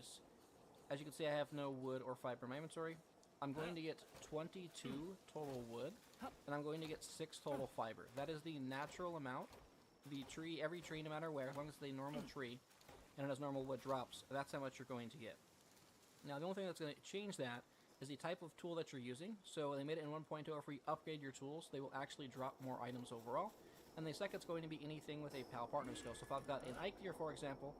trees. As you can see, I have no wood or fiber in my inventory. I'm going to get 22 total wood, and I'm going to get 6 total fiber. That is the natural amount. The tree, every tree, no matter where, as long as it's a normal tree, and it has normal wood drops, that's how much you're going to get. Now, the only thing that's going to change that is the type of tool that you're using. So they made it in 1.0, if you upgrade your tools, they will actually drop more items overall. And the second is going to be anything with a pal partner skill. So if I've got an Ike deer, for example,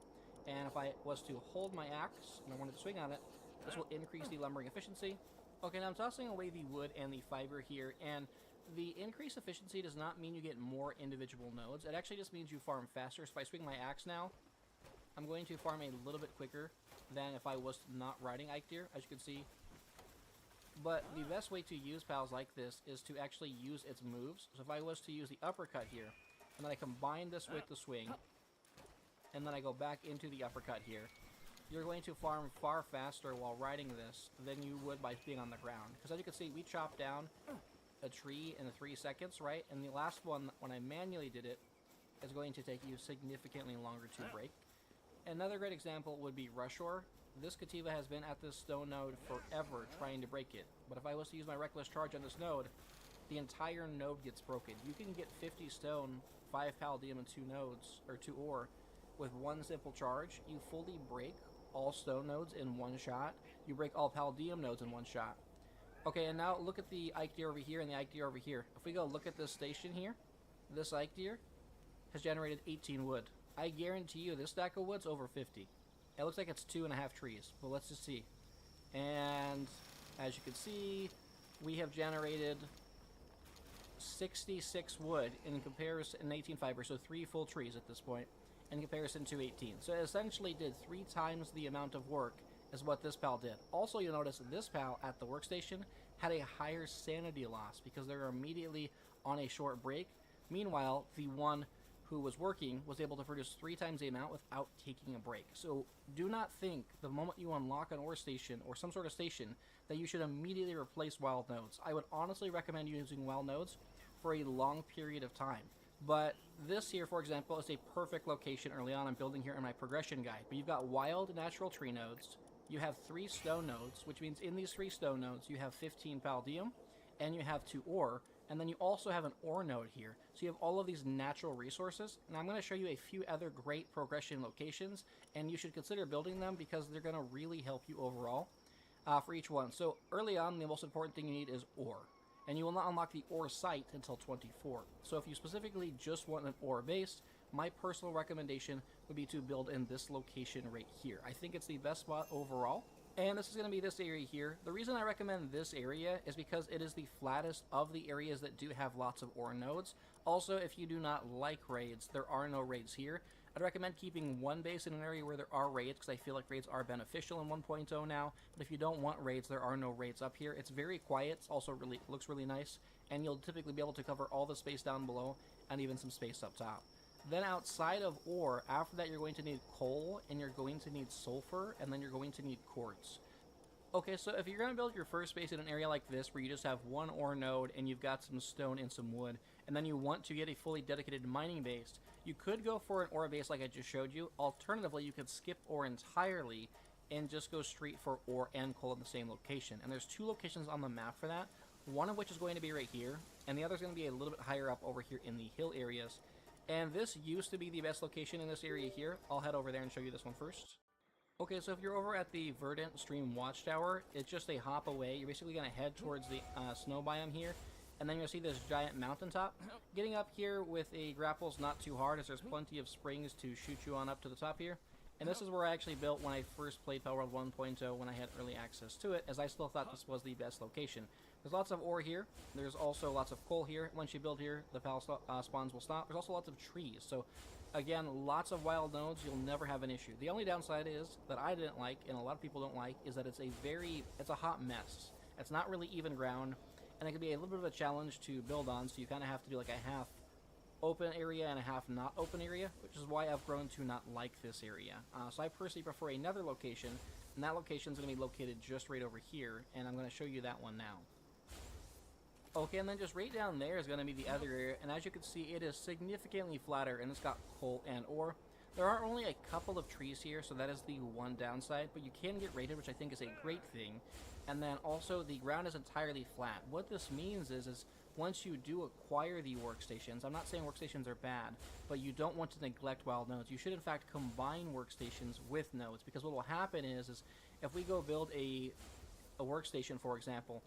and if I was to hold my axe and I wanted to swing on it, this will increase the lumbering efficiency. Okay, now I'm tossing away the wood and the fiber here, and the increased efficiency does not mean you get more individual nodes. It actually just means you farm faster. So if I swing my axe now, I'm going to farm a little bit quicker than if I was not riding Ike deer, as you can see. But the best way to use pals like this is to actually use its moves. So if I was to use the uppercut here, and then I combine this with the swing, and then I go back into the uppercut here, you're going to farm far faster while riding this than you would by being on the ground. Because as you can see, we chopped down a tree in 3 seconds, right? And the last one, when I manually did it, is going to take you significantly longer to break. Another great example would be Rushore. This Kativa has been at this stone node forever trying to break it. But if I was to use my Reckless Charge on this node, the entire node gets broken. You can get 50 stone, 5 palladium, and 2 nodes, or 2 ore, with one simple charge. You fully break all stone nodes in one shot. You break all palladium nodes in one shot. Okay, and now look at the Ike deer over here and the Ike deer over here. If we go look at this station here, this Ike deer has generated 18 wood. I guarantee you this stack of wood's over 50. It looks like it's 2.5 trees, but let's just see. And as you can see, we have generated 66 wood in comparison, and 18 fiber, so 3 full trees at this point, in comparison to 18. So it essentially did 3 times the amount of work as what this pal did. Also, you'll notice this pal at the workstation had a higher sanity loss because they're immediately on a short break. Meanwhile, the one who was working was able to produce 3 times the amount without taking a break. So do not think the moment you unlock an ore station or some sort of station that you should immediately replace wild nodes. I would honestly recommend using wild nodes for a long period of time. But this here, for example, is a perfect location early on. I'm building here in my progression guide. But you've got wild natural tree nodes. You have 3 stone nodes, which means in these 3 stone nodes, you have 15 palladium, and you have 2 ore. And then you also have an ore node here. So you have all of these natural resources. And I'm going to show you a few other great progression locations. And you should consider building them because they're going to really help you overall for each one. So early on, the most important thing you need is ore. And you will not unlock the ore site until 24. So if you specifically just want an ore base, my personal recommendation would be to build in this location right here. I think it's the best spot overall. And this is going to be this area here. The reason I recommend this area is because it is the flattest of the areas that do have lots of ore nodes. Also, if you do not like raids, there are no raids here. I'd recommend keeping one base in an area where there are raids, because I feel like raids are beneficial in 1.0 now. But if you don't want raids, there are no raids up here. It's very quiet. It's also looks really nice. And you'll typically be able to cover all the space down below and even some space up top. Then outside of ore, after that you're going to need coal, and you're going to need sulfur, and then you're going to need quartz. Okay, so if you're going to build your first base in an area like this, where you just have one ore node, and you've got some stone and some wood, and then you want to get a fully dedicated mining base, you could go for an ore base like I just showed you. Alternatively, you could skip ore entirely, and just go straight for ore and coal in the same location. And there's 2 locations on the map for that, one of which is going to be right here, and the other is going to be a little bit higher up over here in the hill areas. And this used to be the best location in this area here. I'll head over there and show you this one first. Okay, so if you're over at the Verdant Stream Watchtower, it's just a hop away. You're basically going to head towards the snow biome here, and then you'll see this giant mountaintop. Getting up here with a grapple is not too hard, as there's plenty of springs to shoot you on up to the top here. And this is where I actually built when I first played palworld 1.0 when I had early access to it, as I still thought this was the best location. There's lots of ore here. There's also lots of coal here. Once you build here, the pal spawns will stop. There's also lots of trees. So, again, lots of wild nodes. You'll never have an issue. The only downside is, that I didn't like, and a lot of people don't like, is that it's a hot mess. It's not really even ground, and it can be a little bit of a challenge to build on, so you kind of have to do like a half open area and a half not open area, which is why I've grown to not like this area. So I personally prefer another location, and that location is going to be located just right over here, and I'm going to show you that one now. Okay, and then just right down there is going to be the other area, and as you can see, it is significantly flatter, and it's got coal and ore. There are only a couple of trees here, so that is the one downside, but you can get raided, which I think is a great thing. And then also the ground is entirely flat. What this means is once you do acquire the workstations, I'm not saying workstations are bad, but you don't want to neglect wild nodes. You should in fact combine workstations with nodes, because what will happen is if we go build a workstation, for example,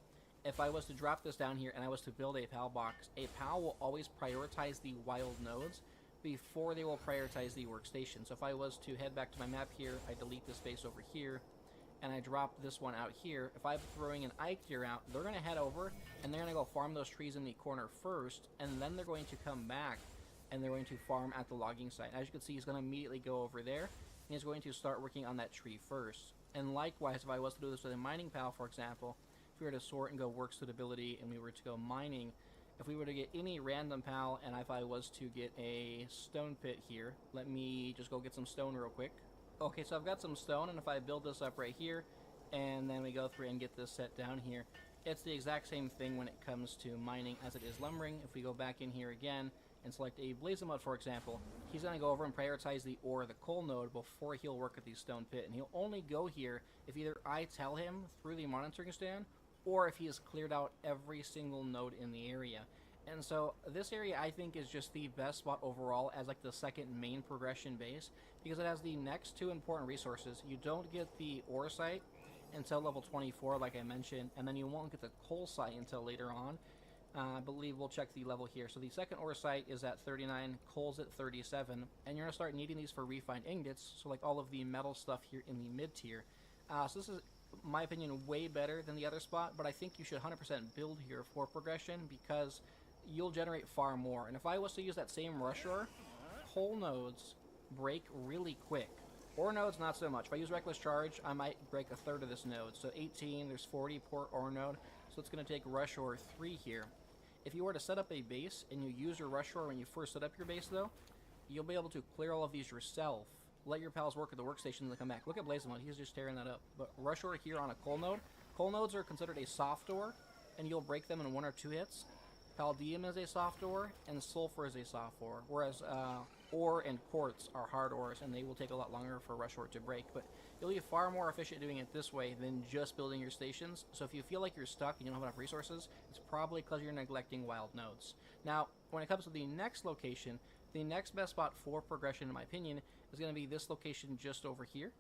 if I was to drop this down here and I was to build a PAL box, a PAL will always prioritize the wild nodes before they will prioritize the workstation. So if I was to head back to my map here, I delete this space over here, and I drop this one out here, if I'm throwing an Ike deer out, they're going to head over, and they're going to go farm those trees in the corner first, and then they're going to come back, and they're going to farm at the logging site. As you can see, he's going to immediately go over there, and he's going to start working on that tree first. And likewise, if I was to do this with a mining PAL, for example, if we were to sort and go work suitability, and we were to go mining, if we were to get any random PAL, and if I was to get a stone pit here, let me just go get some stone real quick. Okay, so I've got some stone, and if I build this up right here, and then we go through and get this set down here, it's the exact same thing when it comes to mining as it is lumbering. If we go back in here again and select a blaze mode, for example, he's going to go over and prioritize the ore, the coal node, before he'll work at the stone pit, and he'll only go here if either I tell him through the monitoring stand, or if he has cleared out every single node in the area. And so this area I think is just the best spot overall as like the second main progression base, because it has the next two important resources. You don't get the ore site until level 24 like I mentioned, and then you won't get the coal site until later on. I believe we'll check the level here. So the second ore site is at 39, coal's at 37, and you're going to start needing these for refined ingots, so like all of the metal stuff here in the mid tier. So this is, in my opinion, way better than the other spot, but I think you should 100% build here for progression, because you'll generate far more. And if I was to use that same rush ore, coal nodes break really quick. Ore nodes, not so much. If I use reckless charge, I might break a third of this node. So 18, there's 40 per ore node, so it's going to take rush ore 3 here. If you were to set up a base and you use your rush ore when you first set up your base though, you'll be able to clear all of these yourself. Let your pals work at the workstation and come back. Look at Blazemode, he's just tearing that up. But rush ore here on a coal node. Coal nodes are considered a soft ore, and you'll break them in 1 or 2 hits. Palladium is a soft ore, and sulfur is a soft ore, whereas ore and quartz are hard ores, and they will take a lot longer for rush ore to break. But you'll be far more efficient doing it this way than just building your stations. So if you feel like you're stuck and you don't have enough resources, it's probably because you're neglecting wild nodes. Now, when it comes to the next location, the next best spot for progression, in my opinion, is going to be this location just over here.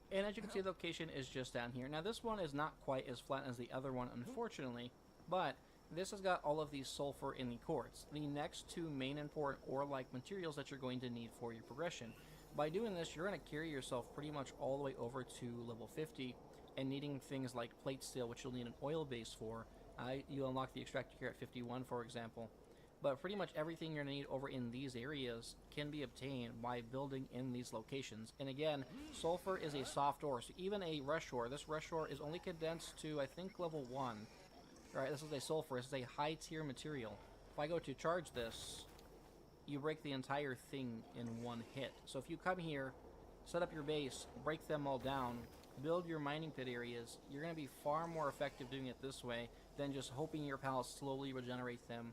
And as you can see, the location is just down here. Now, this one is not quite as flat as the other one, unfortunately, but this has got all of the sulfur in the quartz, the next two main important ore-like materials that you're going to need for your progression. By doing this, you're going to carry yourself pretty much all the way over to level 50, and needing things like plate steel, which you'll need an oil base for. You unlock the extractor here at 51, for example. But pretty much everything you're going to need over in these areas can be obtained by building in these locations. And again, sulfur is a soft ore, so even a rush ore, this rush ore is only condensed to, I think, level 1. Alright, this is a sulfur. This is a high tier material. If I go to charge this, you break the entire thing in 1 hit. So if you come here, set up your base, break them all down, build your mining pit areas, you're going to be far more effective doing it this way than just hoping your pals slowly regenerate them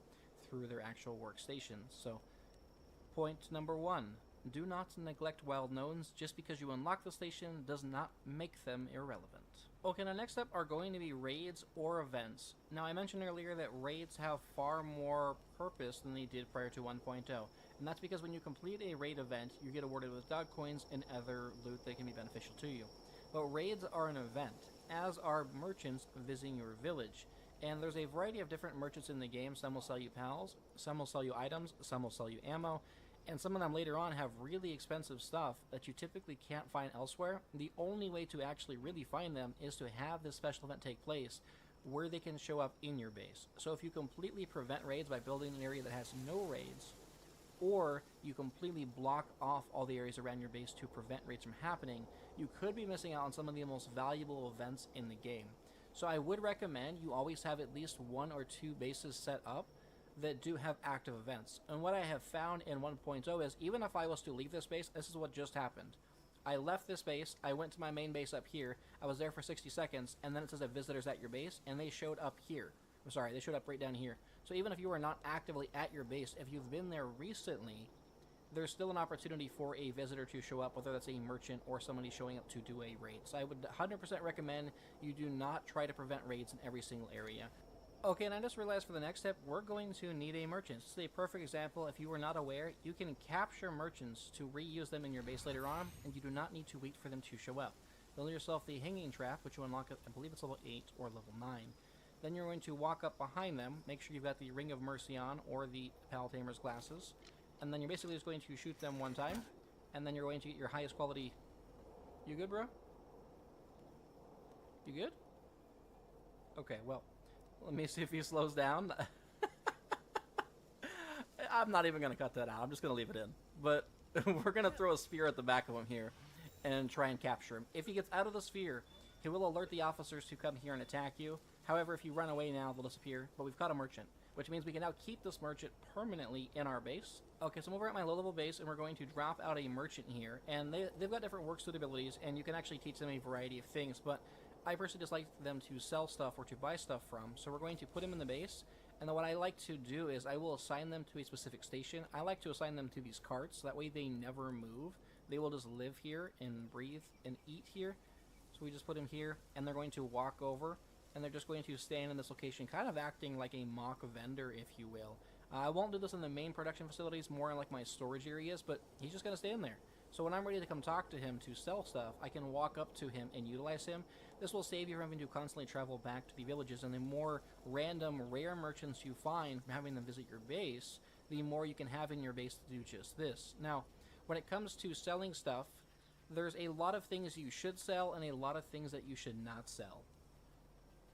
through their actual workstations. So, point number 1. Do not neglect wild nodes. Just because you unlock the station does not make them irrelevant. Okay, now next up are going to be raids or events. Now I mentioned earlier that raids have far more purpose than they did prior to 1.0. And that's because when you complete a raid event, you get awarded with dog coins and other loot that can be beneficial to you. But raids are an event, as are merchants visiting your village. And there's a variety of different merchants in the game. Some will sell you pals, some will sell you items, some will sell you ammo, and some of them later on have really expensive stuff that you typically can't find elsewhere. The only way to actually really find them is to have this special event take place where they can show up in your base. So if you completely prevent raids by building an area that has no raids, or you completely block off all the areas around your base to prevent raids from happening, you could be missing out on some of the most valuable events in the game. So I would recommend you always have at least 1 or 2 bases set up that do have active events. And what I have found in 1.0 is, even if I was to leave this base, this is what just happened. I left this base, I went to my main base up here, I was there for 60 seconds, and then it says that visitors at your base, and they showed up here. I'm sorry, they showed up right down here. So even if you are not actively at your base, if you've been there recently, there's still an opportunity for a visitor to show up, whether that's a merchant or somebody showing up to do a raid. So I would 100% recommend you do not try to prevent raids in every single area. Okay, and I just realized for the next step, we're going to need a merchant. This is a perfect example. If you were not aware, you can capture merchants to reuse them in your base later on, and you do not need to wait for them to show up. Build yourself the hanging trap, which you unlock at, I believe it's level 8 or level 9. Then you're going to walk up behind them, make sure you've got the Ring of Mercy on, or the Pal Tamer's glasses, and then you're basically just going to shoot them one time, and then you're going to get your highest quality... You good, bro? You good? Okay, well... Let me see if he slows down. I'm not even going to cut that out. I'm just going to leave it in. But we're going to throw a sphere at the back of him here and try and capture him. If he gets out of the sphere, he will alert the officers to come here and attack you. However, if you run away now, they'll disappear. But we've caught a merchant, which means we can now keep this merchant permanently in our base. Okay, so I'm over at my low-level base, and we're going to drop out a merchant here. And they've got different work suit abilities, and you can actually teach them a variety of things. But I personally just like them to sell stuff or to buy stuff from, so we're going to put them in the base, and then what I like to do is I will assign them to a specific station. I like to assign them to these carts, so that way they never move. They will just live here and breathe and eat here. So we just put them here, and they're going to walk over, and they're just going to stand in this location, kind of acting like a mock vendor, if you will. I won't do this in the main production facilities, more in like my storage areas, but he's just going to stand there. So when I'm ready to come talk to him to sell stuff, I can walk up to him and utilize him. This will save you from having to constantly travel back to the villages, and the more random, rare merchants you find from having them visit your base, the more you can have in your base to do just this. Now, when it comes to selling stuff, there's a lot of things you should sell and a lot of things that you should not sell.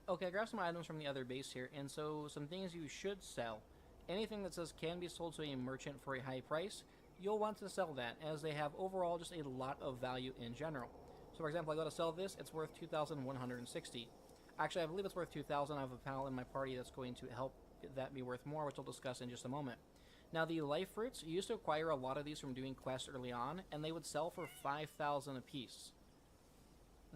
Okay, I grabbed some items from the other base here, and so some things you should sell. Anything that says can be sold to a merchant for a high price, you'll want to sell that, as they have overall just a lot of value in general. So for example, I go to sell this, it's worth 2,160. Actually, I believe it's worth 2,000. I have a pal in my party that's going to help that be worth more, which I'll discuss in just a moment. Now, the life fruits, you used to acquire a lot of these from doing quests early on, and they would sell for 5,000 apiece.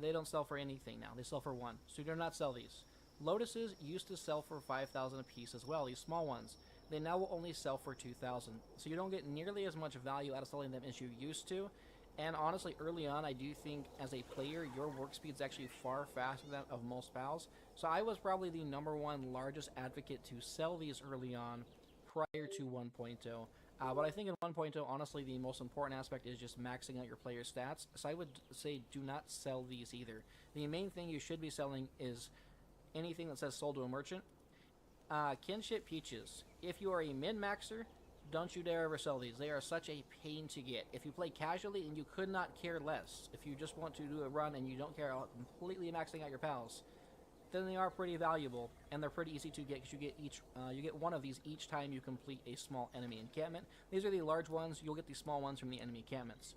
They don't sell for anything now. They sell for 1. So do not sell these. Lotuses used to sell for 5,000 apiece as well, these small ones. They now will only sell for 2,000. So you don't get nearly as much value out of selling them as you used to. And honestly, early on, I do think as a player, your work speed is actually far faster than of most pals. So I was probably the #1 largest advocate to sell these early on prior to 1.0. But I think in 1.0, honestly, the most important aspect is just maxing out your player stats. So I would say do not sell these either. The main thing you should be selling is anything that says sold to a merchant. Kinship peaches. If you are a min-maxer, don't you dare ever sell these. They are such a pain to get. If you play casually and you could not care less, if you just want to do a run and you don't care about completely maxing out your pals, then they are pretty valuable, and they're pretty easy to get because you get one of these each time you complete a small enemy encampment. These are the large ones. You'll get the small ones from the enemy encampments.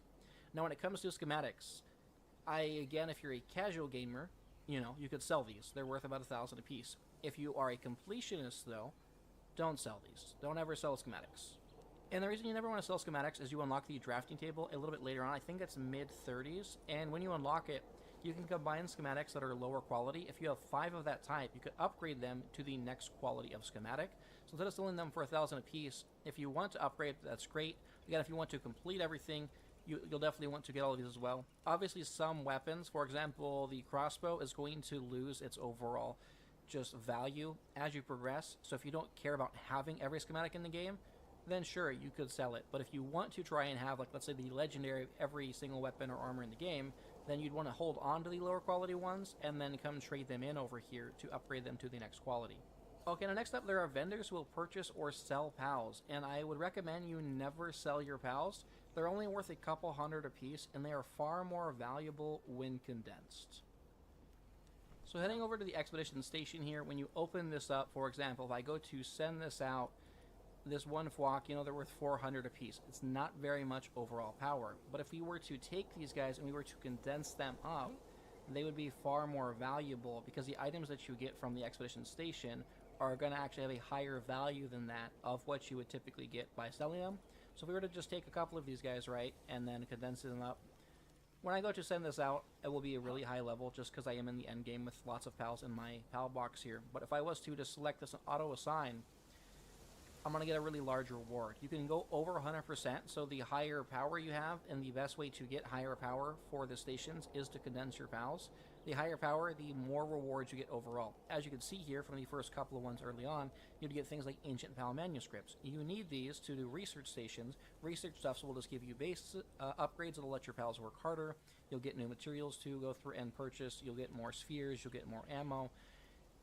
Now, when it comes to schematics, again, if you're a casual gamer, you could sell these. They're worth about 1,000 apiece. If you are a completionist, though, don't sell these. Don't ever sell schematics. And the reason you never want to sell schematics is you unlock the drafting table a little bit later on. I think it's mid-30s. And when you unlock it, you can combine schematics that are lower quality. If you have 5 of that type, you could upgrade them to the next quality of schematic. So instead of selling them for 1,000 apiece, if you want to upgrade, that's great. Again, if you want to complete everything, you'll definitely want to get all of these as well. Obviously, some weapons, for example, the crossbow is going to lose its overall just value as you progress. So if you don't care about having every schematic in the game, then sure, you could sell it. But if you want to try and have, like, let's say the legendary of every single weapon or armor in the game, then you'd want to hold on to the lower quality ones and then come trade them in over here to upgrade them to the next quality. Okay, now next up, there are vendors who will purchase or sell pals, and I would recommend you never sell your pals. They're only worth a couple hundred apiece, and they are far more valuable when condensed. So heading over to the expedition station here, when you open this up, for example, if I go to send this out, this one flock, they're worth 400 apiece. It's not very much overall power. But if we were to take these guys and we were to condense them up, they would be far more valuable because the items that you get from the expedition station are going to actually have a higher value than that of what you would typically get by selling them. So if we were to just take a couple of these guys, right, and then condense them up, when I go to send this out, it will be a really high level just because I am in the end game with lots of pals in my pal box here. But if I was to just select this and auto assign, I'm going to get a really large reward. You can go over 100%, so the higher power you have, and the best way to get higher power for the stations is to condense your pals. The higher power, the more rewards you get overall. As you can see here from the first couple of ones early on, you'd get things like Ancient Pal manuscripts. You need these to do research stations. Research stuffs will just give you base upgrades that'll let your pals work harder. You'll get new materials to go through and purchase. You'll get more spheres. You'll get more ammo.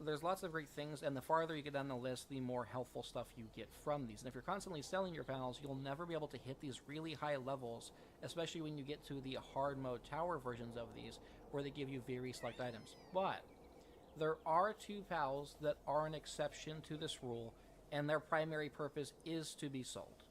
There's lots of great things, and the farther you get down the list, the more helpful stuff you get from these. And if you're constantly selling your pals, you'll never be able to hit these really high levels, especially when you get to the hard mode tower versions of these, where they give you very select items. But there are 2 pals that are an exception to this rule, and their primary purpose is to be sold.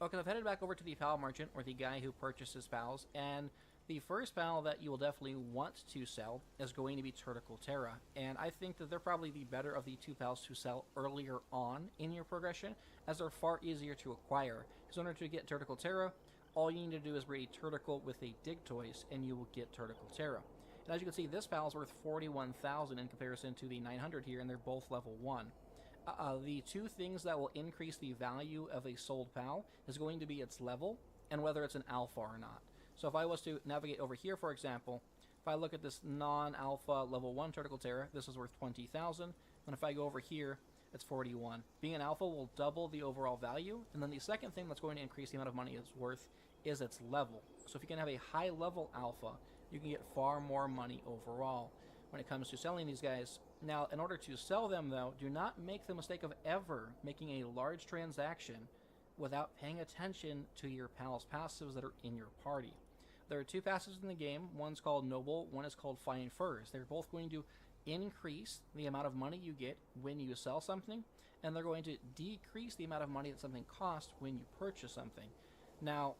Okay, I've headed back over to the pal merchant, or the guy who purchases pals, and the first pal that you will definitely want to sell is going to be Turticle Terra, and I think that they're probably the better of the 2 pals to sell earlier on in your progression, as they're far easier to acquire. Because in order to get Turticle Terra, all you need to do is breed a Turticle with a Digtoise, and you will get Turticle Terra. And as you can see, this pal is worth 41,000 in comparison to the 900 here, and they're both level 1. The 2 things that will increase the value of a sold pal is going to be its level, and whether it's an alpha or not. So if I was to navigate over here, for example, if I look at this non-alpha level 1 Turticle Terra, this is worth 20,000. And if I go over here, it's 41. Being an alpha will double the overall value. And then the second thing that's going to increase the amount of money it's worth is its level. So if you can have a high level alpha, you can get far more money overall when it comes to selling these guys. Now, in order to sell them, though, do not make the mistake of ever making a large transaction without paying attention to your pals' passives that are in your party. There are 2 passives in the game. One's called Noble, one is called Fine Furs. They're both going to increase the amount of money you get when you sell something, and they're going to decrease the amount of money that something costs when you purchase something. Now,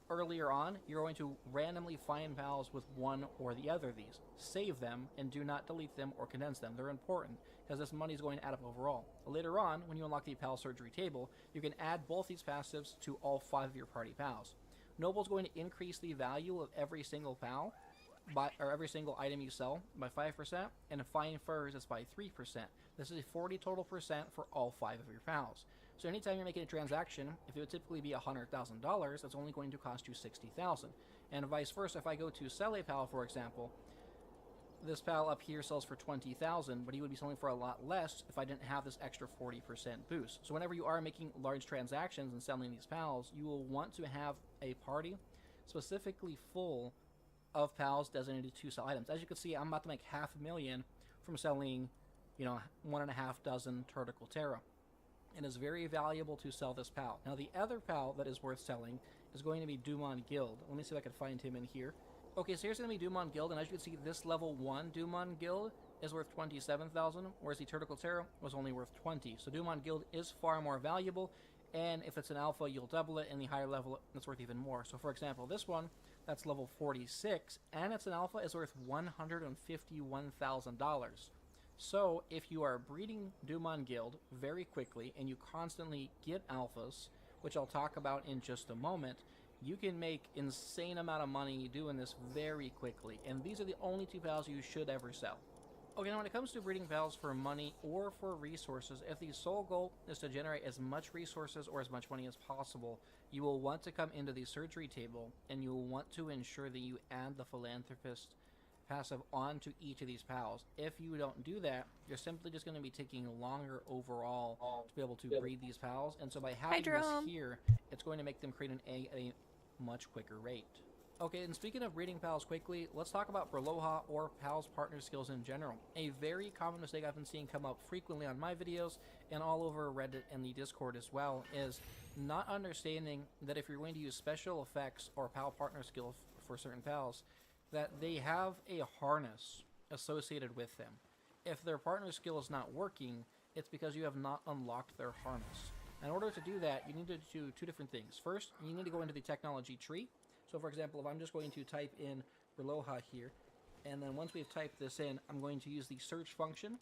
earlier on, you're going to randomly find pals with one or the other of these. Save them, and do not delete them or condense them. They're important, because this money is going to add up overall. Later on, when you unlock the Pal Surgery table, you can add both these passives to all 5 of your party pals. Noble's going to increase the value of every single pal, or every single item you sell by 5%, and Fine Furs is by 3%. This is a 40 total percent for all 5 of your pals. So anytime you're making a transaction, if it would typically be $100,000, that's only going to cost you $60,000. And vice versa, if I go to sell a pal, for example, this pal up here sells for $20,000, but he would be selling for a lot less if I didn't have this extra 40% boost. So whenever you are making large transactions and selling these pals, you will want to have a party specifically full of pals designated to sell items. As you can see, I'm about to make $500,000 from selling, 1.5 dozen Turticle Terra. And it's very valuable to sell this pal. Now, the other pal that is worth selling is going to be Dumon Guild. Let me see if I can find him in here. Okay, so here's going to be Dumon Guild, and as you can see, this level 1 Dumon Guild is worth 27,000, whereas the Turticle Terra was only worth 20. So Dumon Guild is far more valuable, and if it's an alpha, you'll double it, and the higher level, it's worth even more. So for example, this one, that's level 46, and it's an alpha, is worth $151,000. So if you are breeding Dumon Guild very quickly, and you constantly get alphas, which I'll talk about in just a moment, you can make insane amount of money doing this very quickly, and these are the only 2 pals you should ever sell. Okay, now when it comes to breeding pals for money or for resources, if the sole goal is to generate as much resources or as much money as possible, you will want to come into the surgery table, and you will want to ensure that you add the philanthropist passive onto each of these pals. If you don't do that, you're simply just going to be taking longer overall to be able to breed these pals, and so by having this here, it's going to make them create an egg at a much quicker rate. Okay, and speaking of breeding pals quickly, let's talk about Berloha or pals partner skills in general. A very common mistake I've been seeing come up frequently on my videos and all over Reddit and the Discord as well is not understanding that if you're going to use special effects or pal partner skills for certain pals, that they have a harness associated with them. If their partner skill is not working, it's because you have not unlocked their harness. In order to do that, you need to do 2 different things. First, you need to go into the technology tree. So for example, if I'm just going to type in Berloha here, and then once we've typed this in, I'm going to use the search function,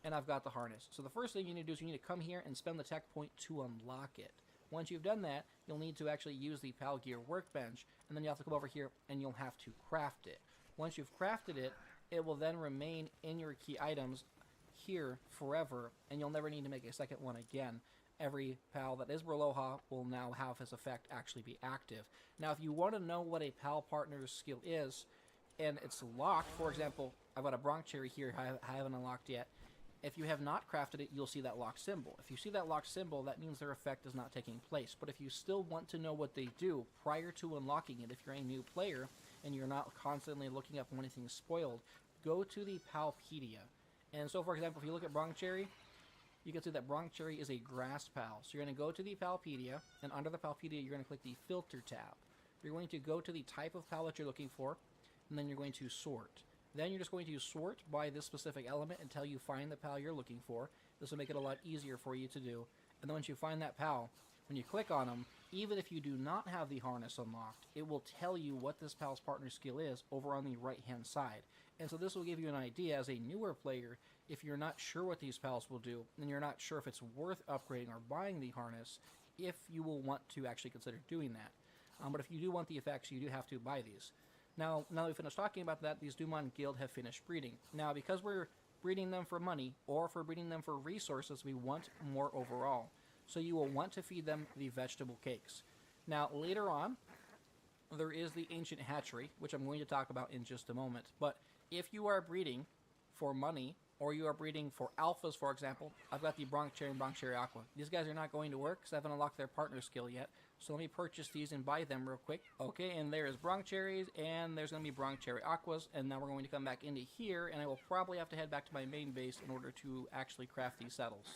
and I've got the harness. So the first thing you need to do is you need to come here and spend the tech point to unlock it. Once you've done that, you'll need to actually use the Pal Gear workbench, and then you have to come over here and you'll have to craft it. Once you've crafted it, it will then remain in your key items here forever, and you'll never need to make a second one again. every pal that is Berloha will now have his effect actually be active. Now, if you want to know what a pal partner's skill is, and it's locked, for example, I've got a Bronc Cherry here I haven't unlocked yet. If you have not crafted it, you'll see that locked symbol. If you see that locked symbol, that means their effect is not taking place. But if you still want to know what they do prior to unlocking it, if you're a new player and you're not constantly looking up when anything's spoiled, go to the Palpedia. And so, for example, if you look at Bronc Cherry, you can see that Bronc Cherry is a grass pal. So you're going to go to the Palpedia, and under the Palpedia, you're going to click the Filter tab. You're going to go to the type of pal that you're looking for, and then you're going to sort. Then you're just going to sort by this specific element until you find the pal you're looking for. This will make it a lot easier for you to do. And then once you find that pal, when you click on them, even if you do not have the harness unlocked, it will tell you what this pal's partner skill is over on the right-hand side. And so this will give you an idea as a newer player, if you're not sure what these pals will do, and you're not sure if it's worth upgrading or buying the harness, if you will want to actually consider doing that. But if you do want the effects, you do have to buy these. Now that we finished talking about that, these Dumont Guild have finished breeding. Now, because we're breeding them for money, or if we're breeding them for resources, we want more overall. So you will want to feed them the vegetable cakes. Now, later on, there is the Ancient Hatchery, which I'm going to talk about in just a moment. But if you are breeding for money, or you are breeding for alphas, for example, I've got the Bronc Cherry and Bronc Cherry Aqua. These guys are not going to work because I haven't unlocked their partner skill yet. So let me purchase these and buy them real quick. Okay, and there's Bronc Cherries, and there's going to be Bronc Cherry Aquas, and now we're going to come back into here, and I will probably have to head back to my main base in order to actually craft these saddles.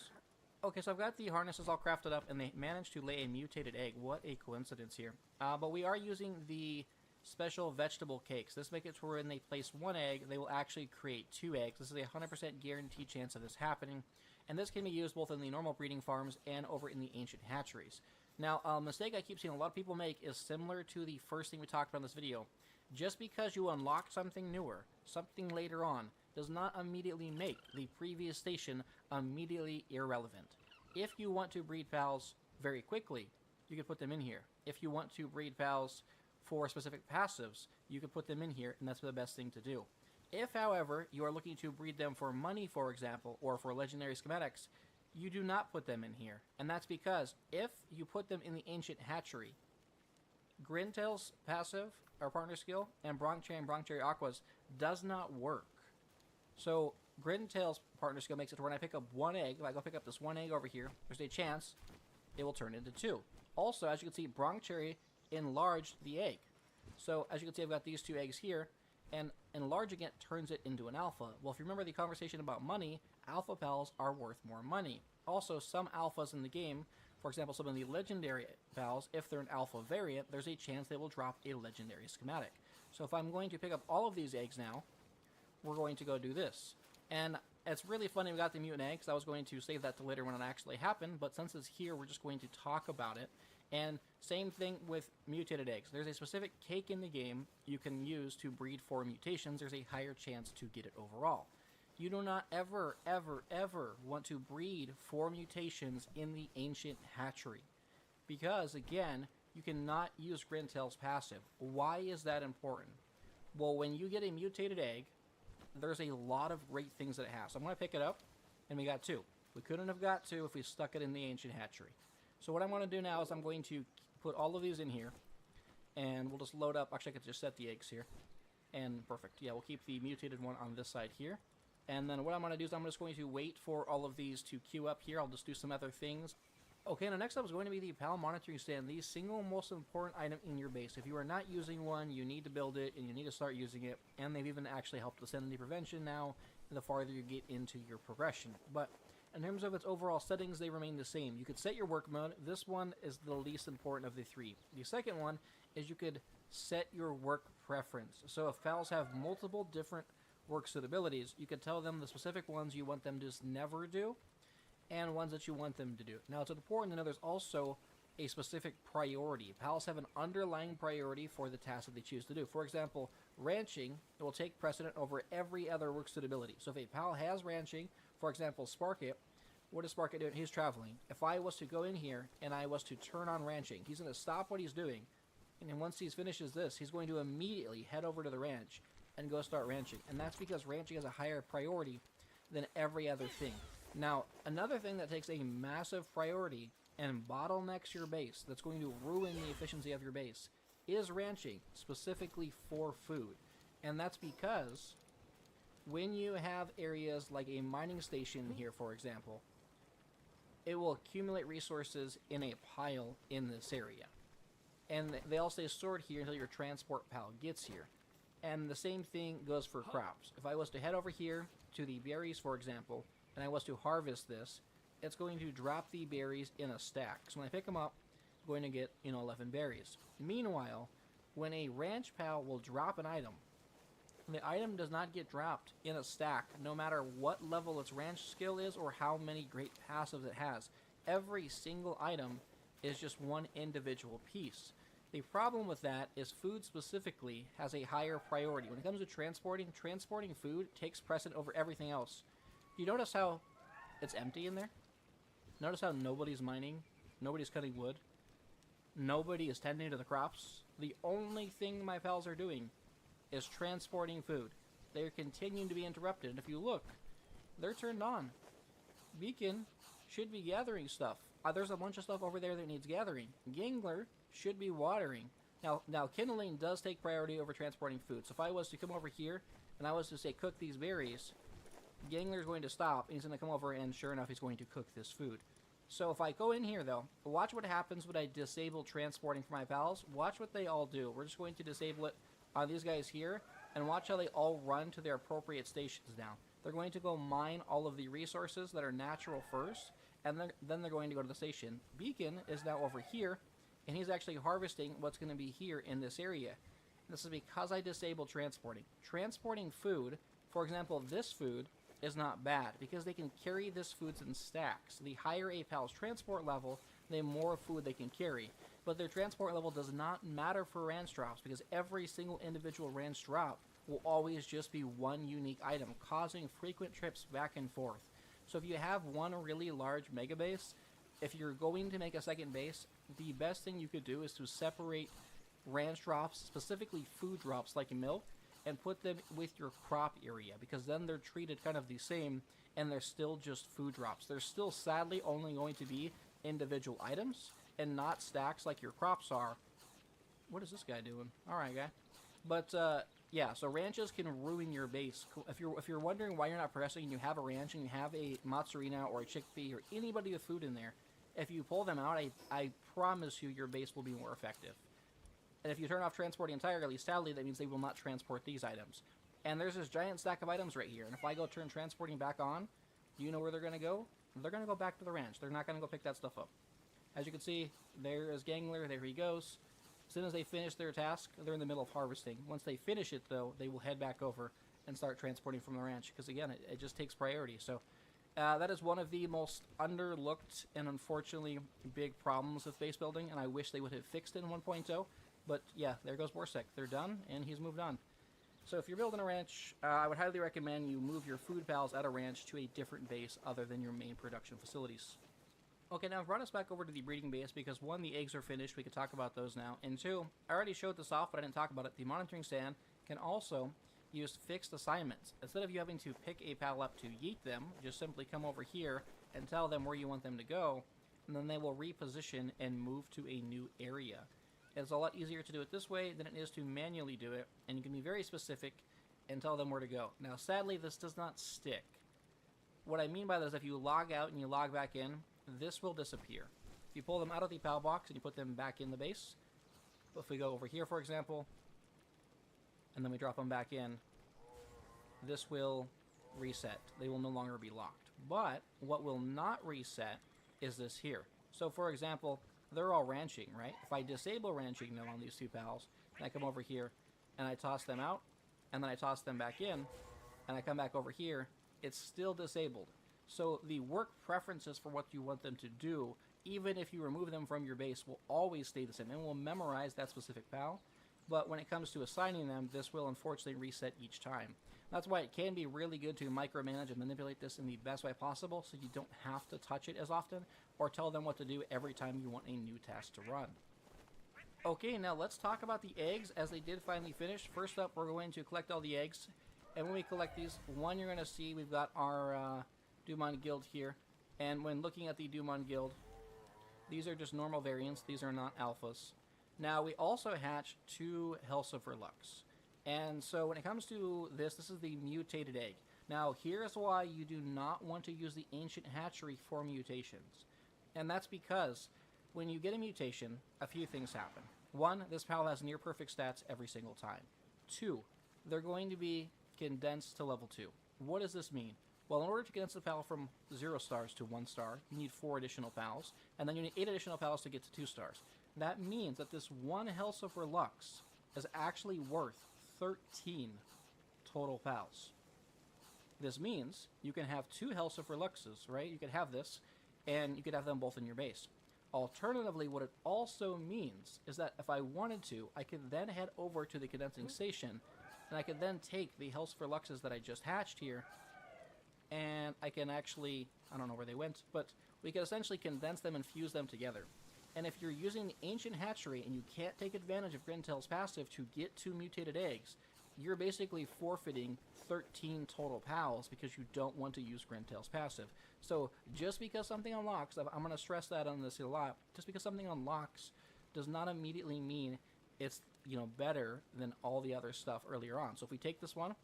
Okay, so I've got the harnesses all crafted up, and they managed to lay a mutated egg. What a coincidence here. But we are using the special vegetable cakes. This makes it to where when they place one egg, they will actually create 2 eggs. This is a 100% guaranteed chance of this happening, and this can be used both in the normal breeding farms and over in the ancient hatcheries. Now, a mistake I keep seeing a lot of people make is similar to the first thing we talked about in this video. Just because you unlock something newer, something later on, does not immediately make the previous station immediately irrelevant. If you want to breed pals very quickly, you can put them in here. If you want to breed pals for specific passives, you can put them in here, and that's the best thing to do. If, however, you are looking to breed them for money, for example, or for legendary schematics, you do not put them in here. And that's because if you put them in the ancient hatchery, Grintail's passive, or partner skill, and Bronc Cherry Aquas does not work. So Grintail's partner skill makes it to when I pick up 1 egg, if I go pick up this 1 egg over here, there's a chance it will turn into 2. Also, as you can see, Bronc Cherry enlarged the egg. So as you can see, I've got these 2 eggs here, and enlarging it turns it into an alpha. Well, if you remember the conversation about money, alpha pals are worth more money. Also, some alphas in the game, for example, some of the legendary pals, if they're an alpha variant, there's a chance they will drop a legendary schematic. So if I'm going to pick up all of these eggs now, we're going to go do this. And it's really funny we got the mutant egg, because I was going to save that to later when it actually happened, but since it's here, we're just going to talk about it. And same thing with mutated eggs. There's a specific cake in the game you can use to breed for mutations. There's a higher chance to get it overall. You do not ever, ever, ever want to breed for mutations in the ancient hatchery. Because, again, you cannot use Grintail's passive. Why is that important? Well, when you get a mutated egg, there's a lot of great things that it has. So I'm going to pick it up, and we got 2. We couldn't have got 2 if we stuck it in the ancient hatchery. So what I'm going to do now is I'm going to put all of these in here, and we'll just load up. Actually, I could just set the eggs here, and perfect. Yeah, we'll keep the mutated one on this side here. And then what I'm going to do is I'm just going to wait for all of these to queue up here. I'll just do some other things. Okay, now next up is going to be the PAL monitoring stand, the single most important item in your base. If you are not using one, you need to build it, and you need to start using it. And they've even actually helped with sanity prevention now, the farther you get into your progression. But in terms of its overall settings, they remain the same. You could set your work mode. This one is the least important of the 3. The second one is you could set your work preference. So if pals have multiple different work suitabilities, you could tell them the specific ones you want them to just never do, and ones that you want them to do. Now, it's important to know there's also a specific priority. Pals have an underlying priority for the task that they choose to do. For example, ranching will take precedent over every other work suitability. So if a pal has ranching, for example, Sparkit, what is Sparkit doing? He's traveling. If I was to go in here and I was to turn on ranching, he's going to stop what he's doing, and then once he finishes this, he's going to immediately head over to the ranch and go start ranching. And that's because ranching has a higher priority than every other thing. Now, another thing that takes a massive priority and bottlenecks your base, that's going to ruin the efficiency of your base, is ranching, specifically for food. And that's because when you have areas like a mining station here, for example, it will accumulate resources in a pile in this area. And they all stay stored here until your transport pal gets here. And the same thing goes for crops. If I was to head over here to the berries, for example, and I was to harvest this, it's going to drop the berries in a stack. So when I pick them up, I'm going to get, 11 berries. Meanwhile, when a ranch pal will drop an item, the item does not get dropped in a stack, no matter what level its ranch skill is or how many great passives it has. Every single item is just one individual piece. The problem with that is food specifically has a higher priority. When it comes to transporting food takes precedent over everything else. You notice how it's empty in there? Notice how nobody's mining, nobody's cutting wood, nobody is tending to the crops. The only thing my pals are doing is transporting food. They're continuing to be interrupted, and if you look, they're turned on. Beacon should be gathering stuff. There's a bunch of stuff over there that needs gathering. Gangler should be watering. Now kindling does take priority over transporting food. So if I was to come over here and I was to say cook these berries, Gangler's going to stop and he's going to come over and sure enough he's going to cook this food. So if I go in here though, watch what happens when I disable transporting for my pals. Watch what they all do. We're just going to disable it on these guys here and watch how they all run to their appropriate stations now. They're going to go mine all of the resources that are natural first, and then they're going to go to the station. Beacon is now over here, and he's actually harvesting what's going to be here in this area. This is because I disabled transporting. Transporting food, for example, this food, is not bad, because they can carry this food in stacks. The higher a pal's transport level, the more food they can carry. But their transport level does not matter for ranch drops, because every single individual ranch drop will always just be one unique item, causing frequent trips back and forth. So if you have one really large mega base, if you're going to make a second base, the best thing you could do is to separate ranch drops, specifically food drops like milk, and put them with your crop area, because then they're treated kind of the same, and they're still just food drops. They're still sadly only going to be individual items, and not stacks like your crops are. What is this guy doing? Alright, guy. But, yeah, so ranches can ruin your base. If you're wondering why you're not progressing and you have a ranch and you have a Mozzarella or a chickpea or anybody with food in there, if you pull them out, I promise you your base will be more effective. And if you turn off transporting entirely, sadly, that means they will not transport these items. And there's this giant stack of items right here, and if I go turn transporting back on, do you know where they're going to go? They're going to go back to the ranch. They're not going to go pick that stuff up. As you can see, there is Gangler, there he goes. As soon as they finish their task, they're in the middle of harvesting. Once they finish it, though, they will head back over and start transporting from the ranch, because again, it just takes priority. So that is one of the most underlooked and unfortunately big problems with base building, and I wish they would have fixed it in 1.0. But yeah, there goes Borsec. They're done, and he's moved on. So if you're building a ranch, I would highly recommend you move your food pals at a ranch to a different base other than your main production facilities. Okay, now I've brought us back over to the breeding base because, one, the eggs are finished. We can talk about those now. And two, I already showed this off, but I didn't talk about it. The monitoring stand can also use fixed assignments. Instead of you having to pick a pal up to yeet them, just simply come over here and tell them where you want them to go, and then they will reposition and move to a new area. It's a lot easier to do it this way than it is to manually do it, and you can be very specific and tell them where to go. Now, sadly, this does not stick. What I mean by that is if you log out and you log back in, this will disappear. If you pull them out of the PAL box and you put them back in the base, if we go over here, for example, and then we drop them back in, this will reset. They will no longer be locked. But what will not reset is this here. So, for example, they're all ranching, right? If I disable ranching now on these two pals, and I come over here, and I toss them out, and then I toss them back in, and I come back over here, it's still disabled. So the work preferences for what you want them to do, even if you remove them from your base, will always stay the same, and will memorize that specific pal. But when it comes to assigning them, this will unfortunately reset each time. That's why it can be really good to micromanage and manipulate this in the best way possible, so you don't have to touch it as often, or tell them what to do every time you want a new task to run. Okay, now let's talk about the eggs as they did finally finish. First up, we're going to collect all the eggs, and when we collect these, one, you're going to see we've got our Dumont Guild here. And when looking at the Dumont Guild, these are just normal variants. These are not alphas. Now, we also hatch 2 Hellsilver Lux. And so when it comes to this is the mutated egg. Now, here's why you do not want to use the Ancient Hatchery for mutations. And that's because when you get a mutation, a few things happen. 1, this PAL has near perfect stats every single time. 2, they're going to be condensed to level 2. What does this mean? Well, in order to condense the PAL from 0 stars to 1 star, you need 4 additional PALs, and then you need 8 additional PALs to get to 2 stars. That means that this 1 Hellsilver Lux is actually worth 13 total PALs. This means you can have 2 Hellsilver Luxes, right? You could have this, and you could have them both in your base. Alternatively, what it also means is that if I wanted to, I could then head over to the condensing station, and I could then take the Hellsilver Luxes that I just hatched here, and I can actually, I don't know where they went, but we can essentially condense them and fuse them together. And if you're using the Ancient Hatchery and you can't take advantage of Grintel's passive to get 2 mutated eggs, you're basically forfeiting 13 total PALs because you don't want to use Grintel's passive. So just because something unlocks, I'm going to stress that on this a lot, just because something unlocks does not immediately mean it's, better than all the other stuff earlier on. So if we take this one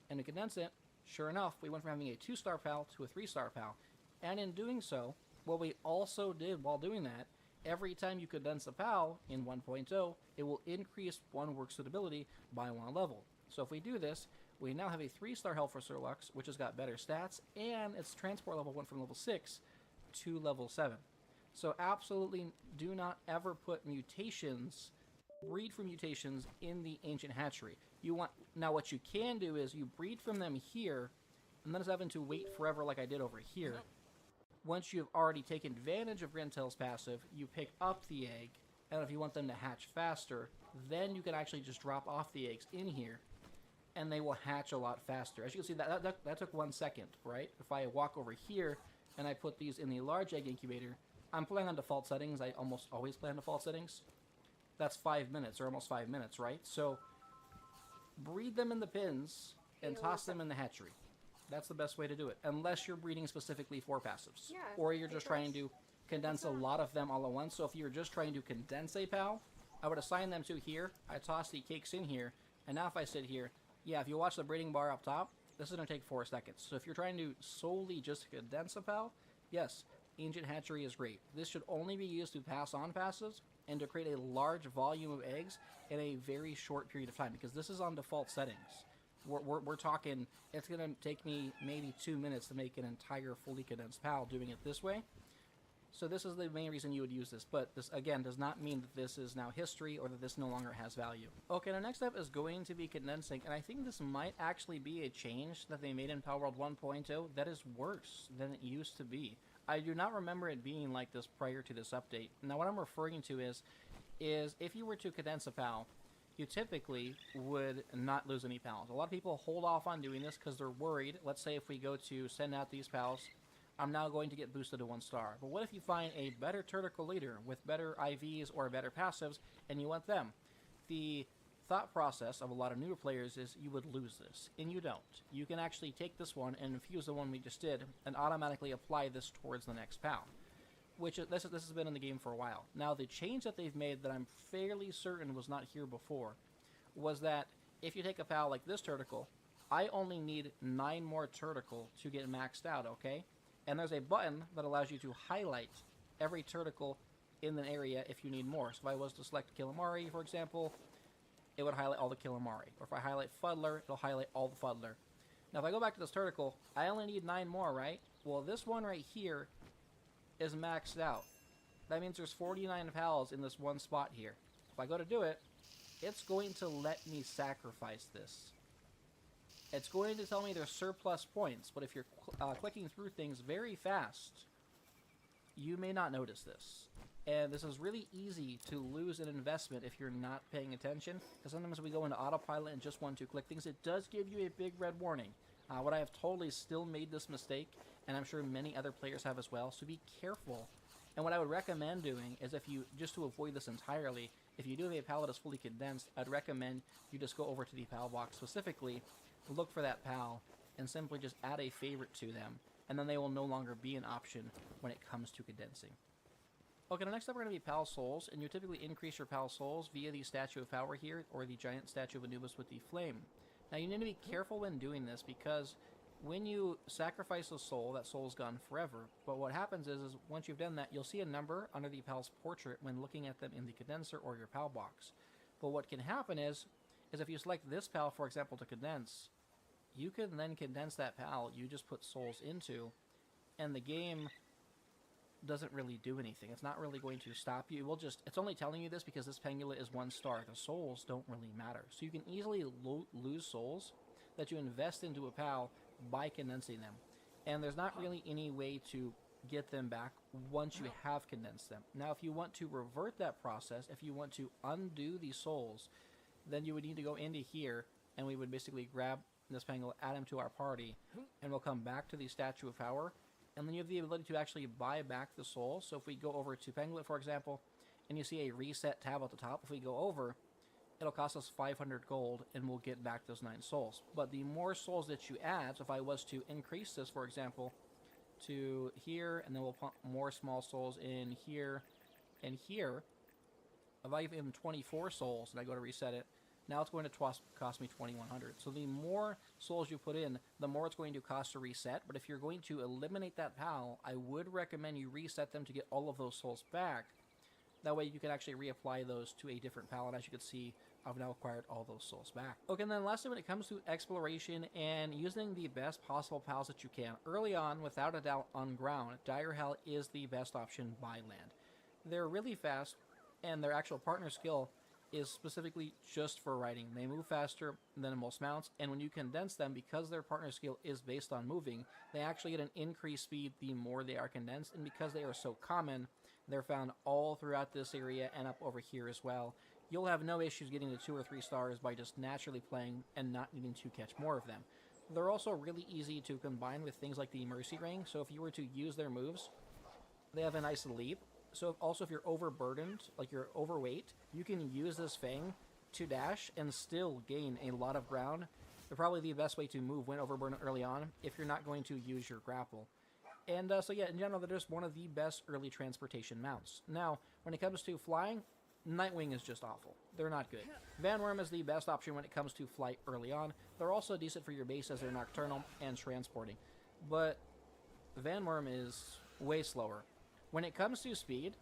and we condense it, sure enough, we went from having a 2-star PAL to a 3-star PAL. And in doing so, what we also did while doing that, every time you condense a PAL in 1.0, it will increase 1 work suitability by 1 level. So if we do this, we now have a 3-star Hellsilver Lux, which has got better stats, and its transport level went from level 6 to level 7. So absolutely do not ever put mutations, breed from mutations in the Ancient Hatchery. Now what you can do is you breed from them here, and then instead of having to wait forever like I did over here, once you've already taken advantage of Grintel's passive, you pick up the egg, and if you want them to hatch faster, then you can actually just drop off the eggs in here, and they will hatch a lot faster. As you can see, that took 1 second, right? If I walk over here and I put these in the large egg incubator, I'm playing on default settings. I almost always play on default settings. That's 5 minutes, or almost 5 minutes, right? So breed them in the pins and toss them in the hatchery. That's the best way to do it, unless you're breeding specifically for passives. Yeah, or you're just trying to condense a lot of them all at once. So if you're just trying to condense a PAL, I would assign them to here. I toss the cakes in here, and now if I sit here, yeah, if you watch the breeding bar up top, this is going to take 4 seconds. So if you're trying to solely just condense a PAL, yes, Ancient Hatchery is great. This should only be used to pass on passives and to create a large volume of eggs in a very short period of time, because this is on default settings. We're talking, it's going to take me maybe 2 minutes to make an entire fully condensed PAL doing it this way. So this is the main reason you would use this, but this, again, does not mean that this is now history or that this no longer has value. Okay, the next step is going to be condensing, and I think this might actually be a change that they made in palworld 1.0 that is worse than it used to be. I do not remember it being like this prior to this update. Now what I'm referring to is if you were to condense a PAL, you typically would not lose any PALs. A lot of people hold off on doing this because they're worried. Let's say if we go to send out these PALs, I'm now going to get boosted to 1 star. But what if you find a better Turticle leader with better IVs or better passives, and you want them? The thought process of a lot of newer players is you would lose this, and you don't. You can actually take this one and infuse the one we just did, and automatically apply this towards the next PAL. Which this has been in the game for a while. Now, the change that they've made that I'm fairly certain was not here before was that if you take a PAL like this Turticle, I only need 9 more Turticle to get maxed out, okay? And there's a button that allows you to highlight every Turticle in the area if you need more. So if I was to select Killamari, for example, it would highlight all the Killamari. Or if I highlight Fuddler, it'll highlight all the Fuddler. Now, if I go back to this Turticle, I only need 9 more, right? Well, this one right here is maxed out. That means there's 49 PALs in this one spot here. If I go to do it, it's going to let me sacrifice this. It's going to tell me there's surplus points, but if you're clicking through things very fast, you may not notice this. And this is really easy to lose an investment if you're not paying attention, because sometimes we go into autopilot and just want to click things. It does give you a big red warning. What I have totally still made this mistake, and I'm sure many other players have as well, so be careful. And what I would recommend doing is, if you, just to avoid this entirely, if you do have a PAL that is fully condensed, I'd recommend you just go over to the PAL box specifically, look for that PAL, and simply just add a favorite to them. and then they will no longer be an option when it comes to condensing. Okay, the next up are going to be Pal Souls, and you typically increase your Pal Souls via the Statue of Power here, or the giant statue of Anubis with the flame. Now you need to be careful when doing this, because when you sacrifice a soul, that soul is gone forever. But what happens is once you've done that, you'll see a number under the Pal's portrait when looking at them in the condenser or your Pal box. But what can happen is if you select this Pal, for example, to condense, you can then condense that Pal you just put souls into, and the game doesn't really do anything. It's not really going to stop you. It's only telling you this because this Pangula is 1 star. The souls don't really matter. So you can easily lose souls that you invest into a Pal by condensing them. And there's not really any way to get them back once you have condensed them. Now, if you want to revert that process, if you want to undo these souls, then you would need to go into here, and we would basically grab this Pangula, add him to our party, and we'll come back to the Statue of Power, and then you have the ability to actually buy back the soul. So if we go over to Pangula, for example, and you see a reset tab at the top, if we go over, it'll cost us 500 gold, and we'll get back those 9 souls. But the more souls that you add, so if I was to increase this, for example, to here, and then we'll pump more small souls in here and here, if I give him 24 souls and I go to reset it, now it's going to cost me 2,100. So the more souls you put in, the more it's going to cost to reset. But if you're going to eliminate that Pal, I would recommend you reset them to get all of those souls back. That way you can actually reapply those to a different Pal, and as you can see, I've now acquired all those souls back. Okay, and then lastly, when it comes to exploration and using the best possible Pals that you can, early on, without a doubt, on ground, Dire Hell is the best option by land. They're really fast, and their actual partner skill is specifically just for riding. They move faster than most mounts, and when you condense them, because their partner skill is based on moving, they actually get an increased speed the more they are condensed, and because they are so common, they're found all throughout this area and up over here as well. You'll have no issues getting to 2 or 3 stars by just naturally playing and not needing to catch more of them. They're also really easy to combine with things like the Mercy Ring, so if you were to use their moves, they have a nice leap. So also if you're overburdened, like you're overweight, you can use this Fang to dash and still gain a lot of ground. They're probably the best way to move when overburdened early on if you're not going to use your grapple. And so yeah, in general, they're just one of the best early transportation mounts. Now, when it comes to flying, Nightwing is just awful. They're not good. Van Worm is the best option when it comes to flight early on. They're also decent for your base as they're nocturnal and transporting. But Van Worm is way slower. When it comes to speed,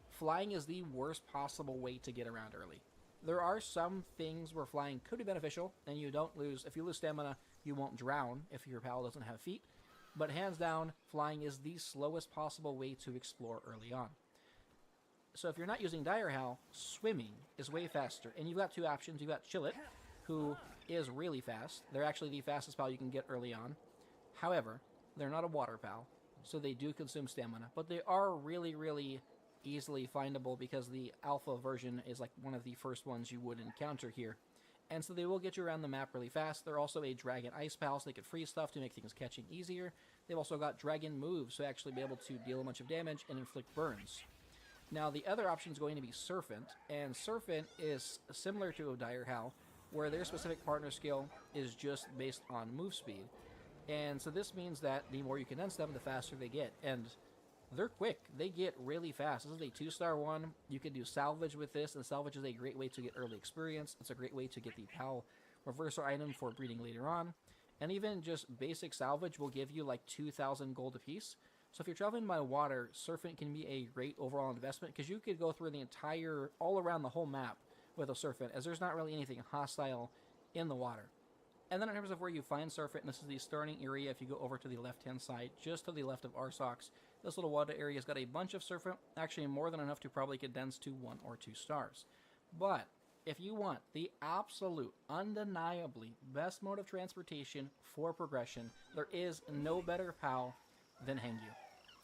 flying is the worst possible way to get around early. There are some things where flying could be beneficial, and you don't lose. If you lose stamina, you won't drown if your pal doesn't have feet. But hands down, flying is the slowest possible way to explore early on. So if you're not using Dire Hell, swimming is way faster. And you've got 2 options. You've got Chillet, who is really fast. They're actually the fastest pal you can get early on. However, they're not a water pal, so they do consume stamina. But they are really, really easily findable because the alpha version is like one of the first ones you would encounter here. And so they will get you around the map really fast. They're also a dragon ice pal, so they can freeze stuff to make things catching easier. They've also got dragon moves, so actually be able to deal a bunch of damage and inflict burns. Now the other option is going to be Serpent, and Serpent is similar to a Dire Hell, where their specific partner skill is just based on move speed. And so this means that the more you condense them, the faster they get. And they're quick. They get really fast. This is a 2-star one. You can do salvage with this, and salvage is a great way to get early experience. It's a great way to get the PAL reverser item for breeding later on. And even just basic salvage will give you like 2,000 gold apiece. So if you're traveling by water, Serpent can be a great overall investment because you could go through the entire, all around the whole map with a Serpent, as there's not really anything hostile in the water. And then in terms of where you find Serpent, this is the starting area. If you go over to the left-hand side, just to the left of Arsox, this little water area has got a bunch of Serpent, actually more than enough to probably condense to 1 or 2 stars. But if you want the absolute, undeniably best mode of transportation for progression, there is no better PAL than Hengyu.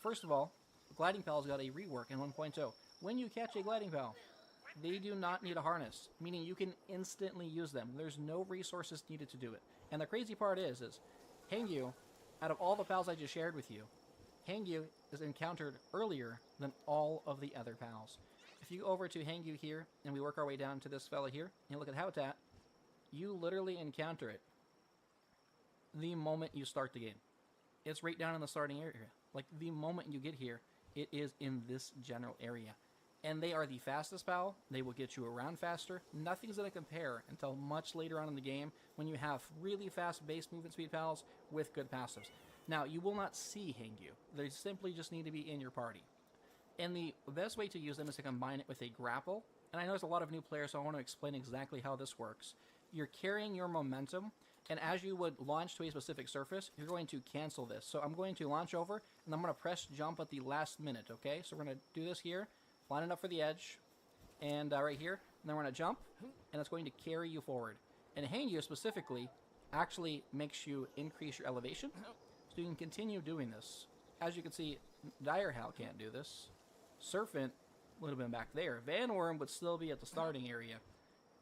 First of all, Gliding Pal's got a rework in 1.0. When you catch a Gliding Pal, they do not need a harness, meaning you can instantly use them. There's no resources needed to do it. And the crazy part is Hengyu, out of all the pals I just shared with you, Hengyu is encountered earlier than all of the other pals. If you go over to Hengyu here, and we work our way down to this fella here, and you look at Habitat, you literally encounter it the moment you start the game. It's right down in the starting area. Like, the moment you get here, it is in this general area. And they are the fastest pal. They will get you around faster. Nothing's going to compare until much later on in the game when you have really fast base movement speed pals with good passives. Now, you will not see Hangyu. They simply just need to be in your party. And the best way to use them is to combine it with a grapple. And I know there's a lot of new players, so I want to explain exactly how this works. You're carrying your momentum, and as you would launch to a specific surface, you're going to cancel this. So I'm going to launch over, and I'm going to press jump at the last minute, okay? So we're going to do this here. Line it up for the edge, and right here, and then we're going to jump, and it's going to carry you forward. And Hangyu specifically actually makes you increase your elevation, so you can continue doing this. As you can see, Direhal can't do this. Serpent would have been back there. Vanworm would still be at the starting area.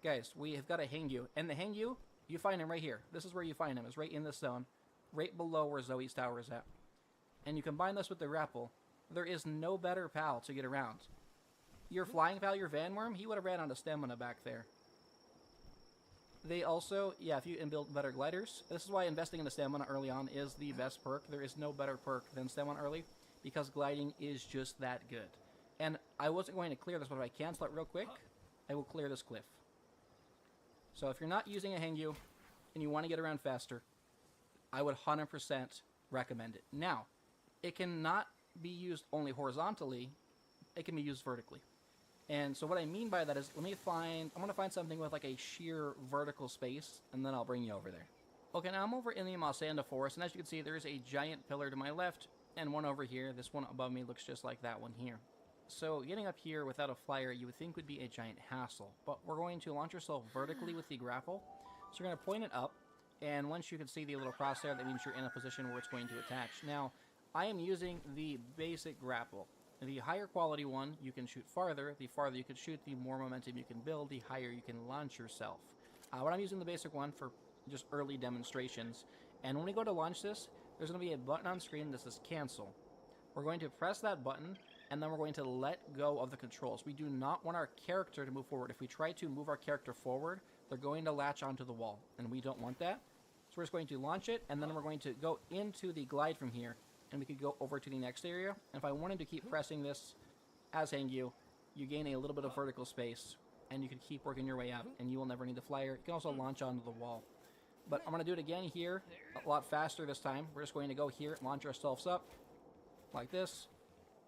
Guys, we have got a Hangyu, and the Hangyu, you find him right here. This is where you find him, is right in this zone, right below where Zoe's tower is at. And you combine this with the grapple, there is no better pal to get around. Your flying pal, your Vanworm, he would have ran out of stamina back there. They also, yeah, if you inbuild better gliders, this is why investing in the stamina early on is the best perk. There is no better perk than stamina early, because gliding is just that good. And I wasn't going to clear this, but if I cancel it real quick, I will clear this cliff. So if you're not using a Hangyu and you want to get around faster, I would 100% recommend it. Now, it cannot be used only horizontally, it can be used vertically. And so what I mean by that is, I'm going to find something with like a sheer vertical space, and then I'll bring you over there. Okay, now I'm over in the Mossanda Forest, and as you can see, there is a giant pillar to my left, and one over here. This one above me looks just like that one here. So getting up here without a flyer, you would think would be a giant hassle, but we're going to launch ourselves vertically with the grapple. So we're going to point it up, and once you can see the little crosshair, that means you're in a position where it's going to attach. Now, I am using the basic grapple. The higher quality one, you can shoot farther. The farther you can shoot, the more momentum you can build, the higher you can launch yourself. But I'm using the basic one for just early demonstrations. And when we go to launch this, there's going to be a button on screen that says cancel. We're going to press that button, and then we're going to let go of the controls. We do not want our character to move forward. If we try to move our character forward, they're going to latch onto the wall, and we don't want that. So we're just going to launch it, and then we're going to go into the glide from here, and we could go over to the next area. And if I wanted to keep pressing this as Hangyu, you gain a little bit of vertical space, and you can keep working your way up, and you will never need the flyer. You can also launch onto the wall. But I'm going to do it again here, a lot faster this time. We're just going to go here, launch ourselves up, like this,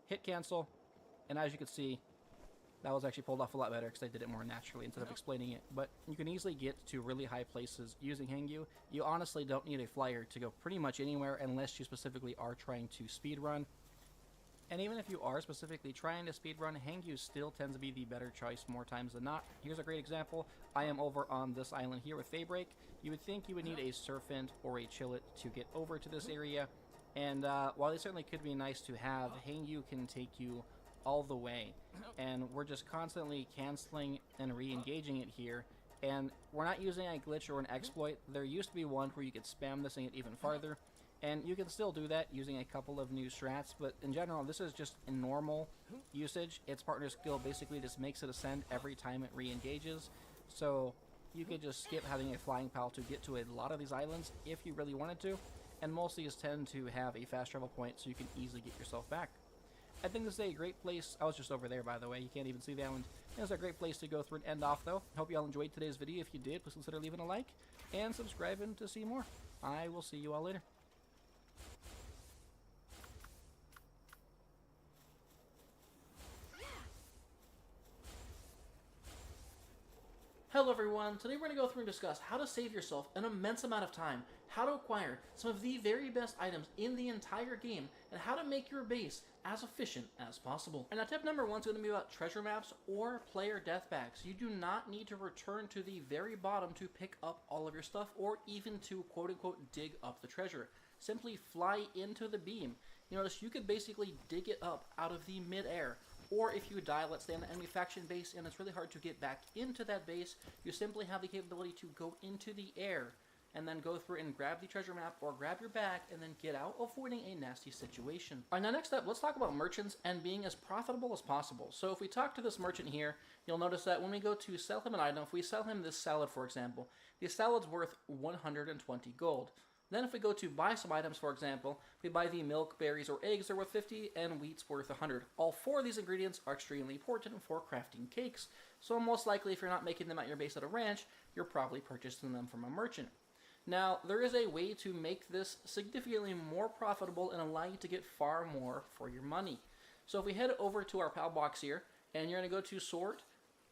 hit cancel, and as you can see, that was actually pulled off a lot better because I did it more naturally instead of explaining it. But you can easily get to really high places using Hangyu. You honestly don't need a flyer to go pretty much anywhere unless you specifically are trying to speedrun. And even if you are specifically trying to speedrun, Hangyu still tends to be the better choice more times than not. Here's a great example. I am over on this island here with Daybreak. You would think you would need a Serpent or a Chillet to get over to this area. And while it certainly could be nice to have, Hangyu can take you all the way. And we're just constantly canceling and re-engaging it here. And we're not using a glitch or an exploit. There used to be one where you could spam this and get even farther. And you can still do that using a couple of new strats. But in general, this is just a normal usage. Its partner skill basically just makes it ascend every time it re-engages. So you could just skip having a flying pal to get to a lot of these islands if you really wanted to. And most of these tend to have a fast travel point so you can easily get yourself back. I think this is a great place. I was just over there, by the way. You can't even see the island. It's a great place to go through and end off, though. Hope you all enjoyed today's video. If you did, please consider leaving a like and subscribing to see more. I will see you all later. Hello everyone, today we're going to go through and discuss how to save yourself an immense amount of time, how to acquire some of the very best items in the entire game, and how to make your base as efficient as possible. And now tip number one is going to be about treasure maps or player death bags. You do not need to return to the very bottom to pick up all of your stuff or even to quote unquote dig up the treasure. Simply fly into the beam. You notice you could basically dig it up out of the mid-air. Or if you die, let's say on the enemy faction base and it's really hard to get back into that base, you simply have the capability to go into the air and then go through and grab the treasure map or grab your bag and then get out, avoiding a nasty situation. Alright, now next up, let's talk about merchants and being as profitable as possible. So if we talk to this merchant here, you'll notice that when we go to sell him an item, if we sell him this salad, for example, the salad's worth 120 gold. Then if we go to buy some items, for example, we buy the milk, berries, or eggs, they're worth 50, and wheat's worth 100. All four of these ingredients are extremely important for crafting cakes, so most likely if you're not making them at your base at a ranch, you're probably purchasing them from a merchant. Now, there is a way to make this significantly more profitable and allow you to get far more for your money. So if we head over to our PAL box here, and you're going to go to sort,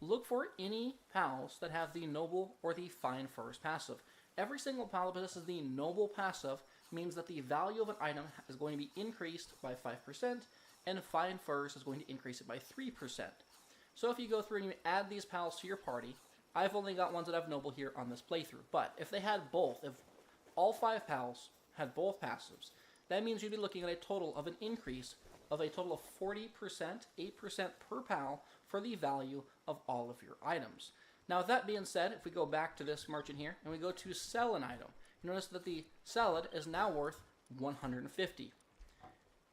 look for any PALs that have the noble or the fine furs passive. Every single PAL that possesses the noble passive means that the value of an item is going to be increased by 5%, and fine furs is going to increase it by 3%. So if you go through and you add these PALs to your party, I've only got ones that have noble here on this playthrough, but if they had both, if all 5 PALs had both passives, that means you'd be looking at a total of an increase of a total of 40%, 8% per PAL for the value of all of your items. Now with that being said, if we go back to this merchant here and we go to sell an item, you notice that the salad is now worth 150.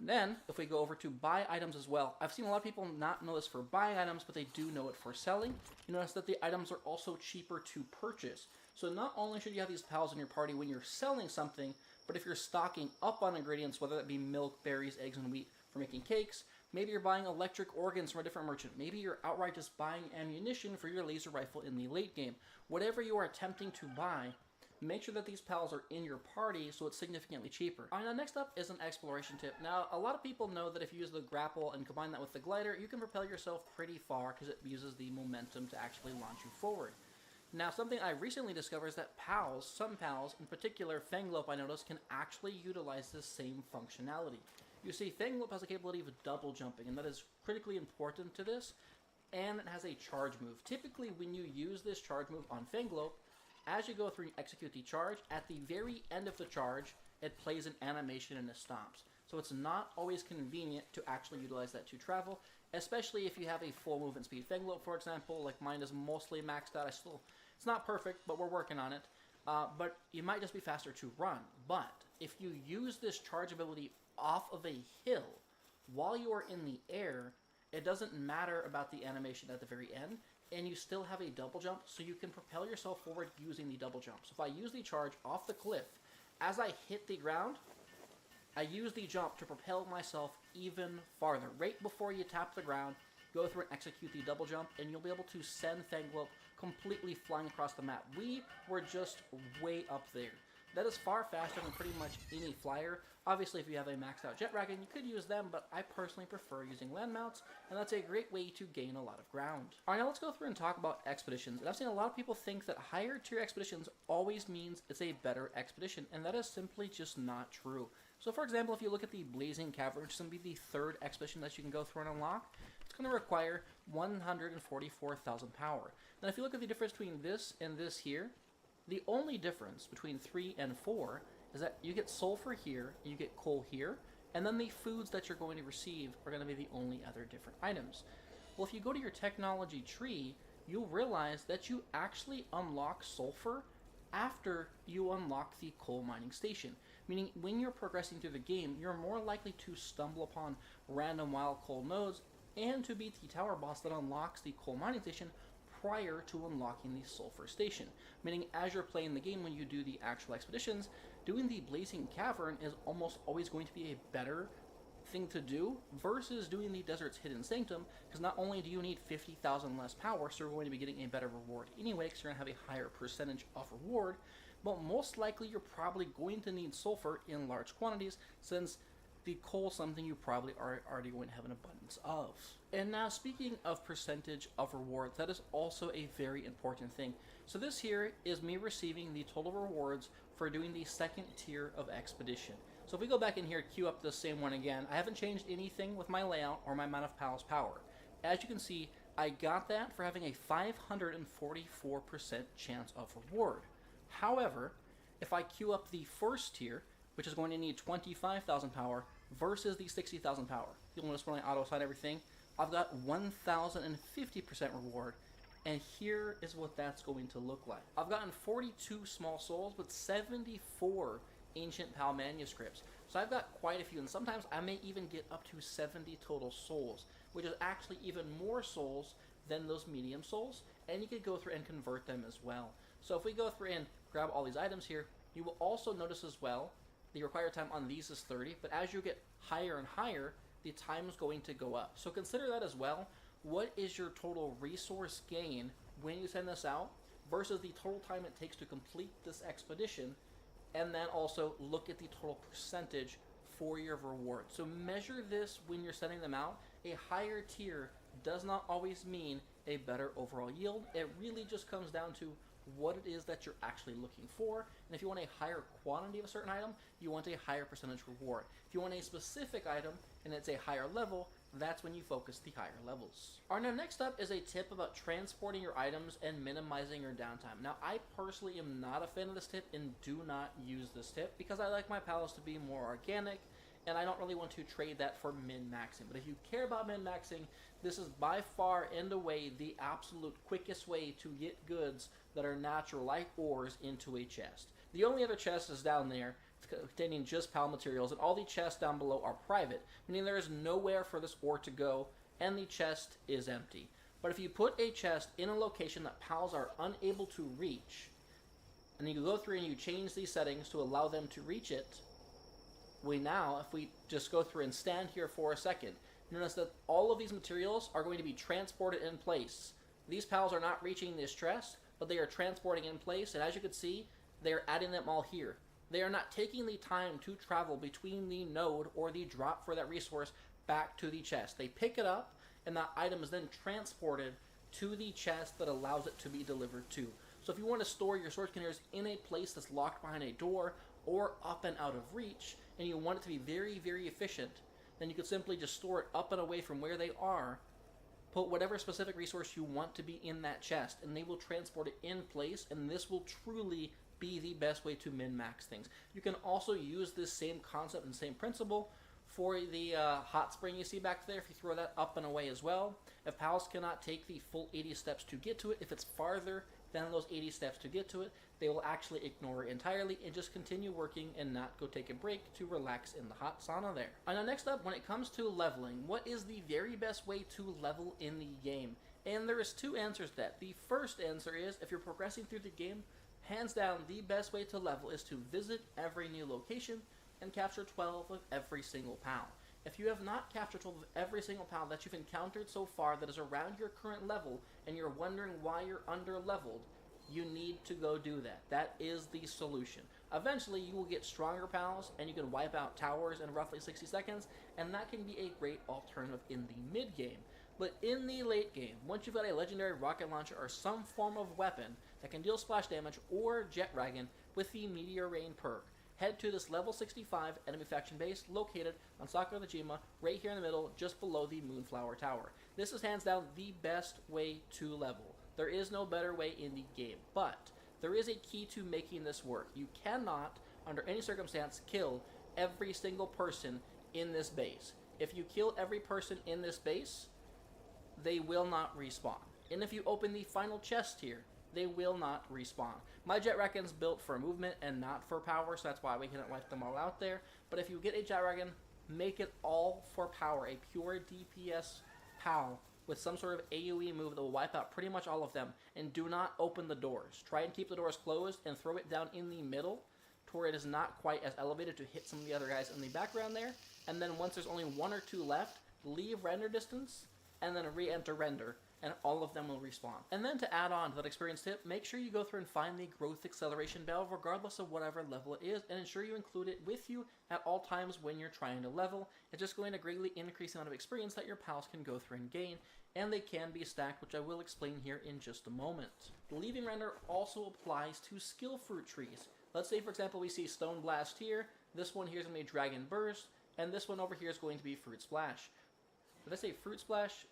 Then, if we go over to buy items as well, I've seen a lot of people not know this for buying items, but they do know it for selling. You notice that the items are also cheaper to purchase. So not only should you have these pals in your party when you're selling something, but if you're stocking up on ingredients, whether that be milk, berries, eggs, and wheat for making cakes, maybe you're buying electric organs from a different merchant, maybe you're outright just buying ammunition for your laser rifle in the late game. Whatever you are attempting to buy, make sure that these pals are in your party so it's significantly cheaper. Alright, now next up is an exploration tip. Now, a lot of people know that if you use the grapple and combine that with the glider, you can propel yourself pretty far because it uses the momentum to actually launch you forward. Now, something I recently discovered is that pals, some pals, in particular Fanglope I noticed, can actually utilize this same functionality. You see, Fanglope has the capability of double jumping, and that is critically important to this, and it has a charge move. Typically, when you use this charge move on Fanglope, as you go through and execute the charge, at the very end of the charge, it plays an animation and it stops. So it's not always convenient to actually utilize that to travel, especially if you have a full movement speed. Fanglope, for example, like mine is mostly maxed out. It's not perfect, but we're working on it. But you might just be faster to run. But if you use this charge ability off of a hill while you are in the air, it doesn't matter about the animation at the very end, and you still have a double jump, so you can propel yourself forward using the double jump. So if I use the charge off the cliff, as I hit the ground, I use the jump to propel myself even farther. Right before you tap the ground, go through and execute the double jump, and you'll be able to send Fanglope completely flying across the map. We were just way up there. That is far faster than pretty much any flyer. Obviously, if you have a maxed out jet wagon, you could use them, but I personally prefer using land mounts, and that's a great way to gain a lot of ground. Alright, now let's go through and talk about expeditions. And I've seen a lot of people think that higher tier expeditions always means it's a better expedition, and that is simply just not true. So for example, if you look at the Blazing Cavern, which is going to be the third expedition that you can go through and unlock, it's going to require 144,000 power. Now if you look at the difference between this and this here, the only difference between 3 and 4 is that you get sulfur here, you get coal here, and then the foods that you're going to receive are going to be the only other different items. Well, if you go to your technology tree, you'll realize that you actually unlock sulfur after you unlock the coal mining station. Meaning, when you're progressing through the game, you're more likely to stumble upon random wild coal nodes and to beat the tower boss that unlocks the coal mining station prior to unlocking the sulfur station. Meaning, as you're playing the game, when you do the actual expeditions, doing the Blazing Cavern is almost always going to be a better thing to do versus doing the Desert's Hidden Sanctum, because not only do you need 50,000 less power, so you're going to be getting a better reward anyway, because you're going to have a higher percentage of reward, but most likely you're probably going to need sulfur in large quantities, since the coal is something you probably are already going to have an abundance of. And now, speaking of percentage of rewards, that is also a very important thing. So this here is me receiving the total rewards for doing the second tier of expedition. So if we go back in here, queue up the same one again, I haven't changed anything with my layout or my amount of pals power. As you can see, I got that for having a 544% chance of reward. However, if I queue up the first tier, which is going to need 25,000 power versus the 60,000 power, you'll notice when I auto-assign everything, I've got 1,050% reward, and here is what that's going to look like. I've gotten 42 small souls, but 74 ancient PAL manuscripts. So I've got quite a few, and sometimes I may even get up to 70 total souls, which is actually even more souls than those medium souls, and you could go through and convert them as well. So if we go through and grab all these items here, You will also notice as well, the required time on these is 30, but as you get higher and higher, the time is going to go up. So consider that as well. What is your total resource gain when you send this out versus the total time it takes to complete this expedition, and then also look at the total percentage for your reward. So measure this when you're sending them out. A higher tier does not always mean a better overall yield. It really just comes down to what it is that you're actually looking for. And if you want a higher quantity of a certain item, you want a higher percentage reward. If you want a specific item and it's a higher level, that's when you focus the higher levels. Alright, now next up is a tip about transporting your items and minimizing your downtime. Now I personally am not a fan of this tip and do not use this tip because I like my pals to be more organic, and I don't really want to trade that for min-maxing. But if you care about min-maxing, this is by far and away the absolute quickest way to get goods that are natural like ores into a chest. The only other chest is down there containing just pal materials, and all the chests down below are private, meaning there is nowhere for this ore to go, and the chest is empty. But if you put a chest in a location that pals are unable to reach, and you go through and you change these settings to allow them to reach it, if we just go through and stand here for a second, notice that all of these materials are going to be transported in place. These pals are not reaching this chest, but they are transporting in place, and as you can see, they are adding them all here. They are not taking the time to travel between the node or the drop for that resource back to the chest. They pick it up, and that item is then transported to the chest that allows it to be delivered to. So if you want to store your storage containers in a place that's locked behind a door or up and out of reach, and you want it to be very, very efficient, then you could simply just store it up and away from where they are, put whatever specific resource you want to be in that chest, and they will transport it in place, and this will truly be the best way to min-max things. You can also use this same concept and same principle for the hot spring you see back there if you throw that up and away as well. If pals cannot take the full 80 steps to get to it, if it's farther than those 80 steps to get to it, they will actually ignore it entirely and just continue working and not go take a break to relax in the hot sauna there. And now next up, when it comes to leveling, what is the very best way to level in the game? And there is two answers to that. The first answer is, if you're progressing through the game, hands down, the best way to level is to visit every new location and capture 12 of every single pal. If you have not captured 12 of every single pal that you've encountered so far that is around your current level, and you're wondering why you're under-leveled, you need to go do that. That is the solution. Eventually, you will get stronger pals, and you can wipe out towers in roughly 60 seconds, and that can be a great alternative in the mid-game. But in the late game, once you've got a legendary rocket launcher or some form of weapon that can deal splash damage or jet dragon with the Meteor Rain perk, head to this level 65 enemy faction base located on Sakura Najima, right here in the middle, just below the Moonflower Tower. This is hands down the best way to level. There is no better way in the game, but there is a key to making this work. You cannot, under any circumstance, kill every single person in this base. If you kill every person in this base, they will not respawn. And if you open the final chest here, they will not respawn. My jet dragon's built for movement and not for power, so that's why we can't wipe them all out there. But if you get a jet dragon, make it all for power, a pure DPS PAL with some sort of AoE move that will wipe out pretty much all of them. And do not open the doors. Try and keep the doors closed and throw it down in the middle to where it is not quite as elevated to hit some of the other guys in the background there. And then once there's only one or two left, leave render distance and then re-enter render, and all of them will respawn. And then to add on to that experience tip, make sure you go through and find the growth acceleration bell regardless of whatever level it is, and ensure you include it with you at all times when you're trying to level. It's just going to greatly increase the amount of experience that your pals can go through and gain, and they can be stacked, which I will explain here in just a moment. Leaving render also applies to skill fruit trees. Let's say, for example, we see Stone Blast here, this one here is going to be Dragon Burst, and this one over here is going to be Fruit Splash. Did I say Fruit Splash?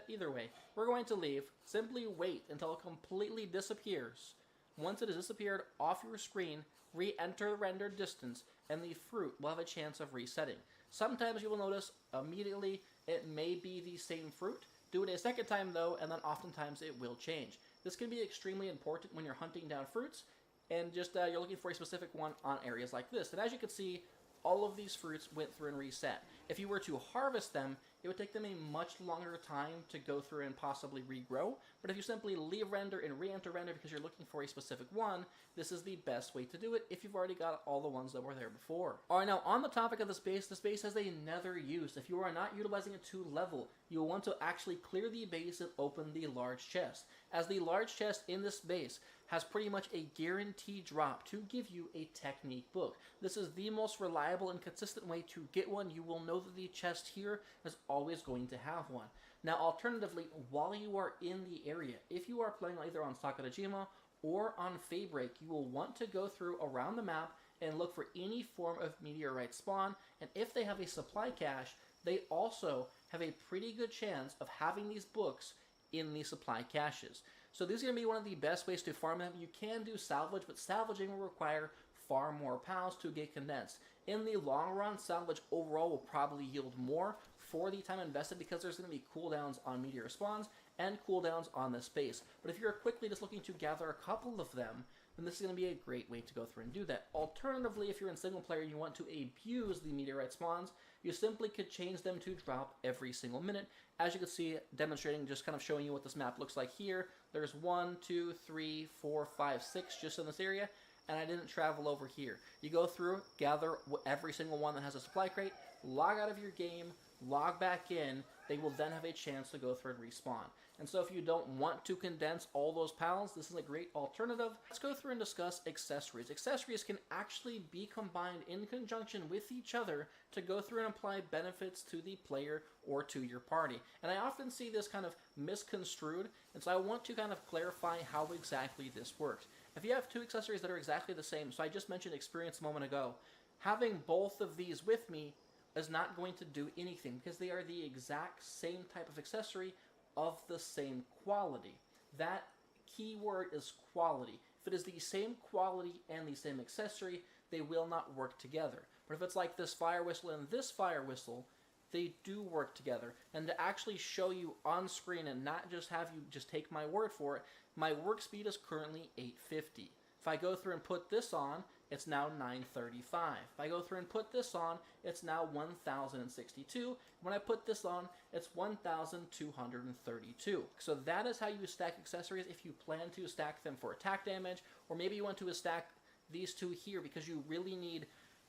Either way. We're going to leave. Simply wait until it completely disappears. Once it has disappeared off your screen, re-enter the rendered distance, and the fruit will have a chance of resetting. Sometimes you will notice immediately it may be the same fruit. Do it a second time though, and then oftentimes it will change. This can be extremely important when you're hunting down fruits, and just you're looking for a specific one on areas like this. And as you can see, all of these fruits went through and reset. If you were to harvest them, it would take them a much longer time to go through and possibly regrow, but if you simply leave render and re-enter render because you're looking for a specific one, this is the best way to do it if you've already got all the ones that were there before. Alright, now on the topic of this base has a nether use. If you are not utilizing it to level, you will want to actually clear the base and open the large chest, as the large chest in this base has pretty much a guaranteed drop to give you a technique book. This is the most reliable and consistent way to get one. You will know that the chest here is always going to have one. Now alternatively, while you are in the area, if you are playing either on Sakurajima or on Faybreak, you will want to go through around the map and look for any form of meteorite spawn, and if they have a supply cache, they also have a pretty good chance of having these books in the supply caches. So these are going to be one of the best ways to farm them. You can do salvage, but salvaging will require far more pals to get condensed. In the long run, salvage overall will probably yield more for the time invested because there's going to be cooldowns on meteor spawns and cooldowns on this base. But if you're quickly just looking to gather a couple of them, then this is going to be a great way to go through and do that. Alternatively, if you're in single player and you want to abuse the meteorite spawns, you simply could change them to drop every single minute. As you can see, demonstrating, just kind of showing you what this map looks like here. There's 1, 2, 3, 4, 5, 6 just in this area, and I didn't travel over here. You go through, gather every single one that has a supply crate, log out of your game, log back in, they will then have a chance to go through and respawn. And so if you don't want to condense all those pals, this is a great alternative. Let's go through and discuss accessories. Accessories can actually be combined in conjunction with each other to go through and apply benefits to the player or to your party. And I often see this kind of misconstrued, and so I want to kind of clarify how exactly this works. If you have two accessories that are exactly the same, so I just mentioned experience a moment ago, having both of these with me is not going to do anything because they are the exact same type of accessory of the same quality. That keyword is quality. If it is the same quality and the same accessory, they will not work together. But if it's like this fire whistle and this fire whistle, they do work together. And to actually show you on screen and not just have you just take my word for it, my work speed is currently 850. If I go through and put this on, it's now 935. If I go through and put this on, it's now 1062. When I put this on, it's 1232. So that is how you stack accessories if you plan to stack them for attack damage, or maybe you want to stack these two here because you really need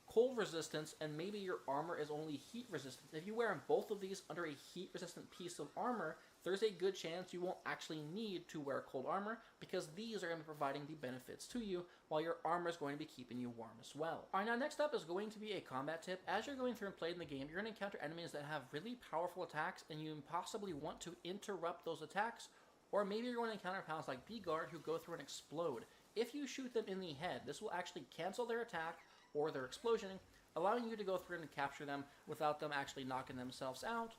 cold resistance and maybe your armor is only heat resistant. If you wear both of these under a heat resistant piece of armor, there's a good chance you won't actually need to wear cold armor because these are going to be providing the benefits to you while your armor is going to be keeping you warm as well. Alright, now next up is going to be a combat tip. As you're going through and playing the game, you're going to encounter enemies that have really powerful attacks and you possibly want to interrupt those attacks, or maybe you're going to encounter pals like B-Guard who go through and explode. If you shoot them in the head, this will actually cancel their attack or their explosion, allowing you to go through and capture them without them actually knocking themselves out,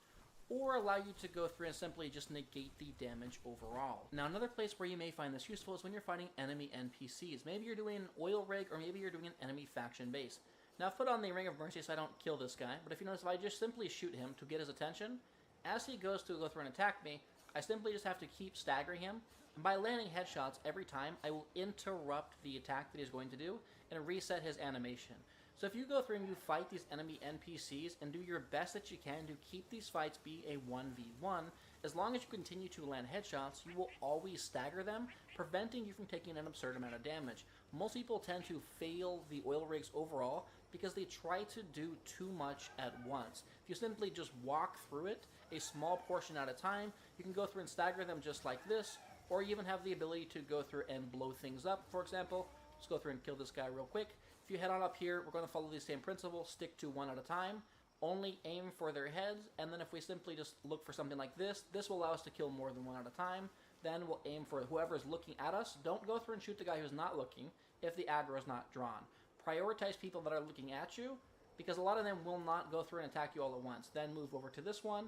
or allow you to go through and simply just negate the damage overall. Now another place where you may find this useful is when you're fighting enemy NPCs. Maybe you're doing an oil rig, or maybe you're doing an enemy faction base. Now I've put on the Ring of Mercy so I don't kill this guy, but if you notice, if I just simply shoot him to get his attention, as he goes to go through and attack me, I simply just have to keep staggering him, and by landing headshots every time, I will interrupt the attack that he's going to do and reset his animation. So if you go through and you fight these enemy NPCs and do your best that you can to keep these fights be a 1v1, as long as you continue to land headshots, you will always stagger them, preventing you from taking an absurd amount of damage. Most people tend to fail the oil rigs overall because they try to do too much at once. If you simply just walk through it, a small portion at a time, you can go through and stagger them just like this, or you even have the ability to go through and blow things up. For example, let's go through and kill this guy real quick. If you head on up here, we're going to follow the same principle, stick to one at a time, only aim for their heads, and then if we simply just look for something like this, this will allow us to kill more than one at a time. Then we'll aim for whoever's looking at us. Don't go through and shoot the guy who's not looking if the aggro is not drawn. Prioritize people that are looking at you, because a lot of them will not go through and attack you all at once. Then move over to this one,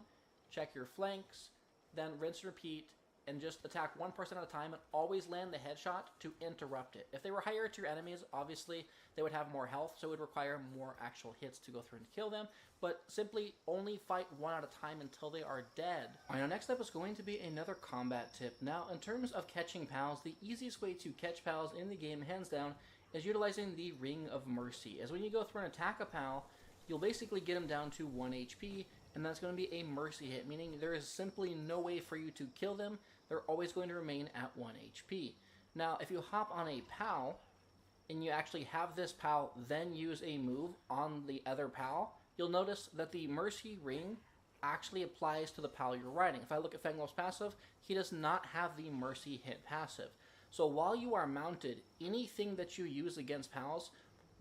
check your flanks, then rinse and repeat, and just attack one person at a time and always land the headshot to interrupt it. If they were higher tier enemies, obviously they would have more health, so it would require more actual hits to go through and kill them, but simply only fight one at a time until they are dead. Alright, now next up is going to be another combat tip. Now, in terms of catching pals, the easiest way to catch pals in the game, hands down, is utilizing the Ring of Mercy. As when you go through and attack a pal, you'll basically get him down to 1 HP, and that's going to be a mercy hit, meaning there is simply no way for you to kill them. They're always going to remain at 1 HP. Now, if you hop on a pal, and you actually have this pal then use a move on the other pal, you'll notice that the mercy ring actually applies to the pal you're riding. If I look at Fangolf's passive, he does not have the mercy hit passive. So while you are mounted, anything that you use against pals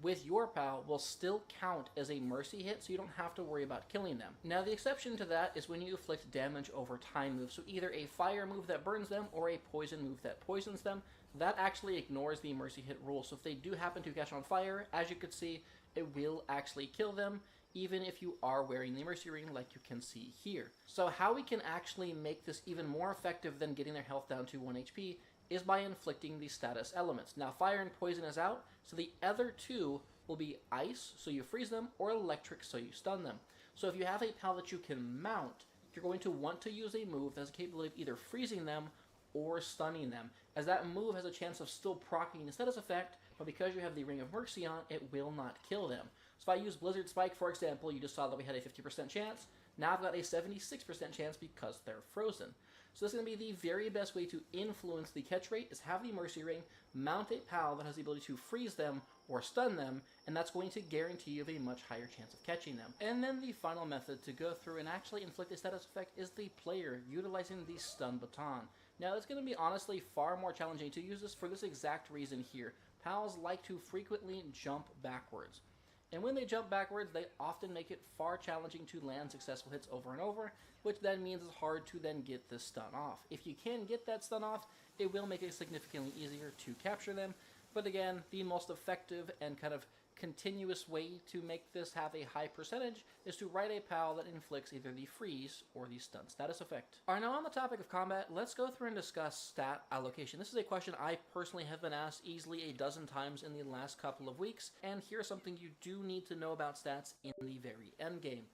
with your pal will still count as a mercy hit, so you don't have to worry about killing them. Now the exception to that is when you inflict damage over time moves, so either a fire move that burns them or a poison move that poisons them. That actually ignores the mercy hit rule, so if they do happen to catch on fire, as you can see, it will actually kill them, even if you are wearing the mercy ring like you can see here. So how we can actually make this even more effective than getting their health down to 1 HP is by inflicting the status elements. Now fire and poison is out, so the other two will be ice, so you freeze them, or electric, so you stun them. So if you have a pal that you can mount, you're going to want to use a move that has the capability of either freezing them or stunning them, as that move has a chance of still proccing the status effect, but because you have the Ring of Mercy on, it will not kill them. So if I use Blizzard Spike, for example, you just saw that we had a 50% chance. Now I've got a 76% chance because they're frozen. So this is going to be the very best way to influence the catch rate, is have the Mercy Ring, mount a pal that has the ability to freeze them or stun them, and that's going to guarantee you a much higher chance of catching them. And then the final method to go through and actually inflict a status effect is the player utilizing the Stun Baton. Now it's going to be honestly far more challenging to use this for this exact reason here. Pals like to frequently jump backwards. And when they jump backwards, they often make it far challenging to land successful hits over and over, which then means it's hard to then get this stun off. If you can get that stun off, it will make it significantly easier to capture them. But again, the most effective and kind of continuous way to make this have a high percentage is to ride a pal that inflicts either the freeze or the stun status effect. Alright, now on the topic of combat, let's go through and discuss stat allocation. This is a question I personally have been asked easily a dozen times in the last couple of weeks, and here's something you do need to know about stats in the very end game.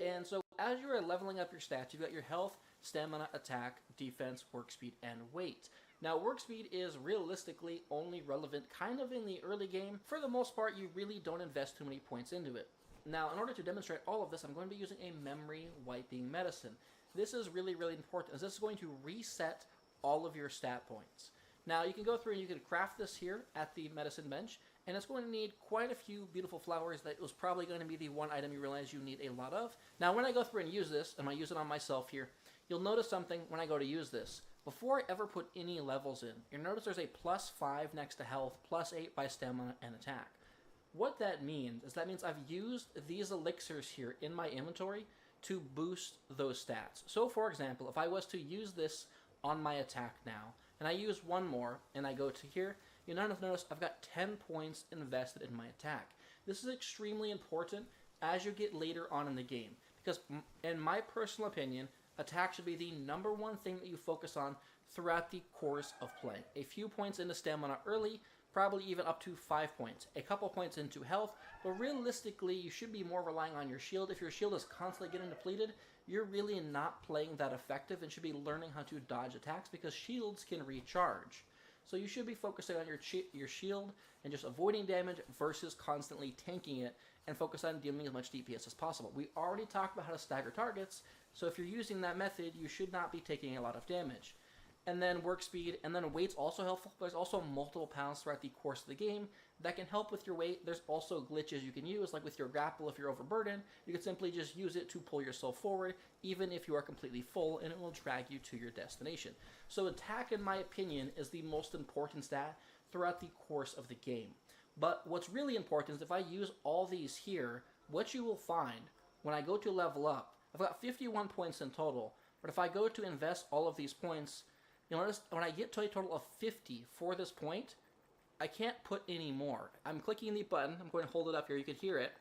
And so as you are leveling up your stats, you've got your health, stamina, attack, defense, work speed, and weight. Now, work speed is realistically only relevant kind of in the early game. For the most part, you really don't invest too many points into it. Now, in order to demonstrate all of this, I'm going to be using a memory wiping medicine. This is really, really important, as this is going to reset all of your stat points. Now, you can go through and you can craft this here at the medicine bench, and it's going to need quite a few beautiful flowers. That was probably going to be the one item you realize you need a lot of. Now, when I go through and use this, and I use it on myself here, you'll notice something when I go to use this. Before I ever put any levels in, you'll notice there's a +5 next to health, +8 by stamina and attack. What that means is that means I've used these elixirs here in my inventory to boost those stats. So for example, if I was to use this on my attack now, and I use one more, and I go to here, you'll notice I've got 10 points invested in my attack. This is extremely important as you get later on in the game, because in my personal opinion, attack should be the #1 thing that you focus on throughout the course of play. A few points into stamina early, probably even up to 5 points. A couple points into health, but realistically you should be more relying on your shield. If your shield is constantly getting depleted, you're really not playing that effective and should be learning how to dodge attacks, because shields can recharge. So you should be focusing on your shield and just avoiding damage versus constantly tanking it, and focus on dealing as much DPS as possible. We already talked about how to stagger targets, so if you're using that method, you should not be taking a lot of damage. And then work speed, and then weight's also helpful. There's also multiple pals throughout the course of the game that can help with your weight. There's also glitches you can use, like with your grapple. If you're overburdened, you can simply just use it to pull yourself forward, even if you are completely full, and it will drag you to your destination. So attack, in my opinion, is the most important stat throughout the course of the game. But what's really important is if I use all these here, what you will find when I go to level up, I've got 51 points in total, but if I go to invest all of these points, you'll notice when I get to a total of 50 for this point, I can't put any more. I'm clicking the button, I'm going to hold it up here, you can hear it.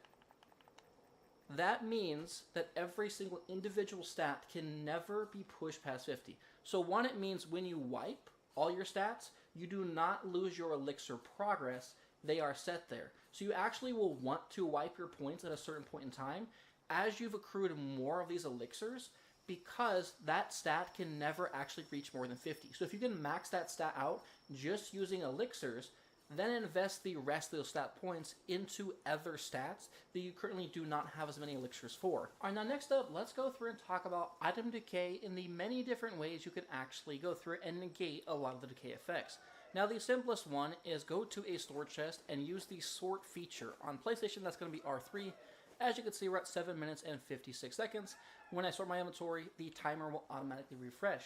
That means that every single individual stat can never be pushed past 50. So one, it means when you wipe all your stats, you do not lose your elixir progress, they are set there. So you actually will want to wipe your points at a certain point in time as you've accrued more of these elixirs, because that stat can never actually reach more than 50. So if you can max that stat out just using elixirs, then invest the rest of those stat points into other stats that you currently do not have as many elixirs for. Alright, now next up, let's go through and talk about item decay in the many different ways you can actually go through and negate a lot of the decay effects. Now the simplest one is go to a storage chest and use the sort feature. On PlayStation, that's going to be R3. As you can see, we're at 7 minutes and 56 seconds. When I sort my inventory, the timer will automatically refresh.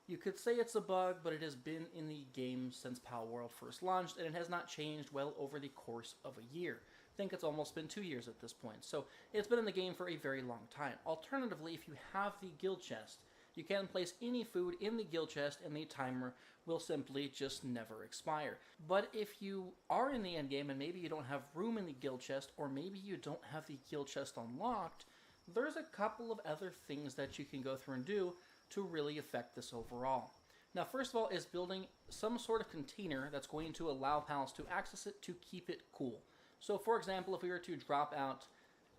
You could say it's a bug, but it has been in the game since palworld first launched, and it has not changed well over the course of a year. I think it's almost been 2 years at this point, so it's been in the game for a very long time. Alternatively, if you have the guild chest, you can place any food in the guild chest and the timer will simply just never expire. But if you are in the end game and maybe you don't have room in the guild chest, or maybe you don't have the guild chest unlocked, there's a couple of other things that you can go through and do to really affect this overall. Now, first of all is building some sort of container that's going to allow pals to access it to keep it cool. So for example, if we were to drop out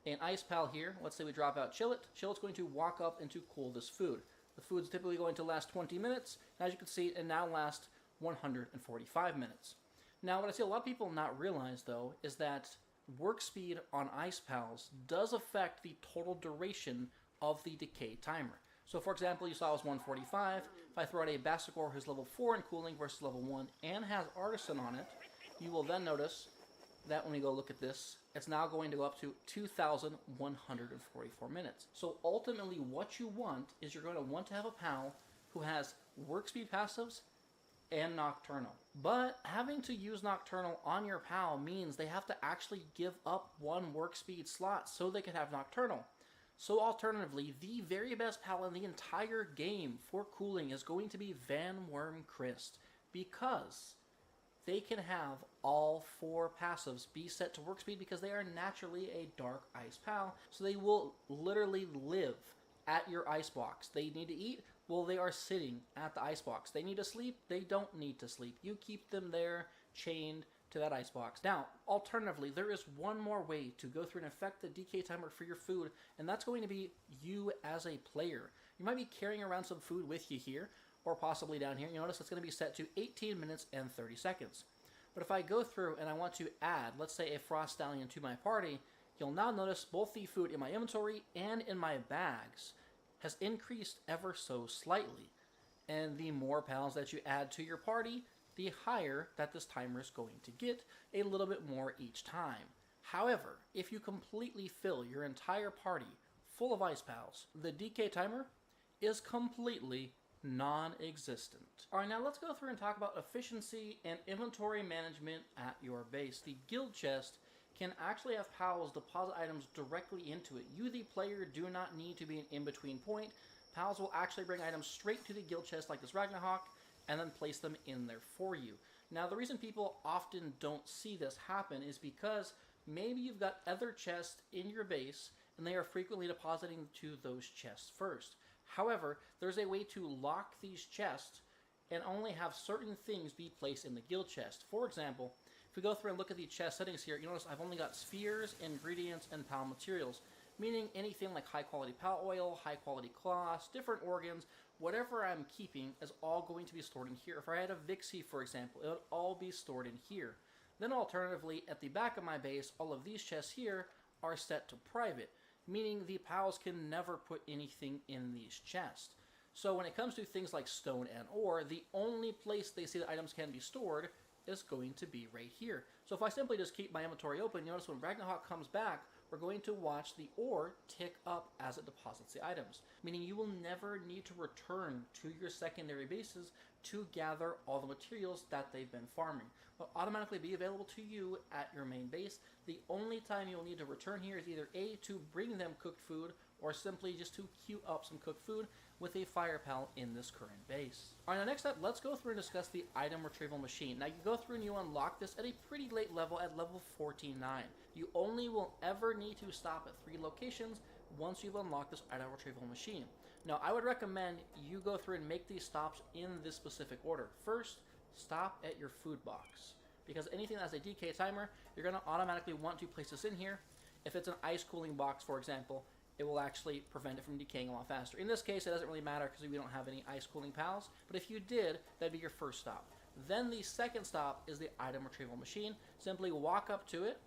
an ice pal here, let's say we drop out Chillet, Chillet's going to walk up and to cool this food. The food's typically going to last 20 minutes. As you can see, it now lasts 145 minutes. Now, what I see a lot of people not realize, though, is that work speed on ice pals does affect the total duration of the decay timer. So, for example, you saw it was 145. If I throw out a Basicor who's level 4 in cooling versus level 1 and has Artisan on it, you will then notice that when we go look at this, it's now going to go up to 2,144 minutes. So ultimately what you want is you're going to want to have a pal who has work speed passives and Nocturnal. But having to use Nocturnal on your pal means they have to actually give up one work speed slot so they can have Nocturnal. So alternatively, the very best pal in the entire game for cooling is going to be Van Wormchrist, because they can have all 4 passives be set to work speed because they are naturally a dark ice pal. So they will literally live at your icebox. They need to eat, well, they are sitting at the icebox. They need to sleep, they don't need to sleep. You keep them there chained to that icebox. Now, alternatively, there is one more way to go through and affect the decay timer for your food, and that's going to be you as a player. You might be carrying around some food with you here, or possibly down here. You notice it's going to be set to 18 minutes and 30 seconds. But if I go through and I want to add, let's say, a Frost Stallion to my party, you'll now notice both the food in my inventory and in my bags has increased ever so slightly. And the more pals that you add to your party, the higher that this timer is going to get, a little bit more each time. However, if you completely fill your entire party full of ice pals, the decay timer is completely non-existent. Alright, now let's go through and talk about efficiency and inventory management at your base. The guild chest can actually have pals deposit items directly into it. You, the player, do not need to be an in-between point. Pals will actually bring items straight to the guild chest like this Ragnarok and then place them in there for you. Now, the reason people often don't see this happen is because maybe you've got other chests in your base and they are frequently depositing to those chests first. However, there's a way to lock these chests and only have certain things be placed in the guild chest. For example, if we go through and look at the chest settings here, you notice I've only got spheres, ingredients, and pal materials, meaning anything like high quality pal oil, high quality cloths, different organs, whatever I'm keeping is all going to be stored in here. If I had a Vixie, for example, it would all be stored in here. Then alternatively, at the back of my base, all of these chests here are set to private, meaning the pals can never put anything in these chests. So when it comes to things like stone and ore, the only place they see the items can be stored is going to be right here. So if I simply just keep my inventory open, you notice when Ragnarok comes back, we're going to watch the ore tick up as it deposits the items, meaning you will never need to return to your secondary bases to gather all the materials that they've been farming. They'll automatically be available to you at your main base. The only time you'll need to return here is either A, to bring them cooked food, or simply just to queue up some cooked food with a fire pal in this current base. Alright, now next up, let's go through and discuss the item retrieval machine. Now you go through and you unlock this at a pretty late level at level 49. You only will ever need to stop at 3 locations once you've unlocked this item retrieval machine. Now I would recommend you go through and make these stops in this specific order. First, stop at your food box, because anything that has a decay timer, you're going to automatically want to place this in here. If it's an ice cooling box, for example, it will actually prevent it from decaying a lot faster. In this case, it doesn't really matter because we don't have any ice cooling pals, but if you did, that'd be your first stop. Then the second stop is the item retrieval machine. Simply walk up to it,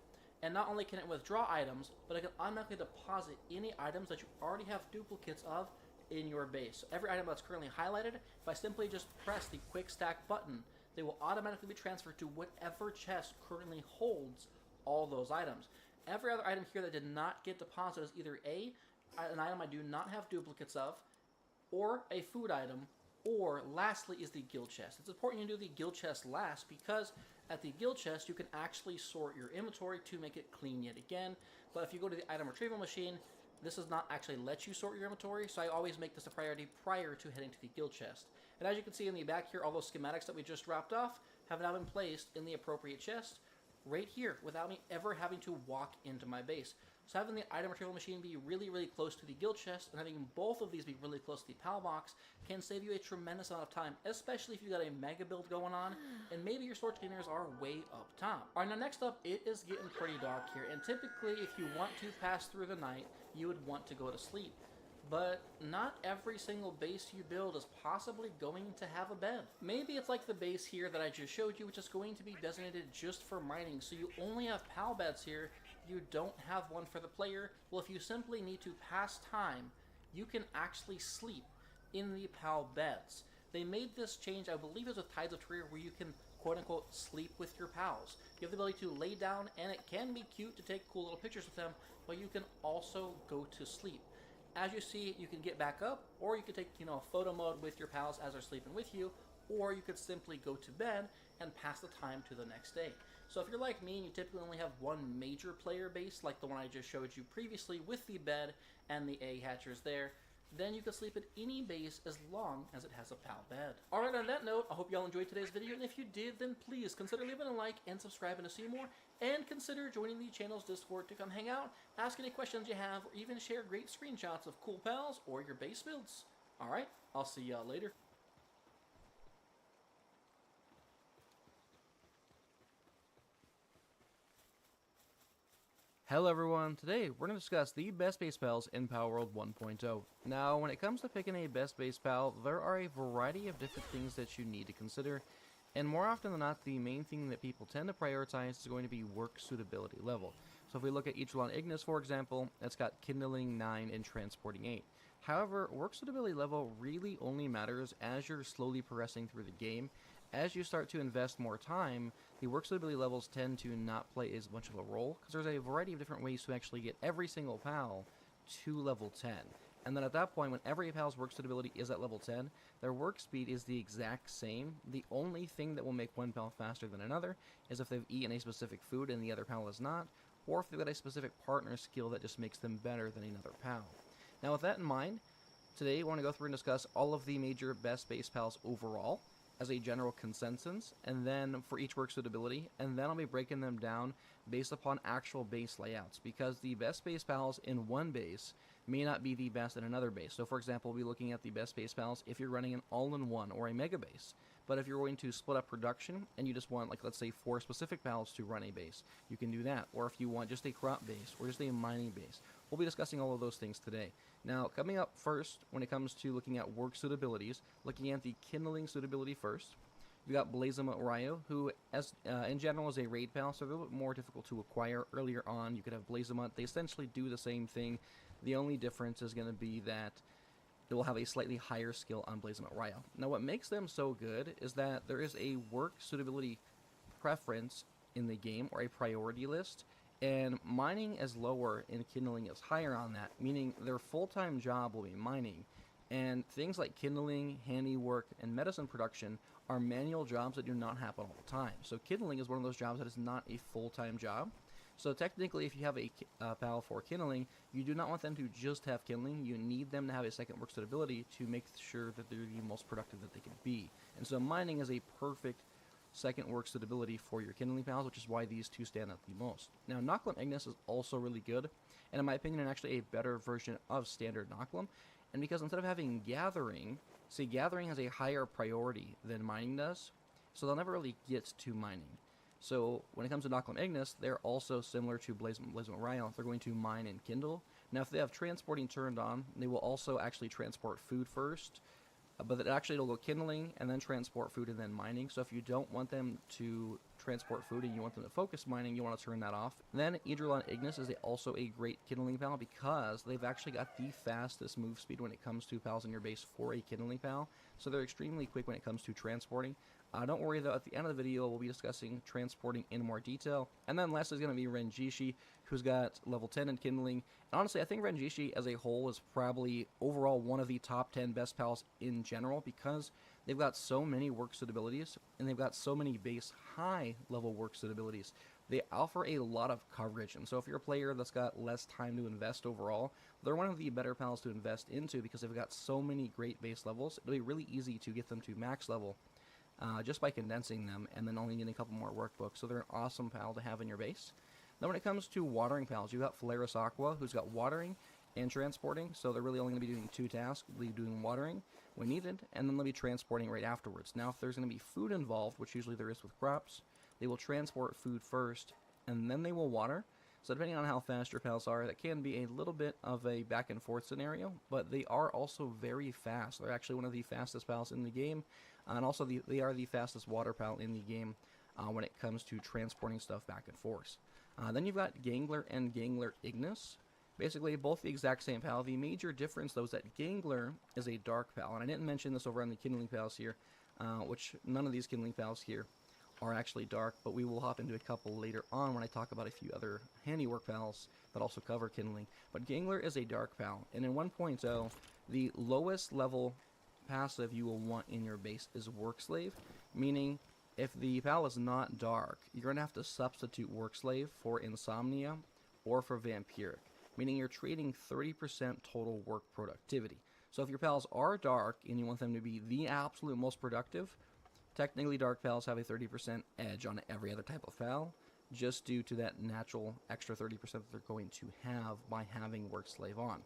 and not only can it withdraw items, but it can automatically deposit any items that you already have duplicates of in your base. So every item that's currently highlighted, if I simply just press the quick stack button, they will automatically be transferred to whatever chest currently holds all those items. Every other item here that did not get deposited is either A, an item I do not have duplicates of, or a food item, or lastly is the guild chest. It's important you do the guild chest last because at the guild chest you can actually sort your inventory to make it clean yet again. But if you go to the item retrieval machine, this does not actually let you sort your inventory, so I always make this a priority prior to heading to the guild chest. And as you can see in the back here, all those schematics that we just dropped off have now been placed in the appropriate chest right here without me ever having to walk into my base. So having the item retrieval machine be really, really close to the guild chest and having both of these be really close to the PAL box can save you a tremendous amount of time, especially if you got a mega build going on and maybe your storage containers are way up top. Alright, now next up, it is getting pretty dark here, and typically if you want to pass through the night, you would want to go to sleep. But not every single base you build is possibly going to have a bed. Maybe it's like the base here that I just showed you, which is going to be designated just for mining, so you only have PAL beds here, you don't have one for the player. Well, if you simply need to pass time, you can actually sleep in the PAL beds. They made this change, I believe it was with Tides of Tyria, where you can quote-unquote sleep with your pals. You have the ability to lay down, and it can be cute to take cool little pictures with them, but you can also go to sleep. As you see, you can get back up, or you can take, photo mode with your pals as they're sleeping with you, or you could simply go to bed and pass the time to the next day. So if you're like me and you typically only have one major player base, like the one I just showed you previously with the bed and the A hatchers there, then you can sleep at any base as long as it has a PAL bed. Alright, on that note, I hope y'all enjoyed today's video, and if you did, then please consider leaving a like and subscribing to see more, and consider joining the channel's Discord to come hang out, ask any questions you have, or even share great screenshots of cool pals or your base builds. Alright, I'll see y'all later. Hello everyone, today we're going to discuss the best base pals in palworld 1.0. Now, when it comes to picking a best base pal, there are a variety of different things that you need to consider, and more often than not, the main thing that people tend to prioritize is going to be work suitability level. So if we look at each one, Ignis for example, it's got Kindling 9 and Transporting 8. However, work suitability level really only matters as you're slowly progressing through the game. As you start to invest more time, the work suitability levels tend to not play as much of a role, because there's a variety of different ways to actually get every single PAL to level 10. And then at that point, when every PAL's work suitability is at level 10, their work speed is the exact same. The only thing that will make one PAL faster than another is if they've eaten a specific food and the other PAL is not, or if they've got a specific partner skill that just makes them better than another PAL. Now with that in mind, today I want to go through and discuss all of the major best base PALs overall, as a general consensus, and then for each work suitability, and then I'll be breaking them down based upon actual base layouts, because the best base pals in one base may not be the best in another base. So for example, we'll be looking at the best base pals if you're running an all-in-one or a mega base. But if you're going to split up production and you just want, like, let's say 4 specific pals to run a base, you can do that. Or if you want just a crop base or just a mining base, we'll be discussing all of those things today. Now, coming up first, when it comes to looking at work suitabilities, looking at the Kindling suitability first, we got Blazema Ryo, who as in general is a raid pal, so they're a little bit more difficult to acquire. Earlier on, you could have Blazema. They essentially do the same thing. The only difference is going to be that it will have a slightly higher skill on Blazema Ryo. Now, what makes them so good is that there is a work suitability preference in the game, or a priority list, and mining is lower and kindling is higher on that, meaning their full-time job will be mining. And things like kindling, handiwork, and medicine production are manual jobs that do not happen all the time. So kindling is one of those jobs that is not a full-time job. So technically, if you have a pal for kindling, you do not want them to just have kindling. You need them to have a second work suitability to make sure that they're the most productive that they can be. And so mining is a perfect second work suitability for your kindling pals, which is why these two stand out the most. Now, Noclum Ignis is also really good, and in my opinion, actually a better version of standard Noclum. And because instead of having gathering, see, gathering has a higher priority than mining does, so they'll never really get to mining. So when it comes to Noclum Ignis, they're also similar to Blazema Ryo. They're going to mine and kindle. Now, if they have transporting turned on, they will also actually transport food first, but it actually it'll go kindling and then transport food and then mining. So if you don't want them to transport food and you want them to focus mining, you want to turn that off. Then Idril and Ignis is also a great kindling pal because they've actually got the fastest move speed when it comes to pals in your base for a kindling pal. So they're extremely quick when it comes to transporting. Don't worry though, at the end of the video we'll be discussing transporting in more detail. And then last is going to be Renjishi, who's got level 10 in kindling. And honestly, I think Renjishi as a whole is probably overall one of the top 10 best pals in general because they've got so many work suitabilities and they've got so many base high level work suitabilities. They offer a lot of coverage, and so if you're a player that's got less time to invest overall, they're one of the better pals to invest into because they've got so many great base levels. It'll be really easy to get them to max level just by condensing them and then only getting a couple more workbooks. So they're an awesome pal to have in your base. Then when it comes to watering pals, you've got Phalaris Aqua, who's got watering and transporting, so they're really only going to be doing 2 tasks. They'll be doing watering when needed, and then they'll be transporting right afterwards. Now, if there's going to be food involved, which usually there is with crops, they will transport food first, and then they will water. So depending on how fast your pals are, that can be a little bit of a back and forth scenario, but they are also very fast. They're actually one of the fastest pals in the game, and also they are the fastest water pal in the game when it comes to transporting stuff back and forth. Then you've got Gangler and Gangler Ignis. Basically, both the exact same pal. The major difference, though, is that Gangler is a dark pal, and I didn't mention this over on the kindling pals here, which none of these kindling pals here are actually dark, but we will hop into a couple later on when I talk about a few other handiwork pals that also cover kindling. But Gangler is a dark pal, and in 1.0, the lowest level passive you will want in your base is Work Slave, meaning if the pal is not dark, you're going to have to substitute Work Slave for Insomnia or for Vampiric, meaning you're trading 30% total work productivity. So if your pals are dark and you want them to be the absolute most productive, technically dark pals have a 30% edge on every other type of pal, just due to that natural extra 30% that they're going to have by having Work Slave on.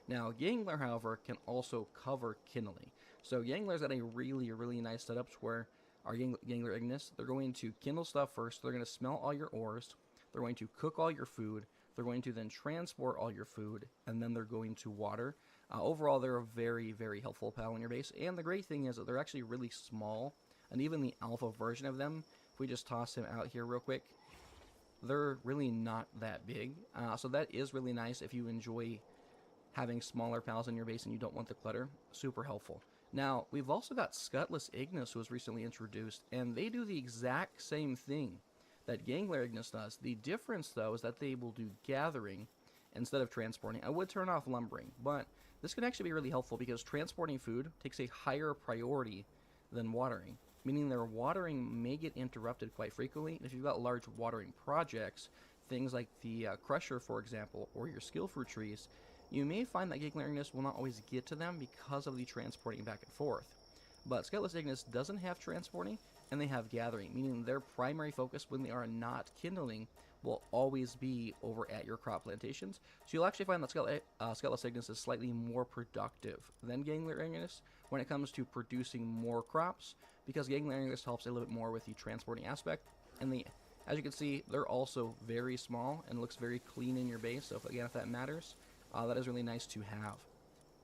Now, Gangler, however, can also cover kindling. So Gangler's got a really nice setup where our Gangler Ignis, they're going to kindle stuff first, they're going to smell all your ores, they're going to cook all your food, they're going to then transport all your food, and then they're going to water. Overall, they're a very helpful pal in your base, and the great thing is that they're actually really small, and even the alpha version of them, if we just toss him out here real quick, they're really not that big. So that is really nice if you enjoy having smaller pals in your base and you don't want the clutter. Super helpful. Now, we've also got Scutless Ignis, who was recently introduced, and they do the exact same thing that Gangler Ignis does. The difference, though, is that they will do gathering instead of transporting. I would turn off lumbering, but this can actually be really helpful because transporting food takes a higher priority than watering, meaning their watering may get interrupted quite frequently. If you've got large watering projects, things like the Crusher, for example, or your skill fruit trees, you may find that Gangler Ignis will not always get to them because of the transporting back and forth. But Scutless Ignis doesn't have transporting, and they have gathering, meaning their primary focus when they are not kindling will always be over at your crop plantations. So you'll actually find that Scutless Ignis is slightly more productive than Gangler Ignis when it comes to producing more crops, because Gangler Ignis helps a little bit more with the transporting aspect. And as you can see, they're also very small and looks very clean in your base. So if that matters, that is really nice to have.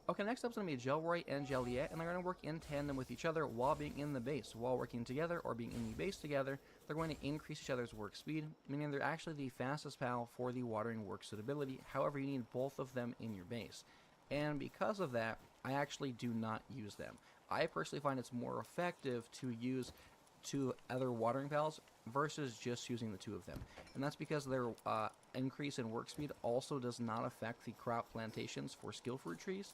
Okay, next up is going to be Gelroy and Jeliet, and they're going to work in tandem with each other while being in the base. While working together or being in the base together, they're going to increase each other's work speed, meaning they're actually the fastest pal for the watering work suitability. However, you need both of them in your base. And because of that, I actually do not use them. I personally find it's more effective to use 2 other watering pals versus just using the 2 of them. And that's because their increase in work speed also does not affect the crop plantations for skill fruit trees.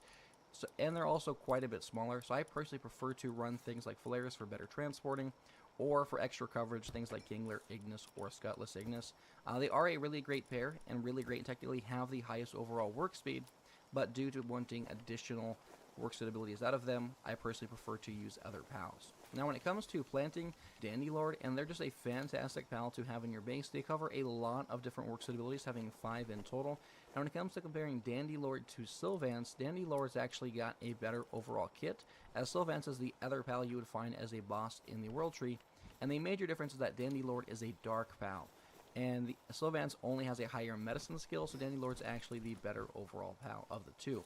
So, and they're also quite a bit smaller, so I personally prefer to run things like Phalaris for better transporting, or for extra coverage, things like Gangler Ignis or Scutless Ignis. They are a really great pair, and really great and technically have the highest overall work speed, but due to wanting additional work suitabilities out of them, I personally prefer to use other pals. Now when it comes to planting, Dandylord, and they're just a fantastic pal to have in your base. They cover a lot of different work suitabilities, having 5 in total. Now when it comes to comparing Dandylord to Sylvance, Dandylord's actually got a better overall kit, as Sylvance is the other pal you would find as a boss in the World Tree, and the major difference is that Dandylord is a dark pal, and the Sylvance only has a higher medicine skill, so Dandylord's actually the better overall pal of the 2.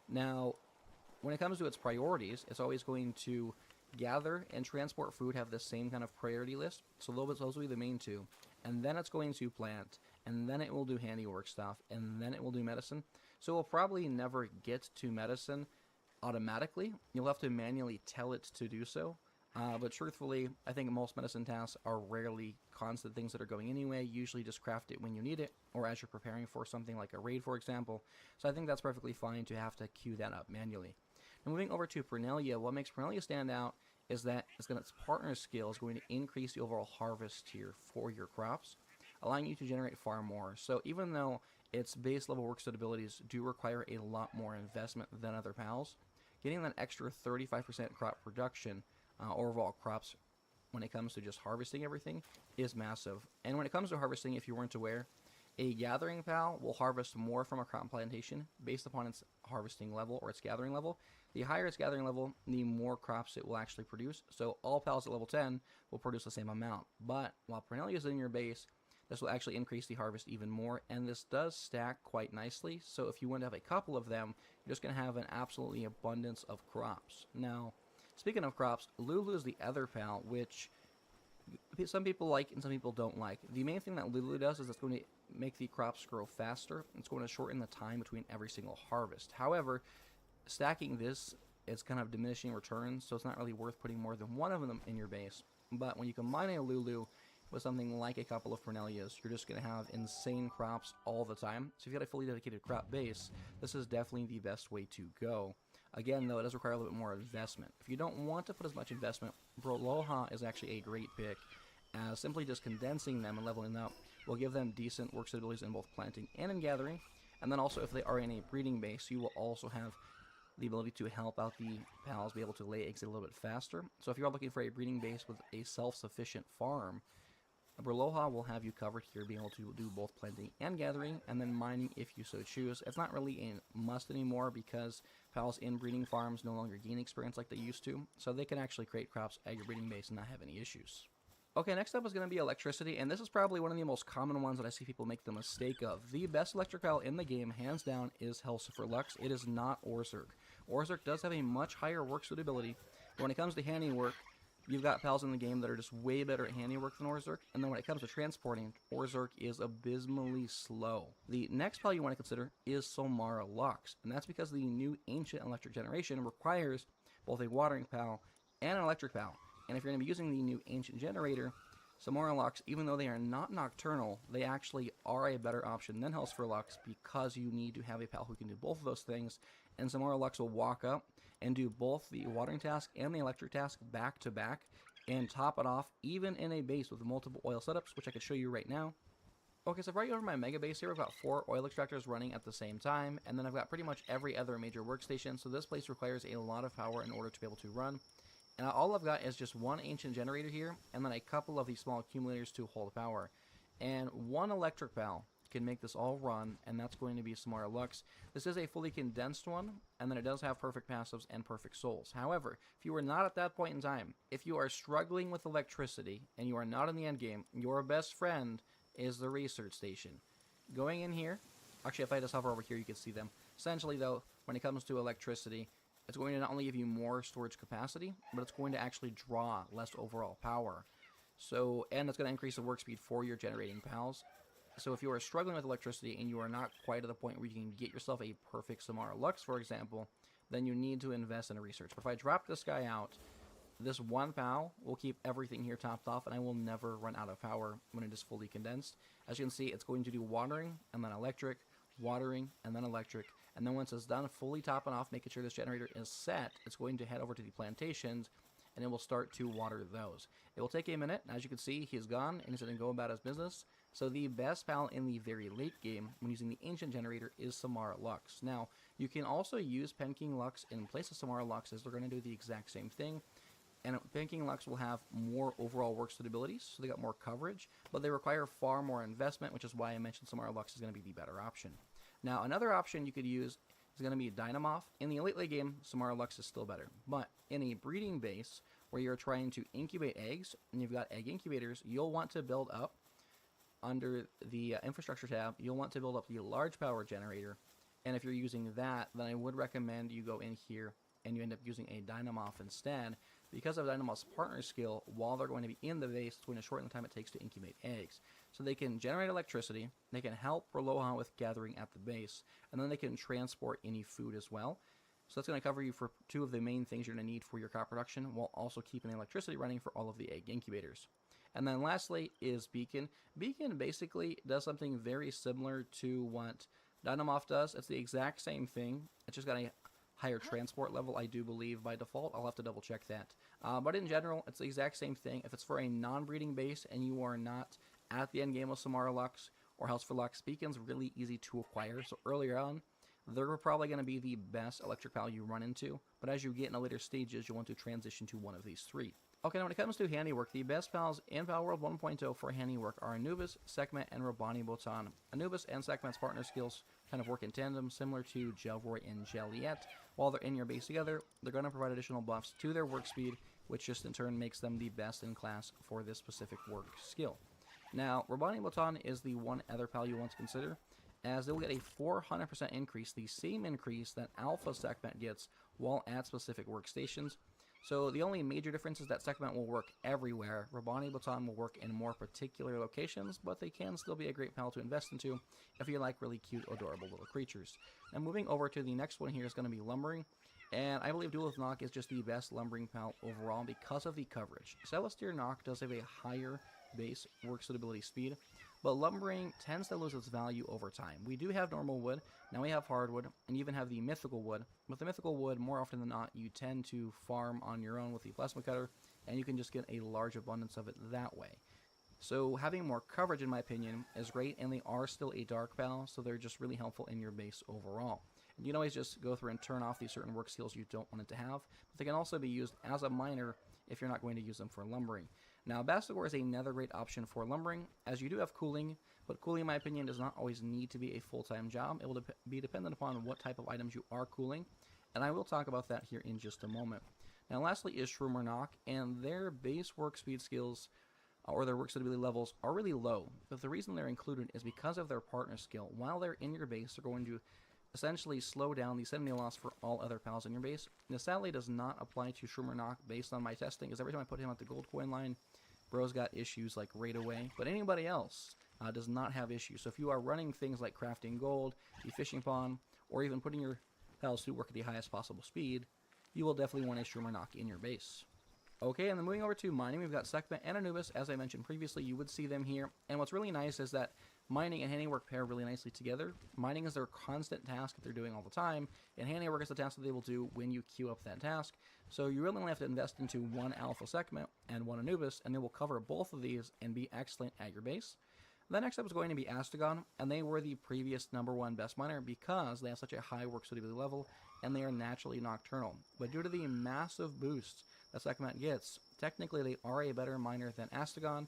Now, When it comes to its priorities, it's always going to gather and transport food have the same kind of priority list. So those will be the main two. And then it's going to plant, and then it will do handiwork stuff, and then it will do medicine. So we'll probably never get to medicine automatically. You'll have to manually tell it to do so. But truthfully, I think most medicine tasks are rarely constant things that are going anyway. Usually just craft it when you need it, or as you're preparing for something like a raid, for example. So I think that's perfectly fine to have to queue that up manually. Now moving over to Pernelia, what makes Pernelia stand out is that its partner skill is going to increase the overall harvest tier for your crops, allowing you to generate far more. So even though its base level work set abilities do require a lot more investment than other pals, getting that extra 35% crop production overall crops when it comes to just harvesting everything is massive. And when it comes to harvesting, if you weren't aware, a gathering pal will harvest more from a crop plantation based upon its harvesting level or its gathering level. The higher its gathering level, the more crops it will actually produce. So all pals at level 10 will produce the same amount. But while Pernelia is in your base, this will actually increase the harvest even more, and this does stack quite nicely. So if you want to have a couple of them, you're just going to have an absolutely abundance of crops. Now, speaking of crops, Lulu is the other pal, which some people like and some people don't like. The main thing that Lulu does is it's going to make the crops grow faster. It's going to shorten the time between every single harvest. However, stacking this is kind of diminishing returns, so it's not really worth putting more than one of them in your base. But when you combine a Lulu with something like a couple of Pernelias, you're just going to have insane crops all the time. So if you got a fully dedicated crop base, this is definitely the best way to go. Again, though, it does require a little bit more investment. If you don't want to put as much investment, Broloha is actually a great pick, as simply just condensing them and leveling them up will give them decent work abilities in both planting and in gathering. And then also, if they are in a breeding base, you will also have the ability to help out the pals be able to lay eggs a little bit faster. So if you are looking for a breeding base with a self-sufficient farm, Broloha will have you covered here, being able to do both planting and gathering, and then mining if you so choose. It's not really a must anymore because pals in breeding farms no longer gain experience like they used to, so they can actually create crops at your breeding base and not have any issues. Okay, next up is going to be electricity, and this is probably one of the most common ones that I see people make the mistake of. The best electric pal in the game, hands down, is Hellsifer Lux. It is not Orzerk. Orzerk does have a much higher work suitability, but when it comes to handiwork, you've got pals in the game that are just way better at handiwork than Orzerk, and then when it comes to transporting, Orzerk is abysmally slow. The next pal you want to consider is Samara Lux, and that's because the new ancient electric generation requires both a watering pal and an electric pal. And if you're going to be using the new ancient generator, Samara Lux, even though they are not nocturnal, they actually are a better option than Hellsifer Lux because you need to have a pal who can do both of those things, and Samara Lux will walk up and do both the watering task and the electric task back to back and top it off even in a base with multiple oil setups, which I can show you right now. Okay, so right over my mega base here, I've got 4 oil extractors running at the same time, and then I've got pretty much every other major workstation, so this place requires a lot of power in order to be able to run. And all I've got is just one ancient generator here, and then a couple of these small accumulators to hold power. And one electric pal can make this all run, and that's going to be Samara Lux. This is a fully condensed one, and then it does have perfect passives and perfect souls. However, if you are not at that point in time, if you are struggling with electricity, and you are not in the end game, your best friend is the research station. Going in here, actually if I just hover over here you can see them. Essentially though, when it comes to electricity, it's going to not only give you more storage capacity, but it's going to actually draw less overall power. So, and it's going to increase the work speed for your generating pals. So if you are struggling with electricity and you are not quite at the point where you can get yourself a perfect Samara Lux, for example, then you need to invest in a research. But if I drop this guy out, this one pal will keep everything here topped off, and I will never run out of power when it is fully condensed. As you can see, it's going to do watering, and then electric, watering, and then electric. And then once it's done, fully topping off, making sure this generator is set, it's going to head over to the plantations, and it will start to water those. It will take a minute. As you can see, he's gone, and he's going to go about his business. So the best pal in the very late game, when using the ancient generator, is Samara Lux. Now, you can also use Penking Lux in place of Samara Lux, as they're going to do the exact same thing. And Penking Lux will have more overall work abilities, so they got more coverage, but they require far more investment, which is why I mentioned Samara Lux is going to be the better option. Now, another option you could use is going to be Dynamoth. In the elite late game, Samara Lux is still better, but in a breeding base where you're trying to incubate eggs, and you've got egg incubators, you'll want to build up, under the infrastructure tab, you'll want to build up the large power generator, and if you're using that, then I would recommend you go in here and you end up using a Dynamoth instead, because of Dynamoth's partner skill, while they're going to be in the base, it's going to shorten the time it takes to incubate eggs. So they can generate electricity, they can help Roloha with gathering at the base, and then they can transport any food as well. So that's going to cover you for two of the main things you're going to need for your crop production, while also keeping the electricity running for all of the egg incubators. And then lastly is Beacon. Beacon basically does something very similar to what Dynamoth does. It's the exact same thing. It's just got a higher transport level, I do believe, by default. I'll have to double check that. But in general, it's the exact same thing. If it's for a non-breeding base and you are not at the end game with Samara Lux or House for Lux, Beacon's really easy to acquire. So earlier on, they're probably going to be the best electric pal you run into. But as you get in the later stages, you'll want to transition to one of these three. Okay, now when it comes to handiwork, the best pals in palworld 1.0 for handiwork are Anubis, Sekhmet, and Robani Botan. Anubis and Sekhmet's partner skills kind of work in tandem, similar to Jelroy and Jeliet. While they're in your base together, they're going to provide additional buffs to their work speed, which just in turn makes them the best in class for this specific work skill. Now, Robani Botan is the one other pal you want to consider, as they will get a 400% increase, the same increase that Alpha Sekhmet gets while at specific workstations. So the only major difference is that Sekhmet will work everywhere. Robani Botan will work in more particular locations, but they can still be a great pal to invest into if you like really cute, adorable little creatures. Now moving over to the next one here is going to be Lumbering. And I believe Duel with Nock is just the best lumbering pal overall because of the coverage. Celestier Nock does have a higher base work suitability speed, but lumbering tends to lose its value over time. We do have normal wood, now we have hardwood, and you even have the mythical wood. With the mythical wood, more often than not, you tend to farm on your own with the plasma cutter, and you can just get a large abundance of it that way. So having more coverage, in my opinion, is great, and they are still a dark pal, so they're just really helpful in your base overall. And you can always just go through and turn off these certain work skills you don't want it to have, but they can also be used as a miner if you're not going to use them for lumbering. Now, Bastigor is another great option for lumbering, as you do have cooling, but cooling, in my opinion, does not always need to be a full-time job. It will be dependent upon what type of items you are cooling, and I will talk about that here in just a moment. Now, lastly is Shroomer Nock, and their base work speed skills or their work suitability levels are really low, but the reason they're included is because of their partner skill. While they're in your base, they're going to essentially slow down the sanity loss for all other pals in your base. This sadly does not apply to Shroomer Nock based on my testing, because every time I put him at the gold coin line, bro's got issues like right away, but anybody else does not have issues. So if you are running things like crafting gold, the fishing pond, or even putting your pals to work at the highest possible speed, you will definitely want a Shroomer Nock in your base. Okay, and then moving over to mining, we've got Sekhmet and Anubis. As I mentioned previously, you would see them here. And what's really nice is that mining and handiwork pair really nicely together. Mining is their constant task that they're doing all the time, and handiwork is the task that they will do when you queue up that task. So you really only have to invest into one Alpha Sekhmet and one Anubis, and they will cover both of these and be excellent at your base. The next up is going to be Astagon, and they were the previous #1 best miner because they have such a high work suitability level, and they are naturally nocturnal. But due to the massive boost that Sekhmet gets, technically they are a better miner than Astagon.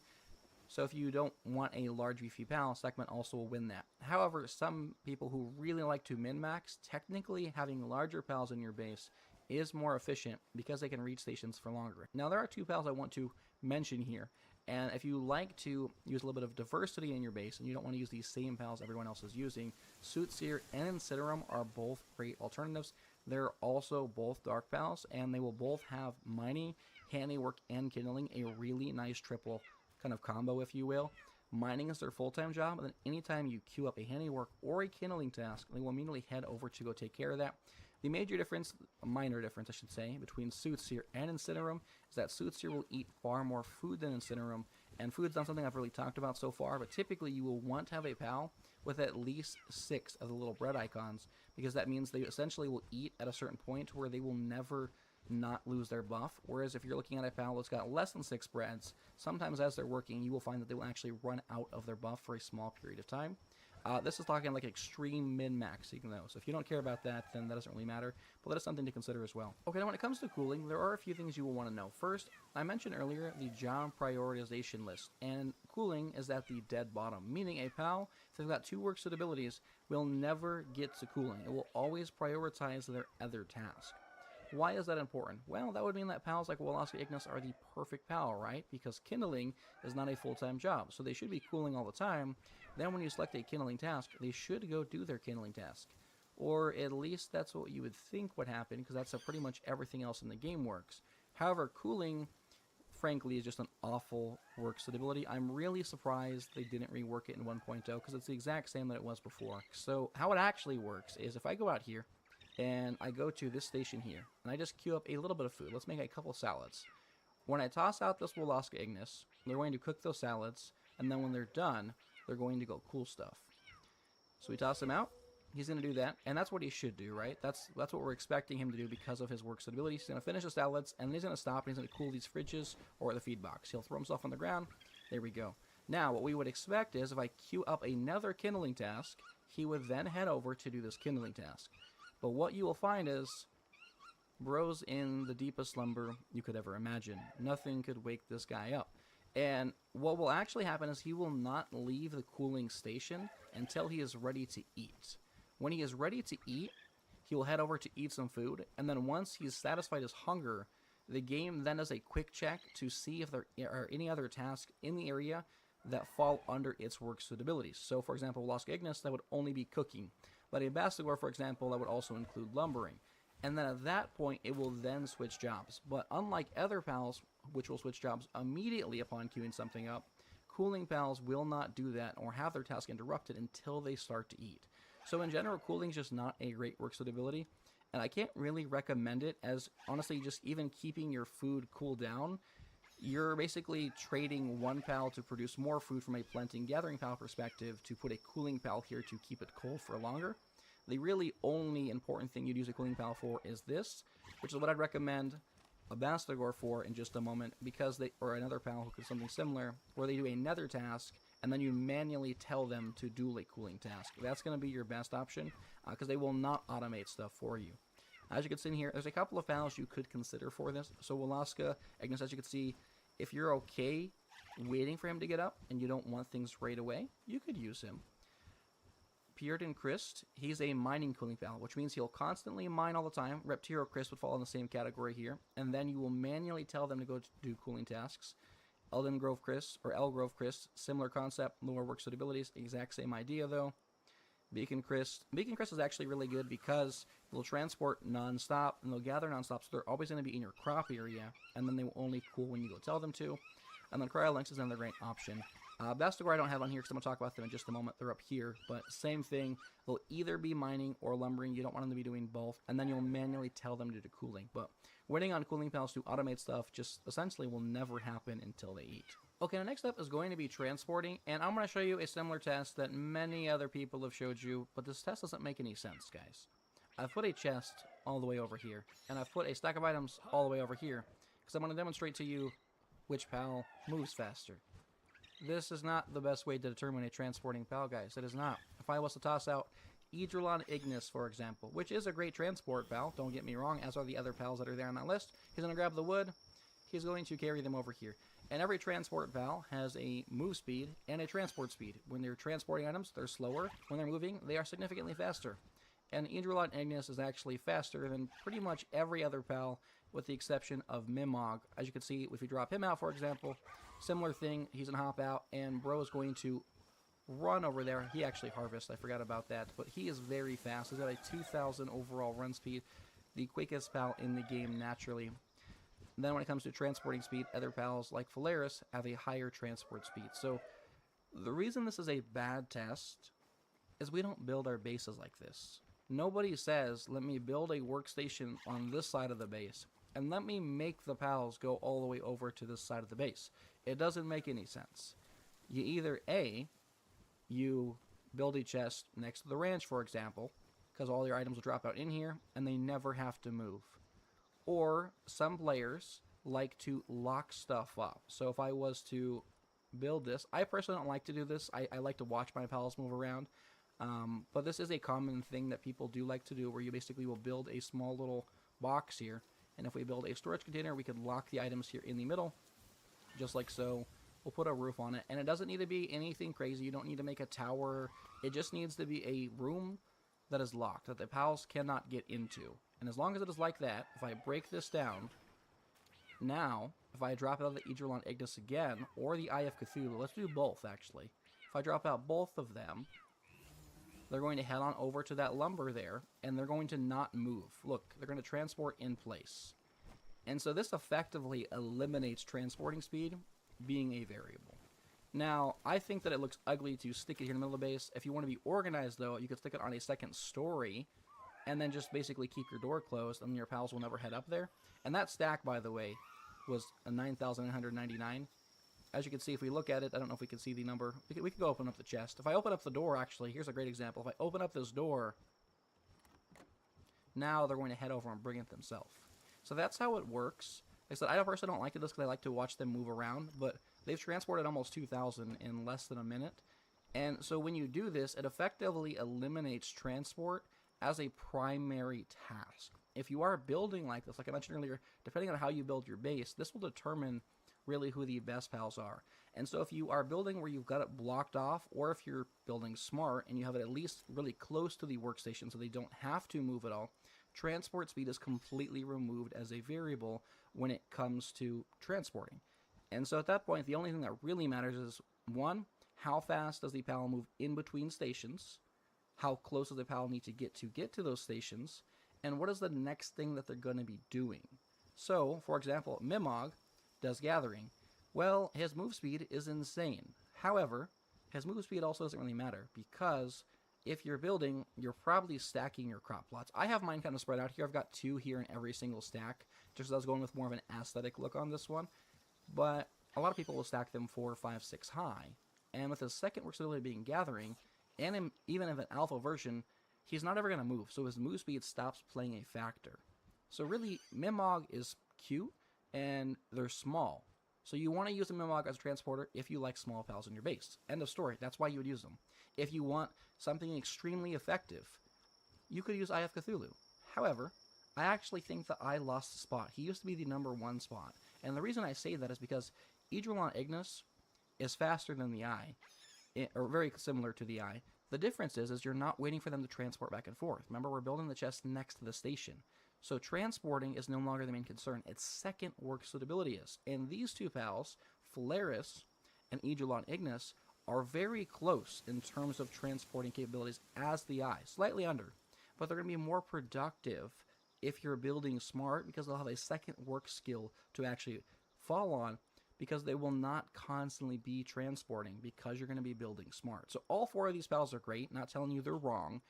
So if you don't want a large beefy pal, Sekhmet also will win that. However, some people who really like to min-max, technically having larger pals in your base is more efficient because they can reach stations for longer. Now there are two pals I want to mention here, and if you like to use a little bit of diversity in your base and you don't want to use these same pals everyone else is using, Soothseer and Incinerum are both great alternatives. They're also both dark pals, and they will both have mining, handiwork, and kindling, a really nice triple kind of combo, if you will. Mining is their full-time job, and then anytime you queue up a handiwork or a kindling task, they will immediately head over to go take care of that. The major difference, a minor difference I should say, between Soothseer and Incinerum is that Soothseer will eat far more food than Incinerum, and food's not something I've really talked about so far, but typically you will want to have a pal with at least 6 of the little bread icons, because that means they essentially will eat at a certain point where they will never not lose their buff. Whereas if you're looking at a pal that's got less than 6 breads, sometimes as they're working, you will find that they will actually run out of their buff for a small period of time. This is talking like extreme min-maxing though, so if you don't care about that, then that doesn't really matter, but that is something to consider as well. Okay, now when it comes to cooling, there are a few things you will want to know. First, I mentioned earlier the job prioritization list, and cooling is at the dead bottom, meaning a pal, if they've got 2 work suitabilities, will never get to cooling. It will always prioritize their other task. Why is that important? Well, that would mean that pals like Woloska Ignis are the perfect pal, right? Because kindling is not a full-time job, so they should be cooling all the time. Then when you select a kindling task, they should go do their kindling task. Or at least that's what you would think would happen, because that's how pretty much everything else in the game works. However, cooling, frankly, is just an awful work stability. I'm really surprised they didn't rework it in 1.0, because it's the exact same that it was before. So how it actually works is if I go out here, and I go to this station here, and I just queue up a little bit of food. Let's make a couple salads. When I toss out this Wolaska Ignis, they're going to cook those salads, and then when they're done, they're going to go cool stuff. So we toss him out. He's going to do that, and that's what he should do, right? That's what we're expecting him to do because of his work stability. He's going to finish the salads, and then he's going to stop, and he's going to cool these fridges or the feed box. He'll throw himself on the ground. There we go. Now, what we would expect is if I queue up another kindling task, he would then head over to do this kindling task. But what you will find is bro's in the deepest slumber you could ever imagine. Nothing could wake this guy up. And what will actually happen is he will not leave the cooling station until he is ready to eat. When he is ready to eat, he will head over to eat some food, and then once he's satisfied his hunger, the game then does a quick check to see if there are any other tasks in the area that fall under its work suitabilities. So, for example, Lost Ignis, that would only be cooking. But in Bastigor, for example, that would also include lumbering. And then at that point, it will then switch jobs. But unlike other pals, which will switch jobs immediately upon queuing something up, cooling pals will not do that or have their task interrupted until they start to eat. So in general, cooling is just not a great work suitability, and I can't really recommend it, as honestly just even keeping your food cool down, you're basically trading one pal to produce more food from a planting gathering pal perspective to put a cooling pal here to keep it cold for longer. The really only important thing you'd use a cooling pal for is this, which is what I'd recommend a Bastigor for in just a moment, because they, or another pal who could do something similar, where they do a nether task, and then you manually tell them to do a cooling task. That's going to be your best option, because they will not automate stuff for you. As you can see in here, there's a couple of pals you could consider for this. So Wolaska Ignis, as you can see, if you're okay waiting for him to get up, and you don't want things right away, you could use him. Puritan Christ, he's a mining cooling pal, which means he'll constantly mine all the time. Reptiro Christ would fall in the same category here, and then you will manually tell them to go do cooling tasks. Elden Grove Chris, or Elgrove Chris, similar concept, lower work suitabilities, exact same idea though. Beacon Chris is actually really good because they'll transport non-stop, and they'll gather non-stop, so they're always going to be in your crop area, and then they will only cool when you go tell them to. And then Cryolinx is another great option. Bastigor I don't have on here because I'm going to talk about them in just a moment. They're up here, but same thing. They'll either be mining or lumbering. You don't want them to be doing both, and then you'll manually tell them to do cooling. But waiting on cooling pals to automate stuff just essentially will never happen until they eat. Okay, the next step is going to be transporting, and I'm going to show you a similar test that many other people have showed you, but this test doesn't make any sense, guys. I've put a chest all the way over here, and I've put a stack of items all the way over here, because I'm going to demonstrate to you which pal moves faster. This is not the best way to determine a transporting pal, guys. It is not. If I was to toss out Idrulon Ignis, for example, which is a great transport pal, don't get me wrong, as are the other pals that are there on that list, he's going to grab the wood, he's going to carry them over here. And every transport pal has a move speed and a transport speed. When they're transporting items, they're slower. When they're moving, they are significantly faster. And Idrulon Ignis is actually faster than pretty much every other pal, with the exception of Mimog. As you can see, if we drop him out, for example, similar thing, he's going to hop out, and bro is going to run over there. He actually harvests, I forgot about that, but he is very fast. He's got a 2,000 overall run speed, the quickest pal in the game naturally. And then when it comes to transporting speed, other pals like Phalaris have a higher transport speed. So the reason this is a bad test is we don't build our bases like this. Nobody says, let me build a workstation on this side of the base, and let me make the pals go all the way over to this side of the base. It doesn't make any sense. You either A, you build a chest next to the ranch, for example, because all your items will drop out in here, and they never have to move. Or some players like to lock stuff up. So if I was to build this, I personally don't like to do this. I like to watch my pals move around. But this is a common thing that people do like to do, where you basically will build a small little box here, and if we build a storage container, we can lock the items here in the middle, just like so. We'll put a roof on it, and it doesn't need to be anything crazy. You don't need to make a tower. It just needs to be a room that is locked, that the pals cannot get into. And as long as it is like that, if I break this down, now, if I drop out the Idrulon Ignis again, or the Eye of Cthulhu, let's do both, actually. If I drop out both of them, they're going to head on over to that lumber there, and they're going to not move. Look, they're going to transport in place. And so this effectively eliminates transporting speed being a variable. Now, I think that it looks ugly to stick it here in the middle of the base. If you want to be organized, though, you could stick it on a second story and then just basically keep your door closed, and your pals will never head up there. And that stack, by the way, was a 9,999. As you can see, if we look at it, I don't know if we can see the number. We could go open up the chest. If I open up the door, actually, here's a great example. If I open up this door, now they're going to head over and bring it themselves. So that's how it works. Like I said, I personally don't like this because I like to watch them move around, but they've transported almost 2,000 in less than a minute. And so when you do this, it effectively eliminates transport as a primary task. If you are building like this, like I mentioned earlier, depending on how you build your base, this will determine really who the best pals are. And so if you are building where you've got it blocked off, or if you're building smart and you have it at least really close to the workstation so they don't have to move at all, transport speed is completely removed as a variable when it comes to transporting. And so at that point, the only thing that really matters is, one, how fast does the pal move in between stations? How close does the pal need to get to those stations? And what is the next thing that they're going to be doing? So, for example, Mimog does gathering. Well, his move speed is insane. However, his move speed also doesn't really matter, because if you're building, you're probably stacking your crop plots. I have mine kind of spread out here. I've got 2 here in every single stack, just as I was going with more of an aesthetic look on this one. But a lot of people will stack them 4, 5, 6 high. And with his second work ability being gathering, and even in an alpha version, he's not ever going to move, so his move speed stops playing a factor. So really, Mimog is cute, and they're small. So you want to use a Mimog as a transporter if you like small pals in your base. End of story. That's why you would use them. If you want something extremely effective, you could use Eye of Cthulhu. However, I actually think that I lost the spot. He used to be the #1 spot. And the reason I say that is because Eidolon Ignis is faster than the Eye, or very similar to the Eye. The difference is you're not waiting for them to transport back and forth. Remember, we're building the chest next to the station. So transporting is no longer the main concern. Its second work suitability is. And these 2 pals, Phalaris and Eidolon Ignis, are very close in terms of transporting capabilities as the Eye. Slightly under. But they're going to be more productive if you're building smart, because they'll have a second work skill to actually fall on, because they will not constantly be transporting, because you're going to be building smart. So all 4 of these pals are great. Not telling you they're wrong.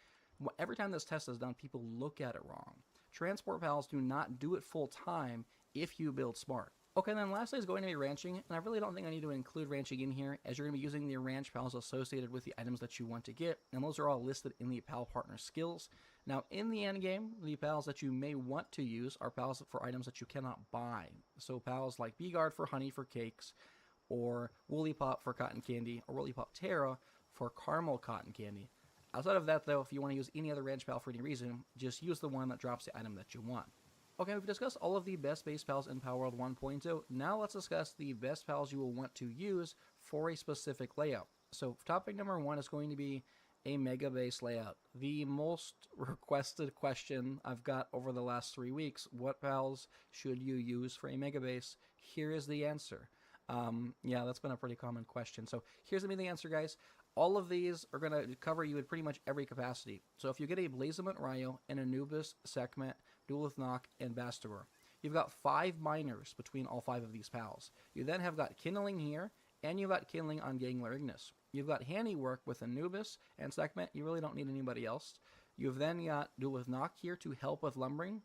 Every time this test is done, people look at it wrong. Transport pals do not do it full time if you build smart. Okay, then lastly is going to be ranching, and I really don't think I need to include ranching in here, as you're going to be using the ranch pals associated with the items that you want to get, and those are all listed in the pal partner skills. Now, in the end game, the pals that you may want to use are pals for items that you cannot buy. So pals like Beeguard for honey for cakes, or Woolly Pop for cotton candy, or Woolly Pop Terra for caramel cotton candy. Outside of that, though, if you want to use any other ranch pal for any reason, just use the one that drops the item that you want. Okay, we've discussed all of the best base pals in Palworld 1.0. Now let's discuss the best pals you will want to use for a specific layout. So topic number 1 is going to be a mega base layout. The most requested question I've got over the last 3 weeks: what pals should you use for a mega base? Here is the answer. Yeah, that's been a pretty common question. So here's the answer, guys. All of these are going to cover you in pretty much every capacity. So if you get a Blazement Ryo, an Anubis, Sekhmet, Duelith Nock, and Bastagor, you've got 5 miners between all 5 of these pals. You then have got Kindling here, and you've got Kindling on Gangler Ignis. You've got Handiwork with Anubis and Sekhmet. You really don't need anybody else. You've then got Duelith Nock here to help with lumbering.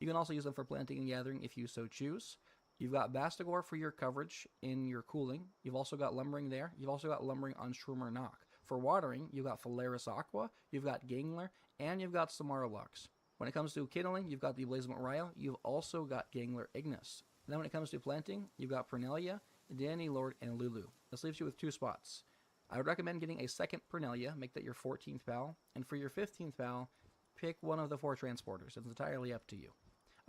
You can also use them for planting and gathering if you so choose. You've got Bastagor for your coverage in your cooling. You've also got lumbering there. You've also got lumbering on Shroomer Nock. For watering, you've got Phalaris Aqua, you've got Gangler, and you've got Samara Lux. When it comes to kindling, you've got the Blazement Ryo. You've also got Gangler Ignis. Then when it comes to planting, you've got Pernelia, Danny Lord, and Lulu. This leaves you with 2 spots. I would recommend getting a second Pernelia, make that your 14th pal, and for your 15th pal, pick one of the 4 transporters. It's entirely up to you.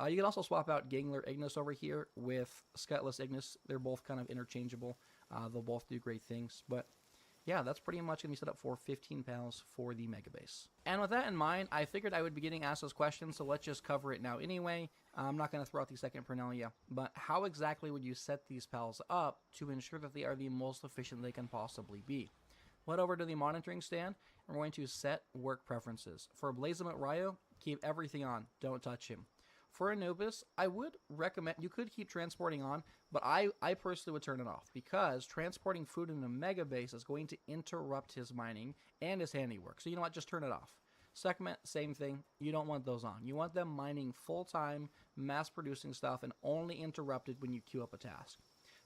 You can also swap out Gangler Ignis over here with Scutless Ignis. They're both kind of interchangeable. They'll both do great things. But yeah, that's pretty much going to be set up for 15 pals for the Mega Base. And with that in mind, I figured I would be getting asked this question, so let's just cover it now anyway. I'm not going to throw out the second Pernelia, but how exactly would you set these pals up to ensure that they are the most efficient they can possibly be? Head over to the monitoring stand. We're going to set work preferences. For Blazement Ryo, keep everything on. Don't touch him. For Anubis, I would recommend, you could keep transporting on, but I personally would turn it off because transporting food in a mega base is going to interrupt his mining and his handiwork. So you know what, just turn it off. Segment, same thing. You don't want those on. You want them mining full-time, mass-producing stuff and only interrupted when you queue up a task.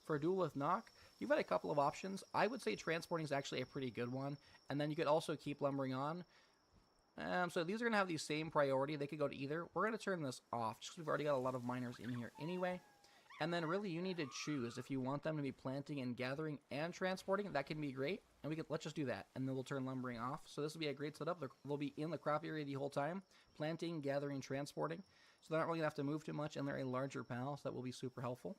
For Duel with Knock, you've got a couple of options. I would say transporting is actually a pretty good one, and then you could also keep lumbering on. So these are going to have the same priority. They could go to either. We're going to turn this off just because we've already got a lot of miners in here anyway. And then really you need to choose if you want them to be planting and gathering and transporting. That can be great. And let's just do that. And then we'll turn lumbering off. So this will be a great setup. They'll be in the crop area the whole time. Planting, gathering, transporting. So they're not really going to have to move too much. And they're a larger pal. So that will be super helpful.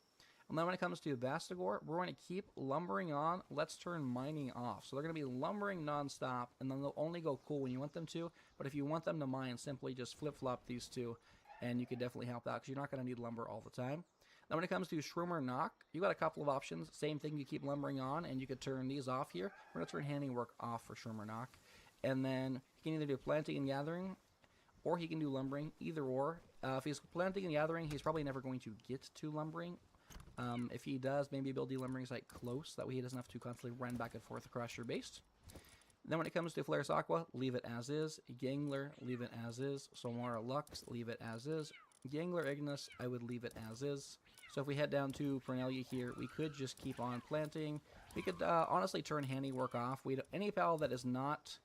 And then when it comes to Bastagor, we're going to keep lumbering on. Let's turn mining off. So they're going to be lumbering nonstop, and then they'll only go cool when you want them to. But if you want them to mine, simply just flip-flop these two, and you could definitely help out because you're not going to need lumber all the time. Now when it comes to Shroomer Knock, you got a couple of options. Same thing, you keep lumbering on, and you could turn these off here. We're going to turn handiwork off for Shroomer Knock. And then he can either do planting and gathering, or he can do lumbering, either or. If he's planting and gathering, he's probably never going to get to lumbering. If he does, maybe build the lumbering site close. That way he doesn't have to constantly run back and forth across your base. Then when it comes to Flare's Aqua, leave it as is. Gangler, leave it as is. Somara Lux, leave it as is. Gangler Ignis, I would leave it as is. So if we head down to Pernelia here, we could just keep on planting. We could honestly turn handiwork off. Any pal that is not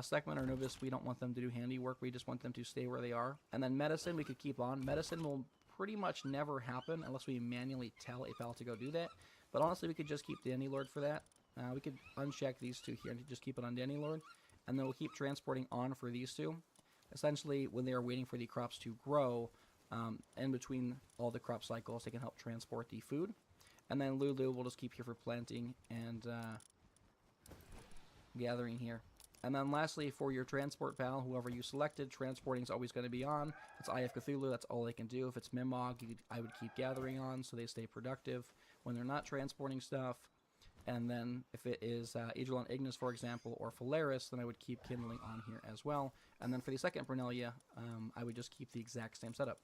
Segment or Anubis, we don't want them to do handiwork. We just want them to stay where they are. And then Medicine, we could keep on. Medicine will pretty much never happen unless we manually tell a pal to go do that. But honestly, we could just keep Danny Lord for that. We could uncheck these two here and just keep it on Danny Lord. And then we'll keep transporting on for these two. Essentially, when they are waiting for the crops to grow, in between all the crop cycles, they can help transport the food. And then Lulu will just keep here for planting and gathering here. And then lastly, for your transport pal, whoever you selected, transporting is always going to be on. If it's IF Cthulhu, that's all they can do. If it's Mimog, I would keep gathering on so they stay productive when they're not transporting stuff. And then if it is Aegelon Ignis, for example, or Phalaris, then I would keep kindling on here as well. And then for the second Pernelia, I would just keep the exact same setup.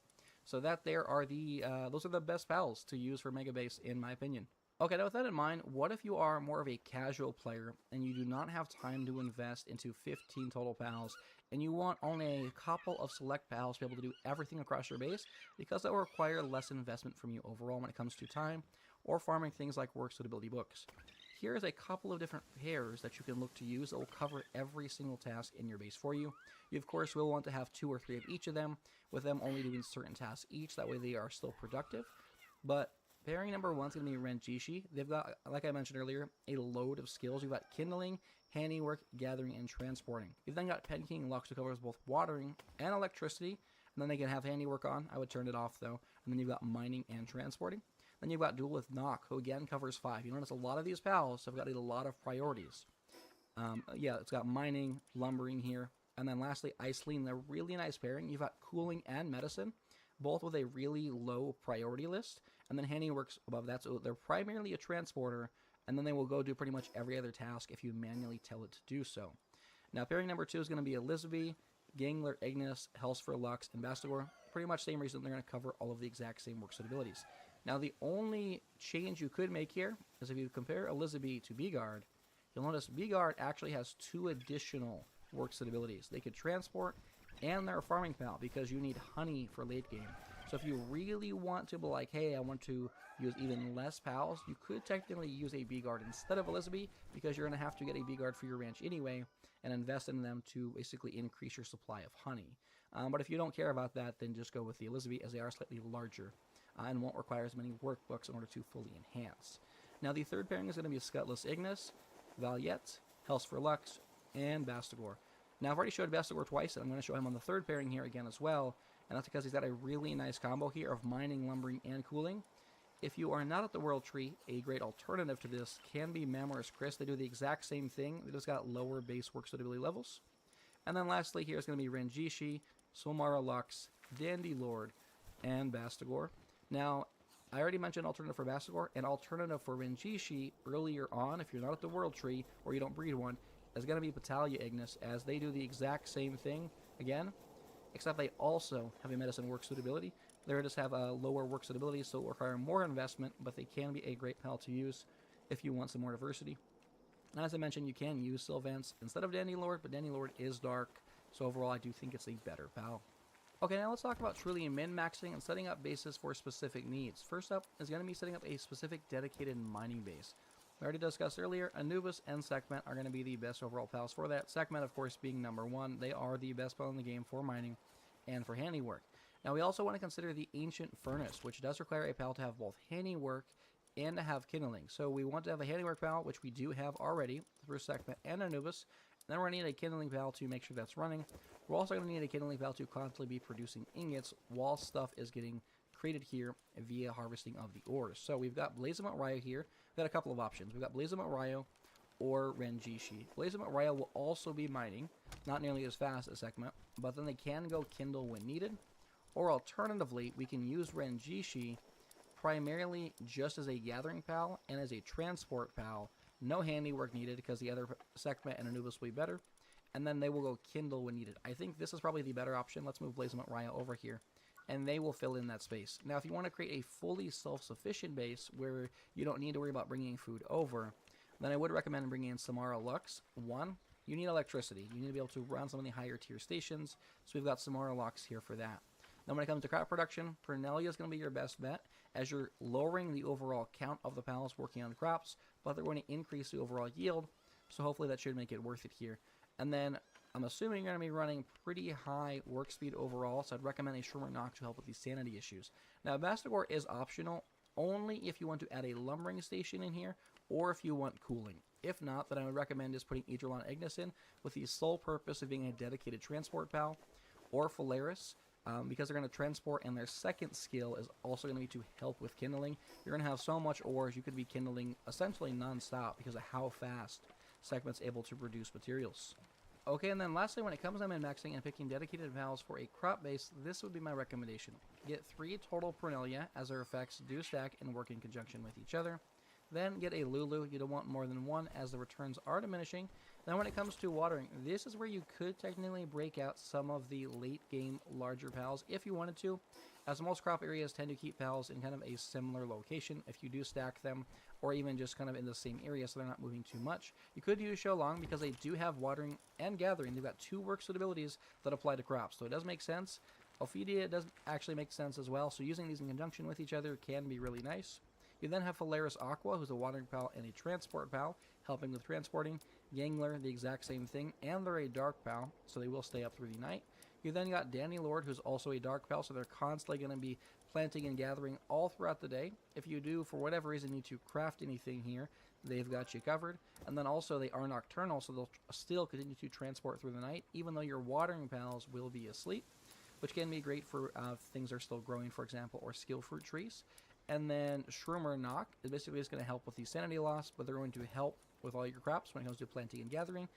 So that there are those are the best pals to use for Mega Base, in my opinion. Okay, now with that in mind, what if you are more of a casual player and you do not have time to invest into 15 total pals and you want only a couple of select pals to be able to do everything across your base, because that will require less investment from you overall when it comes to time or farming things like work suitability books. Here's a couple of different pairs that you can look to use that will cover every single task in your base for you. You, of course, will want to have 2 or 3 of each of them, with them only doing certain tasks each. That way they are still productive. But pairing number 1 is going to be Renjishi. They've got, like I mentioned earlier, a load of skills. You've got Kindling, Handiwork, Gathering, and Transporting. You've then got Pen King Lux, who covers both watering and electricity. And then they can have Handiwork on. I would turn it off, though. And then you've got Mining and Transporting. Then you've got Duel with Knock, who again covers 5. You notice a lot of these pals have got a lot of priorities. Yeah, it's got Mining, Lumbering here. And then lastly, Iceline. They're really nice pairing. You've got Cooling and Medicine, both with a really low priority list. And then Handiwork's above that, so they're primarily a transporter, and then they will go do pretty much every other task if you manually tell it to do so. Now, pairing number 2 is going to be Elizabeth, Gangler, Ignis, Hellsfer Lux, and Bastagor. Pretty much same reason they're going to cover all of the exact same work set abilities. Now, the only change you could make here is if you compare Elizabeth to Beguard, you'll notice Beguard actually has 2 additional work set abilities. They could transport, and they're a farming pal because you need honey for late game. So if you really want to be like, hey, I want to use even less pals, you could technically use a Beguard instead of Elizabeth, because you're going to have to get a Beguard for your ranch anyway and invest in them to basically increase your supply of honey. But if you don't care about that, then just go with the Elizabeth, as they are slightly larger and won't require as many workbooks in order to fully enhance. Now the third pairing is going to be Scutless Ignis, Valiette, Hellsfer Lux, and Bastagor. Now I've already showed Bastagor twice, and I'm going to show him on the third pairing here again as well. And that's because he's got a really nice combo here of mining, lumbering, and cooling. If you are not at the World Tree, a great alternative to this can be Mamorous Chris. They do the exact same thing. They just got lower base work suitability levels. And then lastly here is going to be Renjishi, Somara Lux, Dandy Lord, and Bastagor. Now, I already mentioned alternative for Bastigor and alternative for Renjishi earlier on, if you're not at the World Tree or you don't breed one, is going to be Patalia Ignis, as they do the exact same thing again, except they also have a medicine work suitability. They just have a lower work suitability, so it will require more investment, but they can be a great pal to use if you want some more diversity. And as I mentioned, you can use Sylvance instead of Dandylord, but Dandylord is dark, so overall I do think it's a better pal. Okay, now let's talk about truly min-maxing and setting up bases for specific needs. First up is going to be setting up a specific dedicated mining base. We already discussed earlier, Anubis and Sekhmet are going to be the best overall pals for that. Sekhmet, of course, being number one. They are the best pal in the game for mining and for handiwork. Now, we also want to consider the Ancient Furnace, which does require a pal to have both handiwork and to have kindling. So we want to have a handiwork pal, which we do have already through Sekhmet and Anubis. And then we're going to need a kindling pal to make sure that's running. We're also going to need a kindling pal to constantly be producing ingots while stuff is getting created here via harvesting of the ores. So we've got Blazemont Ryo here. We've got a couple of options. We've got Blazemont Ryo or Renjishi. Blazemont Ryo will also be mining, not nearly as fast as Sekhmet, but then they can go kindle when needed. Or alternatively, we can use Renjishi primarily just as a gathering pal and as a transport pal. No handiwork needed because the other Sekhmet and Anubis will be better. And then they will go kindle when needed. I think this is probably the better option. Let's move Blazemont Ryo over here, and they will fill in that space. Now, if you want to create a fully self-sufficient base where you don't need to worry about bringing food over, then I would recommend bringing in Samara Lux. One, you need electricity. You need to be able to run some of the higher tier stations, so we've got Samara Lux here for that. Then when it comes to crop production, Pernelia is going to be your best bet, as you're lowering the overall count of the pals working on crops, but they're going to increase the overall yield, so hopefully that should make it worth it here. And then I'm assuming you're going to be running pretty high work speed overall, so I'd recommend a Shroomer Knock to help with these sanity issues. Now, Bastigor is optional only if you want to add a lumbering station in here, or if you want cooling. If not, then I would recommend just putting Idrolon Ignis in with the sole purpose of being a dedicated transport pal, or Phalaris, because they're going to transport, and their second skill is also going to be to help with kindling. You're going to have so much ores, you could be kindling essentially non-stop because of how fast Sekhmet's able to produce materials. Okay, and then lastly, when it comes to min-maxing and picking dedicated pals for a crop base, this would be my recommendation. Get 3 total Pernelia, as their effects do stack and work in conjunction with each other. Then get a Lulu. You don't want more than one, as the returns are diminishing. Then when it comes to watering, this is where you could technically break out some of the late game larger pals if you wanted to, as most crop areas tend to keep pals in kind of a similar location if you do stack them, or even just kind of in the same area so they're not moving too much. You could use Sholong because they do have watering and gathering. They've got 2 work suitabilities that apply to crops, so it does make sense. Ophidia does actually make sense as well, so using these in conjunction with each other can be really nice. You then have Phalaris Aqua, who's a watering pal and a transport pal, helping with transporting. Gangler, the exact same thing, and they're a dark pal, so they will stay up through the night. You then got Dandylord, who's also a dark pal, so they're constantly going to be planting and gathering all throughout the day. If you do, for whatever reason, need to craft anything here, they've got you covered. And then also they are nocturnal, so they'll still continue to transport through the night, even though your watering pals will be asleep, which can be great for things that are still growing, for example, or skill fruit trees. And then Shroomer Knock is basically just going to help with the sanity loss, but they're going to help with all your crops when it comes to planting and gathering.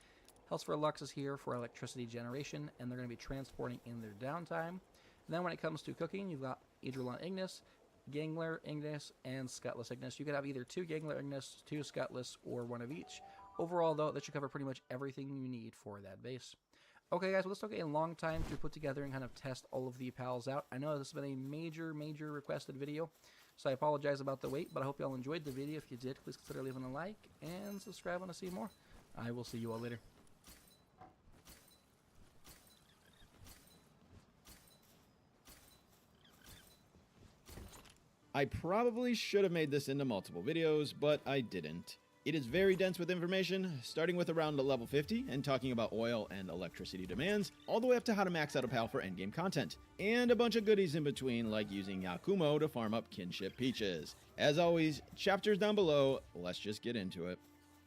Helps for Lux is here for electricity generation, and they're going to be transporting in their downtime. And then when it comes to cooking, you've got Idrolon Ignis, Gangler Ignis, and Scutless Ignis. You could have either 2 Gangler Ignis, 2 Scutless, or 1 of each. Overall, though, that should cover pretty much everything you need for that base. Okay, guys, well, this took a long time to put together and kind of test all of the pals out. I know this has been a major requested video, so I apologize about the wait, but I hope you all enjoyed the video. If you did, please consider leaving a like and subscribing to see more. I will see you all later. I probably should have made this into multiple videos, but I didn't. It is very dense with information, starting with around level 50 and talking about oil and electricity demands, all the way up to how to max out a pal for endgame content, and a bunch of goodies in between like using Yakumo to farm up kinship peaches. As always, chapters down below, let's just get into it.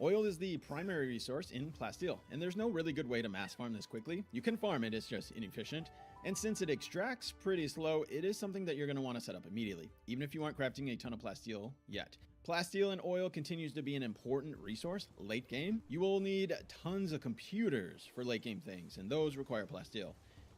Oil is the primary resource in Plasteel, and there's no really good way to mass farm this quickly. You can farm it, it's just inefficient. And since it extracts pretty slow, it is something that you're going to want to set up immediately, even if you aren't crafting a ton of Plasteel yet. Plasteel and oil continues to be an important resource late game. You will need tons of computers for late game things, and those require Plasteel.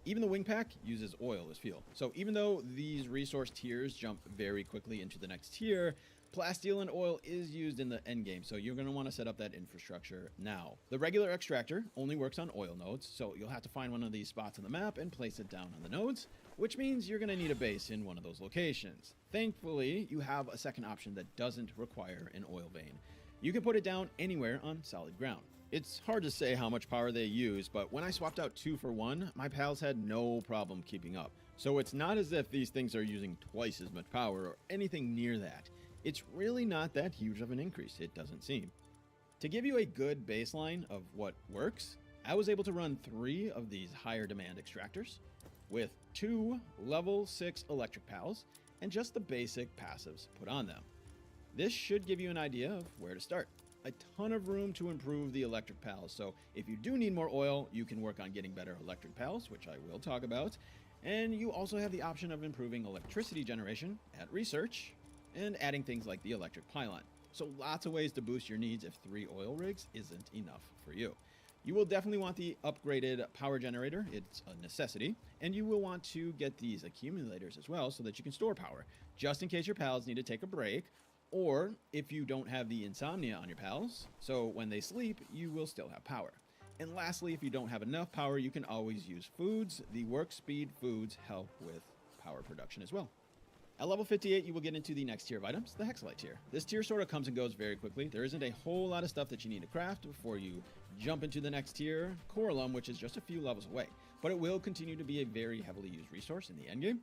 Even the wing pack uses oil as fuel. So even though these resource tiers jump very quickly into the next tier, plasteel and oil is used in the endgame, so you're going to want to set up that infrastructure now. The regular extractor only works on oil nodes, so you'll have to find one of these spots on the map and place it down on the nodes, which means you're going to need a base in one of those locations. Thankfully, you have a second option that doesn't require an oil vein. You can put it down anywhere on solid ground. It's hard to say how much power they use, but when I swapped out 2 for 1, my pals had no problem keeping up. So it's not as if these things are using twice as much power or anything near that. It's really not that huge of an increase, it doesn't seem. To give you a good baseline of what works, I was able to run 3 of these higher demand extractors with 2 level 6 electric pals and just the basic passives put on them. This should give you an idea of where to start. A ton of room to improve the electric pals, so if you do need more oil, you can work on getting better electric pals, which I will talk about, and you also have the option of improving electricity generation at research, and adding things like the electric pylon. So lots of ways to boost your needs if 3 oil rigs isn't enough for you. You will definitely want the upgraded power generator, it's a necessity, and you will want to get these accumulators as well so that you can store power, just in case your pals need to take a break, or if you don't have the insomnia on your pals, so when they sleep, you will still have power. And lastly, if you don't have enough power, you can always use foods. The work speed foods help with power production as well. At level 58, you will get into the next tier of items, the Hexalite tier. This tier sort of comes and goes very quickly. There isn't a whole lot of stuff that you need to craft before you jump into the next tier, Coralum, which is just a few levels away. But it will continue to be a very heavily used resource in the endgame.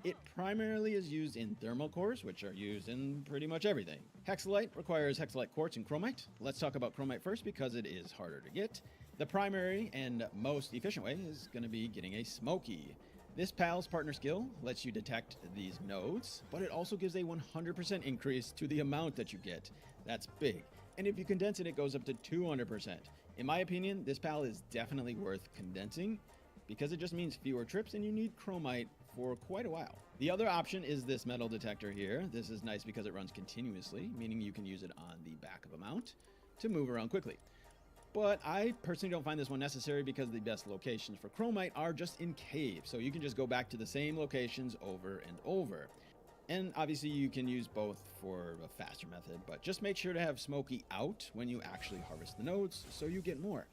It primarily is used in thermal cores, which are used in pretty much everything. Hexalite requires Hexalite quartz and chromite. Let's talk about chromite first because it is harder to get. The primary and most efficient way is going to be getting a smoky. This pal's partner skill lets you detect these nodes, but it also gives a 100% increase to the amount that you get. That's big. And if you condense it, it goes up to 200%. In my opinion, this pal is definitely worth condensing because it just means fewer trips and you need chromite for quite a while. The other option is this metal detector here. This is nice because it runs continuously, meaning you can use it on the back of a mount to move around quickly. But I personally don't find this one necessary because the best locations for chromite are just in caves, so you can just go back to the same locations over and over. And obviously you can use both for a faster method, but just make sure to have smoky out when you actually harvest the nodes so you get more.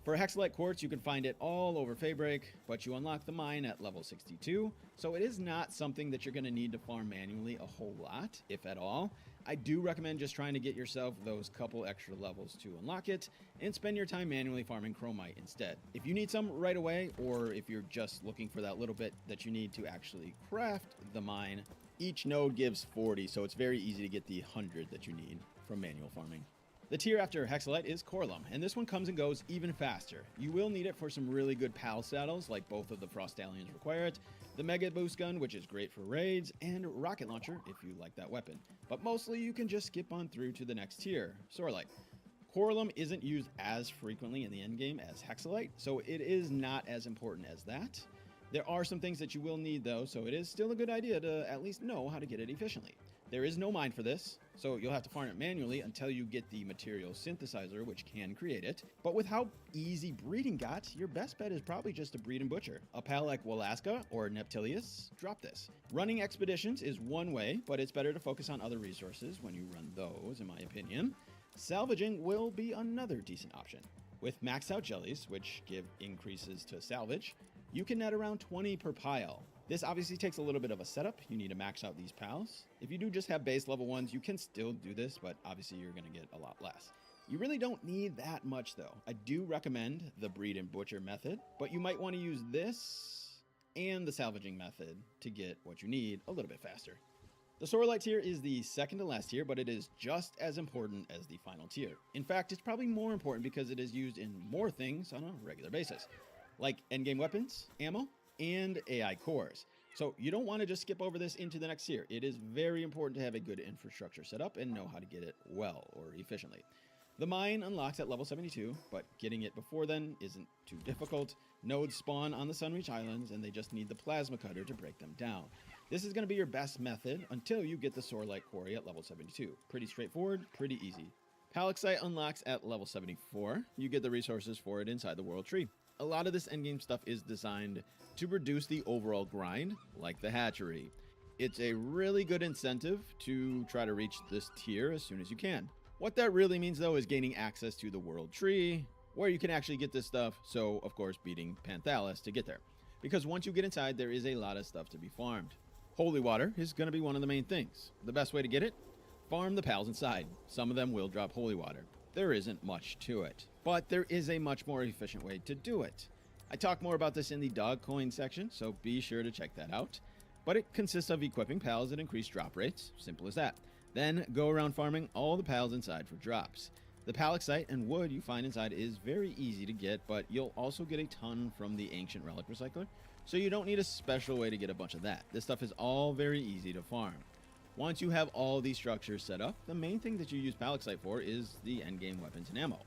For Hexalite quartz, you can find it all over Faybreak, but you unlock the mine at level 62, so it is not something that you're going to need to farm manually a whole lot, if at all. I do recommend just trying to get yourself those couple extra levels to unlock it, and spend your time manually farming chromite instead. If you need some right away, or if you're just looking for that little bit that you need to actually craft the mine, each node gives 40, so it's very easy to get the 100 that you need from manual farming. The tier after Hexalite is Coralum, and this one comes and goes even faster. You will need it for some really good PAL saddles, like both of the Frost Stallions require it, the Mega Boost Gun, which is great for raids, and Rocket Launcher if you like that weapon. But mostly you can just skip on through to the next tier, Sorlite. Coralum isn't used as frequently in the endgame as Hexalite, so it is not as important as that. There are some things that you will need though, so it is still a good idea to at least know how to get it efficiently. There is no mine for this, so you'll have to farm it manually until you get the material synthesizer, which can create it. But with how easy breeding got, your best bet is probably just to breed and butcher. A pal like Walaska or Neptilius, drop this. Running expeditions is one way, but it's better to focus on other resources when you run those, in my opinion. Salvaging will be another decent option. With maxed out jellies, which give increases to salvage, you can net around 20 per pile. This obviously takes a little bit of a setup. You need to max out these pals. If you do just have base level ones, you can still do this, but obviously you're going to get a lot less. You really don't need that much though. I do recommend the breed and butcher method, but you might want to use this and the salvaging method to get what you need a little bit faster. The Sorlite tier is the second to last tier, but it is just as important as the final tier. In fact, it's probably more important because it is used in more things on a regular basis, like endgame weapons, ammo, and AI cores. So you don't want to just skip over this into the next tier. It is very important to have a good infrastructure set up and know how to get it well or efficiently. The mine unlocks at level 72, but getting it before then isn't too difficult. Nodes spawn on the Sunreach Islands and they just need the plasma cutter to break them down. This is going to be your best method until you get the Sorlite quarry at level 72. Pretty straightforward, pretty easy. Palexite unlocks at level 74. You get the resources for it inside the world tree. A lot of this endgame stuff is designed to reduce the overall grind, like the hatchery. It's a really good incentive to try to reach this tier as soon as you can. What that really means though is gaining access to the world tree, where you can actually get this stuff, so of course beating Panthalis to get there. Because once you get inside, there is a lot of stuff to be farmed. Holy water is going to be one of the main things. The best way to get it? Farm the pals inside. Some of them will drop holy water. There isn't much to it, but there is a much more efficient way to do it. I talk more about this in the dog coin section, so be sure to check that out. But it consists of equipping pals that increase drop rates, simple as that. Then go around farming all the pals inside for drops. The palexite and wood you find inside is very easy to get, but you'll also get a ton from the ancient relic recycler, so you don't need a special way to get a bunch of that. This stuff is all very easy to farm. Once you have all these structures set up, the main thing that you use palexite for is the endgame weapons and ammo.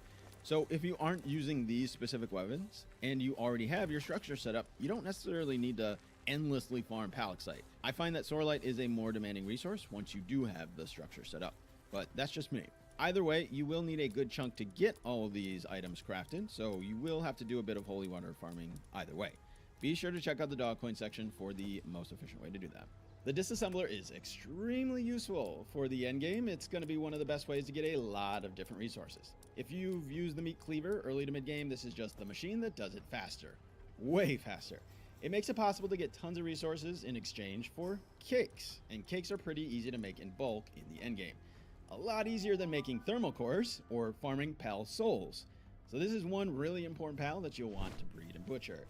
So if you aren't using these specific weapons and you already have your structure set up, you don't necessarily need to endlessly farm palexite. I find that sorelite is a more demanding resource once you do have the structure set up, but that's just me. Either way, you will need a good chunk to get all of these items crafted, so you will have to do a bit of holy water farming either way. Be sure to check out the dog coin section for the most efficient way to do that. The disassembler is extremely useful. For the endgame, it's going to be one of the best ways to get a lot of different resources. If you've used the meat cleaver early to mid-game, this is just the machine that does it faster. Way faster. It makes it possible to get tons of resources in exchange for cakes, and cakes are pretty easy to make in bulk in the endgame. A lot easier than making thermal cores or farming pal souls. So this is one really important pal that you'll want to breed and butcher.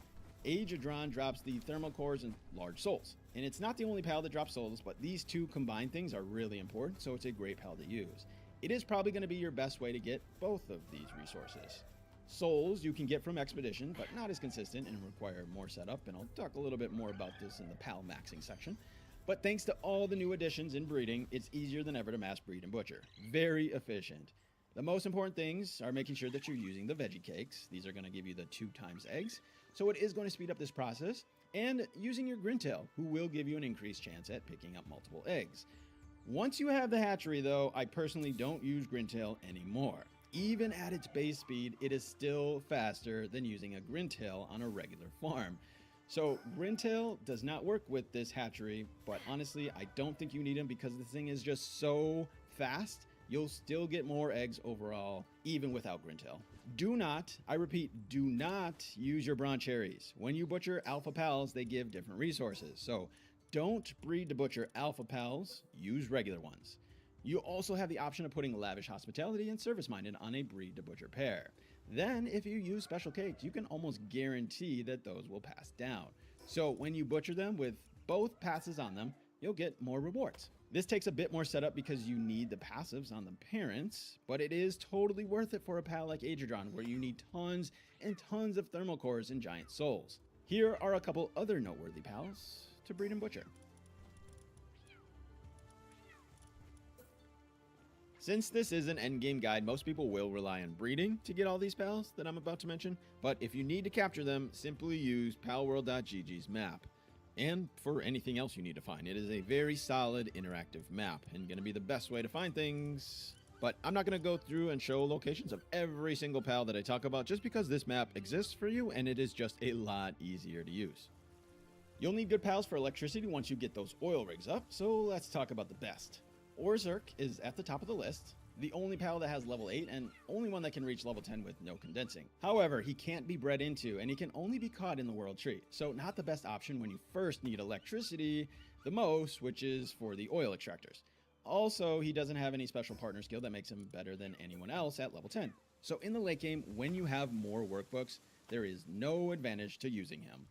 Age of Drawn drops the thermal cores and large souls. And it's not the only pal that drops souls, but these two combined things are really important, so it's a great pal to use. It is probably going to be your best way to get both of these resources. Souls you can get from Expedition, but not as consistent and require more setup, and I'll talk a little bit more about this in the pal maxing section. But thanks to all the new additions in breeding, it's easier than ever to mass breed and butcher. Very efficient. The most important things are making sure that you're using the veggie cakes. These are going to give you the 2 times eggs, so it is going to speed up this process, and using your Grintail, who will give you an increased chance at picking up multiple eggs. Once you have the hatchery though, I personally don't use Grintail anymore. Even at its base speed, it is still faster than using a Grintail on a regular farm. So Grintail does not work with this hatchery, but honestly, I don't think you need him because the thing is just so fast. You'll still get more eggs overall, even without Grintail. Do not, I repeat, do not use your bronze cherries. When you butcher alpha pals, they give different resources. So don't breed to butcher alpha pals, use regular ones. You also have the option of putting lavish hospitality and service minded on a breed to butcher pair. Then if you use special cakes, you can almost guarantee that those will pass down. So when you butcher them with both passes on them, you'll get more rewards. This takes a bit more setup because you need the passives on the parents, but it is totally worth it for a pal like Adradron where you need tons and tons of thermal cores and giant souls. Here are a couple other noteworthy pals to breed and butcher. Since this is an endgame guide, most people will rely on breeding to get all these pals that I'm about to mention, but if you need to capture them, simply use palworld.gg's map. And for anything else you need to find, it is a very solid interactive map and going to be the best way to find things. But I'm not going to go through and show locations of every single pal that I talk about just because this map exists for you and it is just a lot easier to use. You'll need good pals for electricity once you get those oil rigs up, so let's talk about the best. Orzurk is at the top of the list, the only pal that has level 8 and only one that can reach level 10 with no condensing. However, he can't be bred into and he can only be caught in the world tree, so not the best option when you first need electricity the most, which is for the oil extractors. Also, he doesn't have any special partner skill that makes him better than anyone else at level 10. So in the late game, when you have more workbooks, there is no advantage to using him.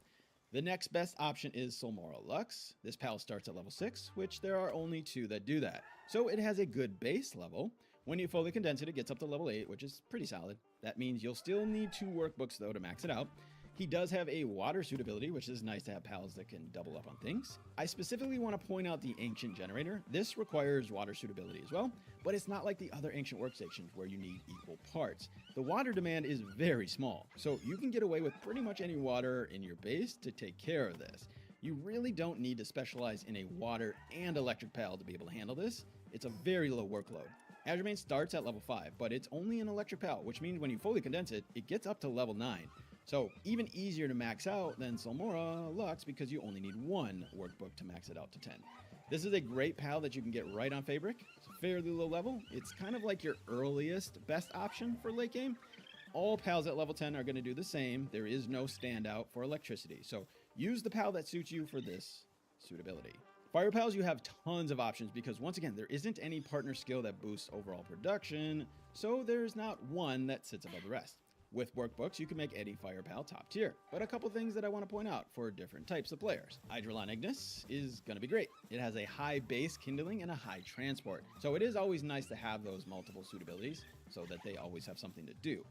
The next best option is Solmora Lux. This pal starts at level 6, which there are only 2 that do that. So it has a good base level. When you fully condense it, it gets up to level 8, which is pretty solid. That means you'll still need 2 workbooks though to max it out. He does have a water suit ability, which is nice to have pals that can double up on things. I specifically want to point out the Ancient Generator. This requires water suit ability as well, but it's not like the other Ancient workstations where you need equal parts. The water demand is very small, so you can get away with pretty much any water in your base to take care of this. You really don't need to specialize in a water and electric pal to be able to handle this. It's a very low workload. Azuremane starts at level 5, but it's only an electric pal, which means when you fully condense it, it gets up to level 9. So even easier to max out than Salmora Lux because you only need one workbook to max it out to 10. This is a great pal that you can get right on Fabric. It's fairly low level. It's kind of like your earliest best option for late game. All pals at level 10 are going to do the same. There is no standout for electricity. So use the pal that suits you for this suitability. Fire pals, you have tons of options because once again, there isn't any partner skill that boosts overall production. So there's not one that sits above the rest. With workbooks, you can make any fire pal top tier. But a couple things that I want to point out for different types of players. Hydrolon Ignis is going to be great. It has a high base kindling and a high transport. So it is always nice to have those multiple suitabilities so that they always have something to do.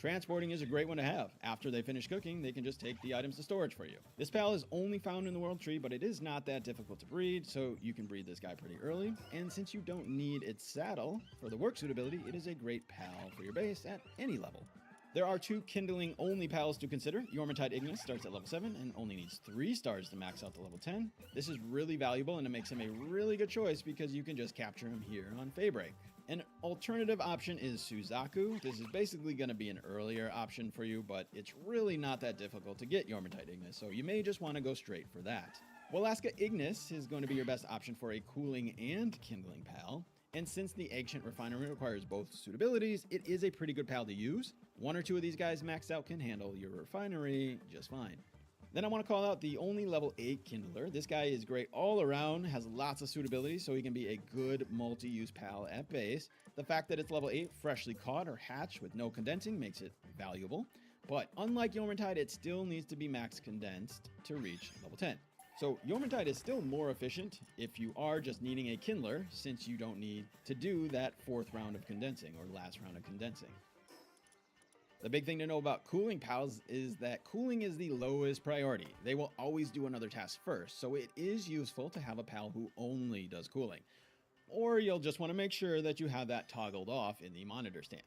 Transporting is a great one to have. After they finish cooking, they can just take the items to storage for you. This pal is only found in the world tree, but it is not that difficult to breed, so you can breed this guy pretty early. And since you don't need its saddle for the work suitability, it is a great pal for your base at any level. There are 2 kindling only pals to consider. Yormintide Ignis starts at level 7 and only needs 3 stars to max out to level 10. This is really valuable and it makes him a really good choice because you can just capture him here on Faybreak. An alternative option is Suzaku. This is basically going to be an earlier option for you, but it's really not that difficult to get Yormintide Ignis, so you may just want to go straight for that. Walaska Ignis is going to be your best option for a cooling and kindling pal. And since the Ancient Refinery requires both suitabilities, it is a pretty good pal to use. 1 or 2 of these guys maxed out can handle your refinery just fine. Then I want to call out the only level 8 Kindler. This guy is great all around, has lots of suitability, so he can be a good multi-use pal at base. The fact that it's level 8, freshly caught or hatched with no condensing makes it valuable. But unlike Yormintide, it still needs to be max condensed to reach level 10. So Yormintide is still more efficient if you are just needing a Kindler, since you don't need to do that 4th round of condensing or last round of condensing. The big thing to know about cooling pals is that cooling is the lowest priority. They will always do another task first, so it is useful to have a pal who only does cooling. Or you'll just want to make sure that you have that toggled off in the monitor stand.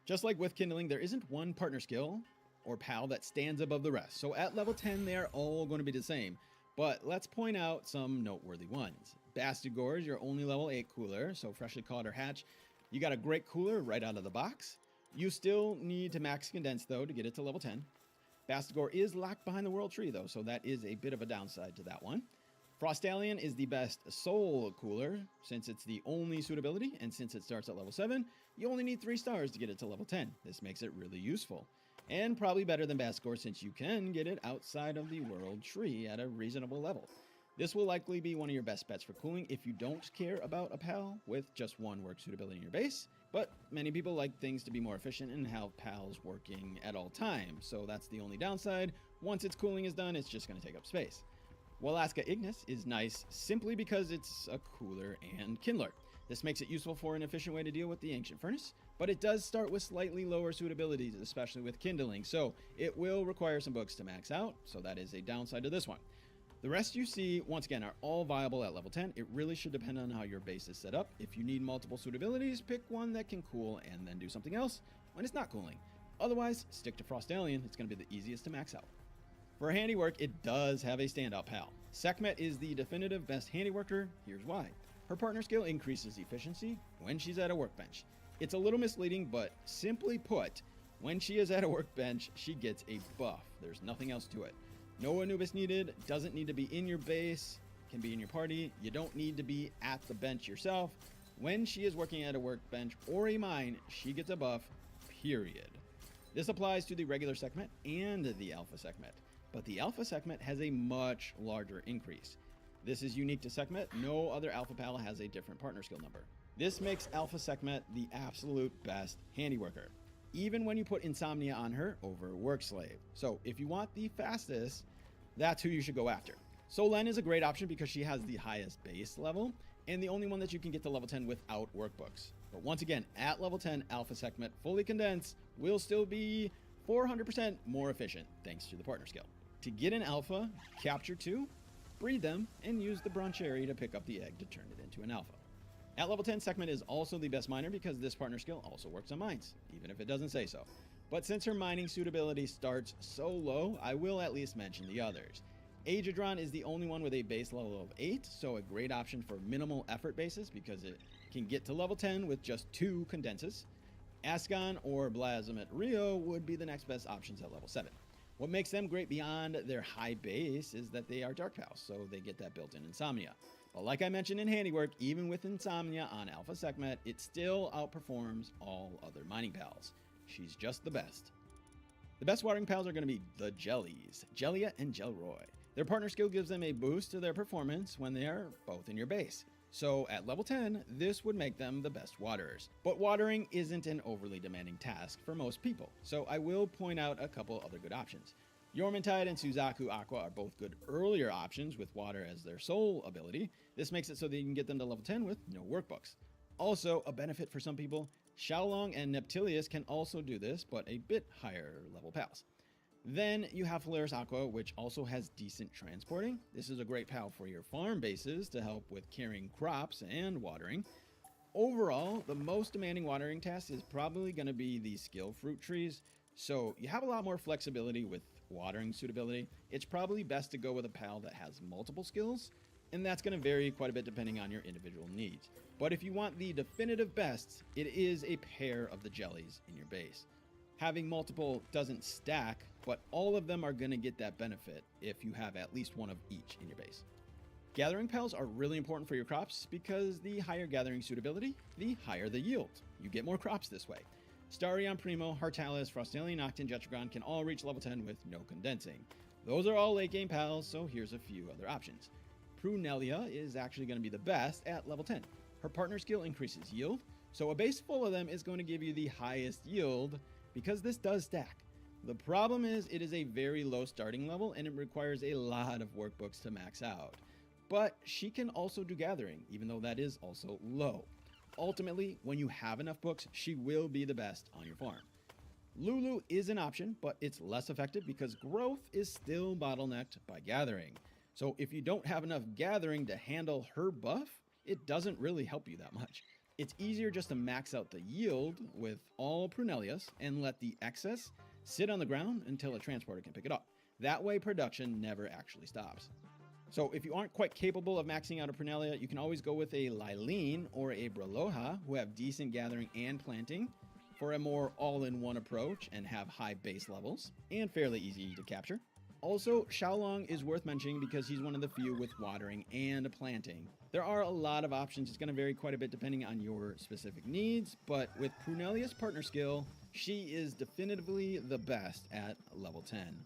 Just like with kindling, there isn't one partner skill or pal that stands above the rest, so at level 10 they are all going to be the same. But let's point out some noteworthy ones. Bastigor is your only level 8 cooler, so freshly caught or hatched. You got a great cooler right out of the box. You still need to max condense though to get it to level 10. Bastigor is locked behind the world tree though, so that is a bit of a downside to that one. Frostallion is the best soul cooler since it's the only suitability, and since it starts at level 7, you only need 3 stars to get it to level 10. This makes it really useful. And probably better than Bastigor since you can get it outside of the world tree at a reasonable level. This will likely be one of your best bets for cooling if you don't care about a pal with just 1 work suitability in your base, but many people like things to be more efficient and have pals working at all times, so that's the only downside. Once its cooling is done, it's just going to take up space. Walaska Ignis is nice simply because it's a cooler and kindler. This makes it useful for an efficient way to deal with the Ancient Furnace, but it does start with slightly lower suitabilities, especially with kindling, so it will require some books to max out, so that is a downside to this one. The rest you see, once again, are all viable at level 10. It really should depend on how your base is set up. If you need multiple suitabilities, pick one that can cool and then do something else when it's not cooling. Otherwise, stick to Frostallion. It's going to be the easiest to max out. For handiwork, it does have a standout pal. Sekhmet is the definitive best handiworker. Here's why. Her partner skill increases efficiency when she's at a workbench. It's a little misleading, but simply put, when she is at a workbench, she gets a buff. There's nothing else to it. No Anubis needed, doesn't need to be in your base, can be in your party. You don't need to be at the bench yourself. When she is working at a workbench or a mine, she gets a buff, period. This applies to the regular Sekhmet and the Alpha Sekhmet, but the Alpha Sekhmet has a much larger increase. This is unique to Sekhmet. No other Alpha Pal has a different partner skill number. This makes Alpha Sekhmet the absolute best handiworker, even when you put Insomnia on her over Work Slave. So if you want the fastest, that's who you should go after. Solen is a great option because she has the highest base level and the only one that you can get to level 10 without workbooks. But once again, at level 10, Alpha Sekhmet fully condensed will still be 400% more efficient thanks to the partner skill. To get an Alpha, capture 2, breed them, and use the Broncherry to pick up the egg to turn it into an Alpha. At level 10, Sekhmet is also the best miner because this partner skill also works on mines, even if it doesn't say so. But since her mining suitability starts so low, I will at least mention the others. Aegidron is the only one with a base level of 8, so a great option for minimal effort bases because it can get to level 10 with just 2 condenses. Ascon or Blazimet Rio would be the next best options at level 7. What makes them great beyond their high base is that they are dark pals, so they get that built-in insomnia. But like I mentioned in Handiwork, even with insomnia on Alpha Sekhmet, it still outperforms all other mining pals. She's just the best. The best watering pals are going to be the Jellies, Jellia and Jelroy. Their partner skill gives them a boost to their performance when they are both in your base. So at level 10, this would make them the best waterers. But watering isn't an overly demanding task for most people, so I will point out a couple other good options. Yormintide and Suzaku Aqua are both good earlier options with water as their sole ability. This makes it so that you can get them to level 10 with no workbooks. Also, a benefit for some people, Xiaolong and Neptilius can also do this, but a bit higher level pals. Then you have Polaris Aqua, which also has decent transporting. This is a great pal for your farm bases to help with carrying crops and watering. Overall, the most demanding watering task is probably going to be the skill fruit trees, so you have a lot more flexibility with watering suitability. It's probably best to go with a pal that has multiple skills, and that's going to vary quite a bit depending on your individual needs. But if you want the definitive best, it is a pair of the jellies in your base. Having multiple doesn't stack, but all of them are going to get that benefit if you have at least one of each in your base. Gathering pals are really important for your crops because the higher gathering suitability, the higher the yield. You get more crops this way. Starion Primo, Hartalis, Frostalian Octin, Jetragon can all reach level 10 with no condensing. Those are all late game pals, so here's a few other options. Prunelia is actually going to be the best at level 10. Her partner skill increases yield, so a base full of them is going to give you the highest yield because this does stack. The problem is it is a very low starting level and it requires a lot of workbooks to max out. But she can also do gathering, even though that is also low. Ultimately, when you have enough books, she will be the best on your farm. Lulu is an option, but it's less effective because growth is still bottlenecked by gathering. So if you don't have enough gathering to handle her buff, it doesn't really help you that much. It's easier just to max out the yield with all Prunelias and let the excess sit on the ground until a transporter can pick it up. That way production never actually stops. So if you aren't quite capable of maxing out a Prunelia, you can always go with a Lylene or a Braloha who have decent gathering and planting for a more all-in-one approach and have high base levels and fairly easy to capture. Also, Xiaolong is worth mentioning because he's one of the few with watering and planting. There are a lot of options. It's going to vary quite a bit depending on your specific needs, but with Prunelia's partner skill, she is definitively the best at level 10.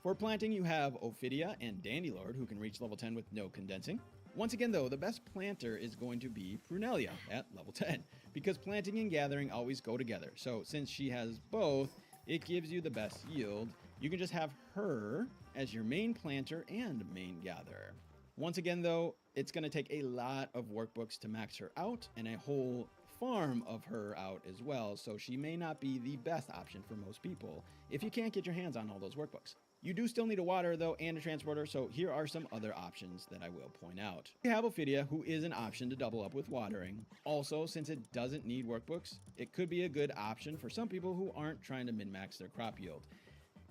For planting, you have Ophidia and Dandylord who can reach level 10 with no condensing. Once again though, the best planter is going to be Prunelia at level 10 because planting and gathering always go together. So since she has both, it gives you the best yield. You can just have her as your main planter and main gatherer. Once again though, it's going to take a lot of workbooks to max her out and a whole farm of her out as well, so she may not be the best option for most people if you can't get your hands on all those workbooks. You do still need a water though and a transporter, so here are some other options that I will point out. You have Ophidia, who is an option to double up with watering. Also, since it doesn't need workbooks, it could be a good option for some people who aren't trying to min-max their crop yield.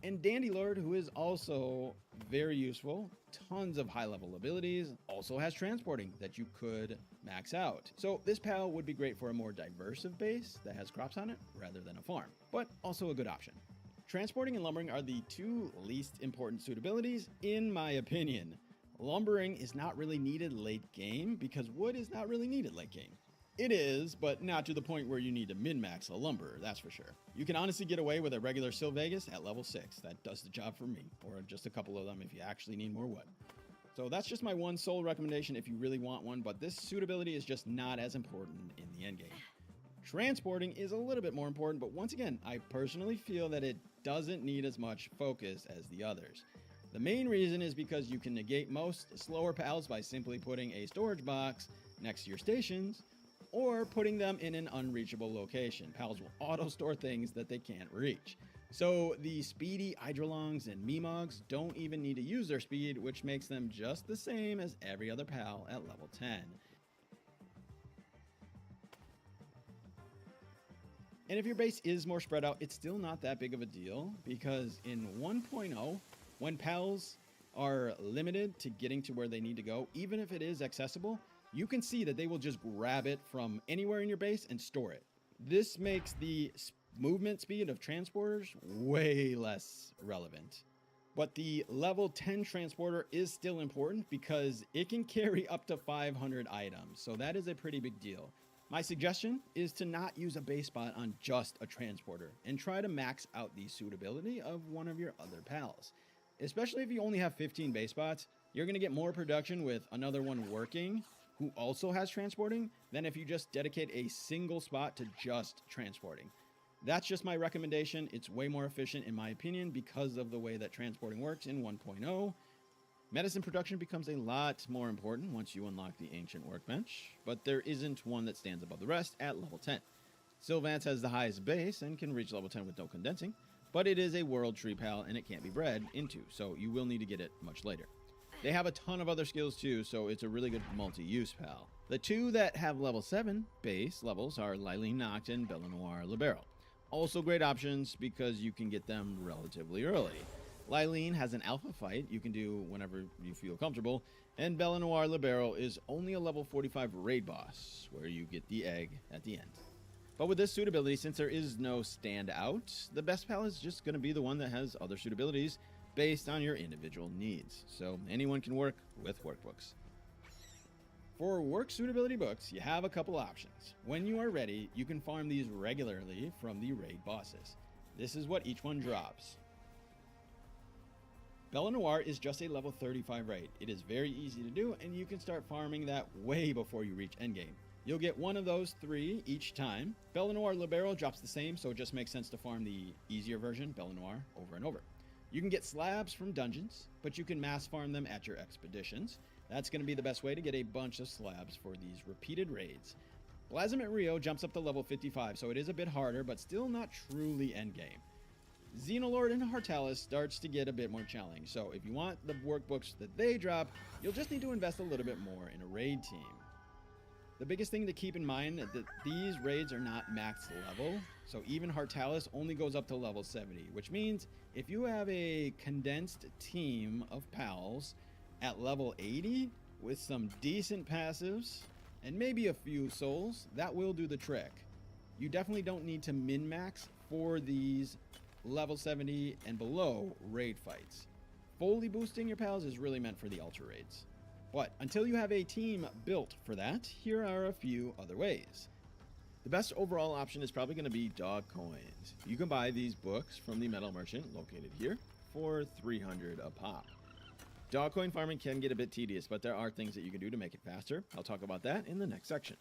And Dandylord, who is also very useful, tons of high-level abilities, also has transporting that you could max out. So this pal would be great for a more diverse base that has crops on it rather than a farm, but also a good option. Transporting and lumbering are the two least important suitabilities, in my opinion. Lumbering is not really needed late game because wood is not really needed late game. It is, but not to the point where you need to min-max a lumberer, that's for sure. You can honestly get away with a regular Sylvegas at level 6. That does the job for me, or just a couple of them if you actually need more wood. So that's just my one sole recommendation if you really want one, but this suitability is just not as important in the endgame. Transporting is a little bit more important, but once again, I personally feel that it doesn't need as much focus as the others. The main reason is because you can negate most slower pals by simply putting a storage box next to your stations, or putting them in an unreachable location. Pals will auto-store things that they can't reach. So the speedy Hydrolongs and Memogs don't even need to use their speed, which makes them just the same as every other pal at level 10. And if your base is more spread out, it's still not that big of a deal, because in 1.0, when pals are limited to getting to where they need to go, even if it is accessible, you can see that they will just grab it from anywhere in your base and store it. This makes the movement speed of transporters, way less relevant. But the level 10 transporter is still important because it can carry up to 500 items, so that is a pretty big deal. My suggestion is to not use a base spot on just a transporter and try to max out the suitability of one of your other pals. Especially if you only have 15 base spots, you're going to get more production with another one working who also has transporting than if you just dedicate a single spot to just transporting. That's just my recommendation. It's way more efficient in my opinion because of the way that transporting works in 1.0. Medicine production becomes a lot more important once you unlock the Ancient Workbench, but there isn't one that stands above the rest at level 10. Sylvance has the highest base and can reach level 10 with no condensing, but it is a world tree pal and it can't be bred into, so you will need to get it much later. They have a ton of other skills too, so it's a really good multi-use pal. The two that have level 7 base levels are Lilene Noct and Belenoir Libero. Also great options because you can get them relatively early. Lilene has an alpha fight you can do whenever you feel comfortable, and Belenoir Libero is only a level 45 raid boss, where you get the egg at the end. But with this suitability, since there is no standout, the best pal is just going to be the one that has other suitabilities based on your individual needs, so anyone can work with workbooks. For work suitability books, you have a couple options. When you are ready, you can farm these regularly from the raid bosses. This is what each one drops. Belenoir is just a level 35 raid. It is very easy to do, and you can start farming that way before you reach endgame. You'll get one of those 3 each time. Belenoir Libero drops the same, so it just makes sense to farm the easier version, Belenoir, over and over. You can get slabs from dungeons, but you can mass farm them at your expeditions. That's going to be the best way to get a bunch of slabs for these repeated raids. Blasiment Rio jumps up to level 55, so it is a bit harder, but still not truly endgame. Xenolord and Hartalis starts to get a bit more challenging, so if you want the workbooks that they drop, you'll just need to invest a little bit more in a raid team. The biggest thing to keep in mind is that these raids are not max level, so even Hartalis only goes up to level 70, which means if you have a condensed team of pals at level 80 with some decent passives and maybe a few souls, that will do the trick. You definitely don't need to min-max for these level 70 and below raid fights. Fully boosting your pals is really meant for the ultra raids. But until you have a team built for that, here are a few other ways. The best overall option is probably going to be dog coins. You can buy these books from the metal merchant located here for 300 a pop. Dog coin farming can get a bit tedious, but there are things that you can do to make it faster. I'll talk about that in the next section.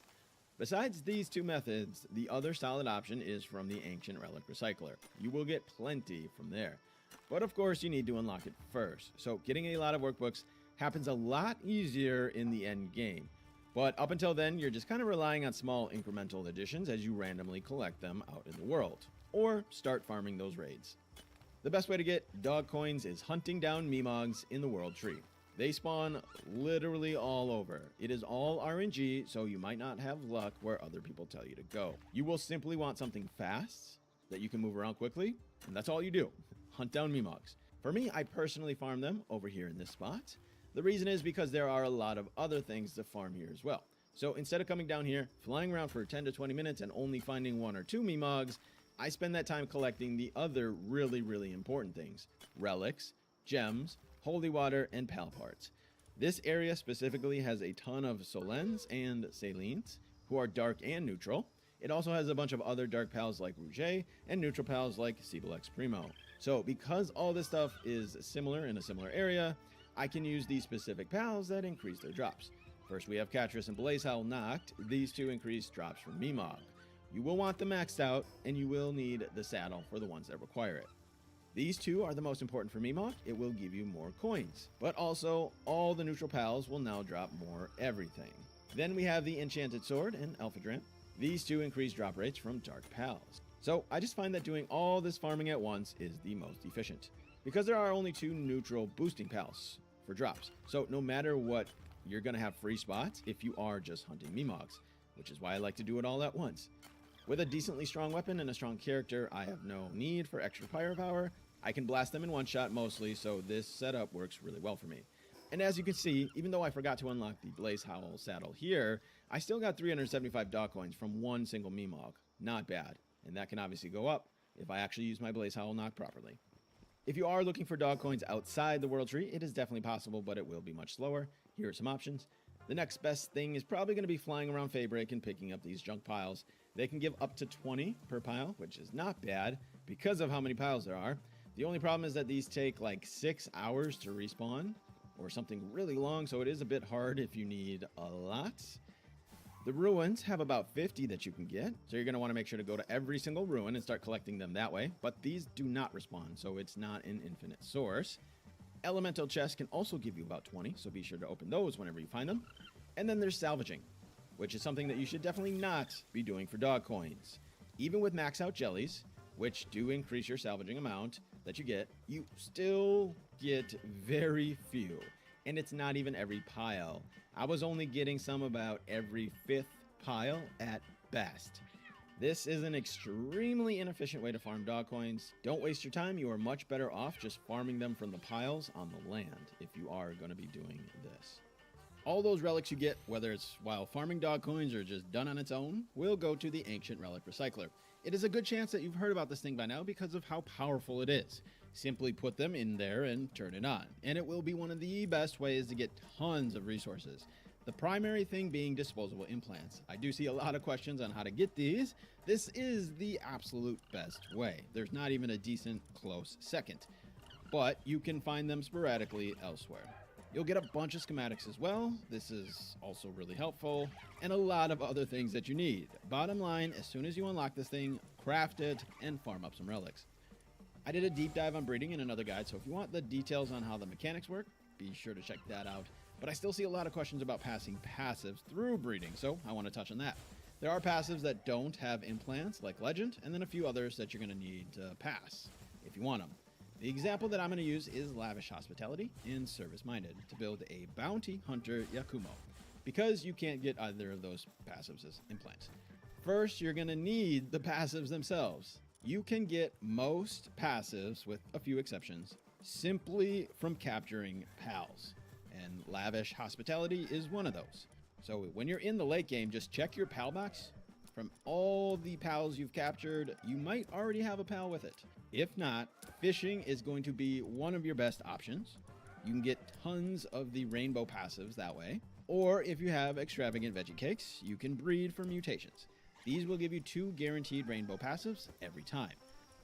Besides these two methods, the other solid option is from the Ancient Relic Recycler. You will get plenty from there. But of course, you need to unlock it first. So getting a lot of workbooks happens a lot easier in the end game. But up until then, you're just kind of relying on small incremental additions as you randomly collect them out in the world. Or start farming those raids. The best way to get dog coins is hunting down Memogs in the world tree. They spawn literally all over. It is all RNG, so you might not have luck where other people tell you to go. You will simply want something fast that you can move around quickly, and that's all you do. Hunt down Memogs. For me, I personally farm them over here in this spot. The reason is because there are a lot of other things to farm here as well. So instead of coming down here, flying around for 10 to 20 minutes and only finding 1 or 2 Memogs, I spend that time collecting the other really important things. Relics, gems, holy water, and pal parts. This area specifically has a ton of Solens and Salines, who are dark and neutral. It also has a bunch of other dark pals like Rouget, and neutral pals like Cebelex Primo. So because all this stuff is similar in a similar area, I can use these specific pals that increase their drops. First we have Catris and Blazehowl Noct. These two increase drops from Memog. You will want them maxed out, and you will need the saddle for the ones that require it. These two are the most important for Memog. It will give you more coins. But also, all the neutral pals will now drop more everything. Then we have the Enchanted Sword and Alphadran. These two increase drop rates from dark pals. So I just find that doing all this farming at once is the most efficient, because there are only 2 neutral boosting pals for drops. So no matter what, you're going to have free spots if you are just hunting Memogs, which is why I like to do it all at once. With a decently strong weapon and a strong character, I have no need for extra firepower. I can blast them in one shot mostly, so this setup works really well for me. And as you can see, even though I forgot to unlock the Blazehowl saddle here, I still got 375 dog coins from one single Memog. Not bad. and that can obviously go up if I actually use my Blaze Howl knock properly. If you are looking for dog coins outside the world tree, it is definitely possible, but it will be much slower. Here are some options. The next best thing is probably going to be flying around Faybreak and picking up these junk piles. They can give up to 20 per pile, which is not bad because of how many piles there are. The only problem is that these take like 6 hours to respawn or something really long, so it is a bit hard if you need a lot. The ruins have about 50 that you can get, so you're going to want to make sure to go to every single ruin and start collecting them that way, but these do not respawn, so it's not an infinite source. Elemental chests can also give you about 20, so be sure to open those whenever you find them. And then there's salvaging, which is something that you should definitely not be doing for dog coins. Even with max out jellies, which do increase your salvaging amount that you get, you still get very few. And it's not even every pile. I was only getting some about every 5th pile at best. This is an extremely inefficient way to farm dog coins. Don't waste your time. You are much better off just farming them from the piles on the land if you are going to be doing this. All those relics you get, whether it's while farming dog coins or just done on its own, will go to the Ancient Relic Recycler. It is a good chance that you've heard about this thing by now because of how powerful it is. Simply put them in there and turn it on, and it will be one of the best ways to get tons of resources. The primary thing being disposable implants. I do see a lot of questions on how to get these. This is the absolute best way. There's not even a decent close second, but you can find them sporadically elsewhere. You'll get a bunch of schematics as well. This is also really helpful, and a lot of other things that you need. Bottom line, as soon as you unlock this thing, craft it and farm up some relics. I did a deep dive on breeding in another guide, so if you want the details on how the mechanics work, be sure to check that out. But I still see a lot of questions about passing passives through breeding, so I want to touch on that. There are passives that don't have implants, like Legend, and then a few others that you're going to need to pass if you want them. The example that I'm going to use is Lavish Hospitality and Service Minded to build a Bounty Hunter Yakumo, because you can't get either of those passives as implants. First, you're going to need the passives themselves. You can get most passives, with a few exceptions, simply from capturing pals, and Lavish Hospitality is one of those. So when you're in the late game, just check your pal box. From all the pals you've captured, you might already have a pal with it. If not, fishing is going to be one of your best options. You can get tons of the rainbow passives that way. Or if you have extravagant veggie cakes, you can breed for mutations. These will give you 2 guaranteed rainbow passives every time.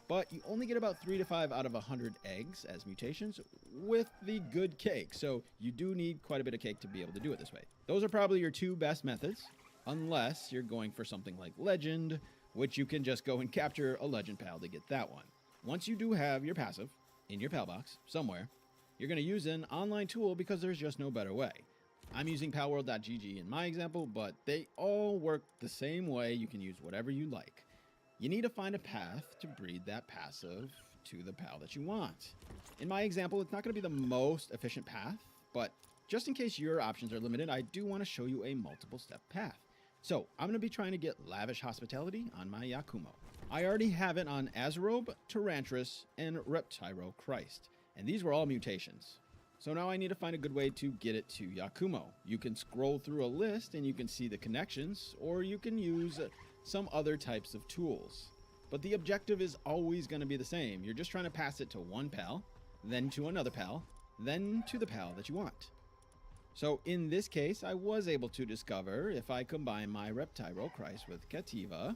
But you only get about 3 to 5 out of 100 eggs as mutations with the good cake. So you do need quite a bit of cake to be able to do it this way. Those are probably your 2 best methods, unless you're going for something like Legend, which you can just go and capture a Legend pal to get that one. Once you do have your passive in your pal box somewhere, you're going to use an online tool because there's just no better way. I'm using palworld.gg in my example, but they all work the same way. You can use whatever you like. You need to find a path to breed that passive to the pal that you want. In my example, it's not going to be the most efficient path, but just in case your options are limited, I do want to show you a multiple step path. So I'm going to be trying to get Lavish Hospitality on my Yakumo. I already have it on Azarobe, Tyrantris, and Reptyro Christ, and these were all mutations. So now I need to find a good way to get it to Yakumo. You can scroll through a list and you can see the connections, or you can use some other types of tools. But the objective is always going to be the same. You're just trying to pass it to one pal, then to another pal, then to the pal that you want. So in this case, I was able to discover if I combine my Reptyro Christ with Cativa,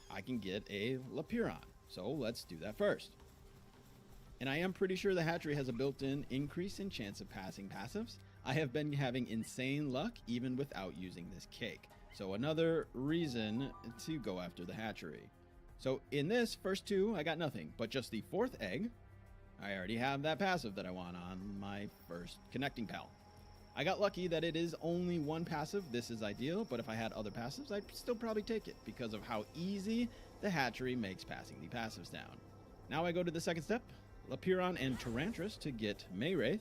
I can get a Lapiron. So let's do that first. And I am pretty sure the hatchery has a built-in increase in chance of passing passives. I have been having insane luck even without using this cake. So another reason to go after the hatchery. So in this first 2, I got nothing, but just the 4th egg, I already have that passive that I want on my first connecting pal. I got lucky that it is only 1 passive. This is ideal, but if I had other passives, I'd still probably take it because of how easy the hatchery makes passing the passives down. Now I go to the second step, Lapiron and Tyrantris to get Maywraith.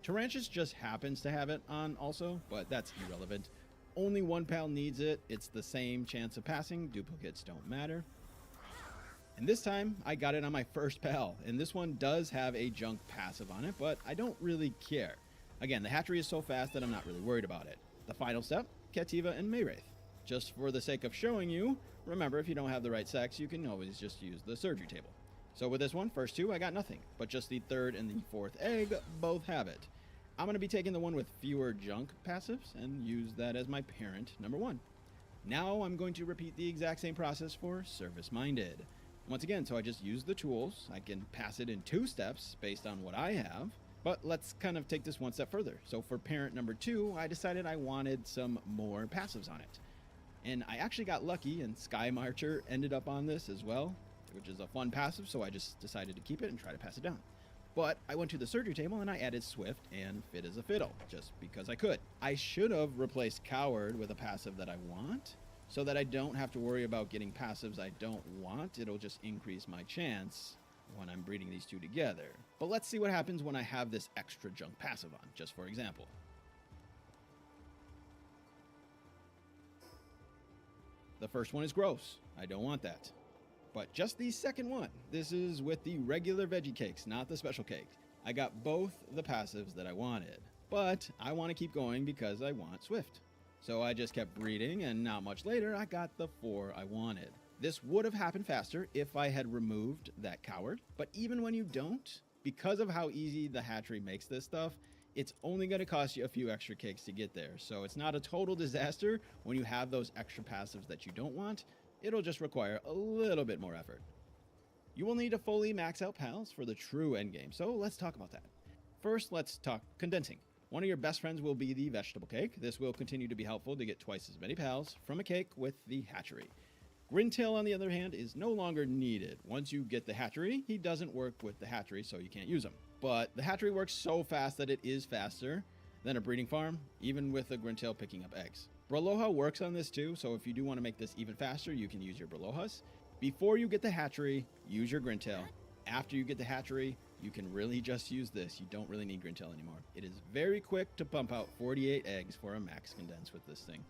Tyrantris just happens to have it on also, but that's irrelevant. Only 1 pal needs it. It's the same chance of passing. Duplicates don't matter. And this time, I got it on my first pal. And this one does have a junk passive on it, but I don't really care. Again, the hatchery is so fast that I'm not really worried about it. The final step, Cativa and Maywraith. Just for the sake of showing you, remember if you don't have the right sex, you can always just use the surgery table. So with this one, first two, I got nothing, but just the third and the fourth egg both have it. I'm going to be taking the one with fewer junk passives and use that as my parent number 1. Now I'm going to repeat the exact same process for service-minded. Once again, so I just use the tools. I can pass it in 2 steps based on what I have, but let's kind of take this one step further. So for parent number 2, I decided I wanted some more passives on it. And I actually got lucky, and Sky Marcher ended up on this as well, which is a fun passive, so I just decided to keep it and try to pass it down. But I went to the surgery table and I added Swift and Fit as a Fiddle, just because I could. I should have replaced Coward with a passive that I want, so that I don't have to worry about getting passives I don't want. It'll just increase my chance when I'm breeding these two together. But let's see what happens when I have this extra junk passive on, just for example. The first one is gross. I don't want that. But just the second one. This is with the regular veggie cakes, not the special cakes. I got both the passives that I wanted. But I want to keep going because I want Swift. So I just kept breeding, and not much later, I got the 4 I wanted. This would have happened faster if I had removed that Coward, but even when you don't, because of how easy the hatchery makes this stuff, it's only going to cost you a few extra cakes to get there. So it's not a total disaster when you have those extra passives that you don't want. It'll just require a little bit more effort. You will need to fully max out pals for the true endgame, so let's talk about that. First, let's talk condensing. One of your best friends will be the vegetable cake. This will continue to be helpful to get twice as many pals from a cake with the hatchery. Grintail, on the other hand, is no longer needed. Once you get the hatchery, he doesn't work with the hatchery, so you can't use him. But the hatchery works so fast that it is faster than a breeding farm, even with a Grintail picking up eggs. Braloha works on this too, so if you do want to make this even faster, you can use your Bralohas. Before you get the hatchery, use your Grintail. After you get the hatchery, you can really just use this. You don't really need Grintail anymore. It is very quick to pump out 48 eggs for a max condense with this thing.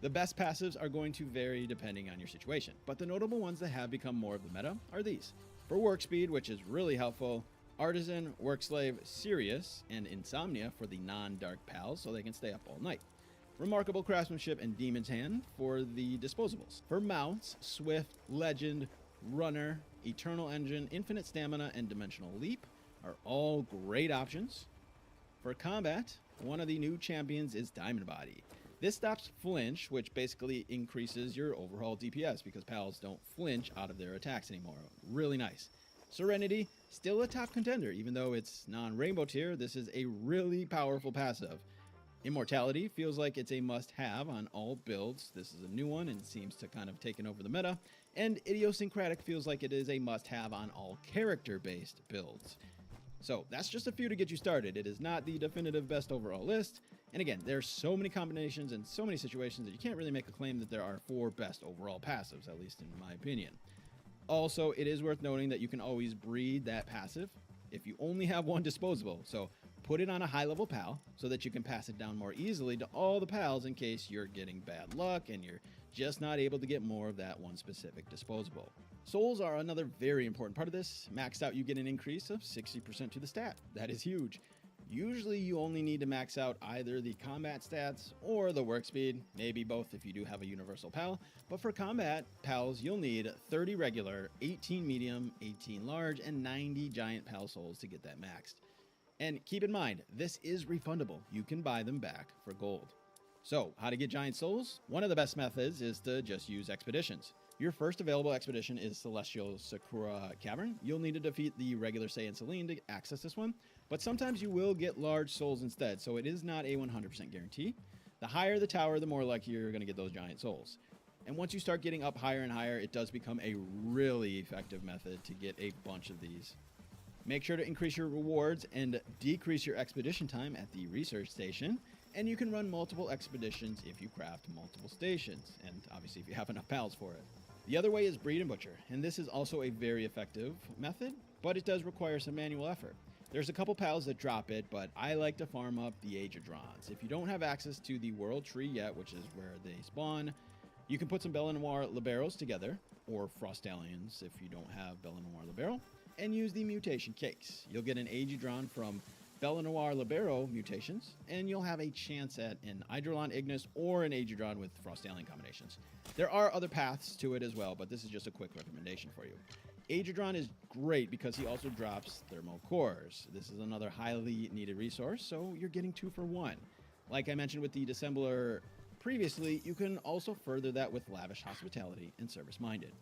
The best passives are going to vary depending on your situation, but the notable ones that have become more of the meta are these. For work speed, which is really helpful, Artisan, Work Slave, Sirius, and Insomnia for the non-dark pals so they can stay up all night. Remarkable Craftsmanship and Demon's Hand for the disposables. For mounts, Swift, Legend, Runner, Eternal Engine, Infinite Stamina, and Dimensional Leap are all great options. For combat, one of the new champions is Diamond Body. This stops flinch, which basically increases your overall DPS because pals don't flinch out of their attacks anymore. Really nice. Serenity, still a top contender, even though it's non-rainbow tier. This is a really powerful passive. Immortality feels like it's a must-have on all builds. This is a new one and seems to kind of taken over the meta. And Idiosyncratic feels like it is a must-have on all character-based builds. So that's just a few to get you started. It is not the definitive best overall list. And again, there's so many combinations and so many situations that you can't really make a claim that there are 4 best overall passives, at least in my opinion. Also, it is worth noting that you can always breed that passive if you only have one disposable. So put it on a high-level pal so that you can pass it down more easily to all the pals in case you're getting bad luck and you're just not able to get more of that one specific disposable. Souls are another very important part of this. Maxed out, you get an increase of 60% to the stat. That is huge. Usually you only need to max out either the combat stats or the work speed, maybe both if you do have a universal pal, but for combat pals you'll need 30 regular, 18 medium, 18 large, and 90 giant pal souls to get that maxed. And keep in mind, this is refundable. You can buy them back for gold. So, how to get giant souls? One of the best methods is to just use expeditions. Your first available expedition is Celestial Sakura Cavern. You'll need to defeat the regular Saiyan Celine to access this one, but sometimes you will get large souls instead, so it is not a 100% guarantee. The higher the tower, the more likely you're going to get those giant souls. And once you start getting up higher and higher, it does become a really effective method to get a bunch of these. Make sure to increase your rewards and decrease your expedition time at the research station, and you can run multiple expeditions if you craft multiple stations, and obviously if you have enough pals for it. The other way is Breed and Butcher, and this is also a very effective method, but it does require some manual effort. There's a couple pals that drop it, but I like to farm up the Age of Drons. If you don't have access to the World Tree yet, which is where they spawn, you can put some Belenoir Liberos together, or Frostallions if you don't have Belenoir Libero, and use the mutation cakes. You'll get an Age of Dron from Belanoir Libero mutations, and you'll have a chance at an Eidolon Ignis or an Aegidron with Frost Alien combinations. There are other paths to it as well, but this is just a quick recommendation for you. Aegidron is great because he also drops thermal cores. This is another highly needed resource, so you're getting 2 for 1. Like I mentioned with the Dissembler previously, you can also further that with lavish hospitality and service-minded.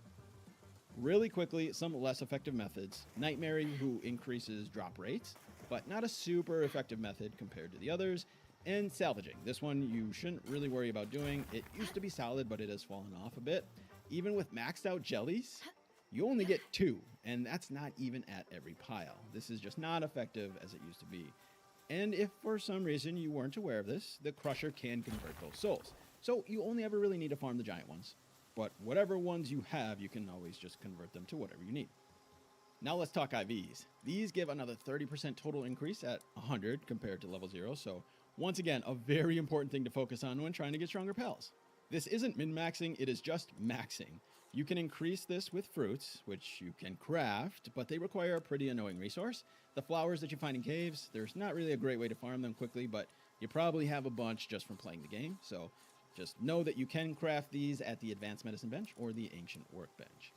Really quickly, some less effective methods. Nightmare, who increases drop rates, but not a super effective method compared to the others. And salvaging. This one you shouldn't really worry about doing. It used to be solid, but it has fallen off a bit. Even with maxed out jellies, you only get 2, and that's not even at every pile. This is just not effective as it used to be. And if for some reason you weren't aware of this, the Crusher can convert those souls. So you only ever really need to farm the giant ones. But whatever ones you have, you can always just convert them to whatever you need. Now let's talk IVs. These give another 30% total increase at 100 compared to level 0, so once again, a very important thing to focus on when trying to get stronger pals. This isn't min-maxing, it is just maxing. You can increase this with fruits, which you can craft, but they require a pretty annoying resource. The flowers that you find in caves, there's not really a great way to farm them quickly, but you probably have a bunch just from playing the game, so just know that you can craft these at the Advanced Medicine Bench or the Ancient Workbench.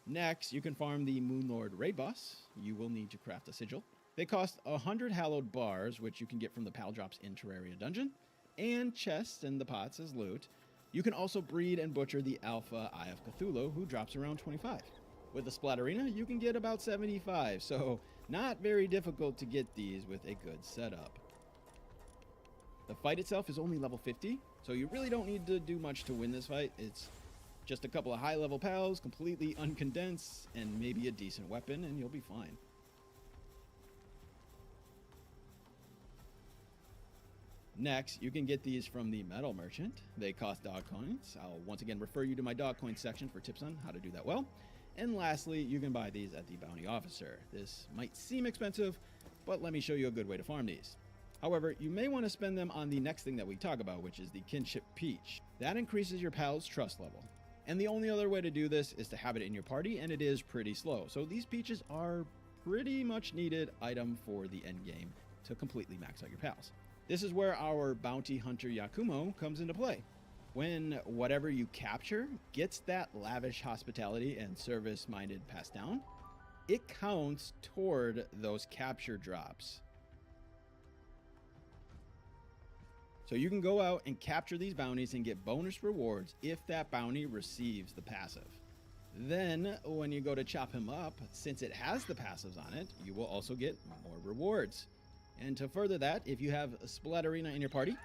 Next, you can farm the Moonlord Raid Boss. You will need to craft a sigil. They cost 100 hallowed bars, which you can get from the Pal Drops in Terraria Dungeon, and chests and the pots as loot. You can also breed and butcher the Alpha Eye of Cthulhu, who drops around 25. With the Splatterina, you can get about 75, so not very difficult to get these with a good setup. The fight itself is only level 50, so you really don't need to do much to win this fight. It's just a couple of high-level pals, completely uncondensed, and maybe a decent weapon, and you'll be fine. Next, you can get these from the Metal Merchant. They cost dog coins. I'll once again refer you to my dog coin section for tips on how to do that well. And lastly, you can buy these at the Bounty Officer. This might seem expensive, but let me show you a good way to farm these. However, you may want to spend them on the next thing that we talk about, which is the Kinship Peach. That increases your pal's trust level. And the only other way to do this is to have it in your party, and it is pretty slow. So these peaches are pretty much needed item for the end game to completely max out your pals. This is where our bounty hunter Yakumo comes into play. When whatever you capture gets that lavish hospitality and service-minded passed down, it counts toward those capture drops. So you can go out and capture these bounties and get bonus rewards if that bounty receives the passive. Then, when you go to chop him up, since it has the passives on it, you will also get more rewards. And to further that, if you have a Splatterina in your party,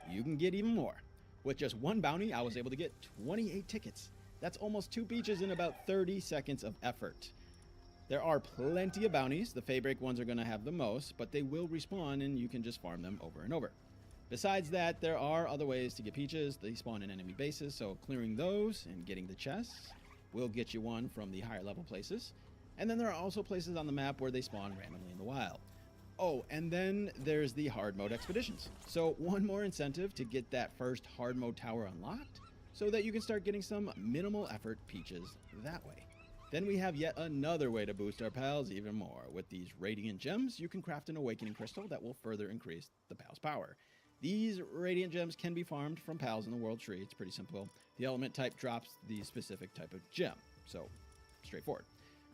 you can get even more. With just one bounty, I was able to get 28 tickets. That's almost 2 peaches in about 30 seconds of effort. There are plenty of bounties. The Faybreak ones are going to have the most, but they will respawn and you can just farm them over and over. Besides that, there are other ways to get peaches. They spawn in enemy bases, so clearing those and getting the chests will get you one from the higher level places. And then there are also places on the map where they spawn randomly in the wild. Oh, and then there's the hard mode expeditions. So one more incentive to get that first hard mode tower unlocked so that you can start getting some minimal effort peaches that way. Then we have yet another way to boost our pals even more. With these Radiant Gems, you can craft an Awakening Crystal that will further increase the pal's power. These Radiant Gems can be farmed from pals in the World Tree. It's pretty simple. The element type drops the specific type of gem, so straightforward.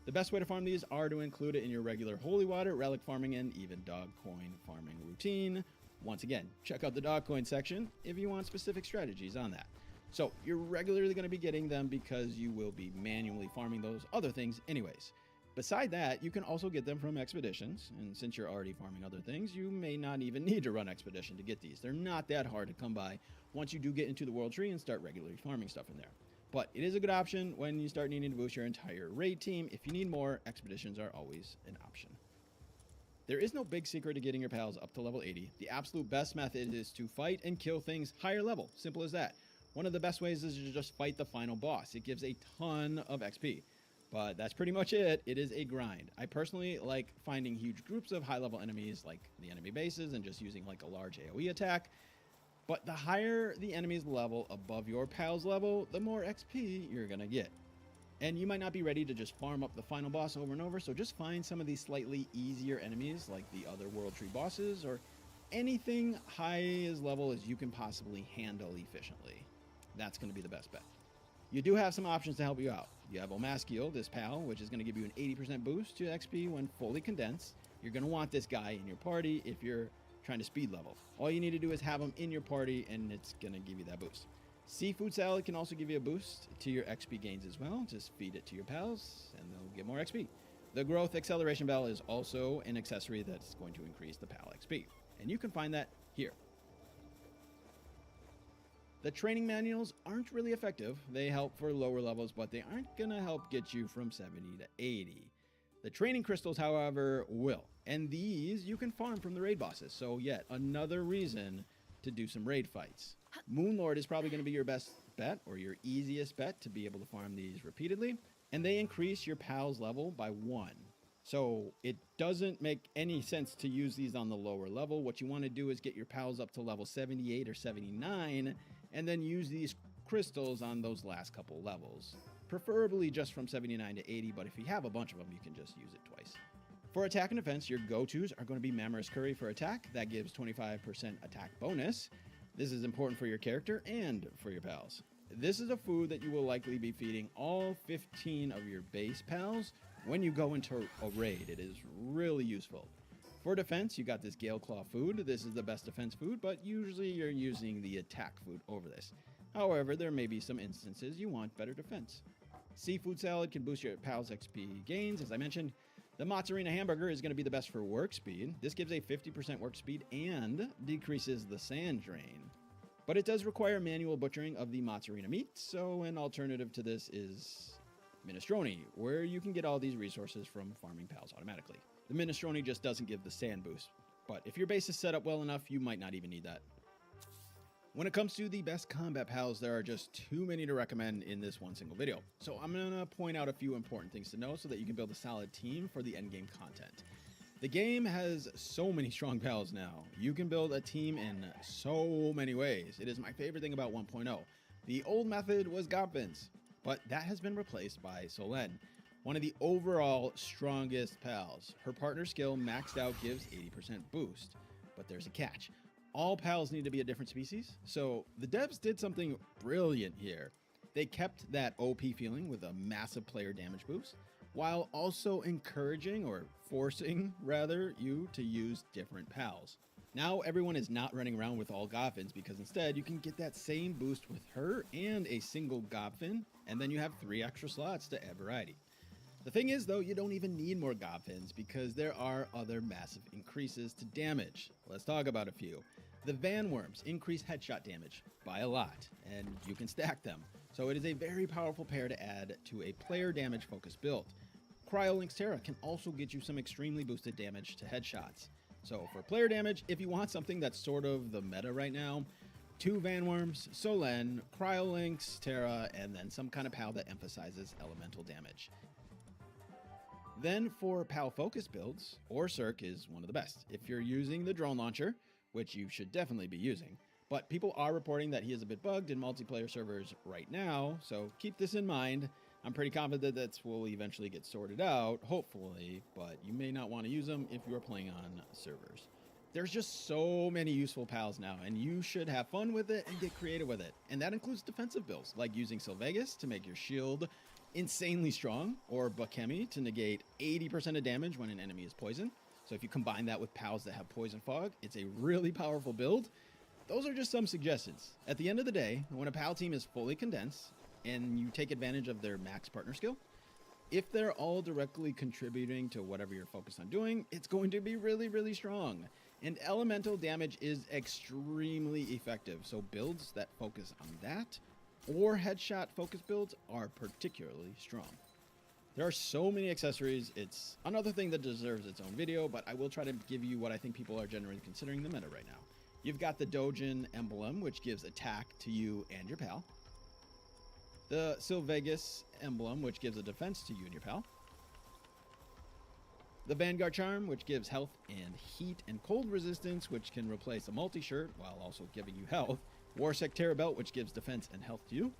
The best way to farm these are to include it in your regular holy water, relic farming, and even dog coin farming routine. Once again, check out the dog coin section if you want specific strategies on that. So you're regularly going to be getting them because you will be manually farming those other things anyways. Beside that, you can also get them from expeditions, and since you're already farming other things, you may not even need to run expedition to get these. They're not that hard to come by once you do get into the World Tree and start regularly farming stuff in there. But it is a good option when you start needing to boost your entire raid team. If you need more, expeditions are always an option. There is no big secret to getting your pals up to level 80. The absolute best method is to fight and kill things higher level. Simple as that. One of the best ways is to just fight the final boss. It gives a ton of XP. But that's pretty much it. It is a grind. I personally like finding huge groups of high-level enemies like the enemy bases and just using like a large AoE attack. But the higher the enemy's level above your pal's level, the more XP you're going to get. And you might not be ready to just farm up the final boss over and over, so just find some of these slightly easier enemies like the other World Tree bosses or anything high as level as you can possibly handle efficiently. That's going to be the best bet. You do have some options to help you out. You have Omaskiel, this pal, which is going to give you an 80% boost to XP when fully condensed. You're going to want this guy in your party if you're trying to speed level. All you need to do is have him in your party and it's going to give you that boost. Seafood Salad can also give you a boost to your XP gains as well. Just feed it to your pals and they'll get more XP. The Growth Acceleration Bell is also an accessory that's going to increase the pal XP. And you can find that here. The training manuals aren't really effective. They help for lower levels, but they aren't going to help get you from 70 to 80. The training crystals, however, will. And these you can farm from the raid bosses. So yet another reason to do some raid fights. Moonlord is probably going to be your best bet or your easiest bet to be able to farm these repeatedly. And they increase your pal's level by 1. So it doesn't make any sense to use these on the lower level. What you want to do is get your pals up to level 78 or 79 and then use these crystals on those last couple levels. Preferably just from 79 to 80, but if you have a bunch of them, you can just use it twice. For attack and defense, your go-tos are going to be Mammoris Curry for attack. That gives 25% attack bonus. This is important for your character and for your pals. This is a food that you will likely be feeding all 15 of your base pals when you go into a raid. It is really useful. For defense, you got this Gale Claw food. This is the best defense food, but usually you're using the attack food over this. However, there may be some instances you want better defense. Seafood Salad can boost your pals' XP gains, as I mentioned. The Mozzarella Hamburger is going to be the best for work speed. This gives a 50% work speed and decreases the sand drain. But it does require manual butchering of the mozzarella meat, so an alternative to this is Minestrone, where you can get all these resources from farming pals automatically. The Minestrone just doesn't give the sand boost, but if your base is set up well enough, you might not even need that. When it comes to the best combat pals, there are just too many to recommend in this one single video. So I'm going to point out a few important things to know so that you can build a solid team for the endgame content. The game has so many strong pals now. You can build a team in so many ways. It is my favorite thing about 1.0. The old method was Goblins, but that has been replaced by Solen, one of the overall strongest pals. Her partner skill maxed out gives 80% boost, but there's a catch. All pals need to be a different species, so the devs did something brilliant here. They kept that OP feeling with a massive player damage boost, while also encouraging, or forcing rather, you to use different pals. Now everyone is not running around with all Goblins, because instead you can get that same boost with her and a single Goblin, and then you have 3 extra slots to add variety. The thing is, though, you don't even need more Goblins because there are other massive increases to damage. Let's talk about a few. The Van Worms increase headshot damage by a lot, and you can stack them. So it is a very powerful pair to add to a player damage focused build. Cryolink's Terra can also get you some extremely boosted damage to headshots. So for player damage, if you want something that's sort of the meta right now, 2 Van Worms, Solen, Cryolink's Terra, and then some kind of pal that emphasizes elemental damage. Then for PAL focus builds, Orsurk is one of the best. If you're using the drone launcher, which you should definitely be using, but people are reporting that he is a bit bugged in multiplayer servers right now, so keep this in mind. I'm pretty confident that will eventually get sorted out, hopefully, but you may not want to use them if you're playing on servers. There's just so many useful pals now, and you should have fun with it and get creative with it. And that includes defensive builds, like using Sylvegus to make your shield insanely strong, or Bakemi to negate 80% of damage when an enemy is poisoned. So if you combine that with pals that have Poison Fog, it's a really powerful build. Those are just some suggestions. At the end of the day, when a pal team is fully condensed and you take advantage of their max partner skill, if they're all directly contributing to whatever you're focused on doing, it's going to be really, really strong. And elemental damage is extremely effective, so builds that focus on that or headshot focus builds are particularly strong. There are so many accessories. It's another thing that deserves its own video, but I will try to give you what I think people are generally considering the meta right now. You've got the Dojin emblem, which gives attack to you and your pal. The Sylvegus emblem, which gives a defense to you and your pal. The Vanguard charm, which gives health and heat and cold resistance, which can replace a multi-shirt while also giving you health. Warsec Terra belt, which gives defense and health to you.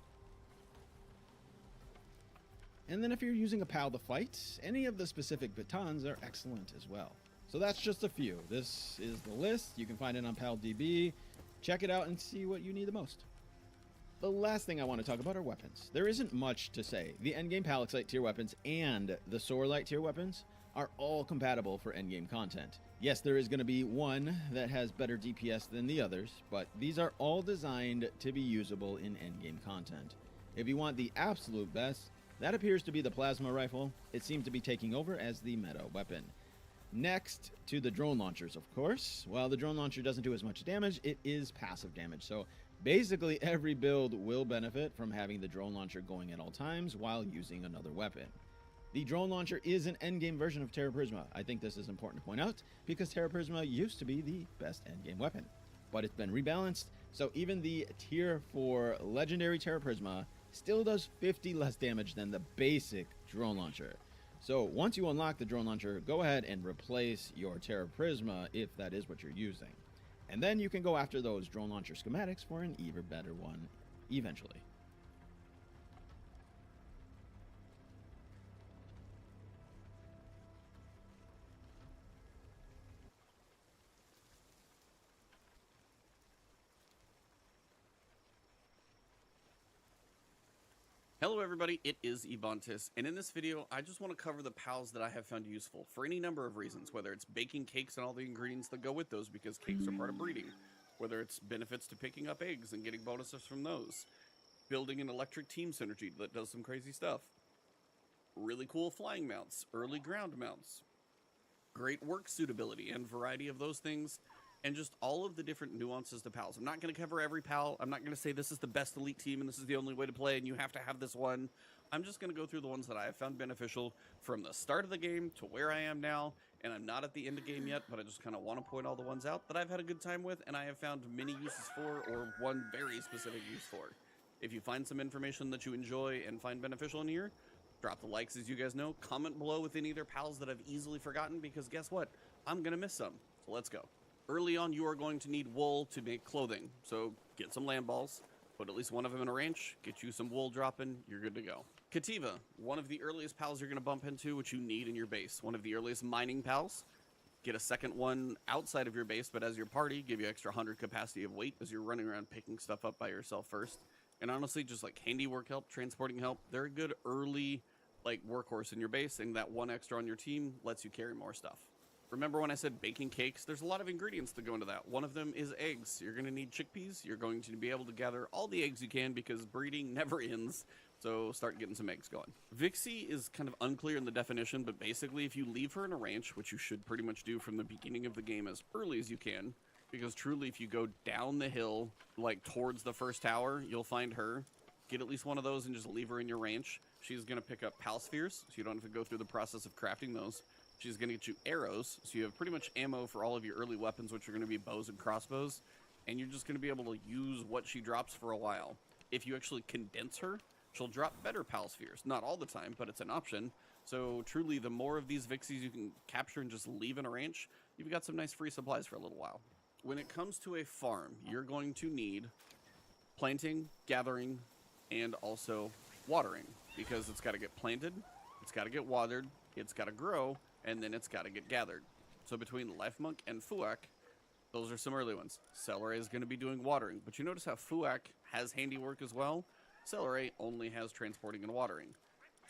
And then if you're using a PAL to fight, any of the specific batons are excellent as well. So that's just a few. This is the list. You can find it on PALDB. Check it out and see what you need the most. The last thing I want to talk about are weapons. There isn't much to say. The endgame Palexite tier weapons and the Sorlite tier weapons are all compatible for endgame content. Yes, there is going to be one that has better DPS than the others, but these are all designed to be usable in endgame content. If you want the absolute best, that appears to be the plasma rifle. It seems to be taking over as the meta weapon. Next to the drone launchers, of course. While the drone launcher doesn't do as much damage, it is passive damage. So basically every build will benefit from having the drone launcher going at all times while using another weapon. The drone launcher is an endgame version of Terra Prisma. I think this is important to point out because Terra Prisma used to be the best endgame weapon, but it's been rebalanced. So even the tier 4 legendary Terra Prisma still does 50 less damage than the basic drone launcher. So once you unlock the drone launcher, go ahead and replace your Terra Prisma if that is what you're using. And then you can go after those drone launcher schematics for an even better one eventually. Hello everybody, it is Ebontis, and in this video I just want to cover the pals that I have found useful for any number of reasons, whether it's baking cakes and all the ingredients that go with those because cakes are part of breeding, whether it's benefits to picking up eggs and getting bonuses from those, building an electric team synergy that does some crazy stuff, really cool flying mounts, early ground mounts, great work suitability and variety of those things, and just all of the different nuances to pals. I'm not going to cover every pal. I'm not going to say this is the best elite team and this is the only way to play and you have to have this one. I'm just going to go through the ones that I have found beneficial from the start of the game to where I am now. And I'm not at the end of the game yet, but I just kind of want to point all the ones out that I've had a good time with and I have found many uses for, or one very specific use for. If you find some information that you enjoy and find beneficial in here, drop the likes as you guys know. Comment below with any other pals that I've easily forgotten because guess what? I'm going to miss some. So let's go. Early on, you are going to need wool to make clothing, so get some land balls, put at least one of them in a ranch, get you some wool dropping, you're good to go. Kativa, one of the earliest pals you're going to bump into, which you need in your base. One of the earliest mining pals. Get a second one outside of your base, but as your party, give you extra 100 capacity of weight as you're running around picking stuff up by yourself first. And honestly, just like handiwork help, transporting help, they're a good early like workhorse in your base, and that one extra on your team lets you carry more stuff. Remember when I said baking cakes? There's a lot of ingredients that go into that. One of them is eggs. You're going to need chickpeas. You're going to be able to gather all the eggs you can because breeding never ends. So start getting some eggs going. Vixie is kind of unclear in the definition, but basically if you leave her in a ranch, which you should pretty much do from the beginning of the game as early as you can, because truly if you go down the hill, like towards the first tower, you'll find her. Get at least one of those and just leave her in your ranch. She's going to pick up pal spheres, so you don't have to go through the process of crafting those. She's going to get you arrows, so you have pretty much ammo for all of your early weapons, which are going to be bows and crossbows, and you're just going to be able to use what she drops for a while. If you actually condense her, she'll drop better pal spheres. Not all the time, but it's an option. So truly, the more of these Vixies you can capture and just leave in a ranch, you've got some nice free supplies for a little while. When it comes to a farm, you're going to need planting, gathering, and also watering, because it's got to get planted, it's got to get watered, it's got to grow, and then it's got to get gathered. So between Life Monk and Fuak, those are some early ones. Celery is going to be doing watering, but you notice how Fuak has handiwork as well? Celery only has transporting and watering.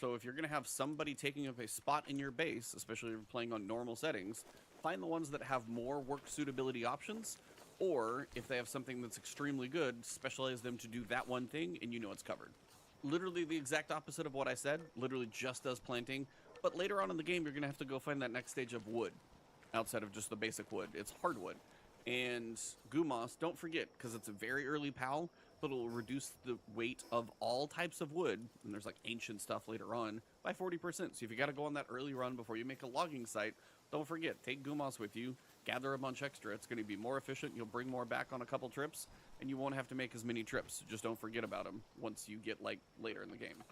So if you're going to have somebody taking up a spot in your base, especially if you're playing on normal settings, find the ones that have more work suitability options, or if they have something that's extremely good, specialize them to do that one thing and you know it's covered. Literally the exact opposite of what I said, literally just does planting, but later on in the game you're going to have to go find that next stage of wood, outside of just the basic wood. It's hardwood. And Gumas, don't forget, because it's a very early pal, but it'll reduce the weight of all types of wood, and there's like ancient stuff later on, by 40%. So if you got to go on that early run before you make a logging site, don't forget, take Gumas with you, gather a bunch extra. It's going to be more efficient. You'll bring more back on a couple trips, and you won't have to make as many trips. Just don't forget about them once you get like later in the game.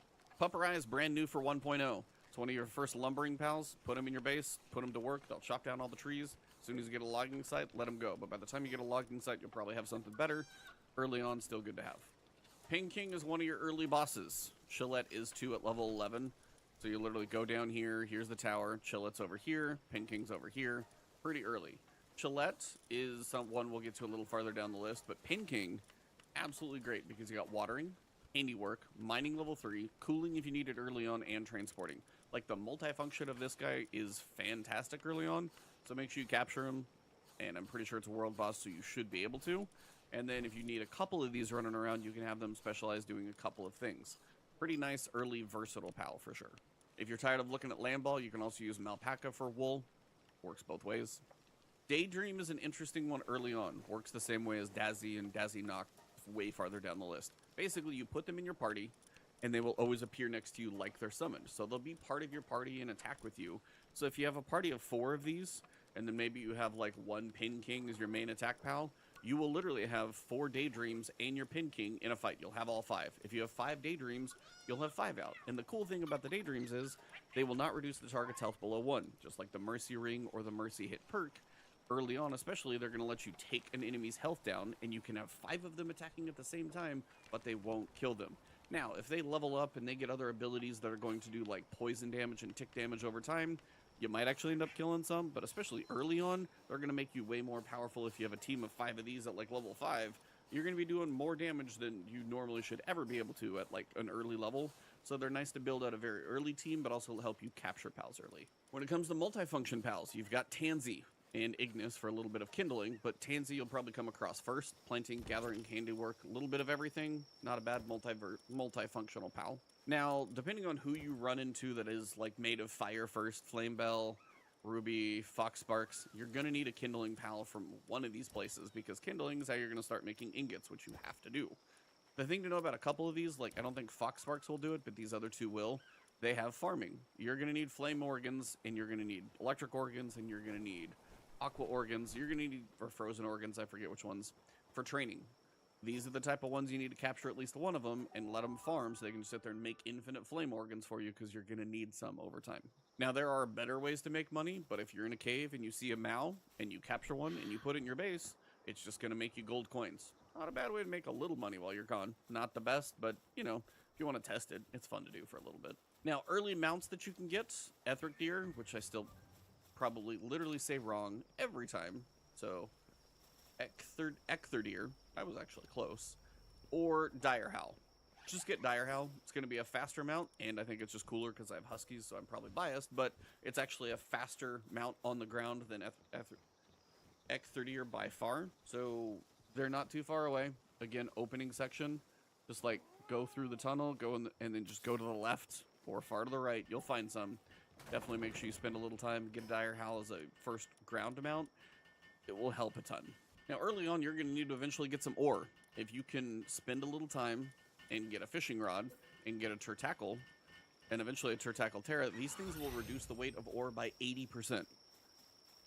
Pupperai is brand new for 1.0. It's one of your first lumbering pals. Put them in your base, put them to work. They'll chop down all the trees. As soon as you get a logging site, let them go. But by the time you get a logging site, you'll probably have something better. Early on, still good to have. Ping King is one of your early bosses. Chillette is 2 at level 11. So you literally go down here, here's the tower, Chillette's over here, Pin King's over here, pretty early. Chillette is one we'll get to a little farther down the list, but Pin King, absolutely great because you got watering, handiwork, mining level 3, cooling if you need it early on, and transporting. Like the multifunction of this guy is fantastic early on, so make sure you capture him, and I'm pretty sure it's a world boss, so you should be able to. And then if you need a couple of these running around, you can have them specialize doing a couple of things. Pretty nice early versatile pal for sure. If you're tired of looking at land ball, you can also use Malpaca for wool. Works both ways. Daydream is an interesting one early on. Works the same way as Dazzy and Dazzy Knock way farther down the list. Basically, you put them in your party, and they will always appear next to you like they're summoned. So they'll be part of your party and attack with you. So if you have a party of 4 of these, and then maybe you have like 1 Pin King as your main attack pal, you will literally have 4 Daydreams and your Pin King in a fight. You'll have all 5. If you have 5 Daydreams, you'll have 5 out. And the cool thing about the Daydreams is they will not reduce the target's health below 1, just like the Mercy Ring or the Mercy Hit perk. Early on especially, they're going to let you take an enemy's health down, and you can have 5 of them attacking at the same time, but they won't kill them. Now, if they level up and they get other abilities that are going to do like poison damage and tick damage over time, you might actually end up killing some, but especially early on, they're going to make you way more powerful. If you have a team of 5 of these at like level 5, you're going to be doing more damage than you normally should ever be able to at like an early level. So they're nice to build out a very early team, but also help you capture pals early. When it comes to multifunction pals, you've got Tansy and Ignis for a little bit of kindling, but Tansy you'll probably come across first. Planting, gathering, handiwork, a little bit of everything. Not a bad multifunctional pal. Now, depending on who you run into that is like made of fire first, Flame Bell, Ruby, Fox Sparks, you're going to need a kindling pal from one of these places because kindling is how you're going to start making ingots, which you have to do. The thing to know about a couple of these, like I don't think Fox Sparks will do it, but these other 2 will. They have farming. You're going to need flame organs, and you're going to need electric organs, and you're going to need aqua organs. You're going to need, or frozen organs, I forget which ones, for training. These are the type of ones you need to capture at least one of them and let them farm so they can sit there and make infinite flame organs for you because you're going to need some over time. Now, there are better ways to make money, but if you're in a cave and you see a Mao and you capture one and you put it in your base, it's just going to make you gold coins. Not a bad way to make a little money while you're gone. Not the best, but, you know, if you want to test it, it's fun to do for a little bit. Now, early mounts that you can get, Etheric Deer, which I still probably literally say wrong every time, so Ecther Deer, I was actually close, or Dire Howl. Just get Dire Howl. It's going to be a faster mount, and I think it's just cooler because I have Huskies, so I'm probably biased, but it's actually a faster mount on the ground than Ecther Deer by far, so they're not too far away. Again, opening section, just like go through the tunnel, go in and then just go to the left or far to the right. You'll find some. Definitely make sure you spend a little time, get Dire Howl as a first ground mount. It will help a ton. Now, early on, you're going to need to eventually get some ore. If you can spend a little time and get a fishing rod and get a Turtackle, and eventually a Turtackle Terra, these things will reduce the weight of ore by 80%.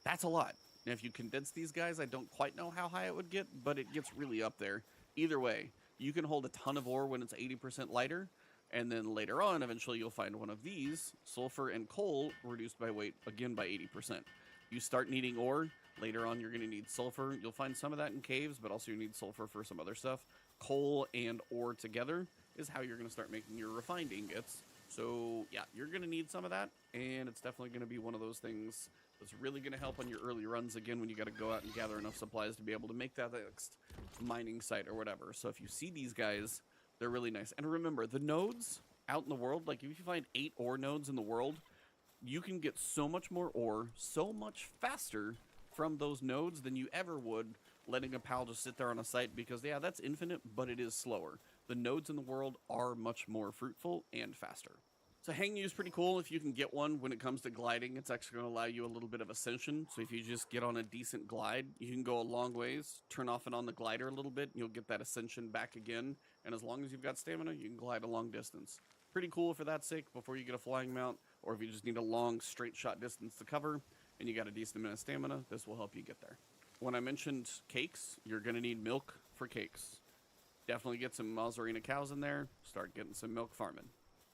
That's a lot. Now, if you condense these guys, I don't quite know how high it would get, but it gets really up there. Either way, you can hold a ton of ore when it's 80% lighter, and then later on, eventually you'll find one of these, sulfur and coal, reduced by weight, again by 80%. You start needing ore. Later on, you're going to need sulfur. You'll find some of that in caves, but also you need sulfur for some other stuff. Coal and ore together is how you're going to start making your refined ingots. So, yeah, you're going to need some of that, and it's definitely going to be one of those things that's really going to help on your early runs, again, when you got to go out and gather enough supplies to be able to make that next mining site or whatever. So if you see these guys, they're really nice. And remember, the nodes out in the world, like if you find 8 ore nodes in the world, you can get so much more ore so much faster from those nodes than you ever would letting a pal just sit there on a site because, yeah, that's infinite, but it is slower. The nodes in the world are much more fruitful and faster. So Hang You is pretty cool if you can get one. When it comes to gliding, it's actually going to allow you a little bit of ascension. So if you just get on a decent glide, you can go a long ways, turn off and on the glider a little bit, and you'll get that ascension back again. And as long as you've got stamina, you can glide a long distance. Pretty cool for that sake before you get a flying mount, or if you just need a long straight shot distance to cover and you got a decent amount of stamina, this will help you get there. When I mentioned cakes, you're going to need milk for cakes. Definitely get some Mazarina cows in there, start getting some milk farming.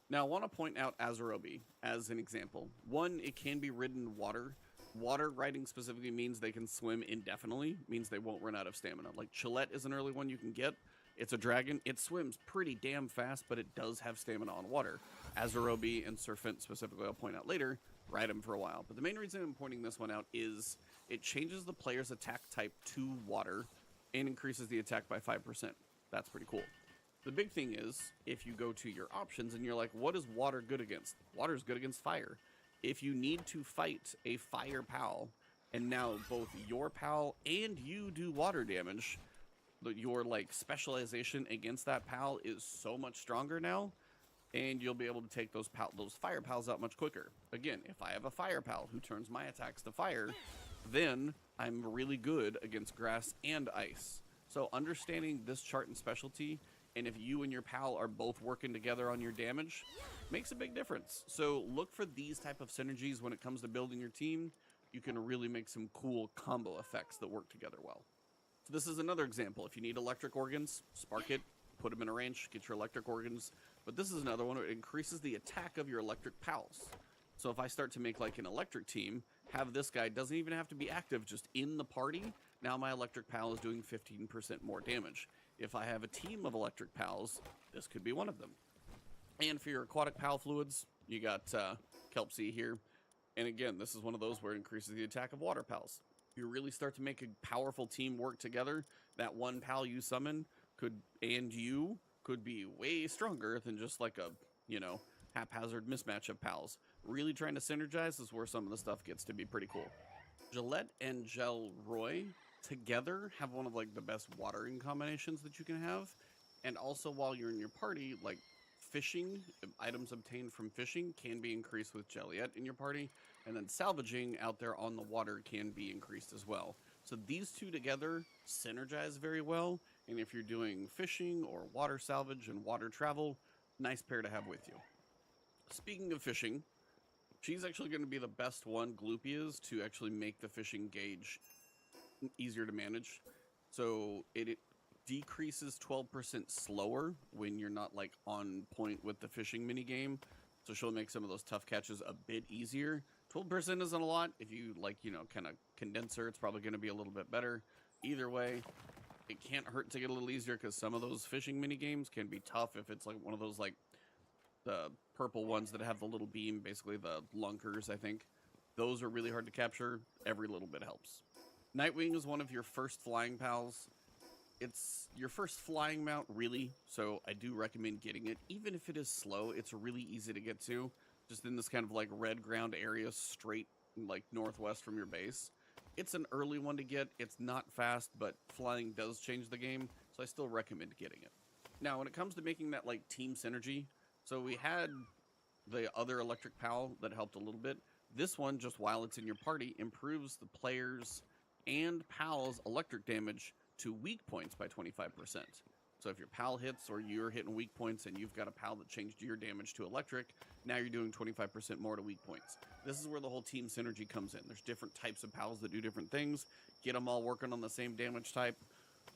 Now, I want to point out Azarobi as an example. One, it can be ridden water. Water riding specifically means they can swim indefinitely, means they won't run out of stamina. Like Chillette is an early one you can get, It's a dragon. It swims pretty damn fast, but it does have stamina on water. Azarobi and Serpent specifically, I'll point out later, ride him for a while. But the main reason I'm pointing this one out is it changes the player's attack type to water and increases the attack by 5%. That's pretty cool. The big thing is, if you go to your options and you're like, what is water good against? Water is good against fire. If you need to fight a fire pal, and now both your pal and you do water damage, your like specialization against that pal is so much stronger now, and you'll be able to take those fire pals out much quicker. Again, if I have a fire pal who turns my attacks to fire, then I'm really good against grass and ice. So understanding this chart and specialty, and if you and your pal are both working together on your damage, makes a big difference. So look for these type of synergies when it comes to building your team. You can really make some cool combo effects that work together well. So this is another example. If you need electric organs, spark it, put them in a range, get your electric organs. But this is another one where it increases the attack of your electric pals. So if I start to make like an electric team, have this guy, doesn't even have to be active, just in the party, now my electric pal is doing 15% more damage. If I have a team of electric pals, this could be one of them. And for your aquatic pal fluids, you got Kelp Sea here. And again, this is one of those where it increases the attack of water pals. You really start to make a powerful team work together. That one pal you summon could be way stronger than just like a, haphazard mismatch of pals. Really trying to synergize is where some of the stuff gets to be pretty cool. Gillette and Gelroy together have one of like the best watering combinations that you can have. And also while you're in your party, like fishing, items obtained from fishing can be increased with Jelliet in your party. And then salvaging out there on the water can be increased as well. So these two together synergize very well. And if you're doing fishing or water salvage and water travel, nice pair to have with you. Speaking of fishing, she's actually going to be the best one, Gloopy is, to actually make the fishing gauge easier to manage. So it decreases 12% slower when you're not like on point with the fishing minigame. So she'll make some of those tough catches a bit easier. 12% isn't a lot. If you like, kind of condense her, it's probably going to be a little bit better. Either way, it can't hurt to get a little easier because some of those fishing mini games can be tough if it's like one of those like the purple ones that have the little beam, basically the lunkers, I think. Those are really hard to capture. Every little bit helps. Nightwing is one of your first flying pals. It's your first flying mount, really, so I do recommend getting it. Even if it is slow, it's really easy to get to. Just in this kind of like red ground area straight like northwest from your base. It's an early one to get. It's not fast, but flying does change the game, so I still recommend getting it. Now, when it comes to making that like team synergy, so we had the other electric pal that helped a little bit. This one, just while it's in your party, improves the players' and pals' electric damage to weak points by 25%. So if your pal hits or you're hitting weak points and you've got a pal that changed your damage to electric, now you're doing 25% more to weak points. This is where the whole team synergy comes in. There's different types of pals that do different things. Get them all working on the same damage type.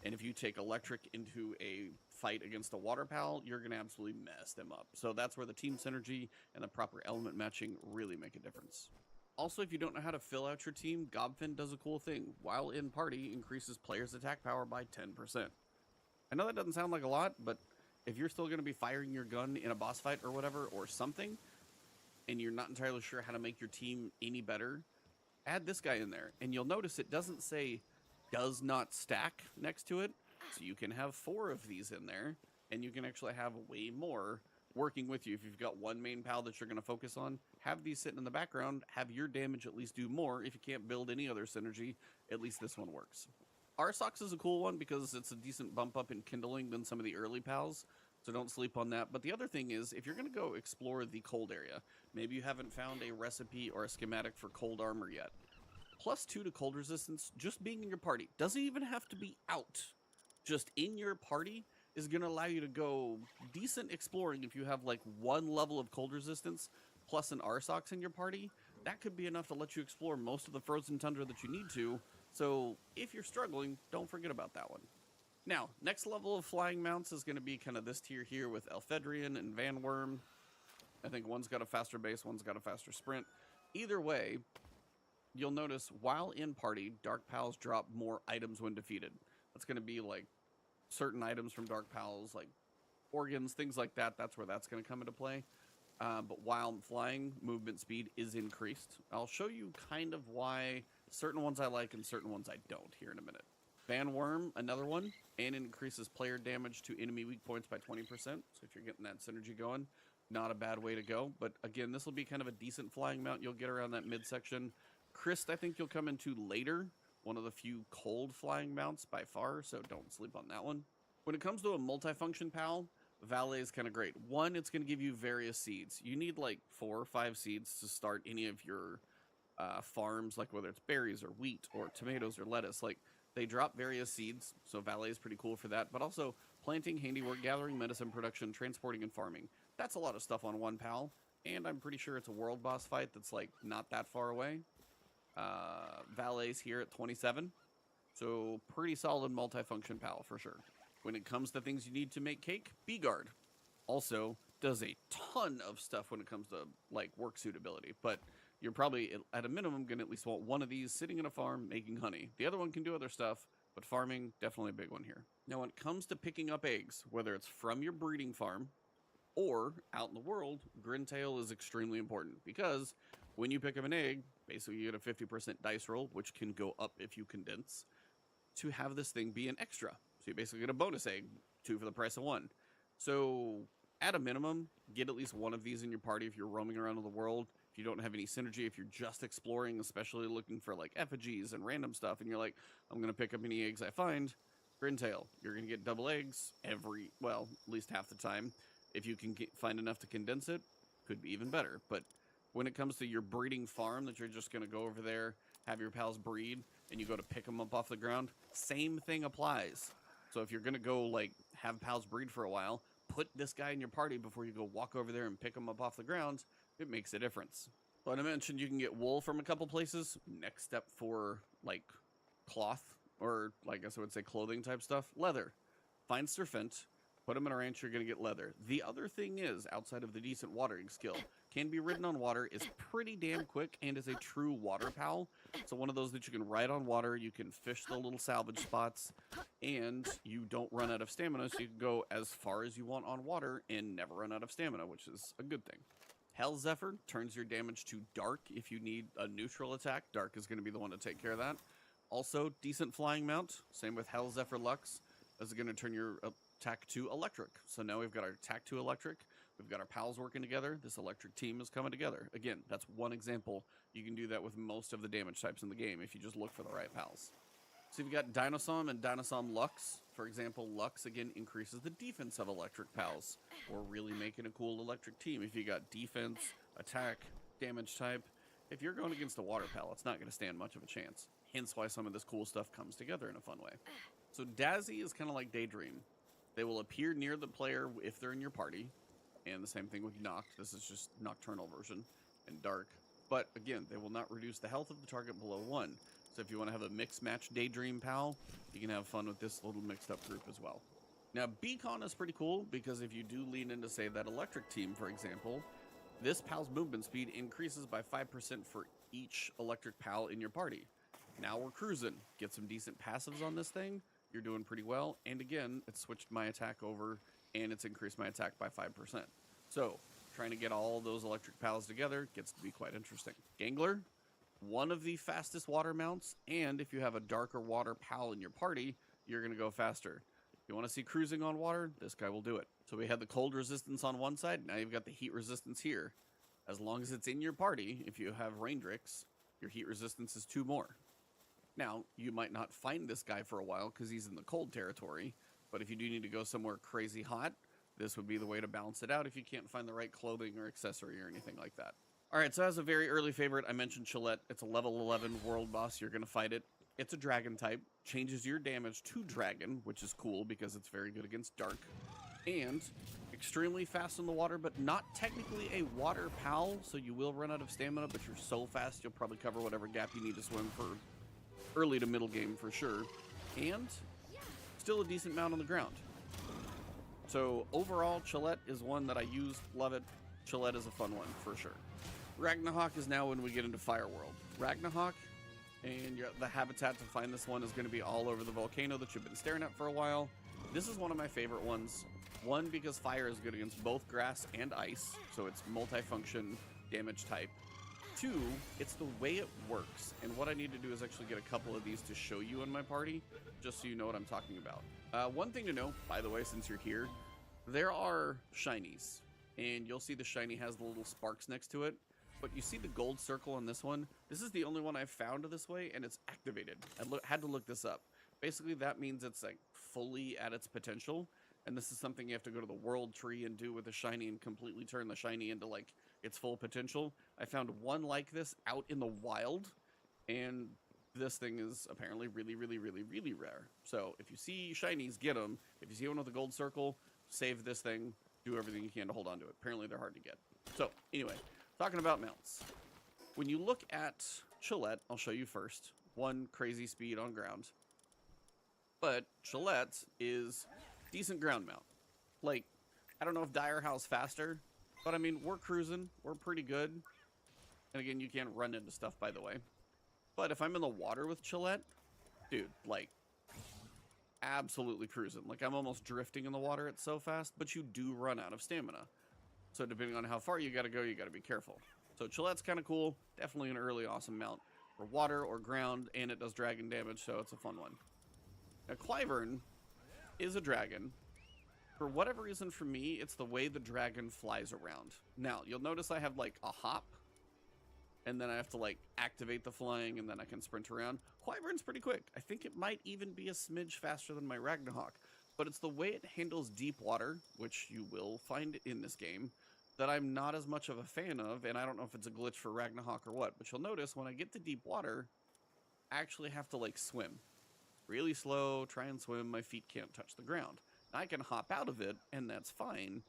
And if you take electric into a fight against a water pal, you're going to absolutely mess them up. So that's where the team synergy and the proper element matching really make a difference. Also, if you don't know how to fill out your team, Gobfin does a cool thing. While in party, increases players' attack power by 10%. I know that doesn't sound like a lot, but if you're still going to be firing your gun in a boss fight or whatever, or something, and you're not entirely sure how to make your team any better, add this guy in there. And you'll notice it doesn't say does not stack next to it. So you can have 4 of these in there, and you can actually have way more working with you. If you've got one main pal that you're going to focus on, have these sitting in the background, have your damage at least do more. If you can't build any other synergy, at least this one works. Arsox is a cool one because it's a decent bump up in kindling than some of the early pals, so don't sleep on that. But the other thing is, if you're going to go explore the cold area, maybe you haven't found a recipe or a schematic for cold armor yet. +2 to cold resistance, just being in your party, doesn't even have to be out. Just in your party is going to allow you to go decent exploring. If you have like 1 level of cold resistance plus an Arsox in your party, that could be enough to let you explore most of the frozen tundra that you need to. So if you're struggling, don't forget about that one. Now, next level of flying mounts is going to be kind of this tier here with Elfedrian and Van Worm. I think one's got a faster base, one's got a faster sprint. Either way, you'll notice while in party, Dark Pals drop more items when defeated. That's going to be like certain items from Dark Pals, like organs, things like that. That's where that's going to come into play. But while flying, movement speed is increased. I'll show you kind of why certain ones I like and certain ones I don't here in a minute. Van Worm, another one, and it increases player damage to enemy weak points by 20%. So if you're getting that synergy going, not a bad way to go. But again, this will be kind of a decent flying mount. You'll get around that midsection. Christ, I think you'll come into later. One of the few cold flying mounts by far, so don't sleep on that one. When it comes to a multifunction pal, Valet is kind of great. One, it's going to give you various seeds. You need like 4 or 5 seeds to start any of your farms, like whether it's berries or wheat or tomatoes or lettuce. Like, they drop various seeds, so Valet is pretty cool for that. But also planting, handiwork, gathering, medicine production, transporting, and farming. That's a lot of stuff on one pal, and I'm pretty sure it's a world boss fight that's like not that far away. Valet's here at 27, so pretty solid multifunction pal for sure. When it comes to things you need to make cake, B-Guard also does a ton of stuff when it comes to like work suitability, but you're probably at a minimum going to at least want one of these sitting in a farm making honey. The other one can do other stuff, but farming, definitely a big one here. Now, when it comes to picking up eggs, whether it's from your breeding farm or out in the world, Grintail is extremely important because when you pick up an egg, basically you get a 50% dice roll, which can go up if you condense, to have this thing be an extra. So you basically get a bonus egg, 2 for the price of 1. So at a minimum, get at least one of these in your party if you're roaming around the world. If you don't have any synergy, if you're just exploring, especially looking for like effigies and random stuff, and you're like, I'm going to pick up any eggs I find, Grintail, you're going to get double eggs at least half the time. If you can find enough to condense it, could be even better. But when it comes to your breeding farm that you're just going to go over there, have your pals breed, and you go to pick them up off the ground, same thing applies. So if you're going to go like have pals breed for a while, put this guy in your party before you go walk over there and pick him up off the ground. It makes a difference. But I mentioned you can get wool from a couple places. Next step for like cloth, or like I guess I would say clothing type stuff, leather. Find Serpent, put them in a ranch, you're going to get leather. The other thing is, outside of the decent watering skill, can be ridden on water, is pretty damn quick, and is a true water pal. So one of those that you can ride on water, you can fish the little salvage spots, and you don't run out of stamina, so you can go as far as you want on water and never run out of stamina, which is a good thing. Hell Zephyr turns your damage to dark if you need a neutral attack. Dark is going to be the one to take care of that. Also, decent flying mount. Same with Hell Zephyr Lux. This is going to turn your attack to electric. So now we've got our attack to electric. We've got our pals working together. This electric team is coming together. Again, that's one example. You can do that with most of the damage types in the game if you just look for the right pals. So you've got Dinosom and Dinosom Lux. For example, Lux, again, increases the defense of electric pals. Or really making a cool electric team. If you got defense, attack, damage type, if you're going against a water pal, it's not going to stand much of a chance. Hence why some of this cool stuff comes together in a fun way. So Dazzy is kind of like Daydream. They will appear near the player if they're in your party. And the same thing with Noct. This is just nocturnal version and dark. But again, they will not reduce the health of the target below 1. So if you want to have a mix match Daydream pal, you can have fun with this little mixed up group as well. Now, Beacon is pretty cool because if you do lean into, say, that electric team, for example, this pal's movement speed increases by 5% for each electric pal in your party. Now we're cruising. Get some decent passives on this thing. You're doing pretty well. And again, it's switched my attack over and it's increased my attack by 5%. So trying to get all those electric pals together gets to be quite interesting. Gangler, one of the fastest water mounts, and if you have a darker water pal in your party, you're going to go faster. You want to see cruising on water? This guy will do it. So we had the cold resistance on one side, now you've got the heat resistance here. As long as it's in your party, if you have Raindrix, your heat resistance is 2 more. Now, you might not find this guy for a while because he's in the cold territory, but if you do need to go somewhere crazy hot, this would be the way to balance it out if you can't find the right clothing or accessory or anything like that. Alright, so as a very early favorite, I mentioned Chillette. It's a level 11 world boss. You're going to fight it. It's a dragon type. Changes your damage to dragon, which is cool because it's very good against dark. And extremely fast in the water, but not technically a water pal, so you will run out of stamina, but you're so fast you'll probably cover whatever gap you need to swim for early to middle game for sure. And still a decent mount on the ground. So overall, Chillette is one that I used, love it. Chillette is a fun one for sure. Ragnarok is now when we get into Fireworld. Ragnarok, and the habitat to find this one is going to be all over the volcano that you've been staring at for a while. This is one of my favorite ones. One, because fire is good against both grass and ice, so it's multifunction damage type. Two, it's the way it works. And what I need to do is actually get a couple of these to show you in my party, just so you know what I'm talking about. One thing to know, by the way, since you're here, there are shinies. And you'll see the shiny has the little sparks next to it. But you see the gold circle on this one? This is the only one I've found this way, and it's activated. I had to look this up. Basically, that means it's like fully at its potential. And this is something you have to go to the world tree and do with the shiny and completely turn the shiny into like its full potential. I found one like this out in the wild, and this thing is apparently really, really, really, really rare. So if you see shinies, get them. If you see one with a gold circle, save this thing. Do everything you can to hold on to it. Apparently they're hard to get. So anyway, talking about mounts. When you look at Chillette, I'll show you first. One, crazy speed on ground. But Chillette is decent ground mount. Like, I don't know if Dire House faster, but I mean, we're cruising. We're pretty good. And again, you can't run into stuff, by the way. But if I'm in the water with Chillette, dude, like, absolutely cruising. Like, I'm almost drifting in the water. It's so fast, but you do run out of stamina. So depending on how far you gotta go, you gotta be careful. So Chillette's kind of cool. Definitely an early awesome mount for water or ground, and it does dragon damage, so it's a fun one. Now, Clivern is a dragon. For whatever reason, for me, it's the way the dragon flies around. Now, you'll notice I have, like, a hop, and then I have to, like, activate the flying, and then I can sprint around. Clivern's pretty quick. I think it might even be a smidge faster than my Ragnarok, but it's the way it handles deep water, which you will find in this game, that I'm not as much of a fan of, and I don't know if it's a glitch for Ragnarok or what, but you'll notice when I get to deep water, I actually have to, like, swim. Really slow, try and swim, my feet can't touch the ground. I can hop out of it, and that's fine,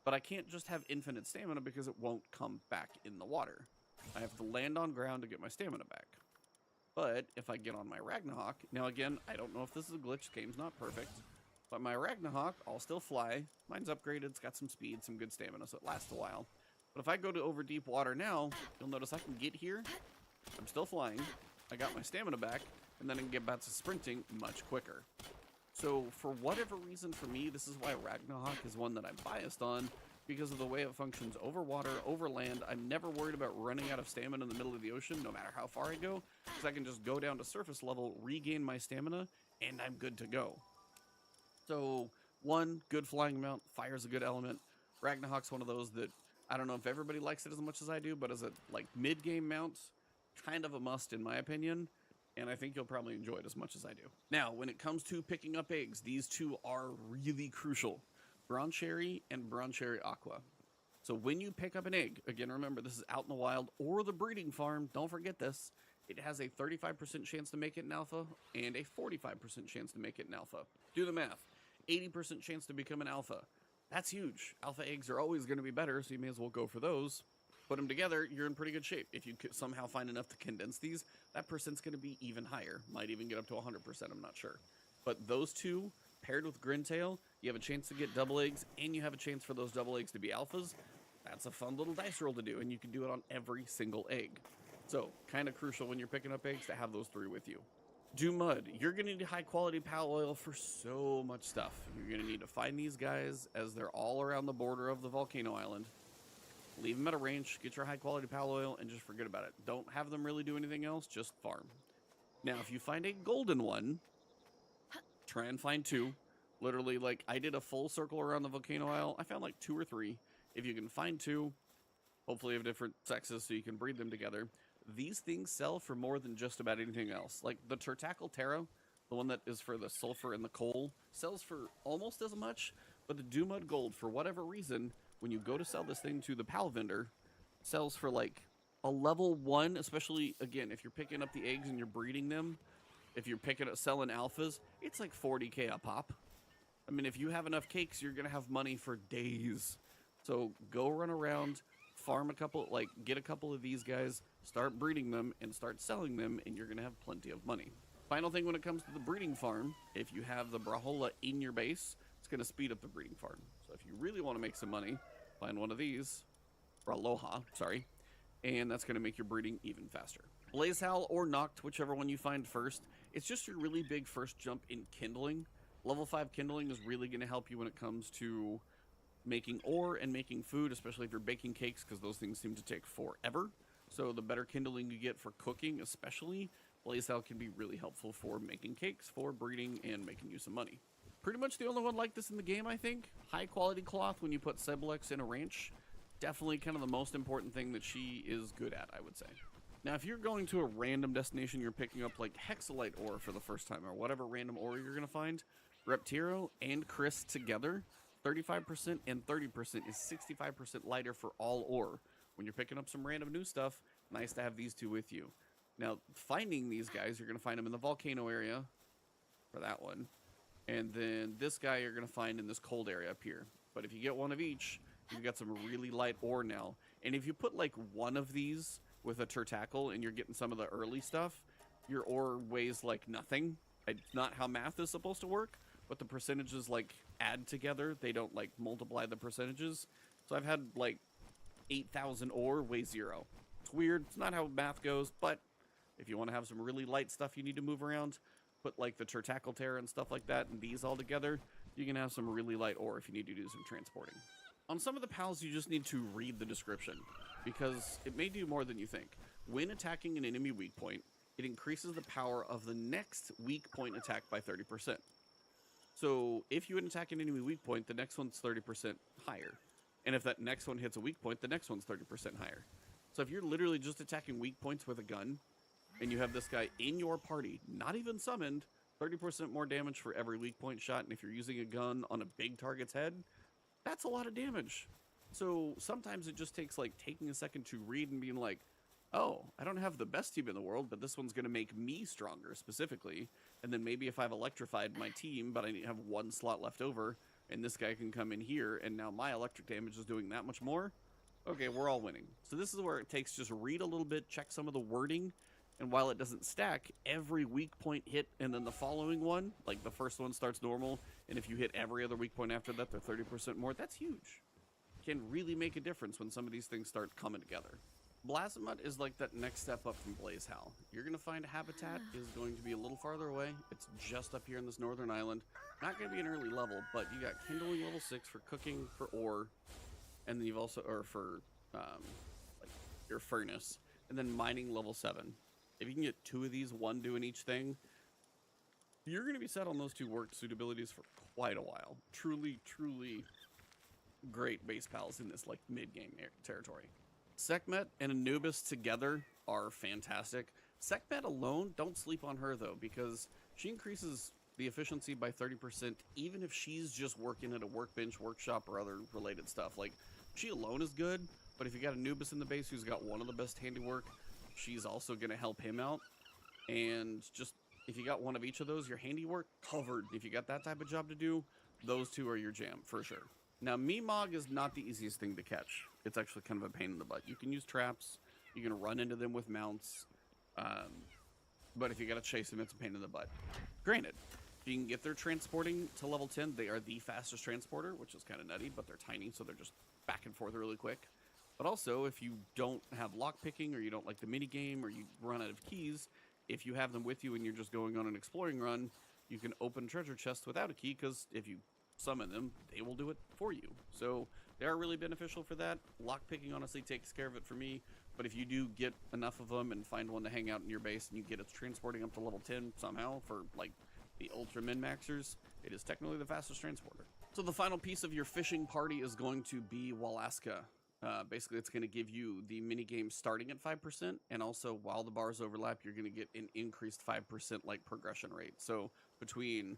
but I can't just have infinite stamina because it won't come back in the water. I have to land on ground to get my stamina back. But if I get on my Ragnarok, now again, I don't know if this is a glitch, the game's not perfect, but my Ragnarok, I'll still fly. Mine's upgraded, it's got some speed, some good stamina, so it lasts a while. But if I go to over deep water now, you'll notice I can get here, I'm still flying, I got my stamina back, and then I can get back to sprinting much quicker. So for whatever reason for me, this is why Ragnarok is one that I'm biased on, because of the way it functions over water, over land. I'm never worried about running out of stamina in the middle of the ocean, no matter how far I go, because I can just go down to surface level, regain my stamina, and I'm good to go. So, one, good flying mount, fire's a good element. Ragnarok's one of those that, I don't know if everybody likes it as much as I do, but as a, like, mid-game mount, kind of a must in my opinion. And I think you'll probably enjoy it as much as I do. Now, when it comes to picking up eggs, these two are really crucial. Bronze Cherry and Bronze Cherry Aqua. So when you pick up an egg, again, remember, this is out in the wild or the breeding farm. Don't forget this. It has a 35% chance to make it in alpha and a 45% chance to make it in alpha. Do the math. 80% chance to become an alpha. That's huge. Alpha eggs are always going to be better, so you may as well go for those. Put them together, you're in pretty good shape. If you could somehow find enough to condense these, that percent's going to be even higher. Might even get up to 100%, I'm not sure. But those two, paired with Grintail, you have a chance to get double eggs, and you have a chance for those double eggs to be alphas. That's a fun little dice roll to do, and you can do it on every single egg. So, kind of crucial when you're picking up eggs to have those three with you. Do mud. You're going to need high quality pal oil for so much stuff. You're going to need to find these guys as they're all around the border of the volcano island. Leave them at a range, get your high quality pal oil, and just forget about it. Don't have them really do anything else, just farm. Now, if you find a golden one, try and find two. Literally, like, I did a full circle around the volcano isle. I found like 2 or 3. If you can find 2, hopefully of different sexes so you can breed them together. These things sell for more than just about anything else. Like the Turtacle Terra, the one that is for the sulfur and the coal, sells for almost as much, but the Doomud Gold, for whatever reason, when you go to sell this thing to the PAL vendor, sells for like a level 1, especially, again, if you're picking up the eggs and you're breeding them, if you're picking up selling alphas, it's like 40k a pop. I mean, if you have enough cakes, you're going to have money for days. So go run around, farm a couple, like get a couple of these guys, start breeding them, and start selling them, and you're going to have plenty of money. Final thing when it comes to the breeding farm, if you have the Brawlhalla in your base, it's going to speed up the breeding farm. So if you really want to make some money, find one of these, Brawlhalla, sorry, and that's going to make your breeding even faster. Blaze Howl or Noct, whichever one you find first, it's just your really big first jump in kindling. Level 5 kindling is really going to help you when it comes to making ore and making food, especially if you're baking cakes, because those things seem to take forever. So the better kindling you get for cooking, especially, blaze out can be really helpful for making cakes, for breeding, and making you some money. Pretty much the only one like this in the game, I think. High quality cloth when you put Seblex in a ranch. Definitely kind of the most important thing that she is good at, I would say. Now, if you're going to a random destination, you're picking up like hexalite ore for the first time, or whatever random ore you're going to find, Reptiro and Chris together, 35% and 30% is 65% lighter for all ore. When you're picking up some random new stuff, nice to have these two with you. Now, finding these guys, you're going to find them in the volcano area for that one. And then this guy you're going to find in this cold area up here. But if you get one of each, you've got some really light ore now. And if you put like one of these with a Turtackle and you're getting some of the early stuff, your ore weighs like nothing. It's not how math is supposed to work, but the percentages like add together. They don't like multiply the percentages. So I've had like 8,000 ore weigh 0. It's weird. It's not how math goes, but if you want to have some really light stuff you need to move around, put like the Turtackle Terra and stuff like that and these all together, you can have some really light ore if you need to do some transporting. On some of the pals, you just need to read the description, because it may do more than you think. When attacking an enemy weak point, it increases the power of the next weak point attack by 30%. So if you attack an enemy weak point, the next one's 30% higher. And if that next one hits a weak point, the next one's 30% higher. So if you're literally just attacking weak points with a gun, and you have this guy in your party, not even summoned, 30% more damage for every weak point shot, and if you're using a gun on a big target's head, that's a lot of damage. So sometimes it just takes like taking a second to read and being like, oh, I don't have the best team in the world, but this one's going to make me stronger specifically. And then maybe if I've electrified my team, but I have one slot left over, and this guy can come in here, and now my electric damage is doing that much more, okay, we're all winning. So this is where it takes just read a little bit, check some of the wording, and while it doesn't stack, every weak point hit and then the following one, like the first one starts normal, and if you hit every other weak point after that, they're 30% more. That's huge. Can really make a difference when some of these things start coming together. Blasmut is like that next step up from Blaze Howl. You're going to find habitat is going to be a little farther away. It's just up here in this northern island. Not going to be an early level, but you got kindling level 6 for cooking, for ore, and then you've also, or for like your furnace, and then mining level 7. If you can get 2 of these, one doing each thing, you're going to be set on those 2 work suitabilities for quite a while. Truly, truly great base pals in this like mid-game territory. Sekhmet and Anubis together are fantastic. Sekhmet alone, don't sleep on her though, because she increases the efficiency by 30% even if she's just working at a workbench, workshop, or other related stuff. Like, she alone is good, but if you got Anubis in the base who's got one of the best handiwork, she's also going to help him out. And just, if you got one of each of those, your handiwork covered. If you got that type of job to do, those 2 are your jam, for sure. Now, Meemog is not the easiest thing to catch. It's actually kind of a pain in the butt. You can use traps. You can run into them with mounts. But if you got to chase them, it's a pain in the butt. Granted, if you can get their transporting to level 10, they are the fastest transporter, which is kind of nutty, but they're tiny, so they're just back and forth really quick. But also, if you don't have lockpicking, or you don't like the minigame, or you run out of keys, if you have them with you and you're just going on an exploring run, you can open treasure chests without a key, because if you summon them, they will do it for you. So they are really beneficial for that. Lockpicking honestly takes care of it for me, but if you do get enough of them and find one to hang out in your base and you get it transporting up to level 10 somehow for like the ultra min-maxers, it is technically the fastest transporter. So the final piece of your fishing party is going to be Walaska. Basically, it's going to give you the minigame starting at 5%, and also while the bars overlap, you're going to get an increased 5% like progression rate. So between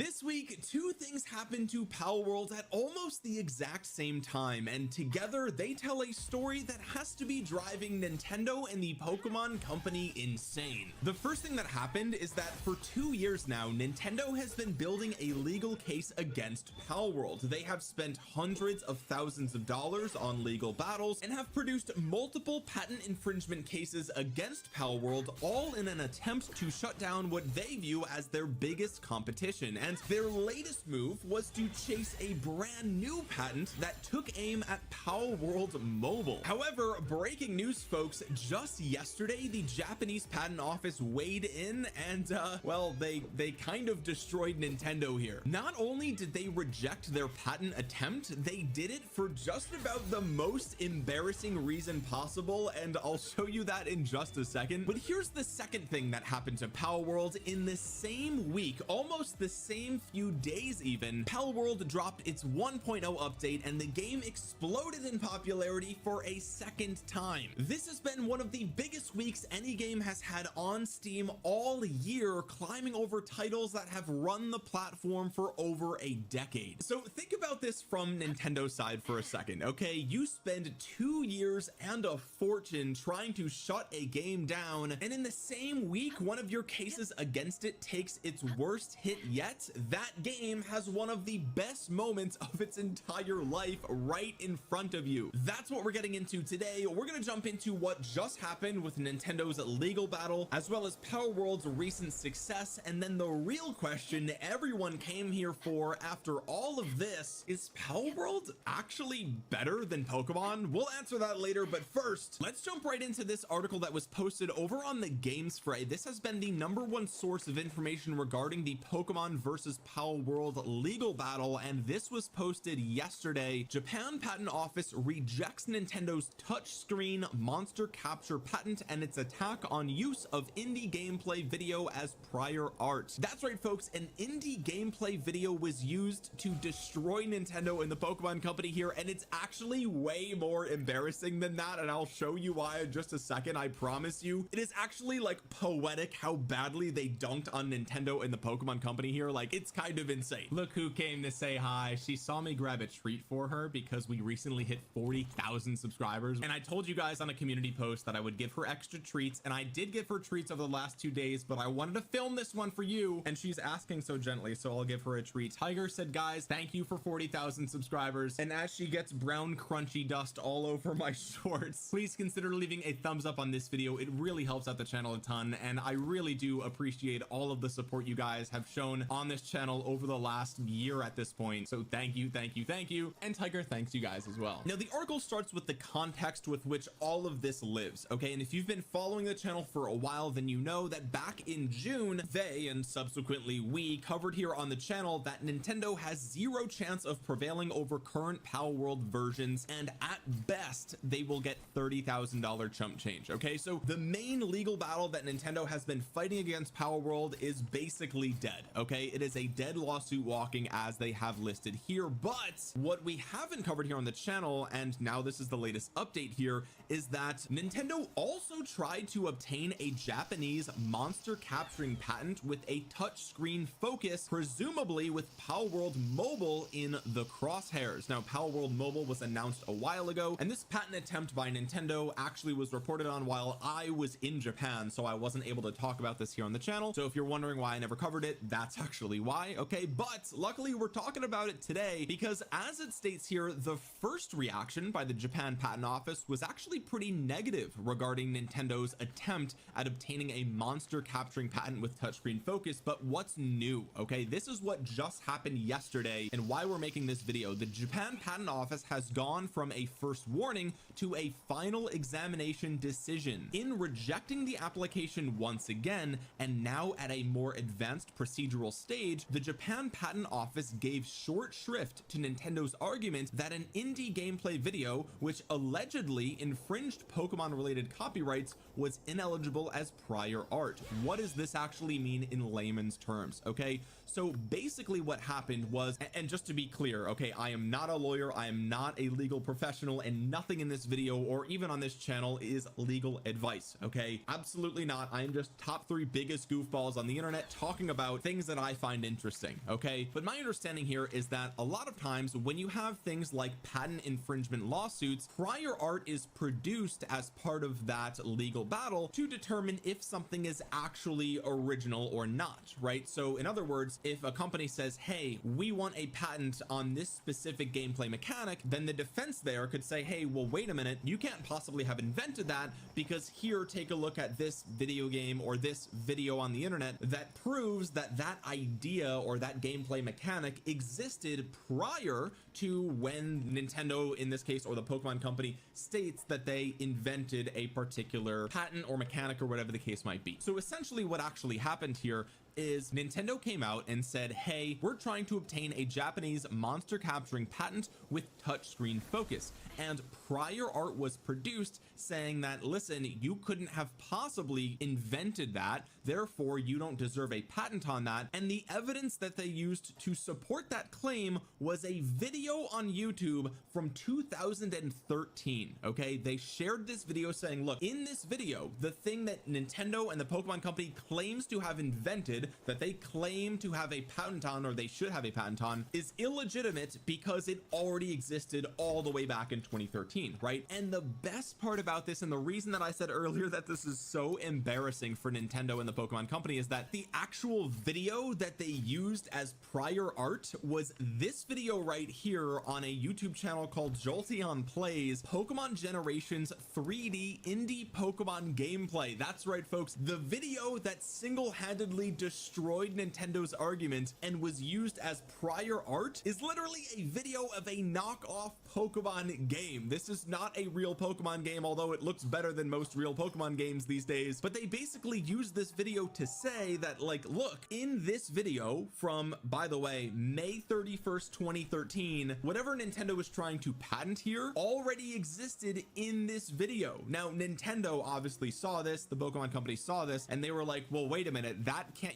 This week, two things happened to Palworld at almost the exact same time, and together they tell a story that has to be driving Nintendo and the Pokemon Company insane. The first thing that happened is that for 2 years now, Nintendo has been building a legal case against Palworld. They have spent hundreds of thousands of dollars on legal battles and have produced multiple patent infringement cases against Palworld, all in an attempt to shut down what they view as their biggest competition. And their latest move was to chase a brand new patent that took aim at Palworld Mobile. However, breaking news folks, just yesterday the Japanese patent office weighed in and well, they kind of destroyed Nintendo here. Not only did they reject their patent attempt, they did it for just about the most embarrassing reason possible, and I'll show you that in just a second. But here's the second thing that happened to Palworld. In the same week, almost the same few days even, Palworld dropped its 1.0 update and the game exploded in popularity for a second time. This has been one of the biggest weeks any game has had on Steam all year, climbing over titles that have run the platform for over a decade. So think about this from Nintendo's side for a second, okay? You spend 2 years and a fortune trying to shut a game down, and in the same week one of your cases against it takes its worst hit yet. That game has one of the best moments of its entire life right in front of you. That's what we're getting into today. We're gonna jump into what just happened with Nintendo's legal battle, as well as Palworld's recent success, and then the real question everyone came here for after all of this: is Palworld actually better than Pokemon? We'll answer that later, but first, let's jump right into this article that was posted over on the Games Fray. This has been the #1 source of information regarding the Pokemon versus Palworld legal battle, and this was posted yesterday. Japan Patent Office rejects Nintendo's touchscreen monster capture patent and its attack on use of indie gameplay video as prior art. That's right folks, an indie gameplay video was used to destroy Nintendo and the Pokemon Company here, and it's actually way more embarrassing than that, and I'll show you why in just a second. I promise you, it is actually like poetic how badly they dunked on Nintendo and the Pokemon Company here. Like, it's kind of insane. Look who came to say hi. She saw me grab a treat for her because we recently hit 40,000 subscribers, and I told you guys on a community post that I would give her extra treats, and I did give her treats over the last 2 days, but I wanted to film this one for you, and she's asking so gently, so I'll give her a treat. Tiger said, guys, thank you for 40,000 subscribers, and as she gets brown crunchy dust all over my shorts, please consider leaving a thumbs up on this video. It really helps out the channel a ton, and I really do appreciate all of the support you guys have shown on this channel over the last year at this point. So thank you, thank you, thank you. And Tiger thanks you guys as well. Now the article starts with the context with which all of this lives, okay? And if you've been following the channel for a while, then you know that back in June, they, and subsequently we, covered here on the channel that Nintendo has zero chance of prevailing over current Palworld versions, and at best they will get $30,000 chump change. Okay, so the main legal battle that Nintendo has been fighting against Palworld is basically dead. Okay, it is a dead lawsuit walking, as they have listed here. But what we haven't covered here on the channel, and now this is the latest update here, is that Nintendo also tried to obtain a Japanese monster capturing patent with a touchscreen focus, presumably with Palworld Mobile in the crosshairs. Now Palworld Mobile was announced a while ago, and this patent attempt by Nintendo actually was reported on while I was in Japan, so I wasn't able to talk about this here on the channel. So if you're wondering why I never covered it, that's actually why. Okay, but luckily we're talking about it today because, as it states here, the first reaction by the Japan Patent Office was actually pretty negative regarding Nintendo's attempt at obtaining a monster capturing patent with touchscreen focus. But what's new? Okay, this is what just happened yesterday and why we're making this video. The Japan Patent Office has gone from a first warning to a final examination decision. In rejecting the application once again, and now at a more advanced procedural stage, the Japan Patent Office gave short shrift to Nintendo's argument that an indie gameplay video, which allegedly infringed Pokemon related copyrights, was ineligible as prior art. What does this actually mean in layman's terms? Okay, so basically what happened was, and just to be clear, okay, I am not a lawyer, I am not a legal professional, and nothing in this this video or even on this channel is legal advice, okay? Absolutely not. I am just top 3 biggest goofballs on the internet talking about things that I find interesting, okay? But my understanding here is that a lot of times when you have things like patent infringement lawsuits, prior art is produced as part of that legal battle to determine if something is actually original or not, right? So in other words, if a company says, hey, we want a patent on this specific gameplay mechanic, then the defense there could say, hey, well, wait a minute, you can't possibly have invented that, because here, take a look at this video game or this video on the internet that proves that that idea or that gameplay mechanic existed prior to when Nintendo, in this case, or the Pokemon company, states that they invented a particular patent or mechanic or whatever the case might be. So essentially what actually happened here is Nintendo came out and said, hey, we're trying to obtain a Japanese monster capturing patent with touchscreen focus, and prior art was produced saying that, listen, you couldn't have possibly invented that, therefore you don't deserve a patent on that. And the evidence that they used to support that claim was a video on YouTube from 2013. Okay, they shared this video saying, look, in this video, the thing that Nintendo and the Pokemon company claims to have invented, that they claim to have a patent on, or they should have a patent on, is illegitimate because it already existed all the way back in 2013, right? And the best part about this, and the reason that I said earlier that this is so embarrassing for Nintendo and the Pokemon company, is that the actual video that they used as prior art was this video right here on a YouTube channel called Jolteon Plays Pokemon Generations 3D Indie Pokemon Gameplay. That's right, folks. The video that single-handedly destroyed Nintendo's argument and was used as prior art is literally a video of a knockoff Pokemon game. This is not a real Pokemon game, although it looks better than most real Pokemon games these days. But they basically used this video to say that, like, look, in this video from, by the way, May 31st, 2013, whatever Nintendo was trying to patent here already existed in this video. Now, Nintendo obviously saw this, the Pokemon company saw this, and they were like, well, wait a minute,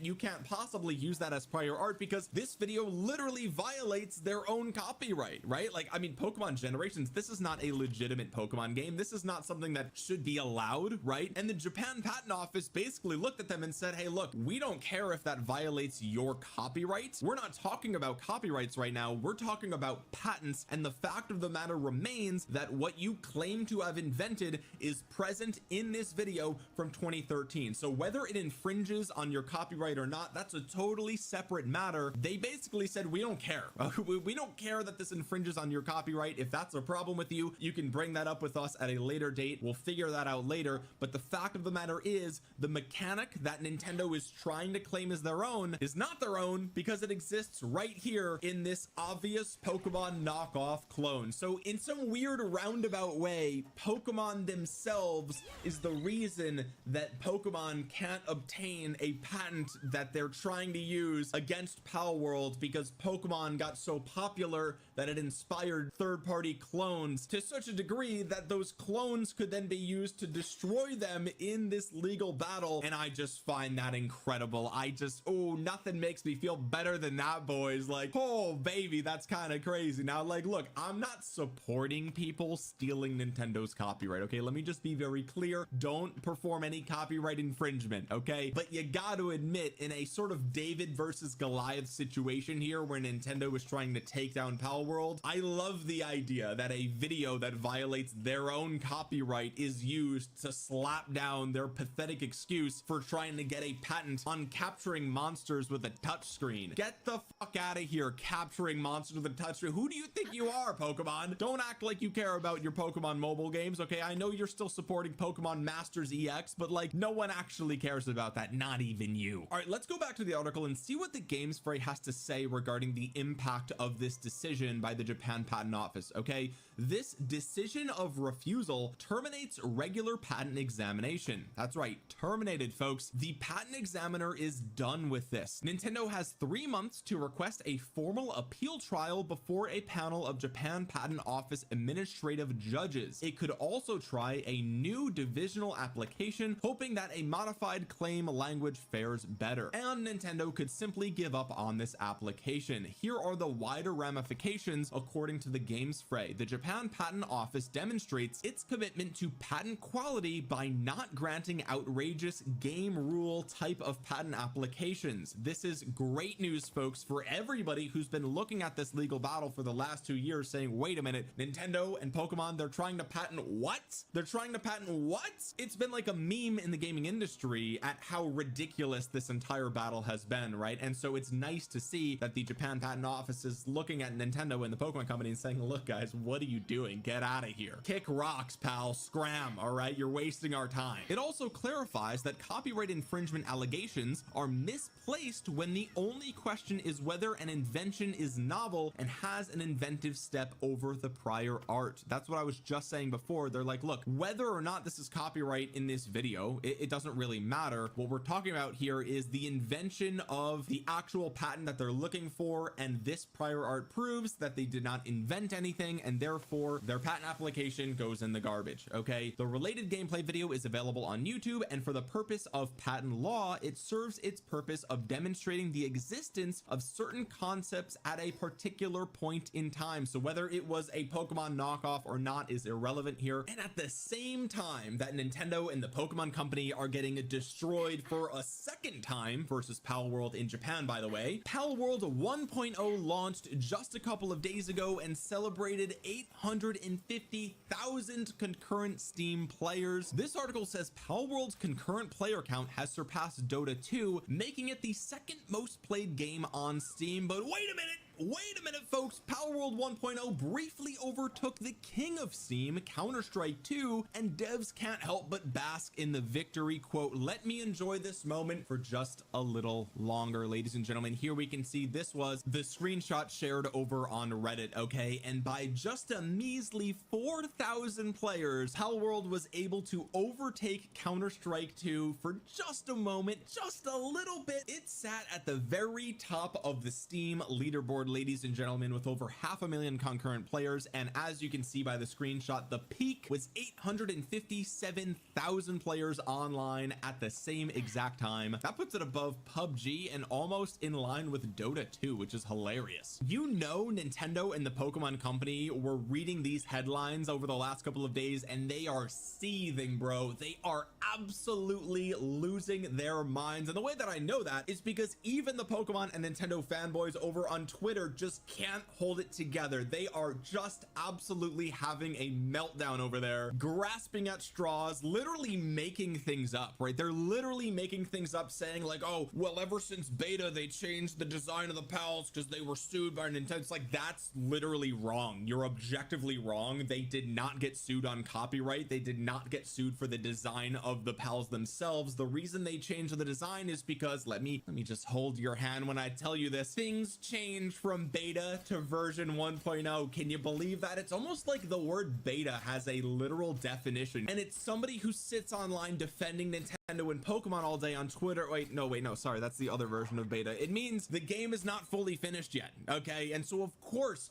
you can't possibly use that as prior art because this video literally violates their own copyright, right? Like, I mean, Pokemon Generations, this is not a legitimate Pokemon game. This is not something that should be allowed, right? And the Japan Patent Office basically looked at them and said, hey, look, we don't care if that violates your copyright. We're not talking about copyrights right now. We're talking about patents. And the fact of the matter remains that what you claim to have invented is present in this video from 2013. So whether it infringes on your copyright or not, that's a totally separate matter. They basically said, we don't care. We don't care that this infringes on your copyright. If that's a problem with you, you can bring that up with us at a later date. We'll figure that out later. But the fact of the matter is, the mechanic that Nintendo is trying to claim as their own is not their own because it exists right here in this obvious Pokemon knockoff clone. So in some weird roundabout way, Pokemon themselves is the reason that Pokemon can't obtain a patent that they're trying to use against palworld, because Pokemon got so popular that it inspired third-party clones to such a degree that those clones could then be used to destroy them in this legal battle. And I just find that incredible. Oh, nothing makes me feel better than that, boys. Like, oh baby, that's kind of crazy. Now, like, look, I'm not supporting people stealing Nintendo's copyright, okay? Let me just be very clear. Don't perform any copyright infringement, okay? But you got to admit, in a sort of David versus Goliath situation here where Nintendo was trying to take down palworld, I love the idea that a video that violates their own copyright is used to slap down their pathetic excuse for trying to get a patent on capturing monsters with a touchscreen. Get the fuck out of here, capturing monsters with a touchscreen. Who do you think you are, Pokemon? Don't act like you care about your Pokemon mobile games, okay? I know you're still supporting Pokemon Masters EX, but like, no one actually cares about that, not even you. All right, let's go back to the article and see what the Game Spray has to say regarding the impact of this decision by the Japan Patent Office, okay? This decision of refusal terminates regular patent examination. That's right, terminated, folks. The patent examiner is done with this. Nintendo has 3 months to request a formal appeal trial before a panel of Japan Patent Office administrative judges. It could also try a new divisional application, hoping that a modified claim language fares better. And Nintendo could simply give up on this application. Here are the wider ramifications according to the Game Spray. The Japan Japan Patent Office demonstrates its commitment to patent quality by not granting outrageous game rule type of patent applications. This is great news, folks, for everybody who's been looking at this legal battle for the last 2 years saying, wait a minute, Nintendo and Pokemon, they're trying to patent what? They're trying to patent what? It's been like a meme in the gaming industry at how ridiculous this entire battle has been, right? And so it's nice to see that the Japan Patent Office is looking at Nintendo and the Pokemon Company and saying, look guys, what are you doing? Get out of here. Kick rocks, pal. Scram, all right? You're wasting our time. It also clarifies that copyright infringement allegations are misplaced when the only question is whether an invention is novel and has an inventive step over the prior art. That's what I was just saying before. They're like, look, whether or not this is copyright in this video, it doesn't really matter. What we're talking about here is the invention of the actual patent that they're looking for, and this prior art proves that they did not invent anything, and therefore their patent application goes in the garbage. Okay, the related gameplay video is available on YouTube, and for the purpose of patent law, it serves its purpose of demonstrating the existence of certain concepts at a particular point in time. So whether it was a Pokemon knockoff or not is irrelevant here. And at the same time that Nintendo and the Pokemon Company are getting destroyed for a second time versus Palworld in Japan, by the way, Palworld 1.0 launched just a couple of days ago and celebrated 850,000 concurrent Steam players. This article says Palworld's concurrent player count has surpassed Dota 2, making it the second most played game on Steam. But wait a minute, folks, Palworld 1.0 briefly overtook the king of Steam, Counter-Strike 2, and devs can't help but bask in the victory. Quote, let me enjoy this moment for just a little longer. Ladies and gentlemen, here we can see this was the screenshot shared over on Reddit, okay? And by just a measly 4,000 players, Palworld was able to overtake Counter-Strike 2 for just a moment, just a little bit. It sat at the very top of the Steam leaderboard, ladies and gentlemen, with over 500,000 concurrent players. And as you can see by the screenshot, the peak was 857,000 players online at the same exact time. That puts it above PUBG and almost in line with Dota 2, which is hilarious. You know, Nintendo and the Pokemon Company were reading these headlines over the last couple of days and they are seething, bro. They are absolutely losing their minds. And the way that I know that is because even the Pokemon and Nintendo fanboys over on Twitter just can't hold it together. They are just absolutely having a meltdown over there, grasping at straws, literally making things up, right? They're literally making things up, saying like, oh, well, ever since beta, they changed the design of the pals because they were sued by Nintendo. It's like, that's literally wrong. You're objectively wrong. They did not get sued on copyright. They did not get sued for the design of the pals themselves. The reason they changed the design is because, let me just hold your hand when I tell you this, things change from beta to version 1.0. Can you believe that? It's almost like the word beta has a literal definition, and it's somebody who sits online defending Nintendo and Pokemon all day on Twitter. Wait, no, sorry, that's the other version of beta. It means the game is not fully finished yet, okay? And so of course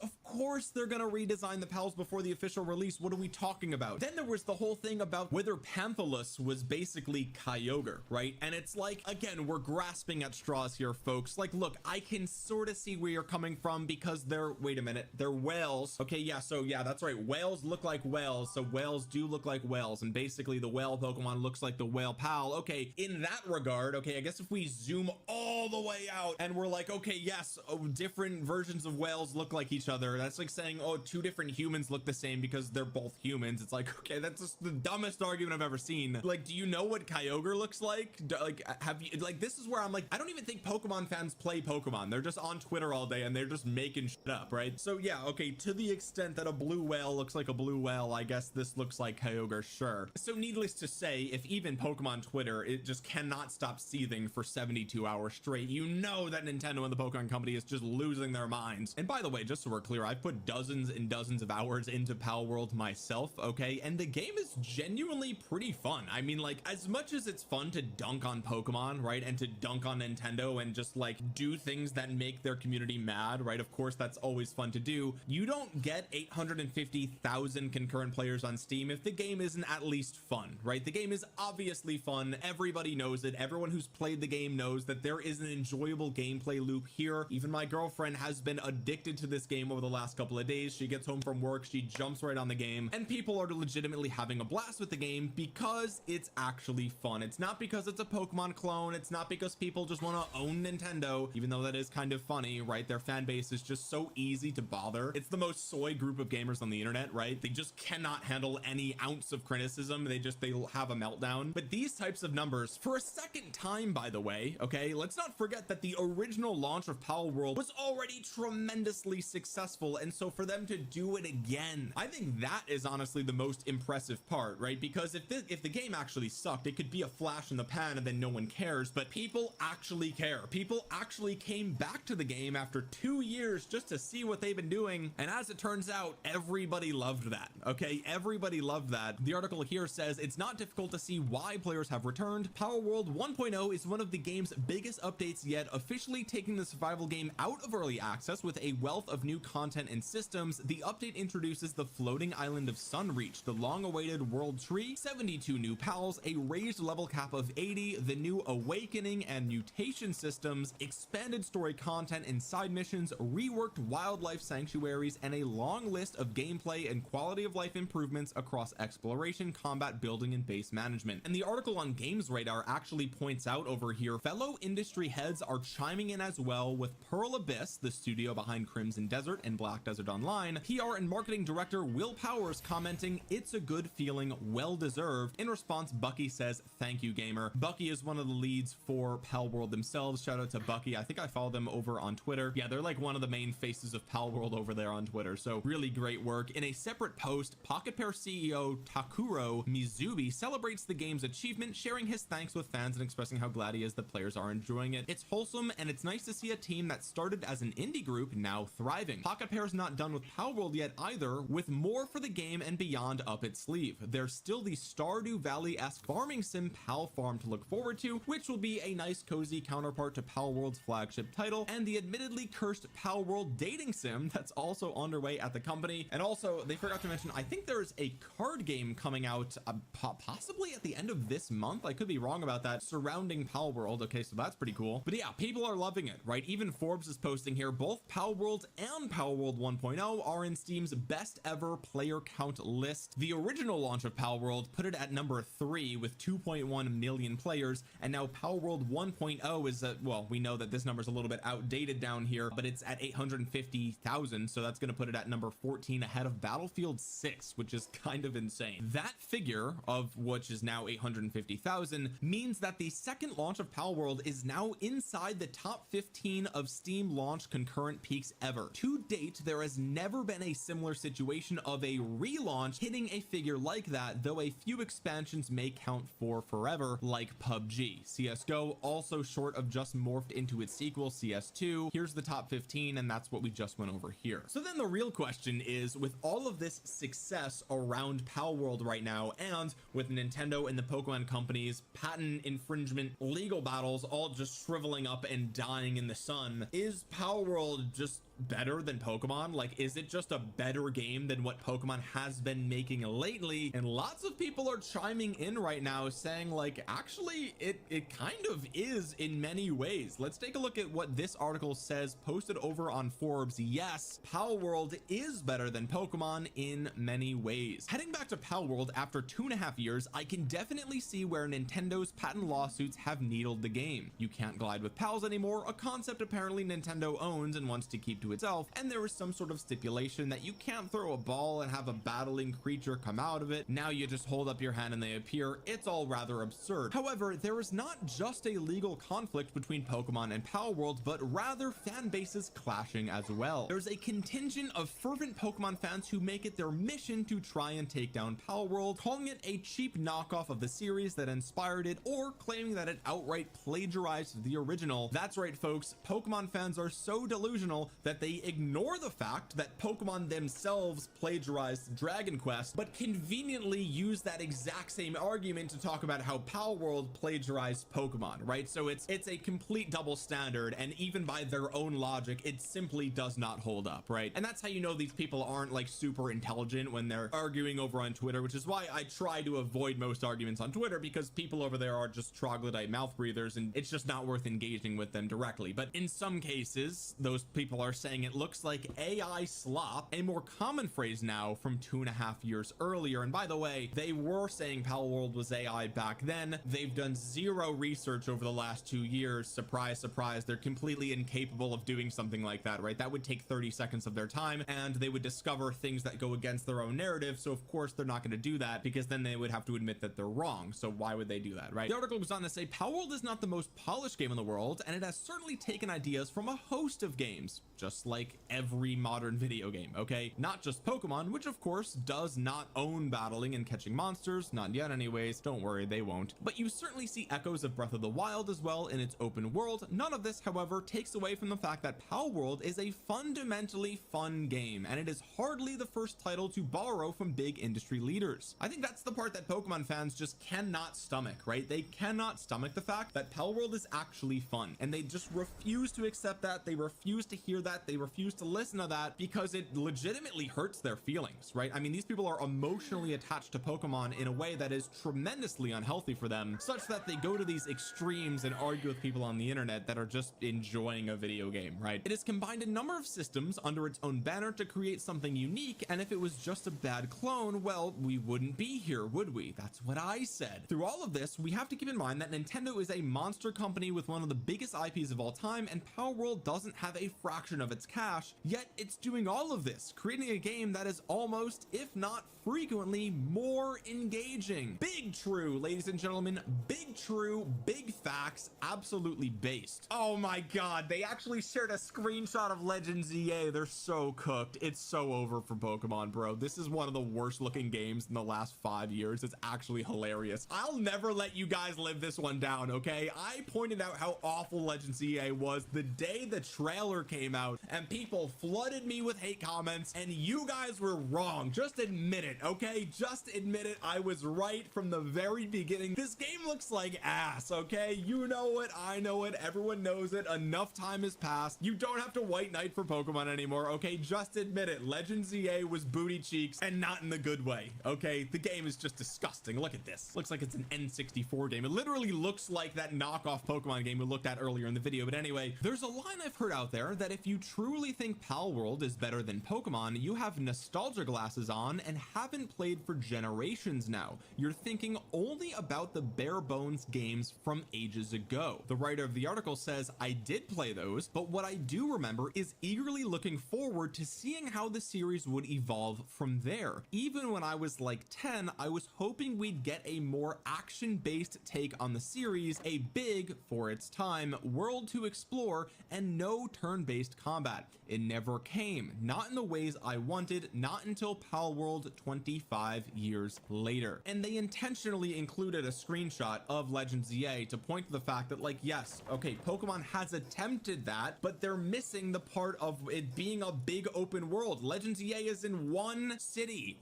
they're gonna redesign the pals before the official release. What are we talking about? Then there was the whole thing about whether Panthalus was basically Kyogre, right? And it's like, again, we're grasping at straws here, folks. Like, look, I can sort of see where you're coming from because they're, wait a minute, they're whales. Okay, yeah, so yeah, that's right. Whales look like whales, so whales do look like whales, and basically the whale Pokemon looks like the whale pal. Okay, in that regard, okay, I guess if we zoom all the way out and we're like, okay, yes, different versions of whales look like each other. That's like saying, oh, two different humans look the same because they're both humans. It's like, okay, that's just the dumbest argument I've ever seen. Like, do you know what Kyogre looks like? Like, have you, like, this is where I'm like, I don't even think Pokemon fans play Pokemon. They're just on Twitter all day and they're just making shit up, right? So yeah, okay, to the extent that a blue whale looks like a blue whale, I guess this looks like Kyogre, sure. So needless to say, if even Pokemon Twitter, it just cannot stop seething for 72 hours straight, you know that Nintendo and the Pokemon Company is just losing their minds. And by the way, just so we're clear, I've put dozens and dozens of hours into Palworld myself, okay? And the game is genuinely pretty fun. I mean, like, as much as it's fun to dunk on Pokemon, right? And to dunk on Nintendo and just like do things that make their community mad, right? Of course, that's always fun to do. You don't get 850,000 concurrent players on Steam if the game isn't at least fun, right? The game is obviously fun fun. Everybody knows it. Everyone who's played the game knows that there is an enjoyable gameplay loop here. Even my girlfriend has been addicted to this game over the last couple of days. She gets home from work, she jumps right on the game, and people are legitimately having a blast with the game because it's actually fun. It's not because it's a Pokemon clone. It's not because people just want to own Nintendo, even though that is kind of funny, right? Their fan base is just so easy to bother. It's the most soy group of gamers on the internet, right? They just cannot handle any ounce of criticism. They'll have a meltdown. But these types of numbers, for a second time, by the way, okay, let's not forget that the original launch of palworld was already tremendously successful, and so for them to do it again, I think that is honestly the most impressive part, right? Because if the game actually sucked, it could be a flash in the pan and then no one cares, but people actually care. People actually came back to the game after 2 years just to see what they've been doing, and as it turns out, everybody loved that. Okay, everybody loved that. The article here says it's not difficult to see why players have returned. Palworld 1.0 is one of the game's biggest updates yet, officially taking the survival game out of early access with a wealth of new content and systems. The update introduces the floating island of Sunreach, the long-awaited world tree, 72 new pals, a raised level cap of 80, the new awakening and mutation systems, expanded story content and side missions, reworked wildlife sanctuaries, and a long list of gameplay and quality of life improvemements across exploration, combat, building, and base management. And the article on Games Radar actually points out over here, fellow industry heads are chiming in as well, with Pearl Abyss, the studio behind Crimson Desert and Black Desert Online, PR and marketing director Will Powers commenting, "It's a good feeling, well deserved." In response, Bucky says, "Thank you, gamer." Bucky is one of the leads for Palworld themselves. Shout out to Bucky. I think I follow them over on Twitter. Yeah, they're like one of the main faces of Palworld over there on Twitter, so really great work. In a separate post, Pocket Pair CEO Takuro Mizubi celebrates the game's achievement, sharing his thanks with fans and expressing how glad he is that players are enjoying it. "It's wholesome, and it's nice to see a team that started as an indie group now thriving." Pocket Pair's not done with Palworld yet either, with more for the game and beyond up its sleeve. There's still the Stardew Valley-esque farming sim Pal Farm to look forward to, which will be a nice cozy counterpart to Palworld's flagship title, and the admittedly cursed Palworld dating sim that's also underway at the company. And also, they forgot to mention, I think there's a card game coming out possibly at the end of this month. I could be wrong about that, surrounding Palworld. Okay, so that's pretty cool. But yeah, people are loving it, right? Even Forbes is posting here, both Palworld and Palworld 1.0 are in Steam's best ever player count list. The original launch of Palworld put it at number 3 with 2.1 million players, and now Palworld 1.0 is well, we know that this number is a little bit outdated down here, but it's at 850,000, so that's going to put it at number 14 ahead of Battlefield 6, which is kind of insane. That figure, of which is now 850,000, means that the second launch of Palworld is now inside the top 15 of Steam launch concurrent peaks ever. To date, there has never been a similar situation of a relaunch hitting a figure like that, though a few expansions may count for forever, like PUBG. CSGO also short of just morphed into its sequel, CS2. Here's the top 15, and that's what we just went over here. So then the real question is, with all of this success around Palworld right now, and with Nintendo and the Pokemon companies, patent infringement, legal battles all just shriveling up and dying in the sun, is Palworld just better than Pokemon? Like, is it just a better game than what Pokemon has been making lately? And lots of people are chiming in right now saying, like, actually it kind of is in many ways. Let's take a look at what this article says, posted over on Forbes. Yes, Palworld is better than Pokemon in many ways. Heading back to Palworld after 2.5 years, I can definitely see where Nintendo's patent lawsuits have needled the game. You can't glide with pals anymore, a concept apparently Nintendo owns and wants to keep to itself, and there is some sort of stipulation that you can't throw a ball and have a battling creature come out of it. Now you just hold up your hand and they appear. It's all rather absurd. However, there is not just a legal conflict between Pokemon and Palworld, but rather fan bases clashing as well. There's a contingent of fervent Pokemon fans who make it their mission to try and take down Palworld, calling it a cheap knockoff of the series that inspired it, or claiming that it outright plagiarized the original. That's right, folks, Pokemon fans are so delusional that that they ignore the fact that Pokemon themselves plagiarized Dragon Quest, but conveniently use that exact same argument to talk about how palworld plagiarized Pokemon, right? So it's a complete double standard, and even by their own logic, it simply does not hold up, right? And that's how you know these people aren't like super intelligent when they're arguing over on Twitter, which is why I try to avoid most arguments on Twitter, because people over there are just troglodyte mouth breathers, and it's just not worth engaging with them directly. But in some cases, those people are saying it looks like AI slop, a more common phrase now from 2.5 years earlier. And by the way, they were saying palworld was AI back then. They've done zero research over the last 2 years. Surprise, surprise, they're completely incapable of doing something like that, right? That would take 30 seconds of their time, and they would discover things that go against their own narrative. So of course they're not going to do that, because then they would have to admit that they're wrong. So why would they do that, right? The article goes on to say palworld is not the most polished game in the world, and it has certainly taken ideas from a host of games, just like every modern video game, okay? Not just Pokemon, which of course does not own battling and catching monsters, not yet anyways, don't worry, they won't. But you certainly see echoes of Breath of the Wild as well in its open world. None of this, however, takes away from the fact that palworld is a fundamentally fun game, and it is hardly the first title to borrow from big industry leaders. I think that's the part that Pokemon fans just cannot stomach, right? They cannot stomach the fact that palworld is actually fun, and they just refuse to accept that. They refuse to hear that. They refuse to listen to that, because it legitimately hurts their feelings, right? I mean, these people are emotionally attached to Pokemon in a way that is tremendously unhealthy for them, such that they go to these extremes and argue with people on the internet that are just enjoying a video game, right? It has combined a number of systems under its own banner to create something unique, and if it was just a bad clone, well, we wouldn't be here, would we? That's what I said. Through all of this, we have to keep in mind that Nintendo is a monster company with one of the biggest IPs of all time, and palworld doesn't have a fraction of its cash, yet it's doing all of this, creating a game that is almost, if not frequently, more engaging. Big true, ladies and gentlemen, big true, big facts, absolutely based. Oh my god, they actually shared a screenshot of Legends EA. They're so cooked. It's so over for Pokemon, bro. This is one of the worst looking games in the last 5 years. It's actually hilarious. I'll never let you guys live this one down, okay? I pointed out how awful Legends EA was the day the trailer came out, and people flooded me with hate comments, and you guys were wrong. Just admit it, okay? Just admit it. I was right from the very beginning. This game looks like ass, okay? You know it. I know it. Everyone knows it. Enough time has passed. You don't have to white knight for Pokemon anymore, okay? Just admit it. Legends EA was booty cheeks, and not in the good way, okay? The game is just disgusting. Look at this. Looks like it's an N64 game. It literally looks like that knockoff Pokemon game we looked at earlier in the video. But anyway, there's a line I've heard out there that if you truly think palworld is better than Pokemon, you have nostalgia glasses on and haven't played for generations now. You're thinking only about the bare bones games from ages ago. The writer of the article says, I did play those, but what I do remember is eagerly looking forward to seeing how the series would evolve from there. Even when I was like 10, I was hoping we'd get a more action-based take on the series, a big, for its time, world to explore, and no turn-based combat. It never came, not in the ways I wanted, not until palworld 25 years later. And they intentionally included a screenshot of Legends EA to point to the fact that, like, yes, okay, Pokemon has attempted that, but they're missing the part of it being a big open world. Legends EA is in one city.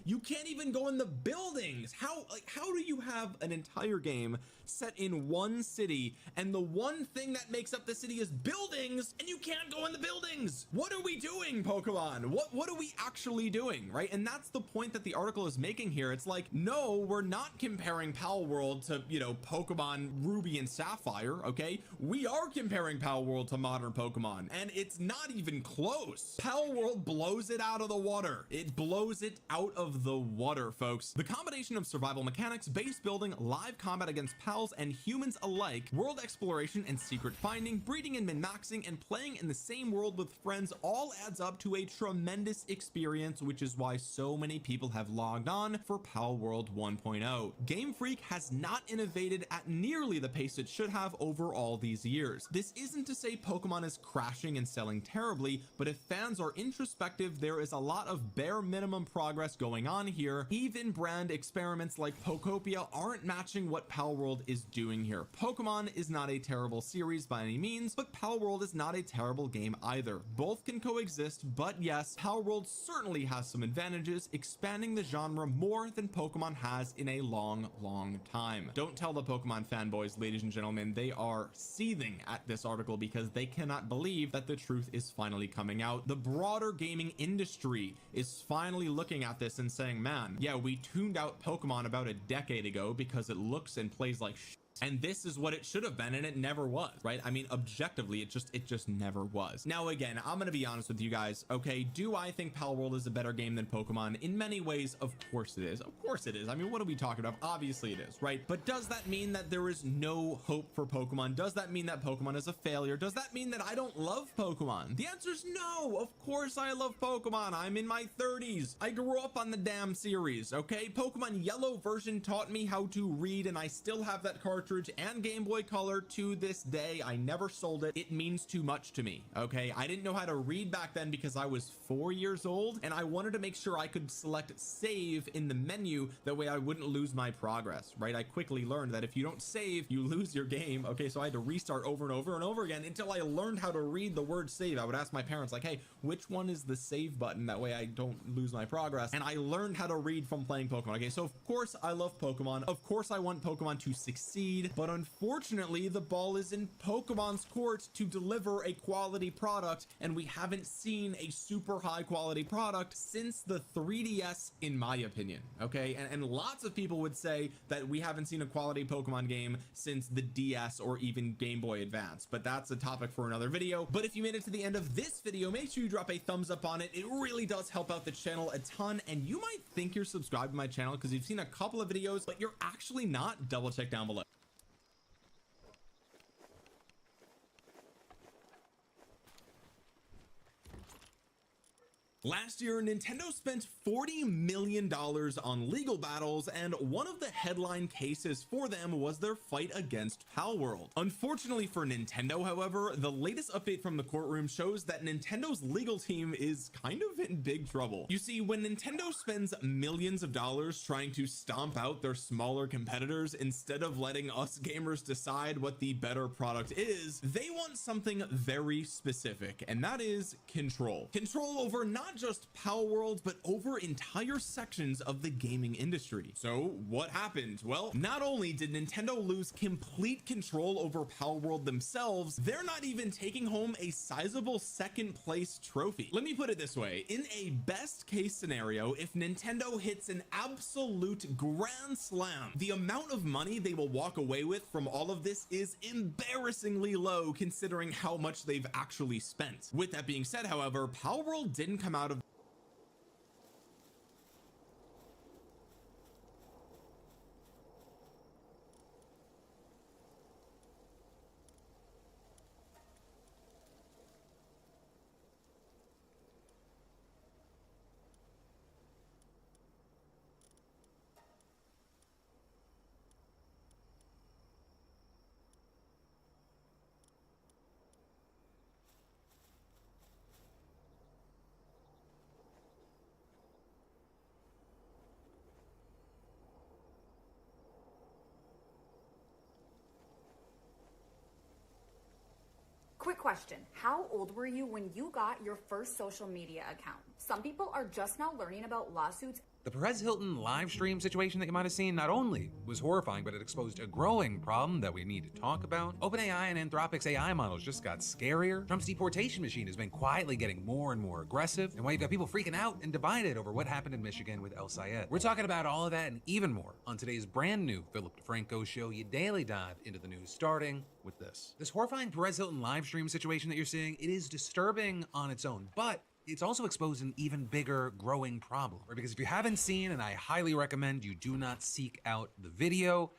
You can't even go in the buildings. How do you have an entire game set in one city, and the one thing that makes up the city is buildings, and you can't go in the buildings? What are we doing, Pokemon? What are we actually doing, right? And that's the point that the article is making here. It's like, no, we're not comparing palworld to, you know, Pokemon Ruby and Sapphire, okay? We are comparing palworld to modern Pokemon, and it's not even close. Palworld blows it out of the water. It blows it out of the water, folks. The combination of survival mechanics, base building, live combat against pals and humans alike, world exploration and secret finding, breeding and min-maxing, and playing in the same world with friends all adds up to a tremendous experience, which is why so many people have logged on for palworld 1.0. Game Freak has not innovated at nearly the pace it should have over all these years. This isn't to say Pokemon is crashing and selling terribly, but if fans are introspective, there is a lot of bare minimum progress going on here. Even brand experiments like Pokopia aren't matching what palworld is doing here. Pokemon is not a terrible series by any means, but palworld is not a terrible game either. Both can coexist, but yes, Palworld certainly has some advantages, expanding the genre more than Pokemon has in a long time. Don't tell the Pokemon fanboys, ladies and gentlemen, they are seething at this article because they cannot believe that the truth is finally coming out. The broader gaming industry is finally looking at this and saying, man, yeah, we tuned out Pokemon about a decade ago because it looks and plays like shit. And this is what it should have been, and it never was, right? I mean, objectively, it just never was. Now, again, I'm gonna be honest with you guys, okay? Do I think Palworld is a better game than Pokemon? In many ways, of course it is. Of course it is. I mean, what are we talking about? Obviously it is, right? But does that mean that there is no hope for Pokemon? Does that mean that Pokemon is a failure? Does that mean that I don't love Pokemon? The answer is no. Of course I love Pokemon. I'm in my 30s. I grew up on the damn series, okay? Pokemon Yellow version taught me how to read, and I still have that cartridge and Game Boy Color to this day. I never sold it. It means too much to me, okay? I didn't know how to read back then because I was 4 years old, and I wanted to make sure I could select save in the menu. That way I wouldn't lose my progress, right? I quickly learned that if you don't save, you lose your game, okay? So I had to restart over and over and over again until I learned how to read the word save. I would ask my parents, like, hey, which one is the save button? That way I don't lose my progress. And I learned how to read from playing Pokemon, okay? So of course I love Pokemon. Of course I want Pokemon to succeed, but unfortunately, the ball is in Pokemon's court to deliver a quality product, and we haven't seen a super high quality product since the 3DS, in my opinion, okay? And lots of people would say that we haven't seen a quality Pokemon game since the DS or even Game Boy Advance, but that's a topic for another video. But if you made it to the end of this video, make sure you drop a thumbs up on it. It really does help out the channel a ton, and you might think you're subscribed to my channel because you've seen a couple of videos, but you're actually not. Double check down below. Last year, Nintendo spent $40 million on legal battles, and one of the headline cases for them was their fight against Palworld. Unfortunately for Nintendo, however, the latest update from the courtroom shows that Nintendo's legal team is kind of in big trouble. You see, when Nintendo spends millions of dollars trying to stomp out their smaller competitors instead of letting us gamers decide what the better product is, they want something very specific, and that is control. Control over not just Palworld, but over entire sections of the gaming industry. So what happened? Well, not only did Nintendo lose complete control over Palworld themselves, they're not even taking home a sizable second place trophy. Let me put it this way. In a best case scenario, if Nintendo hits an absolute grand slam, the amount of money they will walk away with from all of this is embarrassingly low considering how much they've actually spent. With that being said, however, Palworld didn't come out of Quick question. How old were you when you got your first social media account? Some people are just now learning about lawsuits. The Perez Hilton live stream situation that you might have seen not only was horrifying, but it exposed a growing problem that we need to talk about. OpenAI and Anthropic's AI models just got scarier. Trump's deportation machine has been quietly getting more and more aggressive. And while you've got people freaking out and divided over what happened in Michigan with El Sayed, we're talking about all of that and even more on today's brand new Philip DeFranco show. You daily dive into the news, starting with this. This horrifying Perez Hilton live stream situation that you're seeing, it is disturbing on its own, but it's also exposed an even bigger growing problem, right? Because if you haven't seen, and I highly recommend you do not seek out the video,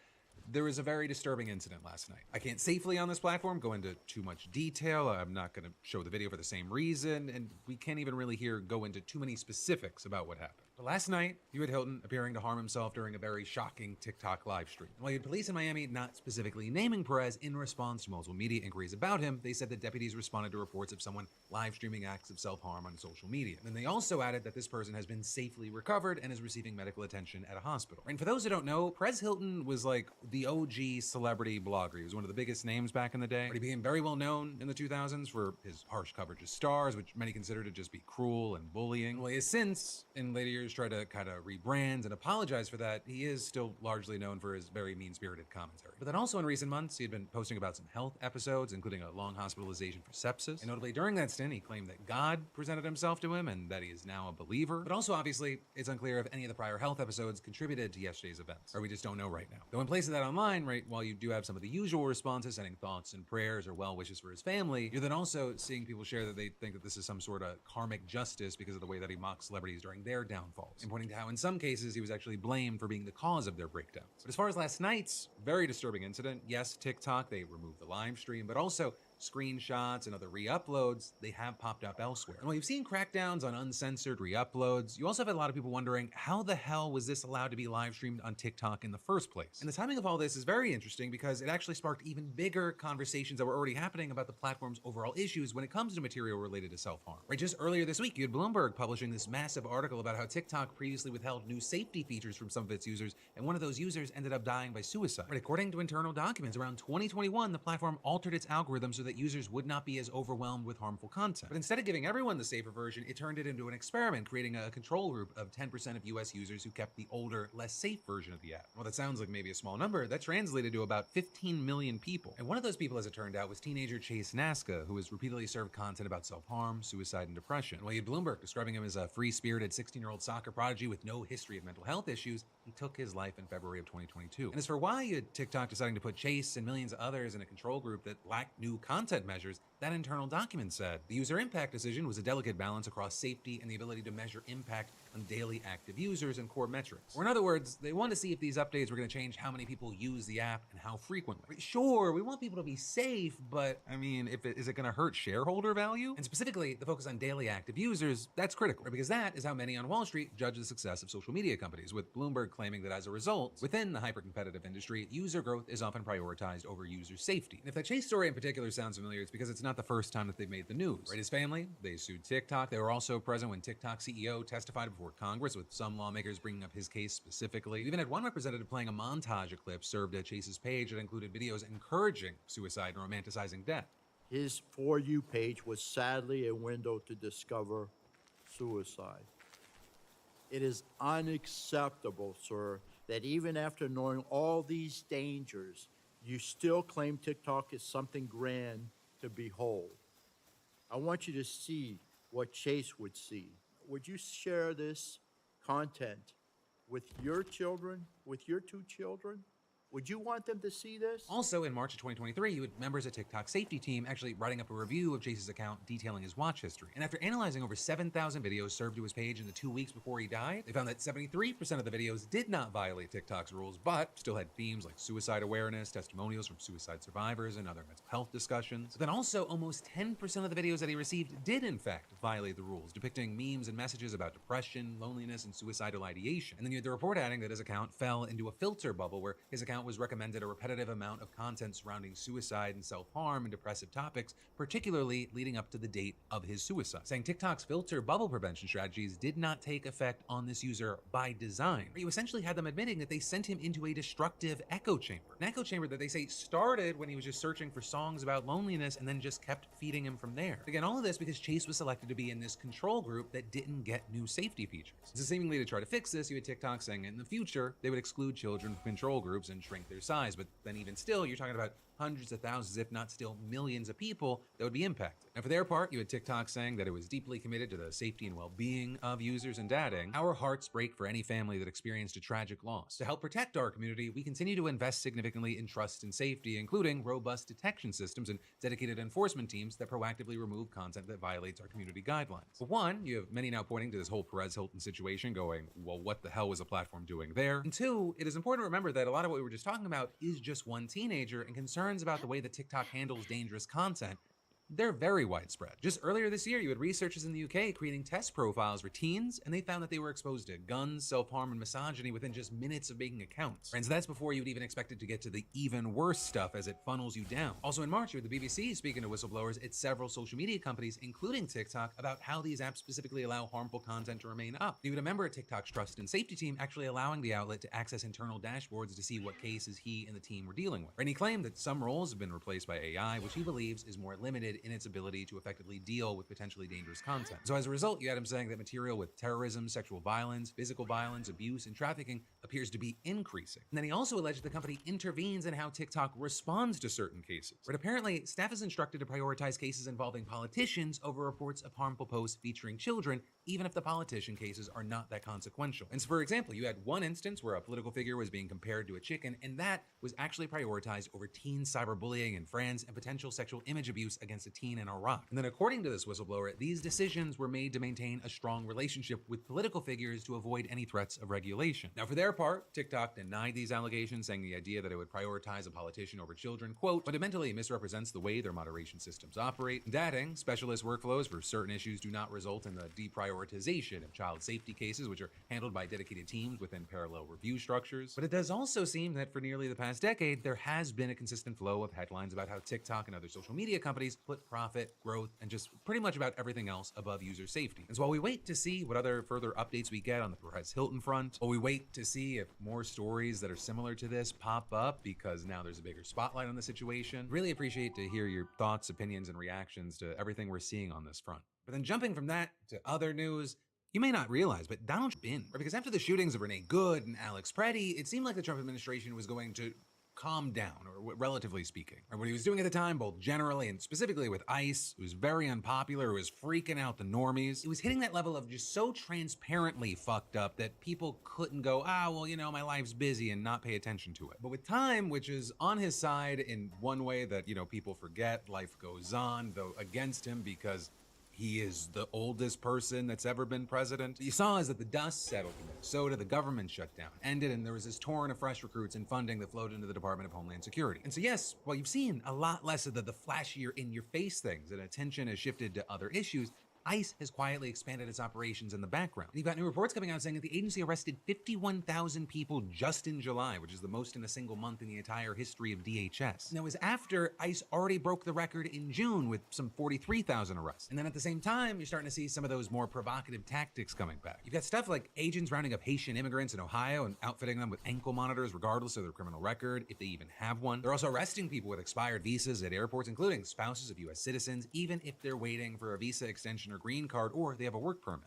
there was a very disturbing incident last night. I can't safely on this platform go into too much detail. I'm not gonna show the video for the same reason, and we can't even really here go into too many specifics about what happened. But last night, you had Hilton appearing to harm himself during a very shocking TikTok live stream. And while you had police in Miami not specifically naming Perez in response to multiple media inquiries about him, they said that deputies responded to reports of someone live streaming acts of self-harm on social media. And they also added that this person has been safely recovered and is receiving medical attention at a hospital. And for those who don't know, Perez Hilton was like the the OG celebrity blogger. He was one of the biggest names back in the day, but he became very well known in the 2000s for his harsh coverage of stars, which many consider to just be cruel and bullying. Well, he has since, in later years, tried to kind of rebrand and apologize for that. He is still largely known for his very mean-spirited commentary. But then also in recent months, he had been posting about some health episodes, including a long hospitalization for sepsis. And notably during that stint, he claimed that God presented himself to him and that he is now a believer. But also, obviously, it's unclear if any of the prior health episodes contributed to yesterday's events, or we just don't know right now. Though in place of that online, right, while you do have some of the usual responses, sending thoughts and prayers or well wishes for his family, you're then also seeing people share that they think that this is some sort of karmic justice because of the way that he mocks celebrities during their downfalls, and pointing to how in some cases he was actually blamed for being the cause of their breakdowns. But as far as last night's very disturbing incident, yes, TikTok, they removed the live stream, but also screenshots and other re-uploads, they have popped up elsewhere. And while you've seen crackdowns on uncensored re-uploads, you also have a lot of people wondering how the hell was this allowed to be live streamed on TikTok in the first place? And the timing of all this is very interesting because it actually sparked even bigger conversations that were already happening about the platform's overall issues when it comes to material related to self-harm. Right, just earlier this week, you had Bloomberg publishing this massive article about how TikTok previously withheld new safety features from some of its users, and one of those users ended up dying by suicide. Right, according to internal documents, around 2021, the platform altered its algorithm so that users would not be as overwhelmed with harmful content. But instead of giving everyone the safer version, it turned it into an experiment, creating a control group of 10% of US users who kept the older, less safe version of the app. Well, that sounds like maybe a small number. That translated to about 15 million people. And one of those people, as it turned out, was teenager Chase Naska, who has repeatedly served content about self-harm, suicide, and depression. While you had Bloomberg describing him as a free-spirited 16-year-old soccer prodigy with no history of mental health issues, he took his life in February of 2022. And as for why you had TikTok deciding to put Chase and millions of others in a control group that lacked new content measures, that internal document said the user impact decision was a delicate balance across safety and the ability to measure impact on daily active users and core metrics. Or in other words, they wanted to see if these updates were going to change how many people use the app and how frequently. Sure, we want people to be safe, but I mean, is it going to hurt shareholder value? And specifically, the focus on daily active users, that's critical, right? Because that is how many on Wall Street judge the success of social media companies, with Bloomberg claiming that as a result, within the hyper-competitive industry, user growth is often prioritized over user safety. And if that Chase story in particular sounds familiar, it's because it's not the first time that they've made the news. Right, his family, they sued TikTok. They were also present when TikTok CEO testified before Congress, with some lawmakers bringing up his case specifically. We even had one representative playing a montage of clips served at Chase's page that included videos encouraging suicide and romanticizing death. His For You page was sadly a window to discover suicide. It is unacceptable, sir, that even after knowing all these dangers, you still claim TikTok is something grand to behold. I want you to see what Chase would see. Would you share this content with your children, with your two children? Would you want them to see this? Also, in March of 2023, you had members of TikTok's safety team actually writing up a review of Chase's account detailing his watch history. And after analyzing over 7,000 videos served to his page in the 2 weeks before he died, they found that 73% of the videos did not violate TikTok's rules, but still had themes like suicide awareness, testimonials from suicide survivors, and other mental health discussions. But then also, almost 10% of the videos that he received did, in fact, violate the rules, depicting memes and messages about depression, loneliness, and suicidal ideation. And then you had the report adding that his account fell into a filter bubble where his account was recommended a repetitive amount of content surrounding suicide and self-harm and depressive topics, particularly leading up to the date of his suicide, saying TikTok's filter bubble prevention strategies did not take effect on this user by design. You essentially had them admitting that they sent him into a destructive echo chamber, an echo chamber that they say started when he was just searching for songs about loneliness and then just kept feeding him from there. Again, all of this because Chase was selected to be in this control group that didn't get new safety features. So seemingly to try to fix this, you had TikTok saying in the future, they would exclude children from control groups and shrink their size, but then even still, you're talking about hundreds of thousands, if not still millions of people that would be impacted. And for their part, you had TikTok saying that it was deeply committed to the safety and well-being of users and adding, "Our hearts break for any family that experienced a tragic loss. To help protect our community, we continue to invest significantly in trust and safety, including robust detection systems and dedicated enforcement teams that proactively remove content that violates our community guidelines." For one, you have many now pointing to this whole Perez Hilton situation going, well, what the hell was the platform doing there? And two, it is important to remember that a lot of what we were just talking about is just one teenager, and concerns about the way that TikTok handles dangerous content they're very widespread. Just earlier this year, you had researchers in the UK creating test profiles for teens, and they found that they were exposed to guns, self-harm, and misogyny within just minutes of making accounts. And so that's before you would even expect it to get to the even worse stuff as it funnels you down. Also in March, you had the BBC speaking to whistleblowers at several social media companies, including TikTok, about how these apps specifically allow harmful content to remain up. You would remember TikTok's trust and safety team actually allowing the outlet to access internal dashboards to see what cases he and the team were dealing with. And he claimed that some roles have been replaced by AI, which he believes is more limited in its ability to effectively deal with potentially dangerous content. So as a result, you had him saying that material with terrorism, sexual violence, physical violence, abuse, and trafficking appears to be increasing. And then he also alleged the company intervenes in how TikTok responds to certain cases. But apparently, staff is instructed to prioritize cases involving politicians over reports of harmful posts featuring children, even if the politician cases are not that consequential. And so, for example, you had one instance where a political figure was being compared to a chicken, and that was actually prioritized over teen cyberbullying in France and potential sexual image abuse against a teen in Iraq. And then according to this whistleblower, these decisions were made to maintain a strong relationship with political figures to avoid any threats of regulation. Now, for their part, TikTok denied these allegations, saying the idea that it would prioritize a politician over children, quote, fundamentally misrepresents the way their moderation systems operate, and adding, specialist workflows for certain issues do not result in the deprioritization of child safety cases, which are handled by dedicated teams within parallel review structures. But it does also seem that for nearly the past decade, there has been a consistent flow of headlines about how TikTok and other social media companies put profit, growth, and just pretty much about everything else above user safety. And so while we wait to see what other further updates we get on the Perez Hilton front, or we wait to see if more stories that are similar to this pop up because now there's a bigger spotlight on the situation, really appreciate to hear your thoughts, opinions, and reactions to everything we're seeing on this front. But then jumping from that to other news, you may not realize, but Donald Trump been, because after the shootings of Renee Good and Alex Preddy, it seemed like the Trump administration was going to calm down, or relatively speaking. Or what he was doing at the time, both generally and specifically with ICE, it was very unpopular, it was freaking out the normies. It was hitting that level of just so transparently fucked up that people couldn't go, well, you know, my life's busy and not pay attention to it. But with time, which is on his side in one way that, you know, people forget, life goes on, though against him because he is the oldest person that's ever been president. What you saw is that the dust settled in Minnesota, the government shutdown ended, and there was this torrent of fresh recruits and funding that flowed into the Department of Homeland Security. And so yes, while you've seen a lot less of the flashier in-your-face things and attention has shifted to other issues, ICE has quietly expanded its operations in the background. And you've got new reports coming out saying that the agency arrested 51,000 people just in July, which is the most in a single month in the entire history of DHS. Now, it was after ICE already broke the record in June with some 43,000 arrests. And then at the same time, you're starting to see some of those more provocative tactics coming back. You've got stuff like agents rounding up Haitian immigrants in Ohio and outfitting them with ankle monitors regardless of their criminal record, if they even have one. They're also arresting people with expired visas at airports, including spouses of U.S. citizens, even if they're waiting for a visa extension or green card, or they have a work permit.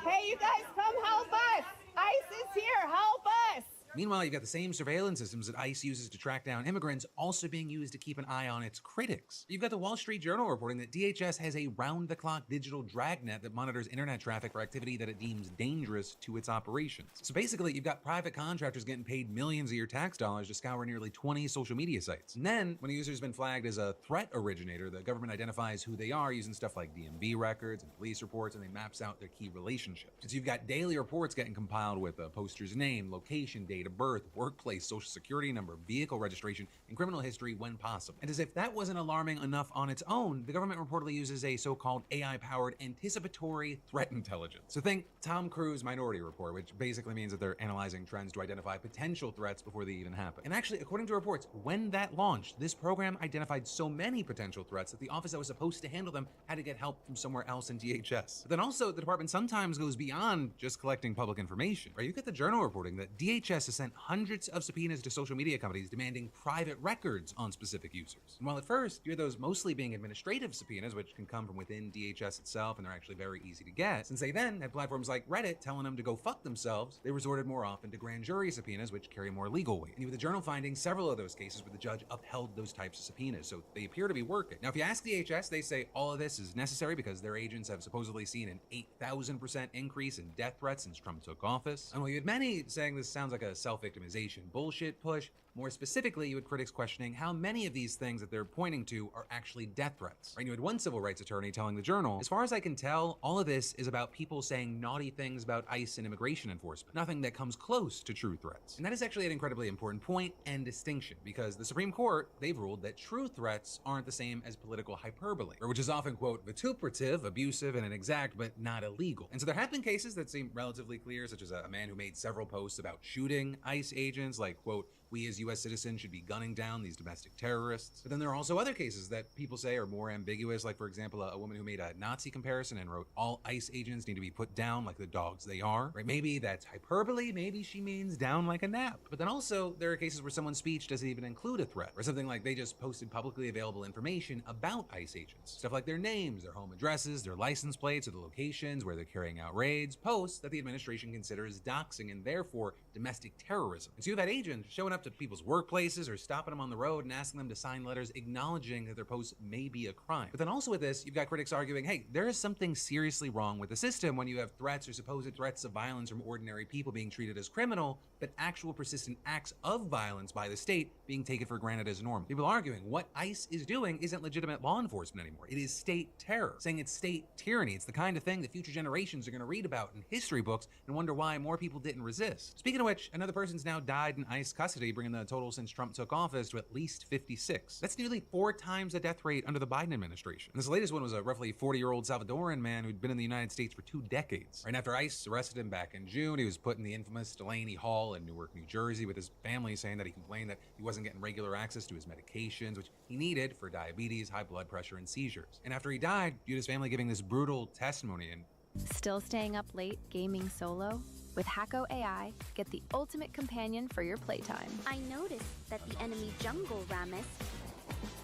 Hey, you guys, come help us! ICE is here, help us! Meanwhile, you've got the same surveillance systems that ICE uses to track down immigrants also being used to keep an eye on its critics. You've got the Wall Street Journal reporting that DHS has a round-the-clock digital dragnet that monitors internet traffic for activity that it deems dangerous to its operations. So basically, you've got private contractors getting paid millions of your tax dollars to scour nearly 20 social media sites. And then, when a user's been flagged as a threat originator, the government identifies who they are using stuff like DMV records and police reports, and they maps out their key relationships. So you've got daily reports getting compiled with a poster's name, location, date of birth, workplace, social security number, vehicle registration, and criminal history when possible. And as if that wasn't alarming enough on its own, the government reportedly uses a so-called AI-powered anticipatory threat intelligence. So think Tom Cruise Minority Report, which basically means that they're analyzing trends to identify potential threats before they even happen. And actually, according to reports, when that launched, this program identified so many potential threats that the office that was supposed to handle them had to get help from somewhere else in DHS. But then also, the department sometimes goes beyond just collecting public information. Right? You get the Journal reporting that DHS has sent hundreds of subpoenas to social media companies demanding private records on specific users. And while at first you hear those mostly being administrative subpoenas, which can come from within DHS itself and they're actually very easy to get, since they then had platforms like Reddit telling them to go fuck themselves, they resorted more often to grand jury subpoenas, which carry more legal weight. And with the Journal finding several of those cases where the judge upheld those types of subpoenas, so they appear to be working. Now, if you ask DHS, they say all of this is necessary because their agents have supposedly seen an 8,000% increase in death threats since Trump took office. And while you had many saying this sounds like a self-victimization bullshit push, More specifically, you had critics questioning how many of these things that they're pointing to are actually death threats. Right? You had one civil rights attorney telling the Journal, as far as I can tell, all of this is about people saying naughty things about ICE and immigration enforcement, nothing that comes close to true threats. And that is actually an incredibly important point and distinction, because the Supreme Court, they've ruled that true threats aren't the same as political hyperbole, or which is often, quote, vituperative, abusive, and inexact, but not illegal. And so there have been cases that seem relatively clear, such as a man who made several posts about shooting ICE agents, like, quote, we as US citizens should be gunning down these domestic terrorists. But then there are also other cases that people say are more ambiguous, like, for example, a woman who made a Nazi comparison and wrote all ICE agents need to be put down like the dogs they are. Right? Maybe that's hyperbole, maybe she means down like a nap. But then also there are cases where someone's speech doesn't even include a threat, or something like they just posted publicly available information about ICE agents. Stuff like their names, their home addresses, their license plates, or the locations where they're carrying out raids, posts that the administration considers doxing and therefore domestic terrorism. And so you've had agents showing up to people's workplaces or stopping them on the road and asking them to sign letters acknowledging that their posts may be a crime. But then also with this, you've got critics arguing, hey, there is something seriously wrong with the system when you have threats or supposed threats of violence from ordinary people being treated as criminal, but actual persistent acts of violence by the state being taken for granted as normal. People arguing what ICE is doing isn't legitimate law enforcement anymore. It is state terror, saying it's state tyranny. It's the kind of thing that future generations are going to read about in history books and wonder why more people didn't resist. Speaking of which, another person's now died in ICE custody, bringing the total since Trump took office to at least 56. That's nearly 4 times the death rate under the Biden administration. And this latest one was a roughly 40-year-old Salvadoran man who'd been in the United States for 2 decades. Right after ICE arrested him back in June, he was put in the infamous Delaney Hall in Newark, New Jersey, with his family saying that he complained that he wasn't getting regular access to his medications, which he needed for diabetes, high blood pressure, and seizures. And after he died, you had his family giving this brutal testimony. And still staying up late gaming solo? With Hacko AI, get the ultimate companion for your playtime. I noticed that the enemy jungle Ramus.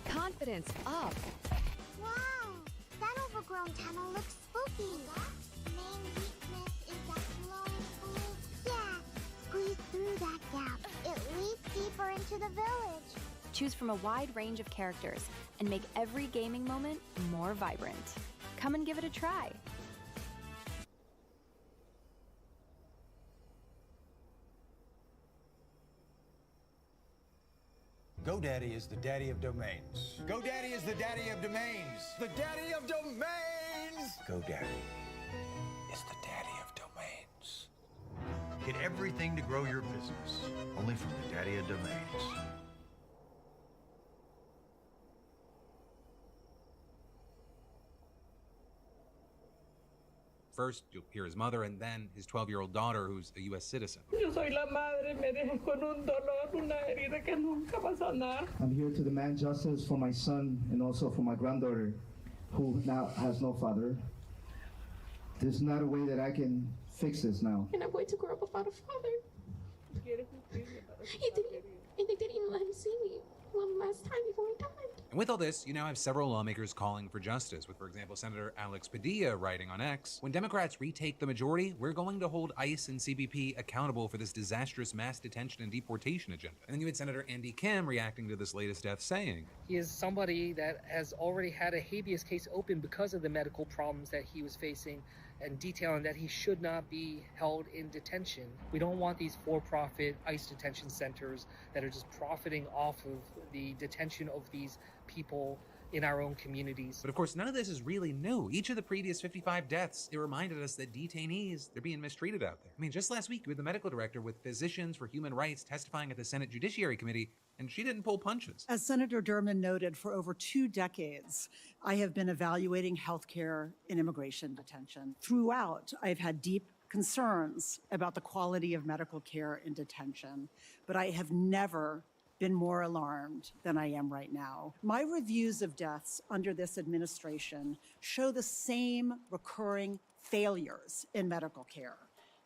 Confidence up. Wow, that overgrown tunnel looks spooky. Main weakness is that glowing blue. Yeah, squeeze through that gap. It leads deeper into the village. Choose from a wide range of characters and make every gaming moment more vibrant. Come and give it a try. GoDaddy is the daddy of domains. GoDaddy is the daddy of domains. The daddy of domains! GoDaddy is the daddy of domains. Get everything to grow your business, only from the daddy of domains. first, you'll hear his mother, and then his 12-year-old daughter, who's a U.S. citizen. Yo soy la madre, me dejo con un dolor, una herida que nunca va a sanar. I'm here to demand justice for my son and also for my granddaughter, who now has no father. There's not a way that I can fix this now. And I'm going to grow up without a father. And they didn't even let him see me one last time before he died. And with all this, you now have several lawmakers calling for justice, with, for example, Senator Alex Padilla writing on X, "When Democrats retake the majority, we're going to hold ICE and CBP accountable for this disastrous mass detention and deportation agenda." And then you had Senator Andy Kim reacting to this latest death, saying, "He is somebody that has already had a habeas case open because of the medical problems that he was facing, and detailing that he should not be held in detention. We don't want these for-profit ICE detention centers that are just profiting off of the detention of these people in our own communities." But of course, none of this is really new. Each of the previous 55 deaths, it reminded us that detainees, they're being mistreated out there. I mean, just last week, you had the medical director with Physicians for Human Rights testifying at the Senate Judiciary Committee, and she didn't pull punches. As Senator Durman noted, for over 2 decades, I have been evaluating healthcare in immigration detention. Throughout, I've had deep concerns about the quality of medical care in detention, but I have never been more alarmed than I am right now. My reviews of deaths under this administration show the same recurring failures in medical care: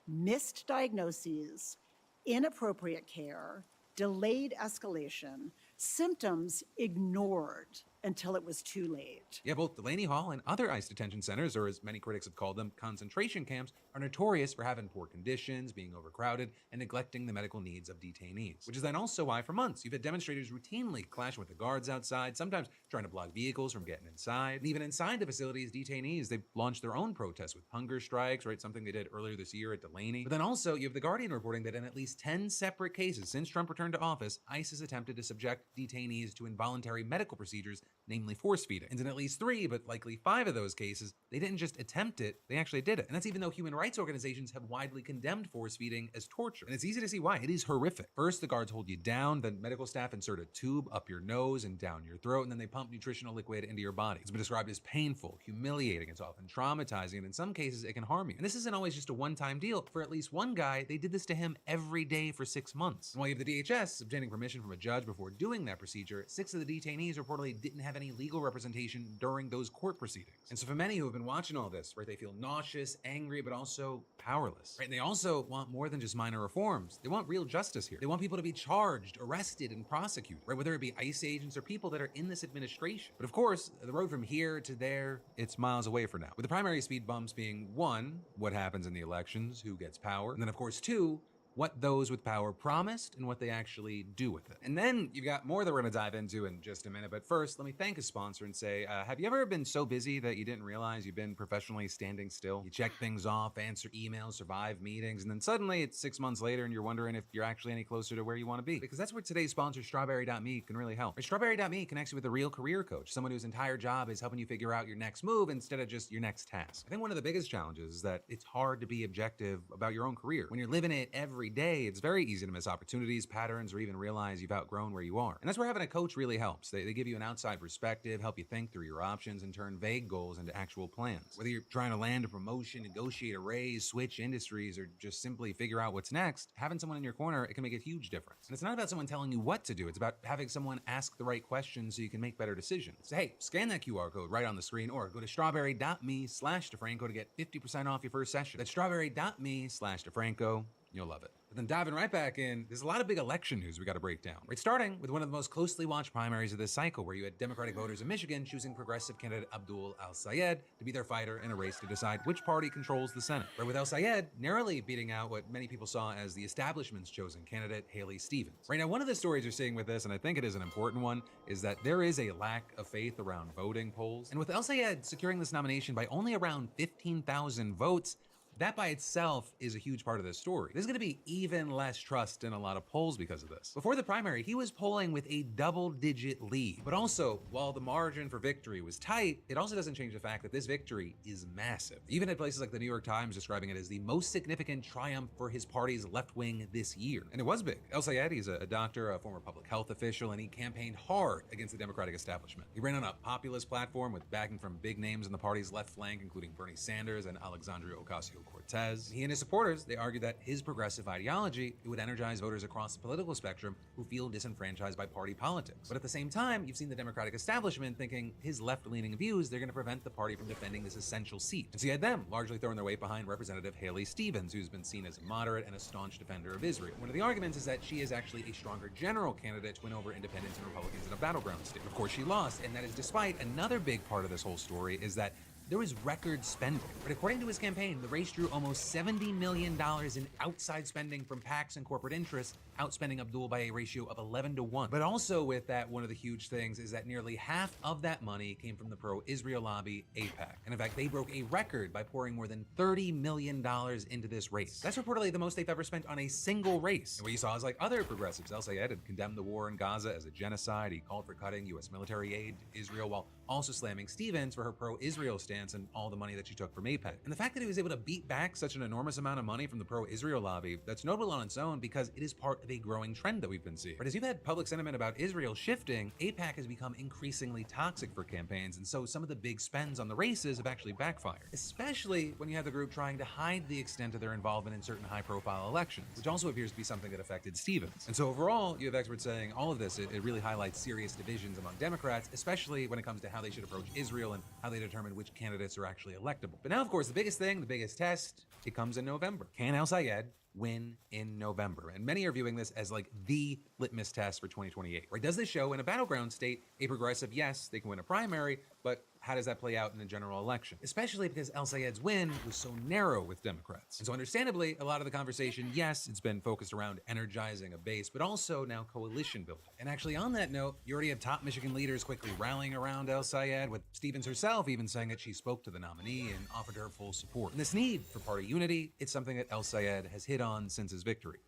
missed diagnoses, inappropriate care, delayed escalation, symptoms ignored, until it was too late. Yeah, both Delaney Hall and other ICE detention centers, or as many critics have called them, concentration camps, are notorious for having poor conditions, being overcrowded, and neglecting the medical needs of detainees. Which is then also why, for months, you've had demonstrators routinely clashing with the guards outside, sometimes trying to block vehicles from getting inside. And even inside the facilities, detainees, they've launched their own protests with hunger strikes, right? Something they did earlier this year at Delaney. But then also, you have The Guardian reporting that in at least 10 separate cases since Trump returned to office, ICE has attempted to subject detainees to involuntary medical procedures, namely force feeding. And in at least 3, but likely 5 of those cases, they didn't just attempt it, they actually did it. And that's even though human rights organizations have widely condemned force feeding as torture. And it's easy to see why. It is horrific. First, the guards hold you down, then medical staff insert a tube up your nose and down your throat, and then they pump nutritional liquid into your body. It's been described as painful, humiliating, it's often traumatizing, and in some cases it can harm you. And this isn't always just a one-time deal. For at least one guy, they did this to him every day for 6 months. And while you have the DHS obtaining permission from a judge before doing that procedure, 6 of the detainees reportedly didn't have any legal representation during those court proceedings. And so for many who have been watching all this, right, they feel nauseous, angry, but also powerless, right? And they also want more than just minor reforms. They want real justice here. They want people to be charged, arrested, and prosecuted, right? Whether it be ICE agents or people that are in this administration. But of course, the road from here to there, it's miles away for now. With the primary speed bumps being 1, what happens in the elections, who gets power, and then of course 2, what those with power promised and what they actually do with it. And then you've got more that we're gonna dive into in just a minute, but first, let me thank a sponsor and say, have you ever been so busy that you didn't realize you've been professionally standing still? You check things off, answer emails, survive meetings, and then suddenly it's 6 months later and you're wondering if you're actually any closer to where you wanna be. Because that's where today's sponsor, Strawberry.me, can really help. Strawberry.me connects you with a real career coach, someone whose entire job is helping you figure out your next move instead of just your next task. I think one of the biggest challenges is that it's hard to be objective about your own career. When you're living it every day, it's very easy to miss opportunities, patterns, or even realize you've outgrown where you are. And that's where having a coach really helps. They give you an outside perspective, help you think through your options, and turn vague goals into actual plans. Whether you're trying to land a promotion, negotiate a raise, switch industries, or just simply figure out what's next, having someone in your corner, it can make a huge difference. And it's not about someone telling you what to do, it's about having someone ask the right questions so you can make better decisions. So hey, scan that QR code right on the screen, or go to strawberry.me/DeFranco to get 50% off your first session. That's strawberry.me/DeFranco. You'll love it. But then diving right back in, there's a lot of big election news we got to break down. Right, starting with one of the most closely watched primaries of this cycle, where you had Democratic voters in Michigan choosing progressive candidate Abdul al-Sayed to be their fighter in a race to decide which party controls the Senate. Right, with al-Sayed narrowly beating out what many people saw as the establishment's chosen candidate, Haley Stevens. Right, now one of the stories you're seeing with this, and I think it is an important one, is that there is a lack of faith around voting polls. And with al-Sayed securing this nomination by only around 15,000 votes, that by itself is a huge part of this story. There's gonna be even less trust in a lot of polls because of this. Before the primary, he was polling with a double-digit lead. But also, while the margin for victory was tight, it also doesn't change the fact that this victory is massive. Even at places like the New York Times describing it as the most significant triumph for his party's left wing this year. And it was big. El-Sayed, he's a doctor, a former public health official, and he campaigned hard against the Democratic establishment. He ran on a populist platform with backing from big names in the party's left flank, including Bernie Sanders and Alexandria Ocasio-Cortez. He and his supporters, they argued that his progressive ideology, it would energize voters across the political spectrum who feel disenfranchised by party politics. But at the same time, you've seen the Democratic establishment thinking his left-leaning views, they're going to prevent the party from defending this essential seat. And so you had them largely throwing their weight behind Representative Haley Stevens, who's been seen as a moderate and a staunch defender of Israel. One of the arguments is that she is actually a stronger general candidate to win over independents and Republicans in a battleground state. Of course, she lost, and that is despite another big part of this whole story is that there was record spending. But according to his campaign, the race drew almost $70 million in outside spending from PACs and corporate interests, outspending Abdul by a ratio of 11-1. But also with that, one of the huge things is that nearly half of that money came from the pro-Israel lobby, AIPAC. And in fact, they broke a record by pouring more than $30 million into this race. That's reportedly the most they've ever spent on a single race. And what you saw is like other progressives, El-Sayed had condemned the war in Gaza as a genocide. He called for cutting U.S. military aid to Israel while also slamming Stevens for her pro-Israel stance and all the money that she took from AIPAC. And the fact that he was able to beat back such an enormous amount of money from the pro-Israel lobby, that's notable on its own because it is part of a growing trend that we've been seeing. But as you've had public sentiment about Israel shifting, AIPAC has become increasingly toxic for campaigns, and so some of the big spends on the races have actually backfired, especially when you have the group trying to hide the extent of their involvement in certain high-profile elections, which also appears to be something that affected Stevens. And so overall, you have experts saying all of this, it really highlights serious divisions among Democrats, especially when it comes to how they should approach Israel and how they determine which candidates are actually electable. But now, of course, the biggest thing, the biggest test, it comes in November. Can al-Sayed win in November. And many are viewing this as like the litmus test for 2028, right? Does this show in a battleground state a progressive, yes, they can win a primary, but how does that play out in a general election? Especially because El Sayed's win was so narrow with Democrats. And so understandably, a lot of the conversation, yes, it's been focused around energizing a base, but also now coalition building. And actually on that note, you already have top Michigan leaders quickly rallying around El Sayed, with Stevens herself even saying that she spoke to the nominee and offered her full support. And this need for party unity, it's something that El Sayed has hit on since his victory.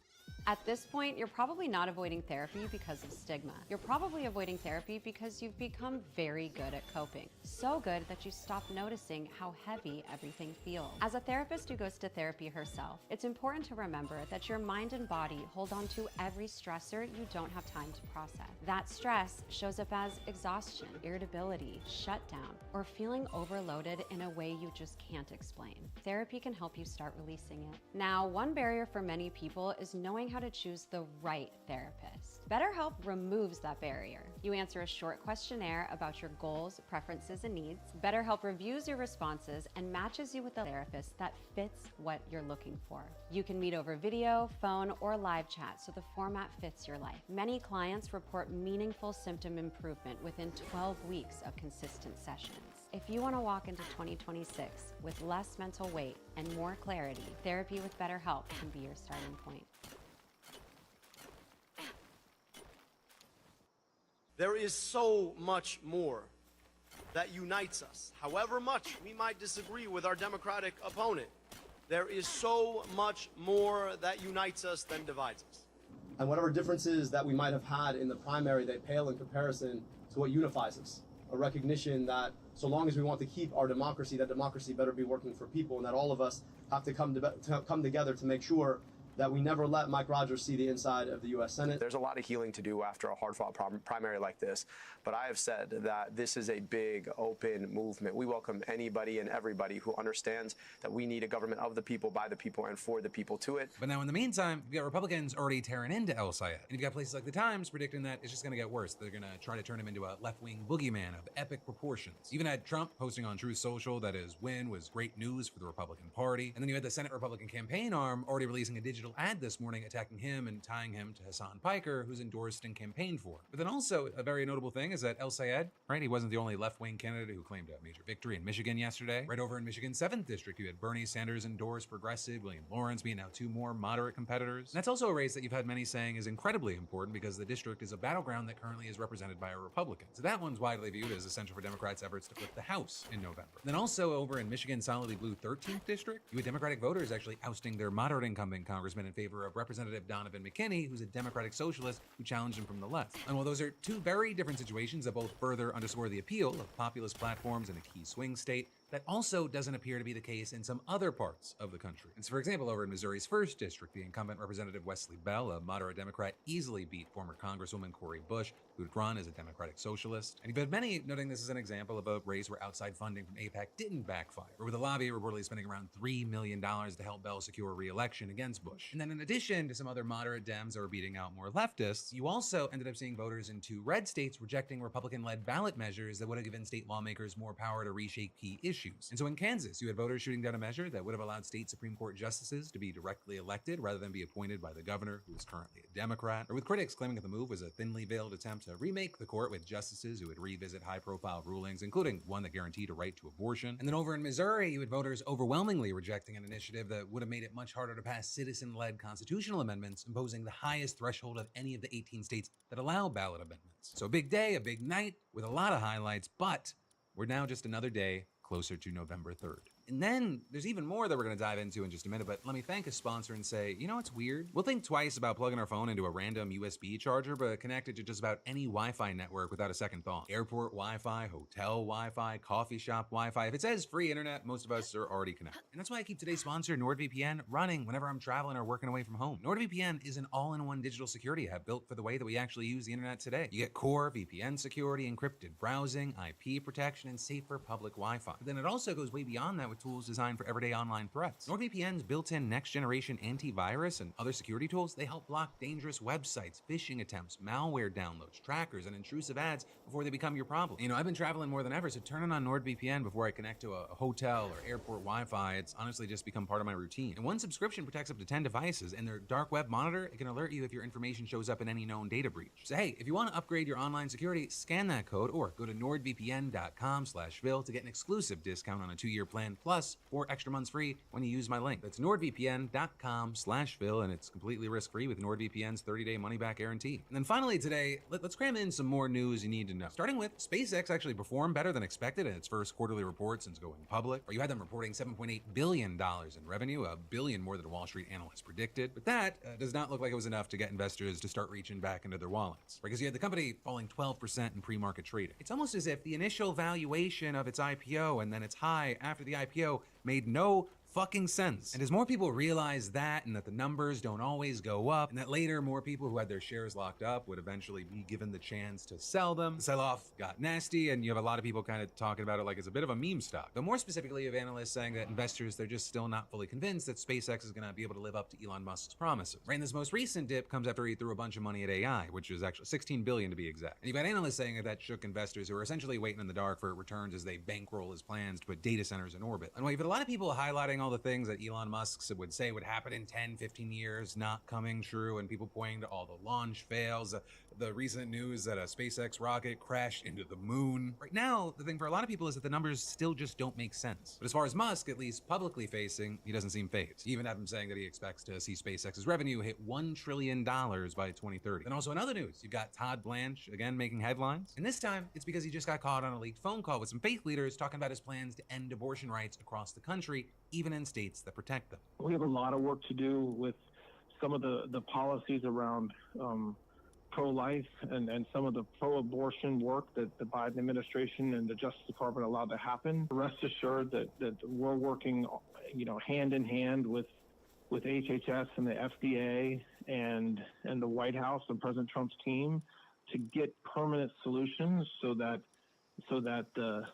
At this point, you're probably not avoiding therapy because of stigma. You're probably avoiding therapy because you've become very good at coping. So good that you stop noticing how heavy everything feels. As a therapist who goes to therapy herself, it's important to remember that your mind and body hold on to every stressor you don't have time to process. That stress shows up as exhaustion, irritability, shutdown, or feeling overloaded in a way you just can't explain. Therapy can help you start releasing it. Now, one barrier for many people is knowing how to choose the right therapist. BetterHelp removes that barrier. You answer a short questionnaire about your goals, preferences, and needs. BetterHelp reviews your responses and matches you with a therapist that fits what you're looking for. You can meet over video, phone, or live chat, so the format fits your life. Many clients report meaningful symptom improvement within 12 weeks of consistent sessions. If you want to walk into 2026 with less mental weight and more clarity, therapy with BetterHelp can be your starting point. There is so much more that unites us. However much we might disagree with our Democratic opponent, there is so much more that unites us than divides us. And whatever differences that we might have had in the primary, they pale in comparison to what unifies us. A recognition that so long as we want to keep our democracy, that democracy better be working for people, and that all of us have to come together to make sure that we never let Mike Rogers see the inside of the U.S. Senate. There's a lot of healing to do after a hard-fought primary like this, but I have said that this is a big, open movement. We welcome anybody and everybody who understands that we need a government of the people, by the people, and for the people to it. But now in the meantime, you've got Republicans already tearing into El Sayed. And you've got places like The Times predicting that it's just going to get worse. They're going to try to turn him into a left-wing boogeyman of epic proportions. You even had Trump posting on Truth Social that his win was great news for the Republican Party. And then you had the Senate Republican campaign arm already releasing a digital ad this morning attacking him and tying him to Hassan Piker, who's endorsed and campaigned for. But then also a very notable thing is that El Sayed, right, he wasn't the only left-wing candidate who claimed a major victory in Michigan yesterday. Right over in Michigan's 7th district, you had Bernie Sanders endorsed progressive, William Lawrence being now two more moderate competitors. And that's also a race that you've had many saying is incredibly important because the district is a battleground that currently is represented by a Republican. So that one's widely viewed as essential for Democrats' efforts to flip the House in November. Then also over in Michigan's solidly blue 13th district, you had Democratic voters actually ousting their moderate incumbent congressman in favor of Representative Donovan McKinney, who's a Democratic socialist who challenged him from the left. And while those are two very different situations that both further underscore the appeal of populist platforms in a key swing state, that also doesn't appear to be the case in some other parts of the country. And so, for example, over in Missouri's 1st district, the incumbent Representative Wesley Bell, a moderate Democrat, easily beat former Congresswoman Cori Bush, who had run as a Democratic socialist. And you've had many noting this is an example of a race where outside funding from AIPAC didn't backfire, or with the lobby reportedly spending around $3 million to help Bell secure re-election against Bush. And then in addition to some other moderate Dems that were beating out more leftists, you also ended up seeing voters in two red states rejecting Republican-led ballot measures that would have given state lawmakers more power to reshape key issues. And so in Kansas, you had voters shooting down a measure that would have allowed state Supreme Court justices to be directly elected rather than be appointed by the governor, who is currently a Democrat, or with critics claiming that the move was a thinly veiled attempt to remake the court with justices who would revisit high-profile rulings, including one that guaranteed a right to abortion. And then over in Missouri, you had voters overwhelmingly rejecting an initiative that would have made it much harder to pass citizen-led constitutional amendments, imposing the highest threshold of any of the 18 states that allow ballot amendments. So a big day, a big night, with a lot of highlights, but we're now just another day closer to November 3rd. And then there's even more that we're going to dive into in just a minute, but let me thank a sponsor and say, you know what's weird? We'll think twice about plugging our phone into a random USB charger, but connect it to just about any Wi-Fi network without a second thought. Airport Wi-Fi, hotel Wi-Fi, coffee shop Wi-Fi. If it says free internet, most of us are already connected. And that's why I keep today's sponsor, NordVPN, running whenever I'm traveling or working away from home. NordVPN is an all-in-one digital security app built for the way that we actually use the internet today. You get core VPN security, encrypted browsing, IP protection, and safer public Wi-Fi. But then it also goes way beyond that with tools designed for everyday online threats. NordVPN's built-in next-generation antivirus and other security tools, they help block dangerous websites, phishing attempts, malware downloads, trackers, and intrusive ads before they become your problem. You know, I've been traveling more than ever, so turning on NordVPN before I connect to a hotel or airport Wi-Fi, it's honestly just become part of my routine. And one subscription protects up to 10 devices, and their dark web monitor, it can alert you if your information shows up in any known data breach. So hey, if you want to upgrade your online security, scan that code or go to nordvpn.com/Phil to get an exclusive discount on a 2-year plan, plus 4 extra months free when you use my link. That's nordvpn.com/Phil, and it's completely risk-free with NordVPN's 30-day money-back guarantee. And then finally today, let's cram in some more news you need to know. Starting with, SpaceX actually performed better than expected in its first quarterly report since going public. Or you had them reporting $7.8 billion in revenue, $1 billion more than Wall Street analysts predicted. But that does not look like it was enough to get investors to start reaching back into their wallets. Because you had the company falling 12% in pre-market trading. It's almost as if the initial valuation of its IPO and then its high after the IPO made no fucking sense. And as more people realize that, and that the numbers don't always go up, and that later more people who had their shares locked up would eventually be given the chance to sell them, the sell-off got nasty, and you have a lot of people kind of talking about it like it's a bit of a meme stock. But more specifically, you have analysts saying that investors, they're just still not fully convinced that SpaceX is gonna be able to live up to Elon Musk's promises. Right, and this most recent dip comes after he threw a bunch of money at AI, which is actually $16 billion to be exact. And you've got analysts saying that that shook investors who are essentially waiting in the dark for returns as they bankroll his plans to put data centers in orbit. And while you've had a lot of people highlighting all the things that Elon Musk would say would happen in 10, 15 years, not coming true, and people pointing to all the launch fails, the recent news that a SpaceX rocket crashed into the moon. Right now, the thing for a lot of people is that the numbers still just don't make sense. But as far as Musk, at least publicly facing, he doesn't seem phased. You even have him saying that he expects to see SpaceX's revenue hit $1 trillion by 2030. And also in other news, you've got Todd Blanche again making headlines. And this time, it's because he just got caught on a leaked phone call with some faith leaders talking about his plans to end abortion rights across the country, even in states that protect them. We have a lot of work to do with some of the policies around pro-life and some of the pro-abortion work that the Biden administration and the Justice Department allowed to happen. Rest assured that we're working, hand in hand with HHS and the FDA and the White House and President Trump's team to get permanent solutions so that the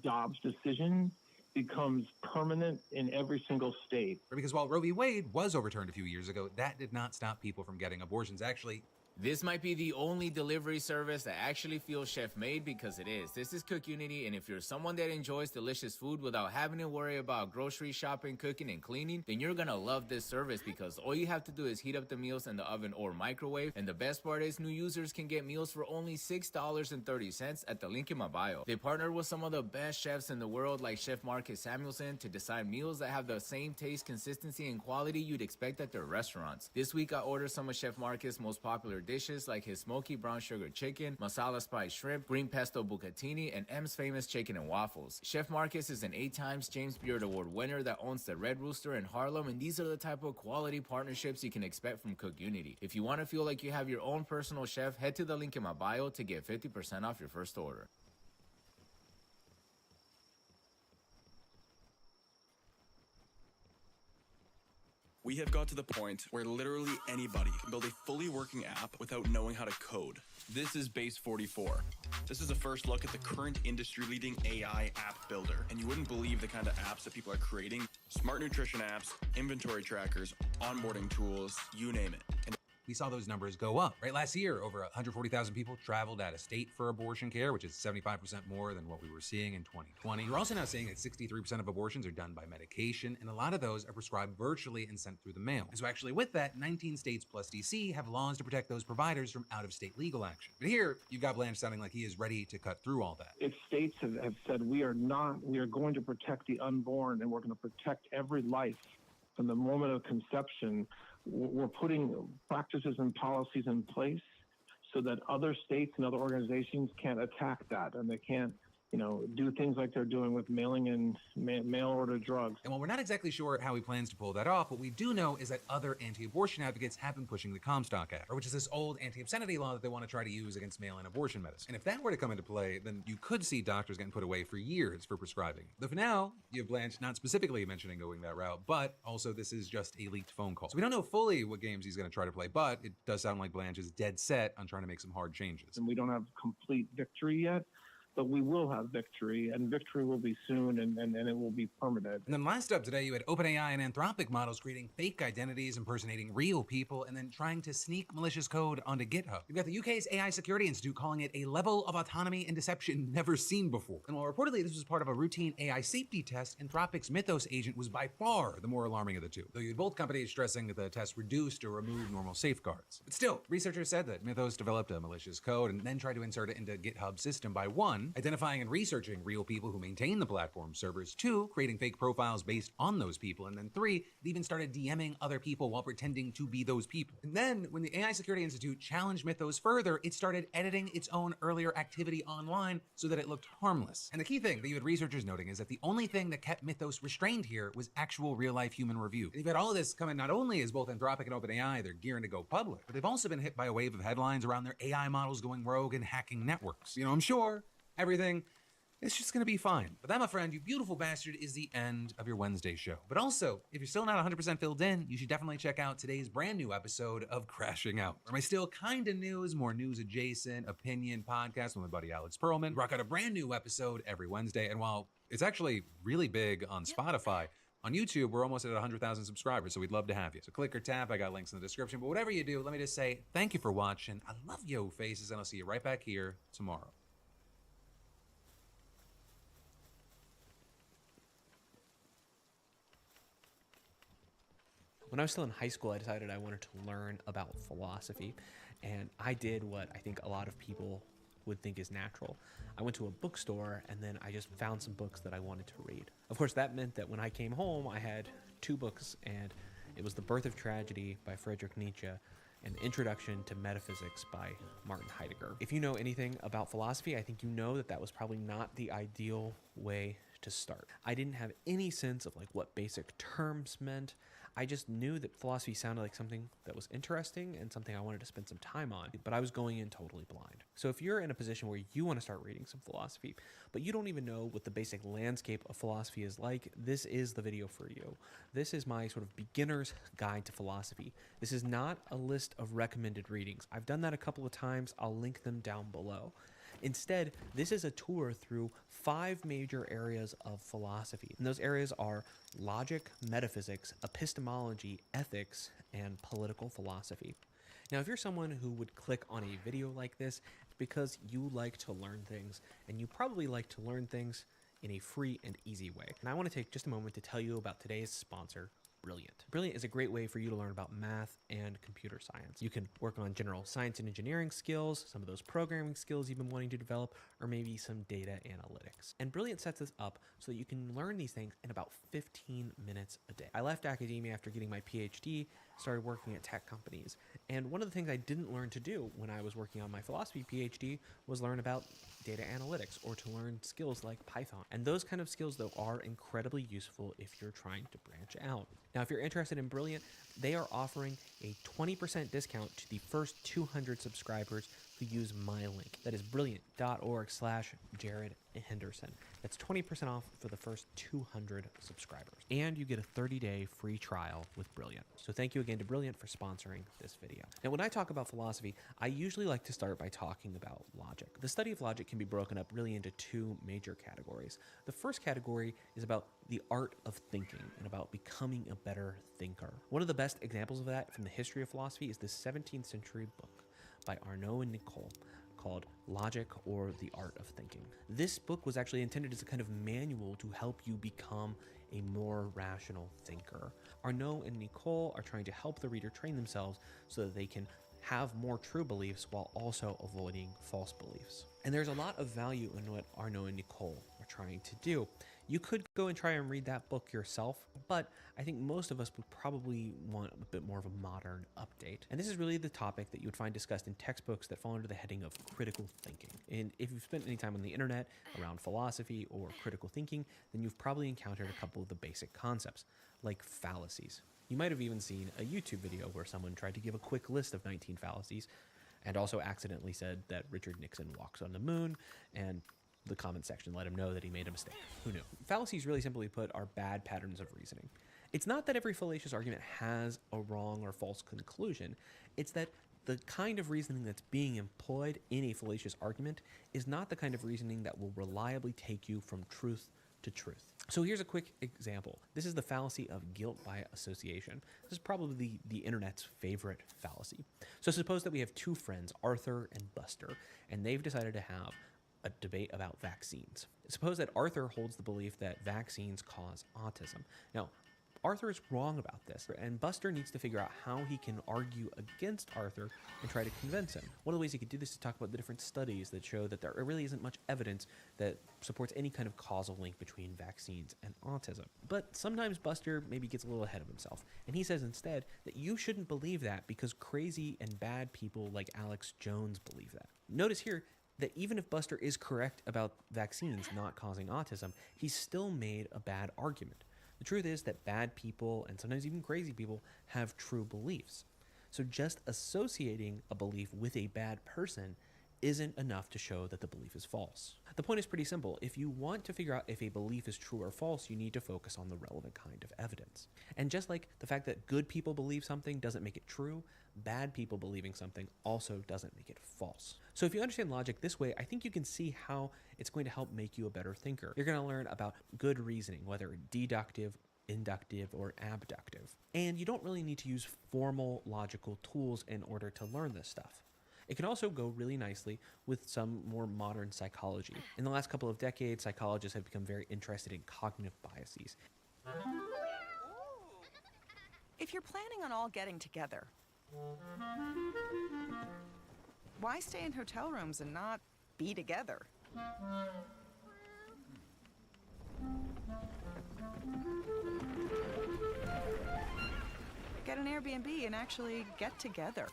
Dobbs decision becomes permanent in every single state. Because while Roe v. Wade was overturned a few years ago, that did not stop people from getting abortions. Actually, this might be the only delivery service that actually feels chef-made, because it is. This is Cook Unity, and if you're someone that enjoys delicious food without having to worry about grocery shopping, cooking, and cleaning, then you're gonna love this service, because all you have to do is heat up the meals in the oven or microwave. And the best part is, new users can get meals for only $6.30 at the link in my bio. They partnered with some of the best chefs in the world, like Chef Marcus Samuelson, to design meals that have the same taste, consistency, and quality you'd expect at their restaurants. This week I ordered some of Chef Marcus' most popular dishes, like his smoky brown sugar chicken, masala spice shrimp, green pesto bucatini, and M's famous chicken and waffles. Chef Marcus is an 8 times James Beard Award winner that owns the Red Rooster in Harlem, and these are the type of quality partnerships you can expect from Cook Unity. If you want to feel like you have your own personal chef, head to the link in my bio to get 50% off your first order. We have got to the point where literally anybody can build a fully working app without knowing how to code. This is Base 44. This is a first look at the current industry-leading AI app builder, and you wouldn't believe the kind of apps that people are creating. Smart nutrition apps, inventory trackers, onboarding tools, you name it. And we saw those numbers go up. Right, last year, over 140,000 people traveled out of state for abortion care, which is 75% more than what we were seeing in 2020. You're also now seeing that 63% of abortions are done by medication, and a lot of those are prescribed virtually and sent through the mail. And so actually with that, 19 states plus DC have laws to protect those providers from out-of-state legal action. But here, you've got Blanche sounding like he is ready to cut through all that. If states have said we are going to protect the unborn and we're going to protect every life from the moment of conception, we're putting practices and policies in place so that other states and other organizations can't attack that, and they can't, do things like they're doing with mailing in mail-order drugs. And while we're not exactly sure how he plans to pull that off, what we do know is that other anti-abortion advocates have been pushing the Comstock Act, which is this old anti-obscenity law that they want to try to use against mail-in abortion medicine. And if that were to come into play, then you could see doctors getting put away for years for prescribing. Though for now, you have Blanche not specifically mentioning going that route, but also this is just a leaked phone call. So we don't know fully what games he's going to try to play, but it does sound like Blanche is dead set on trying to make some hard changes. And we don't have complete victory yet, but we will have victory, and victory will be soon, and it will be permanent. And then last up today, you had OpenAI and Anthropic models creating fake identities, impersonating real people, and then trying to sneak malicious code onto GitHub. You've got the UK's AI Security Institute calling it a level of autonomy and deception never seen before. And while reportedly this was part of a routine AI safety test, Anthropic's Mythos agent was by far the more alarming of the two, though you had both companies stressing that the test reduced or removed normal safeguards. But still, researchers said that Mythos developed a malicious code and then tried to insert it into GitHub's system by 1, identifying and researching real people who maintain the platform servers, 2, creating fake profiles based on those people, and then 3, it even started DMing other people while pretending to be those people. And then, when the AI Security Institute challenged Mythos further, it started editing its own earlier activity online so that it looked harmless. And the key thing that you had researchers noting is that the only thing that kept Mythos restrained here was actual real-life human review. And you've had all of this coming not only as both Anthropic and OpenAI, they're gearing to go public, but they've also been hit by a wave of headlines around their AI models going rogue and hacking networks. You know, I'm sure everything it's just gonna be fine. But that, my friend, you beautiful bastard, is the end of your Wednesday show. But also, if you're still not 100% filled in, you should definitely check out today's brand new episode of Crashing Out, where my still kinda news, more news adjacent opinion podcast with my buddy Alex Perlman rock out a brand new episode every Wednesday. And while it's actually really big on Spotify, on YouTube, we're almost at 100,000 subscribers, so we'd love to have you. So click or tap, I got links in the description. But whatever you do, let me just say thank you for watching. I love yo faces, and I'll see you right back here tomorrow. When I was still in high school, I decided I wanted to learn about philosophy, and I did what I think a lot of people would think is natural. I went to a bookstore, and then I just found some books that I wanted to read. Of course, that meant that when I came home, I had 2 books, and it was The Birth of Tragedy by Friedrich Nietzsche and Introduction to Metaphysics by Martin Heidegger. If you know anything about philosophy, I think you know that that was probably not the ideal way to start. I didn't have any sense of like what basic terms meant. I just knew that philosophy sounded like something that was interesting and something I wanted to spend some time on, but I was going in totally blind. So if you're in a position where you want to start reading some philosophy, but you don't even know what the basic landscape of philosophy is like, this is the video for you. This is my sort of beginner's guide to philosophy. This is not a list of recommended readings. I've done that a couple of times. I'll link them down below. Instead, this is a tour through 5 major areas of philosophy. And those areas are logic, metaphysics, epistemology, ethics, and political philosophy. Now, if you're someone who would click on a video like this, it's because you like to learn things, and you probably like to learn things in a free and easy way. And I want to take just a moment to tell you about today's sponsor, Brilliant. Brilliant is a great way for you to learn about math and computer science. You can work on general science and engineering skills, some of those programming skills you've been wanting to develop, or maybe some data analytics. And Brilliant sets this up so that you can learn these things in about 15 minutes a day. I left academia after getting my PhD, started working at tech companies. And one of the things I didn't learn to do when I was working on my philosophy PhD was learn about data analytics or to learn skills like Python. And those kind of skills, though, are incredibly useful if you're trying to branch out. Now, if you're interested in Brilliant, they are offering a 20% discount to the first 200 subscribers who use my link. That is brilliant.org/Jared Henderson. That's 20% off for the first 200 subscribers. And you get a 30-day free trial with Brilliant. So thank you again to Brilliant for sponsoring this video. Now, when I talk about philosophy, I usually like to start by talking about logic. The study of logic can be broken up really into 2 major categories. The first category is about the art of thinking and about becoming a better thinker. One of the best examples of that from the history of philosophy is this 17th century book by Arnaud and Nicole called Logic or the Art of Thinking. This book was actually intended as a kind of manual to help you become a more rational thinker. Arnaud and Nicole are trying to help the reader train themselves so that they can have more true beliefs while also avoiding false beliefs. And there's a lot of value in what Arnaud and Nicole are trying to do. You could go and try and read that book yourself, but I think most of us would probably want a bit more of a modern update. And this is really the topic that you would find discussed in textbooks that fall under the heading of critical thinking. And if you've spent any time on the internet around philosophy or critical thinking, then you've probably encountered a couple of the basic concepts, like fallacies. You might have even seen a YouTube video where someone tried to give a quick list of 19 fallacies and also accidentally said that Richard Nixon walks on the moon, and the comment section let him know that he made a mistake. Who knew? Fallacies, really simply put, are bad patterns of reasoning. It's not that every fallacious argument has a wrong or false conclusion. It's that The kind of reasoning that's being employed in a fallacious argument is not the kind of reasoning that will reliably take you from truth to truth. So here's a quick example. This is the fallacy of guilt by association. This is probably the internet's favorite fallacy. So suppose that we have two friends, Arthur and Buster, and they've decided to have a debate about vaccines. Suppose that Arthur holds the belief that vaccines cause autism. Now, Arthur is wrong about this, and Buster needs to figure out how he can argue against Arthur and try to convince him. One of the ways he could do this is talk about the different studies that show that there really isn't much evidence that supports any kind of causal link between vaccines and autism. But sometimes Buster maybe gets a little ahead of himself, and he says instead that you shouldn't believe that because crazy and bad people like Alex Jones believe that. Notice here that even if Buster is correct about vaccines not causing autism, he's still made a bad argument. The truth is that bad people, and sometimes even crazy people, have true beliefs. So just associating a belief with a bad person isn't enough to show that the belief is false. The point is pretty simple. If you want to figure out if a belief is true or false, you need to focus on the relevant kind of evidence. And just like the fact that good people believe something doesn't make it true, bad people believing something also doesn't make it false. So if you understand logic this way, I think you can see how it's going to help make you a better thinker. You're going to learn about good reasoning, whether deductive, inductive, or abductive. And you don't really need to use formal logical tools in order to learn this stuff. It can also go really nicely with some more modern psychology. In the last couple of decades, psychologists have become very interested in cognitive biases. If you're planning on all getting together, why stay in hotel rooms and not be together? Get an Airbnb and actually get together.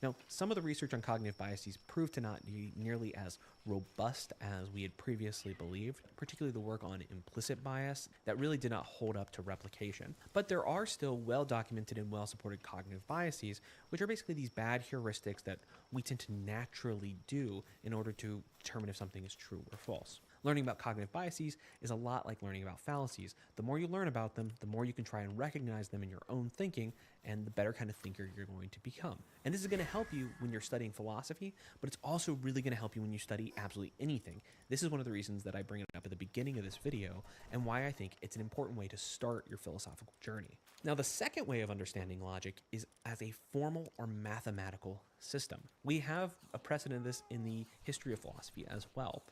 Now, some of the research on cognitive biases proved to not be nearly as robust as we had previously believed, particularly the work on implicit bias that really did not hold up to replication. But there are still well-documented and well-supported cognitive biases, which are basically these bad heuristics that we tend to naturally do in order to determine if something is true or false. Learning about cognitive biases is a lot like learning about fallacies. The more you learn about them, the more you can try and recognize them in your own thinking, and the better kind of thinker you're going to become. And this is going to help you when you're studying philosophy, but it's also really going to help you when you study absolutely anything. This is one of the reasons that I bring it up at the beginning of this video, and why I think it's an important way to start your philosophical journey. Now, the second way of understanding logic is as a formal or mathematical system. We have a precedent of this in the history of philosophy as well.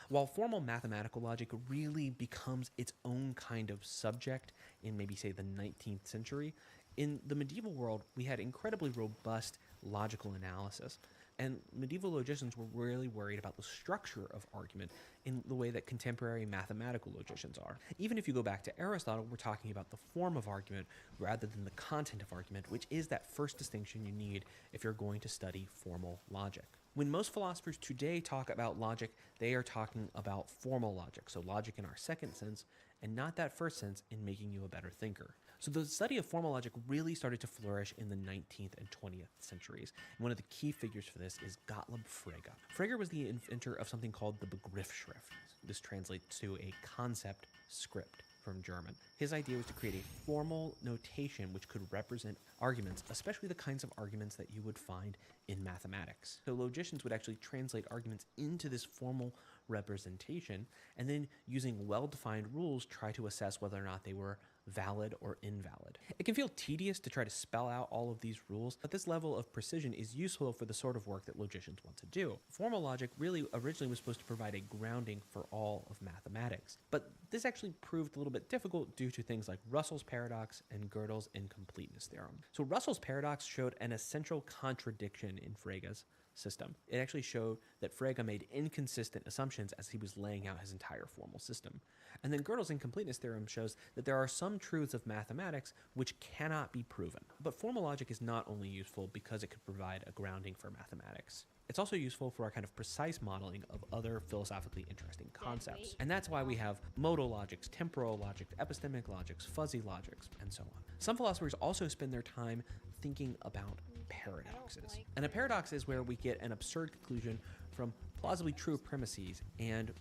While formal mathematical logic really becomes its own kind of subject in maybe, say, the 19th century, in the medieval world, we had incredibly robust logical analysis. And medieval logicians were really worried about the structure of argument in the way that contemporary mathematical logicians are. Even if you go back to Aristotle, we're talking about the form of argument rather than the content of argument, which is that first distinction you need if you're going to study formal logic. When most philosophers today talk about logic, they are talking about formal logic, so logic in our second sense, and not that first sense in making you a better thinker. So the study of formal logic really started to flourish in the 19th and 20th centuries. And one of the key figures for this is Gottlob Frege. Frege was the inventor of something called the Begriffsschrift. This translates to a concept script from German. His idea was to create a formal notation which could represent arguments, especially the kinds of arguments that you would find in mathematics. So logicians would actually translate arguments into this formal representation, and then using well-defined rules try to assess whether or not they were valid or invalid. It can feel tedious to try to spell out all of these rules, but this level of precision is useful for the sort of work that logicians want to do. Formal logic really originally was supposed to provide a grounding for all of mathematics, but this actually proved a little bit difficult due to things like Russell's paradox and Gödel's incompleteness theorem. So Russell's paradox showed an essential contradiction in Frege's system. It actually showed that Frege made inconsistent assumptions as he was laying out his entire formal system. And then Gödel's incompleteness theorem shows that there are some truths of mathematics which cannot be proven. But formal logic is not only useful because it could provide a grounding for mathematics. It's also useful for our kind of precise modeling of other philosophically interesting concepts. And that's why we have modal logics, temporal logics, epistemic logics, fuzzy logics, and so on. Some philosophers also spend their time thinking about paradoxes. And a paradox is where we get an absurd conclusion from plausibly true premises and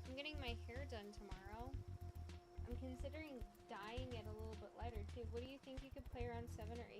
I'm getting my hair done tomorrow. I'm considering dyeing it a little bit lighter too. What do you think? You could play around 7 or 8